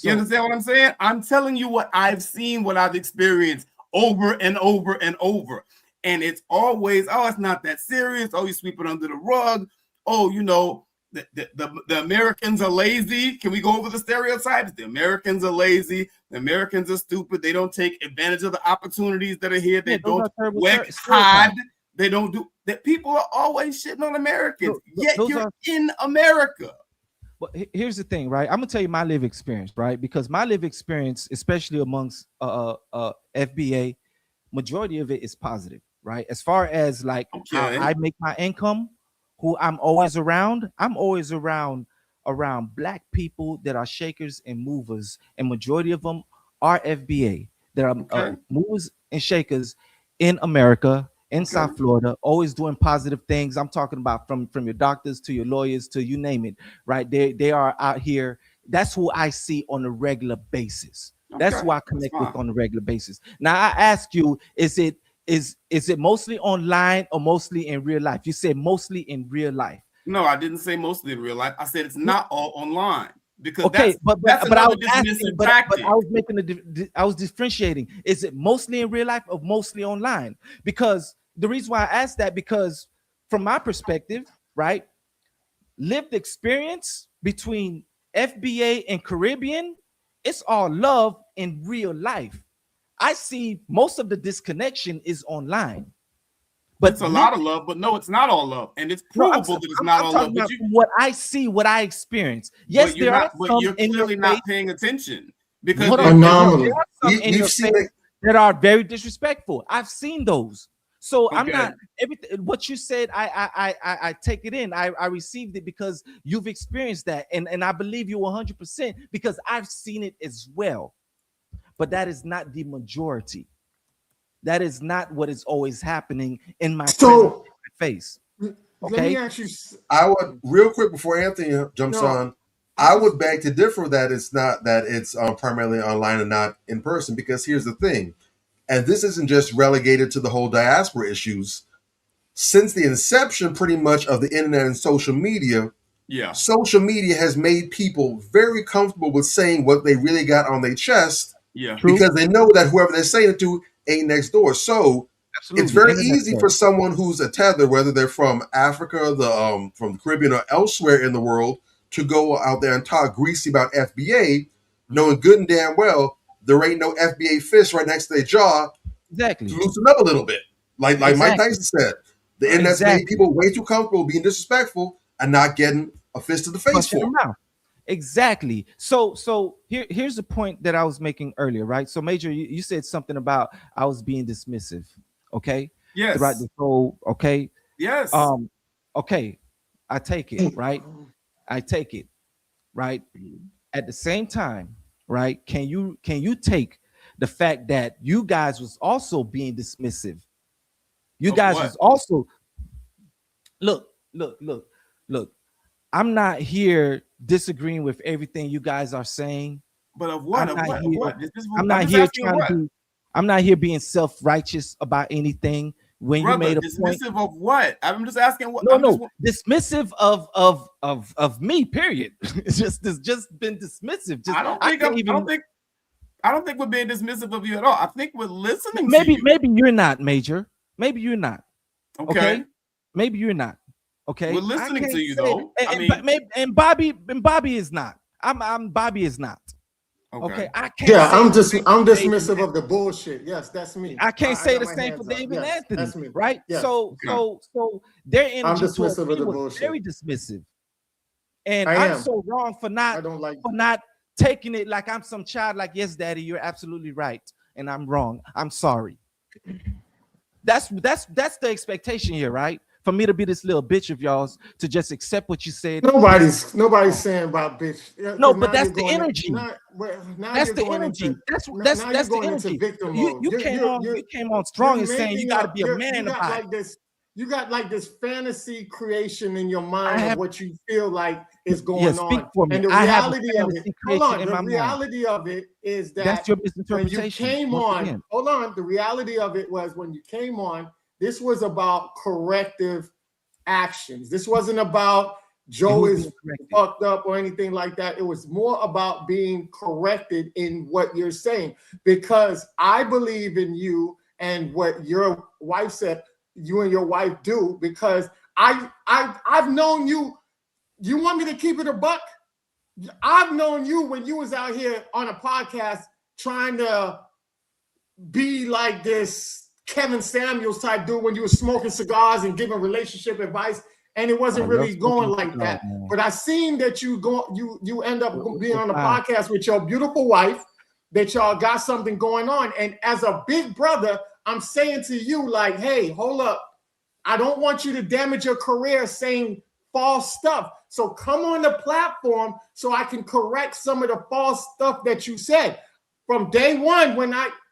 You understand what I'm saying? I'm telling you what I've seen, what I've experienced over and over and over. And it's always, oh, it's not that serious. Oh, you sweep it under the rug. Oh, you know, the Americans are lazy. Can we go over the stereotypes? The Americans are lazy. The Americans are stupid. They don't take advantage of the opportunities that are here. They don't work hard. They don't do that. People are always shitting on Americans. Yet you're in America. Well, here's the thing, right? I'm gonna tell you my live experience, right? Because my live experience, especially amongst FBA, majority of it is positive, right? As far as like how I make my income, who I'm always around Black people that are shakers and movers, and majority of them are FBA. There are movers and shakers in America, in South Florida, always doing positive things. I'm talking about from your doctors to your lawyers to you name it, right? They are out here. That's who I see on a regular basis. That's who I connect with on a regular basis. Now I ask you, is it mostly online or mostly in real life? You said mostly in real life. No, I didn't say mostly in real life. I said it's not all online. Because okay, that's but I another was asking, dismissive but tactic. I was making I was differentiating. Is it mostly in real life or mostly online? Because the reason why I asked that, because from my perspective, right, lived experience between FBA and Caribbean, it's all love in real life. I see most of the disconnection is online. But it's a lot of love, but no, it's not all love, and it's provable that it's not all love. But what I see, what I experience. Yes, there are some you're clearly not paying attention because anomaly. There are some in your face that are very disrespectful. I've seen those. So I'm not everything what you said. I take it in. I received it because you've experienced that, and I believe you 100% because I've seen it as well. But that is not the majority. That is not what is always happening in my face. Okay. Let me ask you. I would real quick before Anthony jumps on. I would beg to differ that it's not that it's primarily online and not in person, because here's the thing, and this isn't just relegated to the whole diaspora issues. Since the inception, pretty much, of the internet and social media, social media has made people very comfortable with saying what they really got on their chest, because they know that whoever they're saying it to ain't next door. So it's very easy for someone who's a tether, whether they're from Africa, from the Caribbean, or elsewhere in the world, to go out there and talk greasy about FBA, knowing good and damn well there ain't no FBA fist right next to their jaw to loosen up a little bit. Like Mike Tyson said, the internet's made people way too comfortable being disrespectful and not getting a fist to the face for it. Exactly. So here's the point that I was making earlier, right? So Major, you said something about I was being dismissive, okay? Yes. Throughout the whole, okay? Yes. Okay, I take it, right? I take it, right? At the same time, right? Can you take the fact that you guys was also being dismissive? You guys was also look. I'm not here disagreeing with everything you guys are saying. But of what? I'm not here trying to be. I'm not here being self-righteous about anything. When you made a point, dismissive of what? I'm just asking what. No, dismissive of me. Period. It's just been dismissive. I don't think we're being dismissive of you at all. I think we're listening. Maybe to you. Maybe you're not, Major. Maybe you're not. Okay. Maybe you're not. Okay. We're listening to you though. And Bobby is not. Bobby is not. Okay. I can't. Yeah, I'm dismissive of the bullshit. Yes, that's me. I can't say the same for David and Anthony. That's me. Right. Yes. So their energy I'm dismissive towards me of the was bullshit. very dismissive. And I I'm am. so wrong for not taking it like I'm some child. Like, yes, Daddy, you're absolutely right, and I'm wrong. I'm sorry. That's the expectation here, right? For me to be this little bitch of y'all's, to just accept what you said. Nobody's saying about bitch. No, but that's the energy. That's the energy. That's the energy. You came on strong and saying you got to be a man about it. You got like this fantasy creation in your mind of what you feel like is going on. And the reality of it, the reality of it is that that's your when misinterpretation. you came on, the reality of it was when you came on, this was about corrective actions. This wasn't about Joe is fucked up or anything like that. It was more about being corrected in what you're saying, because I believe in you and what your wife said you and your wife do, because I've known you. You want me to keep it a buck? I've known you when you was out here on a podcast trying to be like this Kevin Samuels type dude when you were smoking cigars and giving relationship advice, and it wasn't really going like that. But I seen that you end up being on a podcast with your beautiful wife, that y'all got something going on. And as a big brother, I'm saying to you, like, hey, hold up. I don't want you to damage your career saying false stuff. So come on the platform so I can correct some of the false stuff that you said. From day one,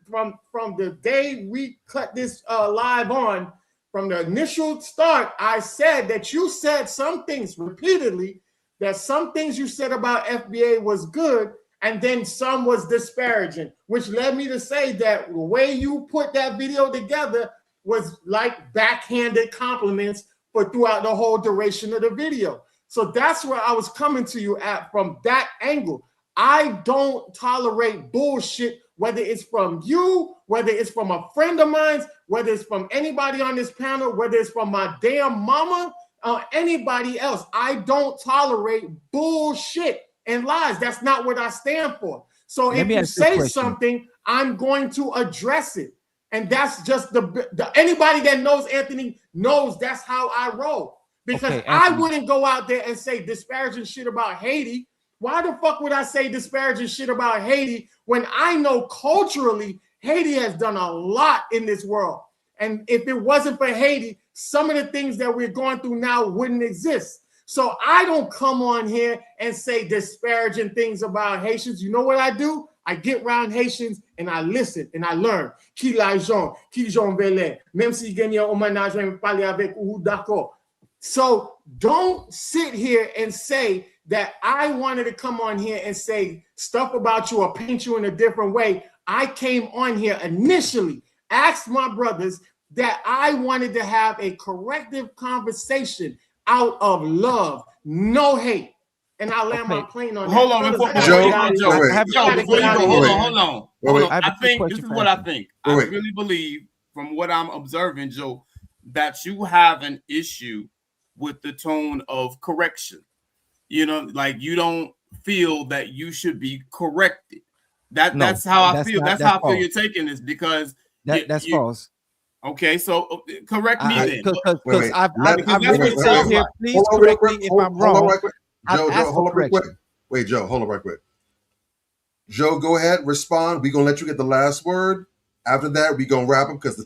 from the day we cut this live on, from the initial start, I said that you said some things repeatedly, that some things you said about FBA was good, and then some was disparaging, which led me to say that the way you put that video together was like backhanded compliments for throughout the whole duration of the video. So that's where I was coming to you at from that angle. I don't tolerate bullshit, whether it's from you, whether it's from a friend of mine, whether it's from anybody on this panel, whether it's from my damn mama or anybody else. I don't tolerate bullshit and lies. That's not what I stand for. So if you say something, I'm going to address it. And that's just the anybody that knows Anthony knows that's how I roll. Because I wouldn't go out there and say disparaging shit about Haiti. Why the fuck would I say disparaging shit about Haiti when I know culturally Haiti has done a lot in this world? And if it wasn't for Haiti, some of the things that we're going through now wouldn't exist. So I don't come on here and say disparaging things about Haitians. You know what I do? I get around Haitians and I listen and I learn. Qui l'argent, qui j'en veux, même si gagne un ménage, je parle avec ou d'accord. So don't sit here and say that I wanted to come on here and say stuff about you or paint you in a different way. I came on here initially, asked my brothers that I wanted to have a corrective conversation out of love, no hate. And I land my plane on hold that. on, before Joe, you go, hold on. I think this is what I think. I Wait. really believe, from what I'm observing, Joe, that you have an issue with the tone of correction. You know, like you don't feel that you should be corrected. That's how I feel. That's how I feel you're taking this, because that's false. Okay, so correct me then. Because I've really said here, please correct me if I'm wrong. Joe, hold up real quick. Wait, Joe, hold up right quick. Joe, go ahead, respond. We're gonna let you get the last word. After that, we're gonna wrap up because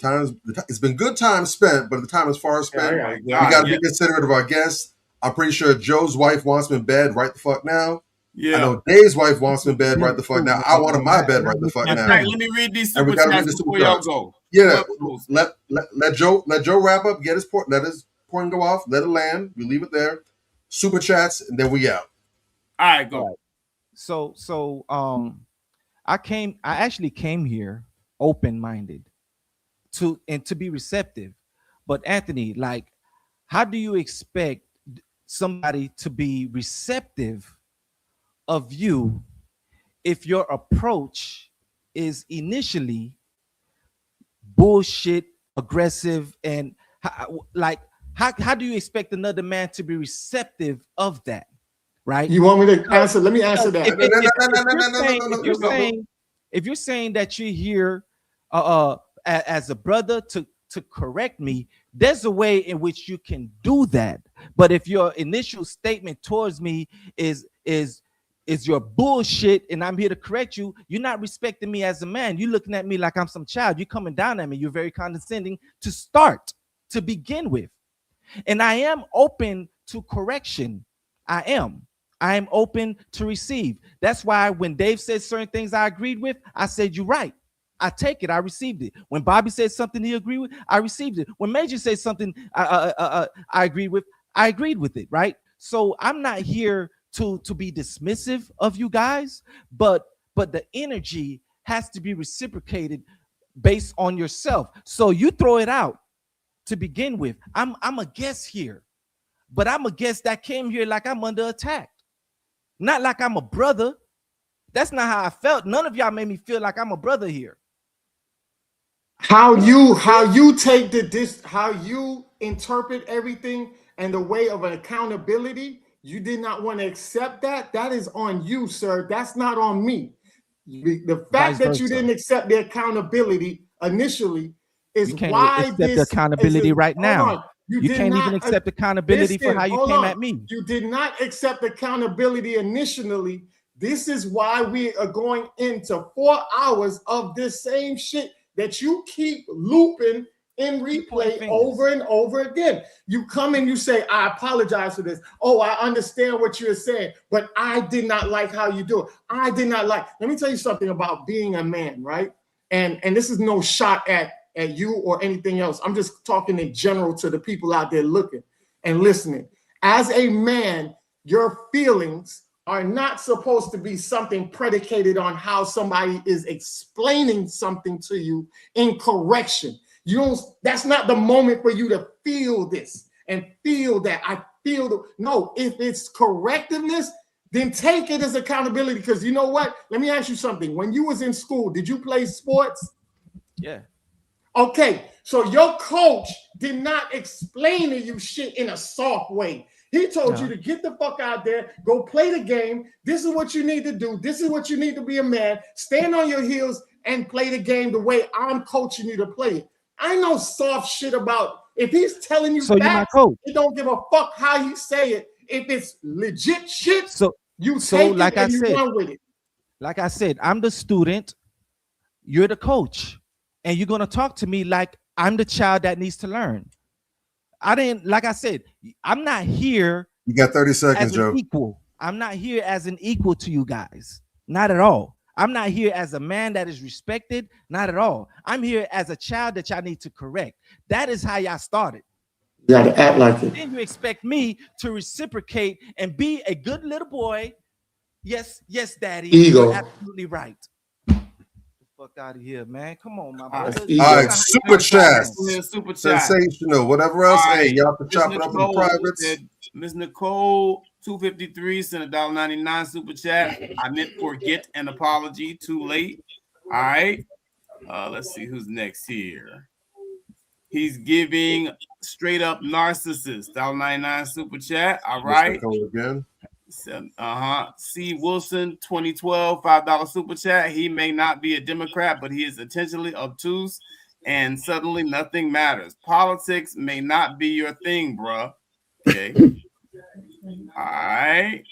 it's been good time spent, but the time is far spent. We gotta be considerate of our guests. I'm pretty sure Joe's wife wants him in bed right the fuck now. Yeah. I know Dave's wife wants him in bed right the fuck now. I want him in my bed right the fuck now. Let me read these super chats before y'all go. Yeah, let Joe wrap up. Let his point go off. Let it land. We leave it there. Super chats, and then we out. All right, go. Right. So I actually came here open-minded to be receptive. But Anthony, like, how do you expect somebody to be receptive of you if your approach is initially bullshit, aggressive, and how do you expect another man to be receptive of that? Right? You want me to answer? Let me answer that. If you're saying that you're here as a brother to correct me, there's a way in which you can do that. But if your initial statement towards me is your bullshit and I'm here to correct you, you're not respecting me as a man. You're looking at me like I'm some child. You're coming down at me. You're very condescending to begin with. And I am open to correction. I am open to receive. That's why when Dave said certain things I agreed with, I said, you're right. I take it. I received it. When Bobby said something he agreed with, I received it. When Major said something I agreed with, I agreed with it, right? So I'm not here to be dismissive of you guys, but the energy has to be reciprocated based on yourself. So you throw it out to begin with. I'm a guest here, but I'm a guest that came here like I'm under attack, not like I'm a brother. That's not how I felt. None of y'all made me feel like I'm a brother here. How you take how you interpret everything and the way of an accountability, you did not want to accept that. That is on you, sir. That's not on me. The fact that you didn't accept the accountability initially is why accept the accountability right now. You can't even accept accountability for how you came at me. You did not accept accountability initially. This is why we are going into 4 hours of this same shit that you keep looping in replay over and over again. You come and you say, I apologize for this. Oh, I understand what you're saying, but I did not like how you do it. I did not like. Let me tell you something about being a man, right? And this is no shot at you or anything else. I'm just talking in general to the people out there looking and listening. As a man, your feelings are not supposed to be something predicated on how somebody is explaining something to you in correction. That's not the moment for you to feel this and feel that. I feel no. If it's correctiveness, then take it as accountability. Because you know what? Let me ask you something. When you was in school, did you play sports? Yeah. Okay, so your coach did not explain to you shit in a soft way. He told you to get the fuck out there, go play the game. This is what you need to do. This is what you need to be a man. Stand on your heels and play the game the way I'm coaching you to play it. I know soft shit about if he's telling you so facts, he don't give a fuck how you say it. If it's legit shit, you take it and you run with it. Like I said, I'm the student, you're the coach, and you're gonna talk to me like I'm the child that needs to learn. Like I said, I'm not here. You got 30 seconds, as Joe. An equal. I'm not here as an equal to you guys. Not at all. I'm not here as a man that is respected. Not at all. I'm here as a child that y'all need to correct. That is how y'all started. You gotta act like it. Then you expect me to reciprocate and be a good little boy. Yes, daddy. Ego. You're absolutely right. Fuck out of here, man. Come on, my brother. All right, super chat. Super chat. Sensational. Whatever else. All right. Hey, y'all can chop it up in privates. Miss Nicole 253 sent $1.99 super chat. I meant forget an apology. Too late. All right. Let's see who's next here. He's giving straight up narcissist $1.99 super chat. All right. Nicole again. C. Wilson 2012 $5 super chat. He may not be a Democrat, but he is intentionally obtuse, and suddenly nothing matters. Politics may not be your thing, bruh. Okay. All right.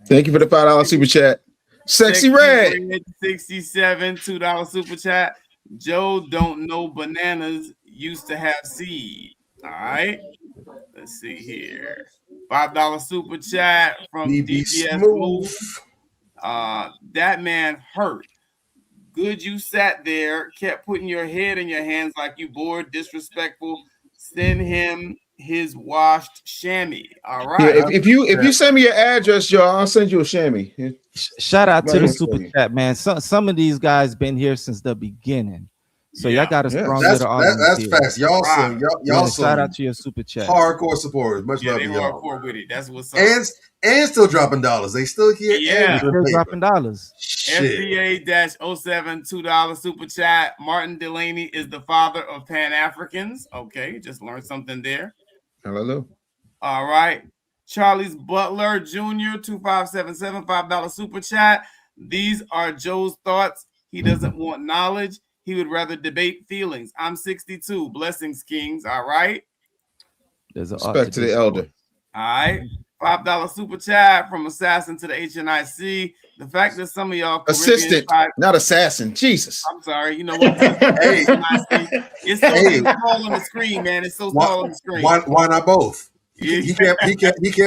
Thank you for the $5 super chat. Sexy Red 67 $2 super chat. Joe don't know bananas used to have seed. All right. Let's see here. $5 super chat from DBS Move. That man hurt. Good you sat there, kept putting your head in your hands like you bored, disrespectful. Send him his washed chamois. All right. Yeah, if you send me your address, Joe, I'll send you a chamois. Shout out to the super chat, man. Some of these guys been here since the beginning. So y'all got a strong little audience. That's fast. Y'all shout out to your super chat. Hardcore supporters. Much love to y'all. Hardcore with it. That's what's up. And still dropping dollars. They still here. Yeah, still dropping dollars. SBA-07 $2 super chat. Martin Delaney is the father of Pan-Africans. Okay, just learned something there. Hallelujah. All right. Charlie's Butler Jr. 2577 $5 super chat. These are Joe's thoughts. He doesn't want knowledge. He would rather debate feelings. I'm 62. Blessings, Kings. All right. There's a respect to the elder. All right. $5 super chat from Assassin to the HNIC. The fact that some of y'all assistant, not assassin. Jesus. I'm sorry. You know what? Hey. It's so small on the screen, man. It's so small on the screen. Why not both? He can't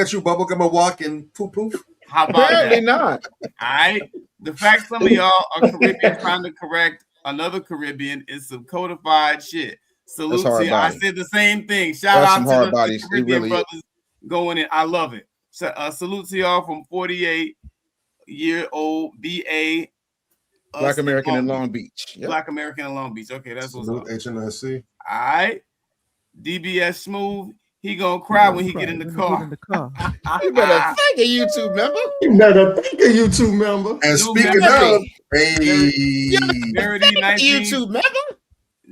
chew bubblegum and walk and poof poof. How about Apparently that? not. All right. The fact some of y'all are Caribbean trying to correct another Caribbean is some codified shit. Salute to you. I said the same thing. Shout out to the Caribbean brothers going in. I love it. So, salute to y'all from 48-year-old BA. Black American in Long Beach. Yep. Black American in Long Beach. Okay, that's what's up. HNIC. All right. DBS Smooth. He gonna cry when he get in the car. You better thank a YouTube member. You better thank a YouTube member. And speaking of, Verity 19. YouTube member.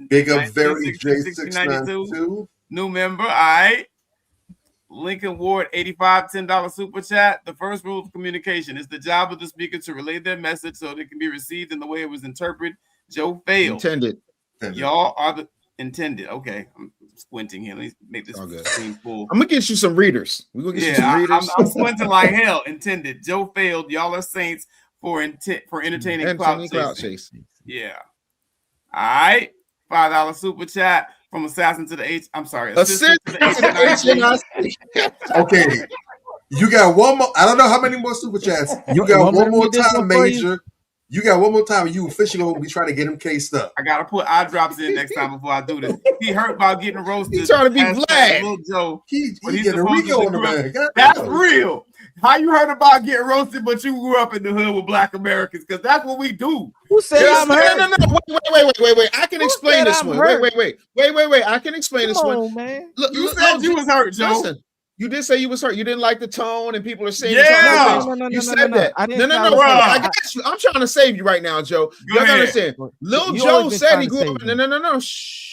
Big up Verity J692. New member. All right. Lincoln Ward 85 $10 super chat. The first rule of communication is the job of the speaker to relay their message so that it can be received in the way it was interpreted. Joe failed. Intended. Y'all are the intended. Okay, I'm squinting here. Let me make this screen full. I'm gonna get you some readers. We're gonna get you some readers. I'm squinting like hell. Intended. Joe failed. Y'all are saints for entertaining clout chasing. Yeah. All right. $5 super chat from Assassin to the H. I'm sorry. Assistant to the HNIC. Okay. You got one more. I don't know how many more super chats. You got one more time, Major. You got one more time. You officially gonna be trying to get him cased up. I gotta put eye drops in next time before I do this. He hurt about getting roasted. He's trying to be black. Little Joe. He's getting a Rico on the man. That's real. How you heard about getting roasted, but you grew up in the hood with Black Americans? Because that's what we do. Who said I'm hurt? No. Wait. I can explain this one. Wait. I can explain this one. Man. Look, you said you was hurt, Joe. Listen. You did say you was hurt. You didn't like the tone, and people are saying you said that. No. I got you. I'm trying to save you right now, Joe. You gotta understand. Lil Joe said he grew up. No. Shh.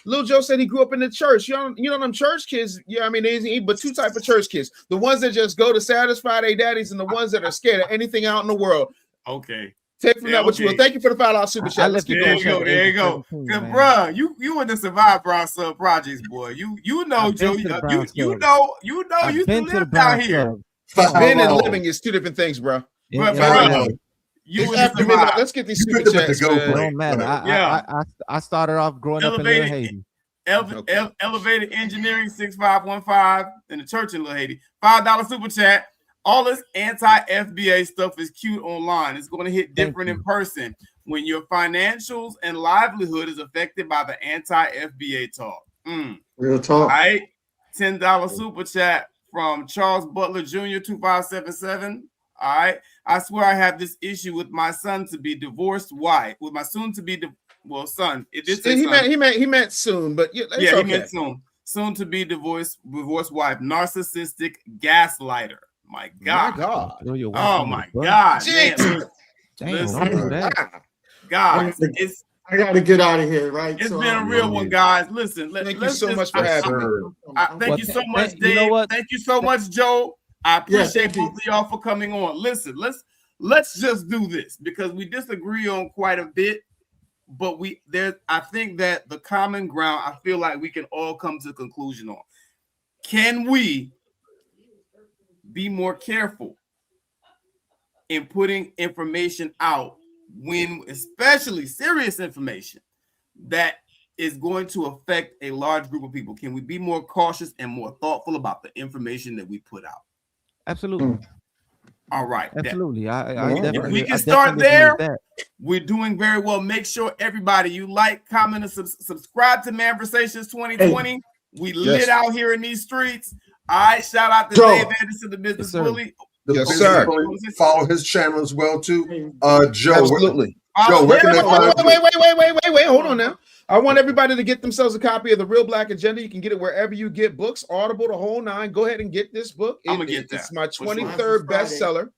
Lil Joe said he grew up in the church. You know them church kids. Yeah, I mean, but two type of church kids: the ones that just go to satisfy their daddies, and the ones that are scared of anything out in the world. Okay. Take from that what you will. Thank you for the $5 super chat. Let's keep going. There you go. Bro, you in the Survive Brown Sub Projects, boy. You know, Joe. You know, you used to live down here. Being and living is two different things, bro. You after midnight. Let's get these super chats. Don't matter. I started off growing up in Little Haiti. Elevated Engineering 6515 in the church in Little Haiti. $5 super chat. All this anti-FBA stuff is cute online. It's going to hit different in person when your financials and livelihood is affected by the anti-FBA talk. Real talk. All right. $10 super chat from Charles Butler Jr. 2577. All right. I swear I have this issue with my son to be divorced wife. With my soon to be son. He meant soon, but yeah, he meant soon. Soon to be divorced wife. Narcissistic gaslighter. My God. Oh my God. Guys, I got to get out of here, right? It's been a real one, guys. Listen, thank you so much for having me. Thank you so much, Dave. You know what? Thank you so much, Joe. I appreciate both of y'all for coming on. Listen, let's just do this because we disagree on quite a bit, but I think that the common ground, I feel like we can all come to a conclusion on. Can we be more careful in putting information out when, especially serious information that is going to affect a large group of people? Can we be more cautious and more thoughtful about the information that we put out? Absolutely. All right. Absolutely. If we can start there, we're doing very well. Make sure everybody, you like, comment, and subscribe to Manversations 2020. We lit out here in these streets. All right, shout out to Dave Anderson, the business bully. Yes, sir. Follow his channel as well too. Joe, absolutely. Joe, wait, hold on now. I want everybody to get themselves a copy of The Real Black Agenda. You can get it wherever you get books, Audible, the whole nine. Go ahead and get this book. It's my 23rd bestseller.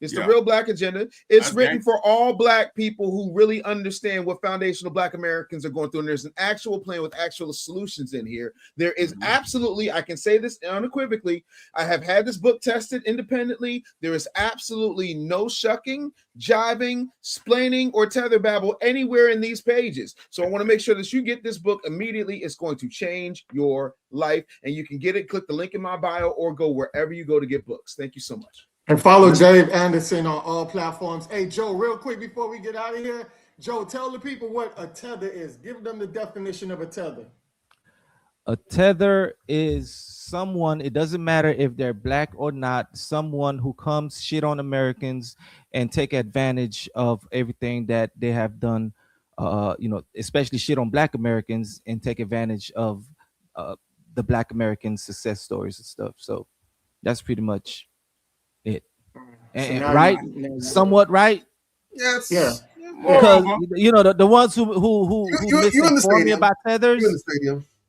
It's The Real Black Agenda. It's written for all Black people who really understand what foundational Black Americans are going through. And there's an actual plan with actual solutions in here. There is absolutely, I can say this unequivocally, I have had this book tested independently. There is absolutely no shucking, jiving, splaining, or tether babble anywhere in these pages. So I want to make sure that you get this book immediately. It's going to change your life. And you can get it. Click the link in my bio or go wherever you go to get books. Thank you so much. And follow Dave Anderson on all platforms. Hey, Joe, real quick before we get out of here, Joe, tell the people what a tether is. Give them the definition of a tether. A tether is someone, it doesn't matter if they're Black or not, someone who comes shit on Americans and take advantage of everything that they have done, especially shit on Black Americans and take advantage of the Black American success stories and stuff. So that's pretty much it. And right, somewhat right. Yes. Yeah. Because the ones who misinformed me about tethers,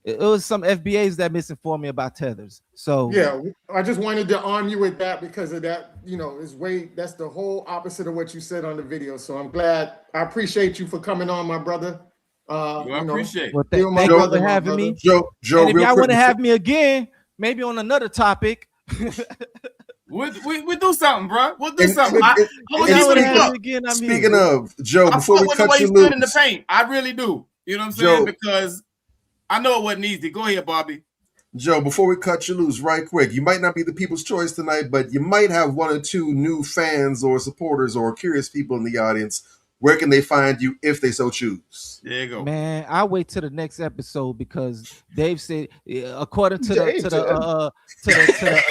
it was some FBAs that misinformed me about tethers. So yeah, I just wanted to arm you with that because of that. That's the whole opposite of what you said on the video. So I'm glad. I appreciate you for coming on, my brother. I appreciate. Well, thank you for having me, Joe. And if y'all want to have me again, maybe on another topic. We'll do something, bro. We'll do something. Speaking of, Joe, before we cut you loose, in the paint, I really do. You know what I'm saying? Because I know it wasn't easy. Go ahead, Bobby. Joe, before we cut you loose, right quick, you might not be the people's choice tonight, but you might have one or two new fans or supporters or curious people in the audience. Where can they find you if they so choose? There you go. Man, I'll wait till the next episode because Dave said, according to the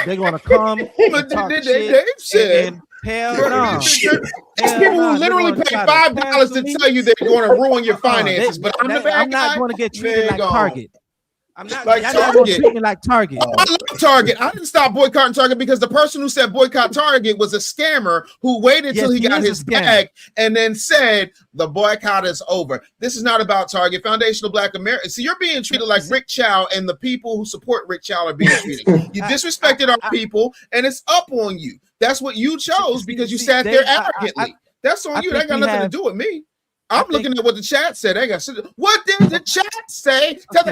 they're gonna come. Dave said, hell no. People who literally pay $5 to tell you they're going to ruin your finances. But I'm not going to get treated like Target. I'm not like y'all not gonna Target. treat me like Target. I love Target. I didn't stop boycotting Target because the person who said boycott Target was a scammer who waited till he got his bag and then said the boycott is over. This is not about Target. Foundational Black America. So you're being treated like Rick Chow, and the people who support Rick Chow are being treated. You disrespected our people, and it's up on you. That's what you chose because you sat there arrogantly. That's on you. That got nothing to do with me. I'm looking at what the chat said. What did the chat say? I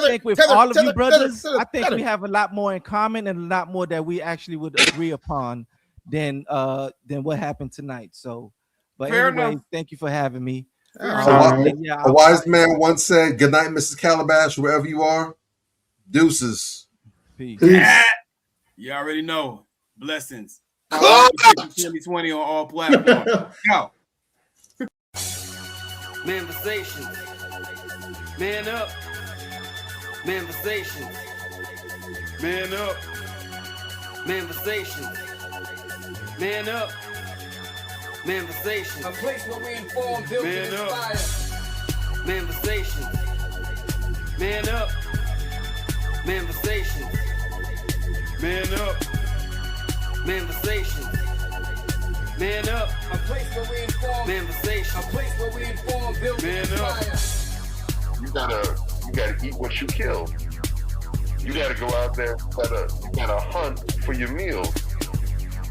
think with all of you brothers, I think we have a lot more in common and a lot more that we actually would agree upon than what happened tonight. So, but Fair anyway, enough. thank you for having me. A wise man once said, "Good night, Mrs. Calabash, wherever you are. Deuces." Peace. You already know. Blessings. 2020 on all platforms. Go. Manifestations. Man up. Manifestations. Man up. Manifestations. Man up. Manifestations. A place where we inform, build, and inspire. Manifestations. Man up. Manifestations. Man up. Manifestations. Man up. A place where we inform. Manifestation. A place where we inform, build, and inspire. You gotta eat what you kill. You gotta go out there. You gotta hunt for your meals.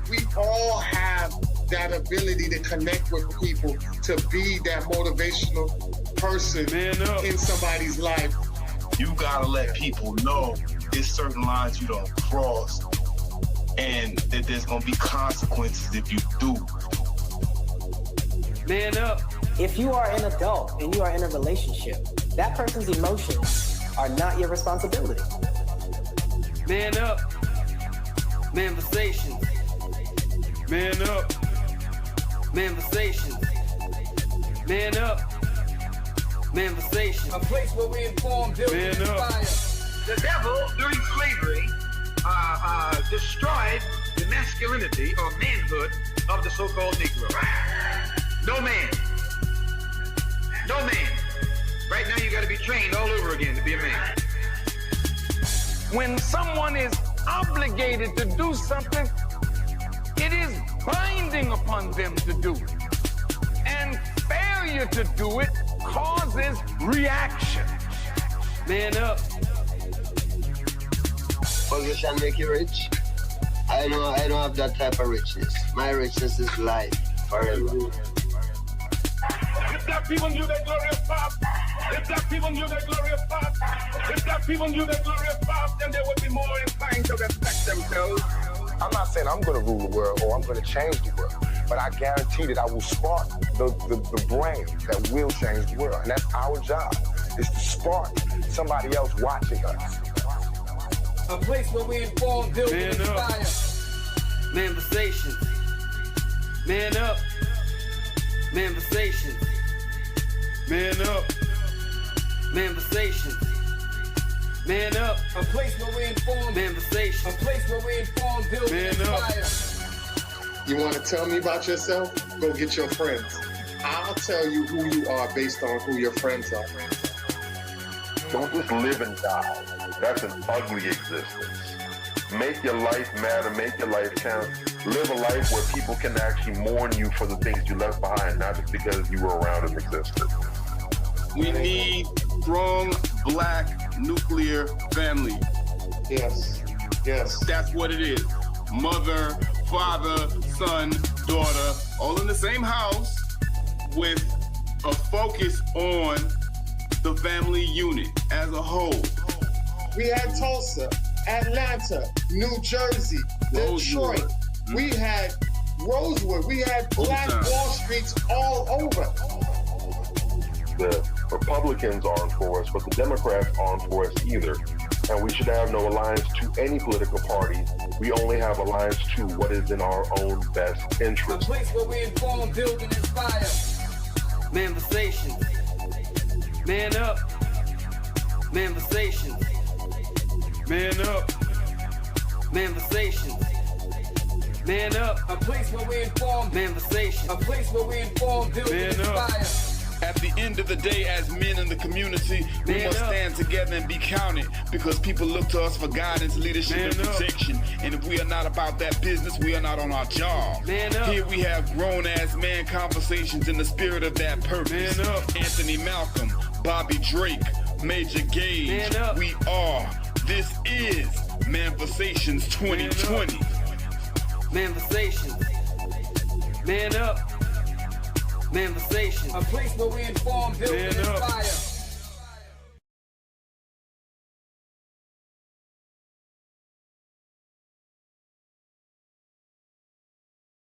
We all have that ability to connect with people, to be that motivational person in somebody's life. You gotta let people know there's certain lines you don't cross, and that there's gonna be consequences if you do. Man up. If you are an adult and you are in a relationship, that person's emotions are not your responsibility. Man up. Manifestations. Man up. Manifestations. Man up. Manifestations. A place where we inform, build, and inspire. The devil, during slavery, destroyed the masculinity or manhood of the so-called Negro. No man. No man. Right now you got to be trained all over again to be a man. When someone is obligated to do something, it is binding upon them to do it. And failure to do it causes reaction. Man up. Position make you rich. I don't have that type of richness. My richness is life forever. If black people knew their glorious past, if black people knew their glorious past, if black people knew their glorious past, then they would be more inclined to respect themselves. I'm not saying I'm going to rule the world or I'm going to change the world, but I guarantee that I will spark the brain that will change the world. And that's our job, is to spark somebody else watching us. A place where we inform, build, and inspire. Manifestations. Man up. Manifestations. Man up. Manifestations. Man up. A place where we inform. Manifestation. A place where we inform, build, and inspire. You want to tell me about yourself? Go get your friends. I'll tell you who you are based on who your friends are. Don't just live and die. That's an ugly existence. Make your life matter, make your life count. Live a life where people can actually mourn you for the things you left behind, not just because you were around and existed. We need strong black nuclear family. Yes. Yes. That's what it is. Mother, father, son, daughter, all in the same house with a focus on the family unit as a whole. We had Tulsa, Atlanta, New Jersey, Detroit. We had Rosewood. We had Black Wall Streets all over. The Republicans aren't for us, but the Democrats aren't for us either. And we should have no alliance to any political party. We only have alliance to what is in our own best A interest. place where we inform, build, and inspire. Manifestations. Man up. Manifestations. Man up. Manifestations. Man up. A place where we inform. Manifestation. A place where we inform, build, and Man up. inspire. At the end of the day, as men in the community, we must stand together and be counted, because people look to us for guidance, leadership, and protection. And if we are not about that business, we are not on our job. Here we have grown-ass man conversations in the spirit of that purpose. Anthony Malcolm, Bobby Drake, Major Gage, we are. This is Manversations 2020. Manversations. Man up. Manversations. A place where we inform, build, and inspire.